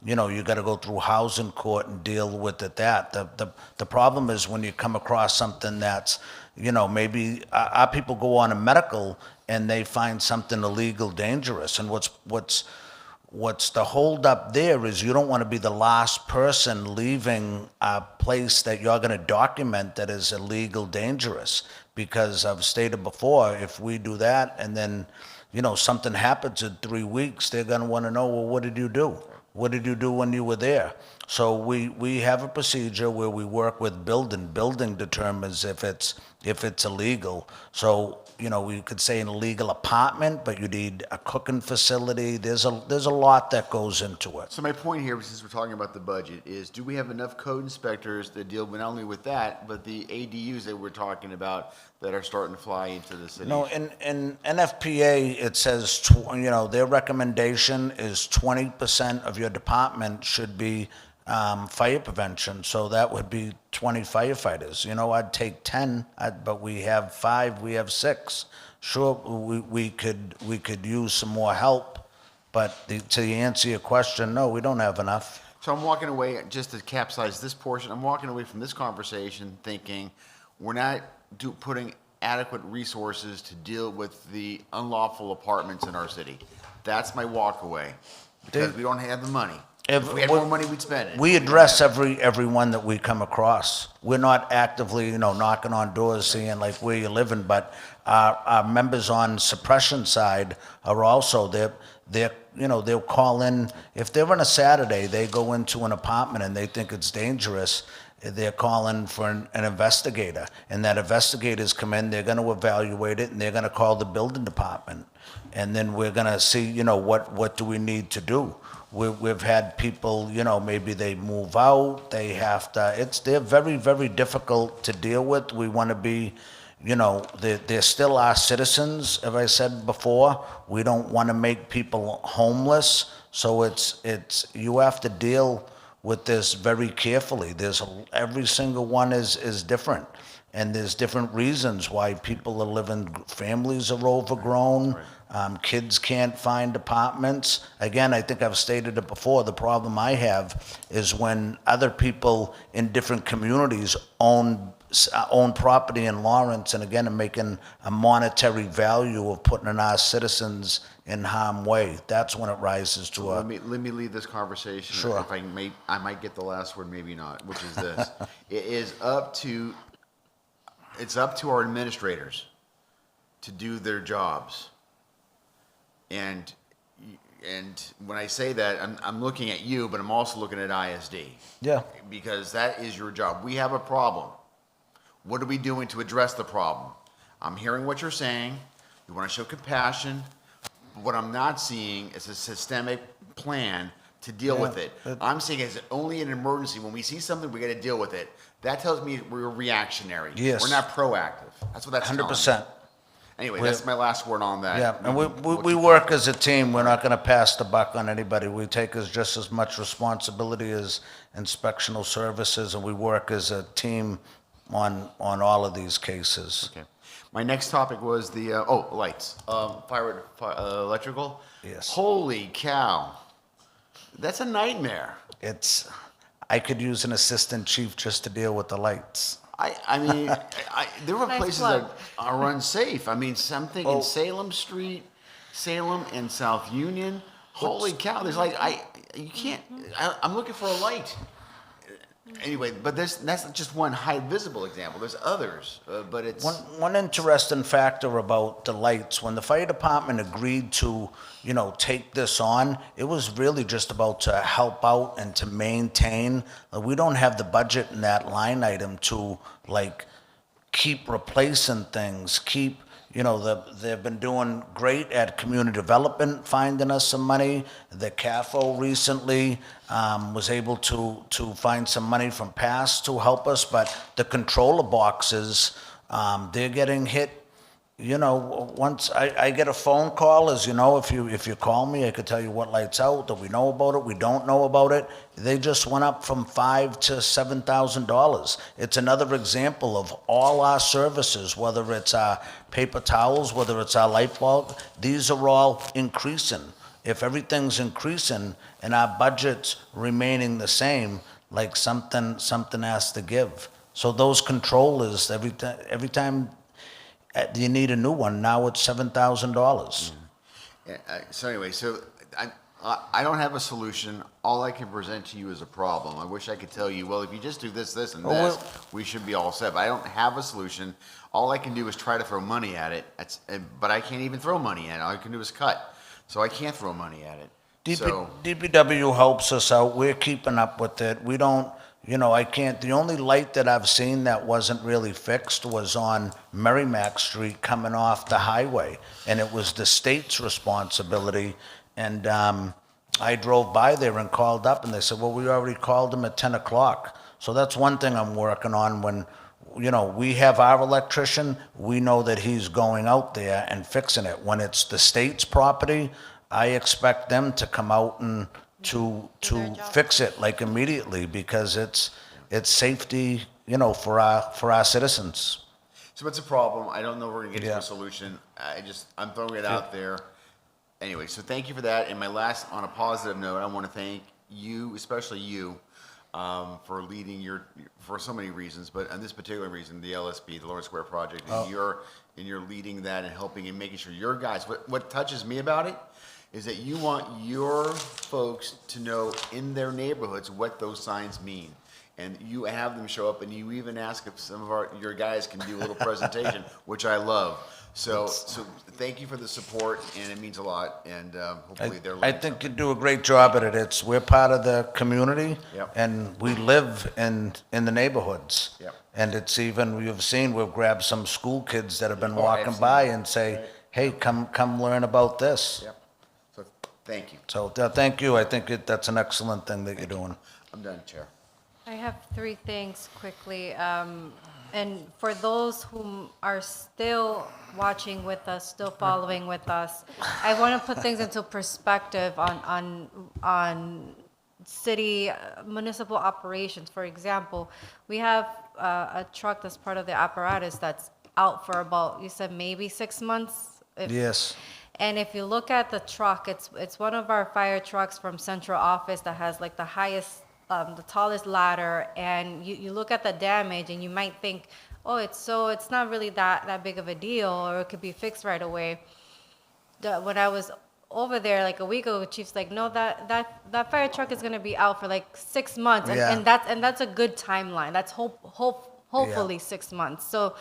you know, you got to go through housing court and deal with it. The problem is when you come across something that's, you know, maybe our people go on a medical and they find something illegal, dangerous, and what's the holdup there is you don't want to be the last person leaving a place that you're going to document that is illegal, dangerous. Because I've stated before, if we do that and then, you know, something happens in 3 weeks, they're going to want to know, well, what did you do? What did you do when you were there? So we have a procedure where we work with building. Building determines if it's illegal. So, you know, we could say an illegal apartment, but you need a cooking facility. There's a lot that goes into it. So my point here, since we're talking about the budget, is do we have enough code inspectors that deal not only with that, but the ADUs that we're talking about that are starting to fly into the city? No, in NFPA, it says, you know, their recommendation is 20% of your department should be fire prevention, so that would be 20 firefighters. You know, I'd take 10, but we have 5, we have 6. Sure, we could use some more help, but to answer your question, no, we don't have enough. So I'm walking away, just to capsize this portion, I'm walking away from this conversation thinking we're not putting adequate resources to deal with the unlawful apartments in our city. That's my walk away, because we don't have the money. If we had more money, we'd spend it. We address every one that we come across. We're not actively, you know, knocking on doors, seeing like where you're living, but our members on suppression side are also, they're you know, they'll call in. If they're on a Saturday, they go into an apartment and they think it's dangerous, they're calling for an investigator. And that investigators come in, they're going to evaluate it, and they're going to call the building department. And then we're going to see, you know, what do we need to do. We've had people, you know, maybe they move out, they have to, they're very, very difficult to deal with. We want to be, you know, they're still our citizens, as I said before. We don't want to make people homeless. So you have to deal with this very carefully. Every single one is different. And there's different reasons why people are living, families are overgrown. Kids can't find apartments. Again, I think I've stated it before, the problem I have is when other people in different communities own property in Lawrence, and again, are making a monetary value of putting our citizens in harm's way. That's when it rises to Let me lead this conversation. Sure. If I might get the last word, maybe not, which is this. It's up to our administrators to do their jobs. And when I say that, I'm looking at you, but I'm also looking at ISD. Yeah. Because that is your job. We have a problem. What are we doing to address the problem? I'm hearing what you're saying. You want to show compassion. But what I'm not seeing is a systemic plan to deal with it. I'm seeing it's only an emergency. When we see something, we got to deal with it. That tells me we're reactionary. Yes. We're not proactive. That's what that's 100%. Anyway, that's my last word on that. Yeah, and we work as a team. We're not going to pass the buck on anybody. We take just as much responsibility as inspectional services, and we work as a team on all of these cases. Okay. My next topic was the, lights. Fire, electrical? Yes. Holy cow. That's a nightmare. I could use an assistant chief just to deal with the lights. I mean, there are Nice places plug. that are unsafe. I mean, something in Salem Street, Salem and South Union. Holy cow! There's I'm looking for a light. Anyway, but that's just one high visible example. There's others, but it's one interesting factor about the lights. When the fire department agreed to, you know, take this on, it was really just about to help out and to maintain. We don't have the budget in that line item to like keep replacing things, you know, they've been doing great at community development, finding us some money. The CAFO recently was able to find some money from PASS to help us, but the controller boxes, they're getting hit. You know, once I get a phone call, as you know, if you call me, I could tell you what light's out, that we know about it, we don't know about it. They just went up from $5,000 to $7,000. It's another example of all our services, whether it's our paper towels, whether it's our light bulb, these are all increasing. if everything's increasing and our budget's remaining the same, like something has to give. So those controllers, every time you need a new one, now it's $7,000. Yeah, so anyway, I don't have a solution. All I can present to you is a problem. I wish I could tell you, well, if you just do this, this, and this, we should be all set. But I don't have a solution. All I can do is try to throw money at it. But I can't even throw money at it. All I can do is cut. So I can't throw money at it. DPW helps us out. We're keeping up with it. We don't, I can't, the only light that I've seen that wasn't really fixed was on Merrimack Street coming off the highway. And it was the state's responsibility. And I drove by there and called up and they said, well, we already called them at 10 o'clock. So that's one thing I'm working on. When, we have our electrician, we know that he's going out there and fixing it. When it's the state's property, I expect them to come out and to fix it like immediately, because it's safety, for our citizens. So it's a problem. I don't know if we're gonna get to a solution. I'm throwing it out there. Anyway, so thank you for that. And my last, on a positive note, I want to thank you, especially you, for leading for so many reasons, but on this particular reason, the LSP, the Lawrence Square Project, and you're leading that and helping and making sure your guys. What touches me about it is that you want your folks to know in their neighborhoods what those signs mean. And you have them show up, and you even ask if some of your guys can do a little presentation, which I love. So thank you for the support, and it means a lot, and hopefully they're I think you do a great job at it. We're part of the community, and we live in the neighborhoods. And it's even, you've seen, we've grabbed some school kids that have been walking by and say, hey, come learn about this. So thank you. So thank you. I think that's an excellent thing that you're doing. I'm done, Chair. I have three things quickly. And for those who are still watching with us, still following with us, I want to put things into perspective on city municipal operations. For example, we have a truck that's part of the apparatus that's out for about, you said maybe 6 months? Yes. And if you look at the truck, it's one of our fire trucks from central office that has like the highest, the tallest ladder, and you look at the damage and you might think, oh, it's not really that big of a deal, or it could be fixed right away. When I was over there like a week ago, the chief's like, no, that fire truck is gonna be out for like 6 months, and that's a good timeline. That's hopefully 6 months. So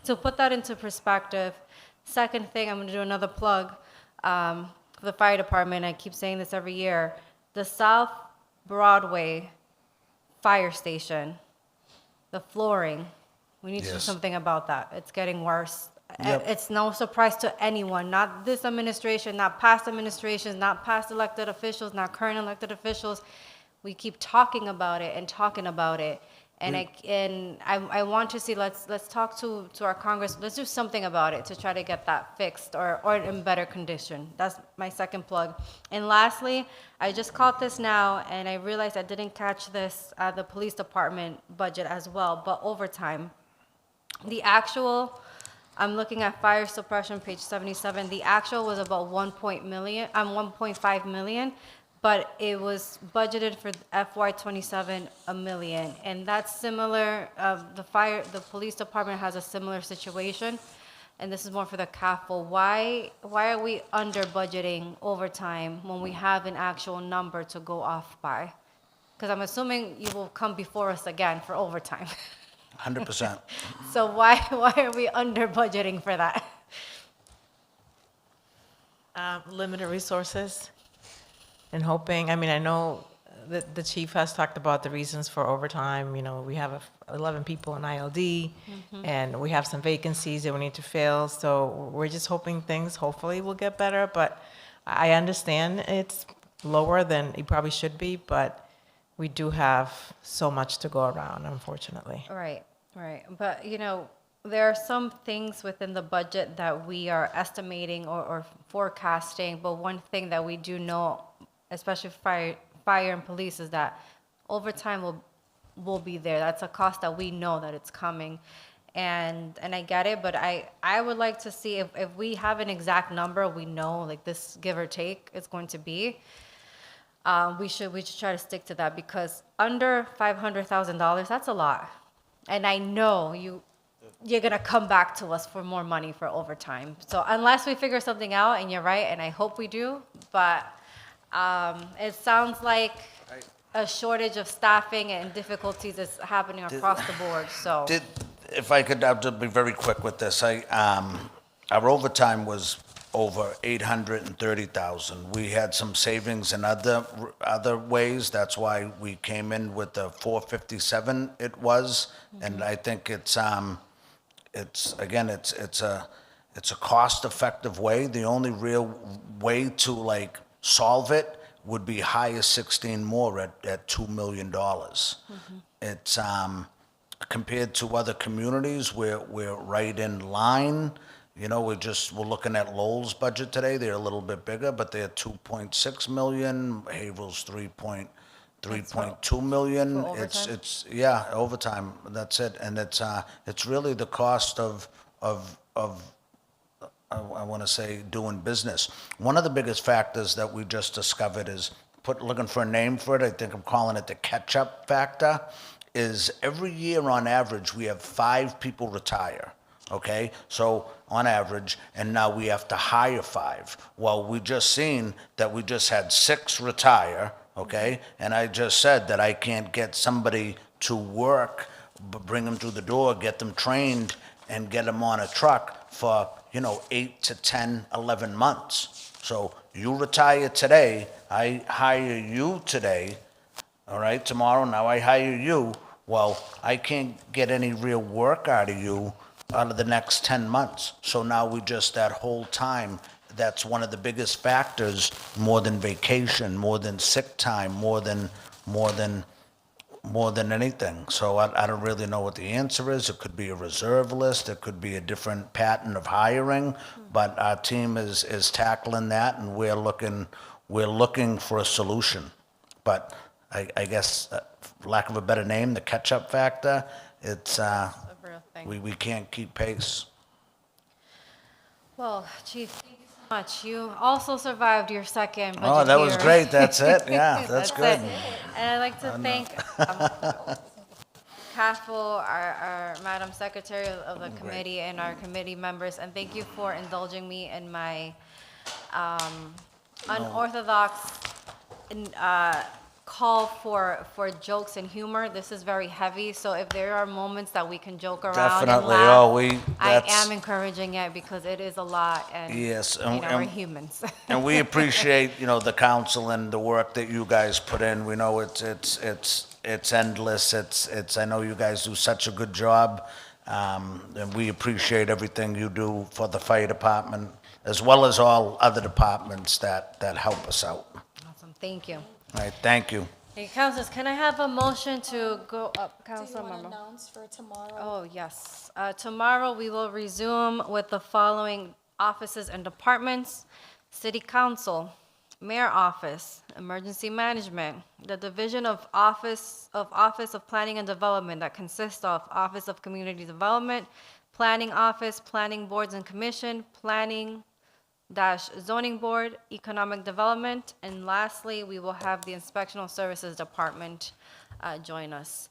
to put that into perspective, second thing, I'm gonna do another plug for the fire department. I keep saying this every year. The South Broadway fire station, the flooring, we need to do something about that. It's getting worse. It's no surprise to anyone, not this administration, not past administrations, not past elected officials, not current elected officials. We keep talking about it and talking about it. And I want to see, let's talk to our Congress, let's do something about it to try to get that fixed or in better condition. That's my second plug. And lastly, I just caught this now, and I realized I didn't catch this at the police department budget as well, but overtime. The actual, I'm looking at fire suppression, page 77, the actual was about 1.5 million, but it was budgeted for FY27 $1 million, and that's similar. The police department has a similar situation, and this is more for the CAFO. Why are we under budgeting overtime when we have an actual number to go off by? Because I'm assuming you will come before us again for overtime. 100%. So why are we under budgeting for that? Limited resources. And hoping, I mean, I know that the chief has talked about the reasons for overtime. We have 11 people in ILD, and we have some vacancies that we need to fill. So we're just hoping things hopefully will get better. But I understand it's lower than it probably should be, but we do have so much to go around, unfortunately. Right. But, there are some things within the budget that we are estimating or forecasting, but one thing that we do know, especially fire and police, is that overtime will be there. That's a cost that we know that it's coming. And I get it, but I would like to see if we have an exact number, we know like this give or take is going to be. We should try to stick to that, because under $500,000, that's a lot. And I know you're gonna come back to us for more money for overtime. So unless we figure something out, and you're right, and I hope we do, but it sounds like a shortage of staffing and difficulties is happening across the board, so. If I could, I'll just be very quick with this. Our overtime was over 830,000. We had some savings in other ways. That's why we came in with the 457 it was. And I think it's a cost-effective way. The only real way to like solve it would be hire 16 more at $2 million. It's compared to other communities, we're right in line. You know, we're looking at Lowell's budget today. They're a little bit bigger, but they're 2.6 million. Haverhill's 3.2 million. For overtime? It's yeah, overtime. That's it, and it's really the cost of I want to say doing business. One of the biggest factors that we just discovered is looking for a name for it. I think I'm calling it the catch-up factor. Is every year on average we have 5 people retire. Okay, so on average, and now we have to hire 5. Well, we just seen that we just had 6 retire. Okay, and I just said that I can't get somebody to work, bring them through the door, get them trained, and get them on a truck for 8 to 10, 11 months. So you retire today, I hire you today, all right, tomorrow, now I hire you. Well, I can't get any real work out of you out of the next 10 months. So now that whole time, that's one of the biggest factors, more than vacation, more than sick time, more than anything. So I don't really know what the answer is. It could be a reserve list. It could be a different pattern of hiring. But our team is tackling that, and we're looking for a solution. But I guess, for lack of a better name, the catch-up factor, it's A real thing. we can't keep pace. Well, Chief, thank you so much. You also survived your second budget Oh, that was year. great. That's it. Yeah, that's good. it. And I'd like to thank Cathal, our Madam Secretary of the committee, and our committee members, and thank you for indulging me in my unorthodox call for jokes and humor. This is very heavy, so if there are moments that we can joke around Definitely. and laugh, Oh, I am encouraging it, because it is a lot, and Yes, we're humans. and we appreciate the council and the work that you guys put in. We know it's endless. It's I know you guys do such a good job, and we appreciate everything you do for the fire department, as well as all other departments that help us out. Awesome, thank you. All right, thank you. Hey, councilors, can I have a motion to go up, Councilor Do you want to Marmo? announce for tomorrow? Oh, yes. Tomorrow, we will resume with the following offices and departments: City Council, Mayor Office, Emergency Management, the Division of Office of Planning and Development, that consists of Office of Community Development, Planning Office, Planning Boards and Commission, Planning-Zoning Board, Economic Development, and lastly, we will have the Inspectional Services Department join us.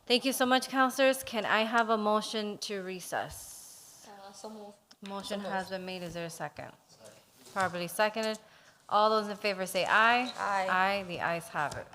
Thank you so much, councilors. Can I have a motion to recess? So move. Motion has been made. Is there a second? Properly seconded. All those in favor say aye. Aye. Aye, the ayes have it.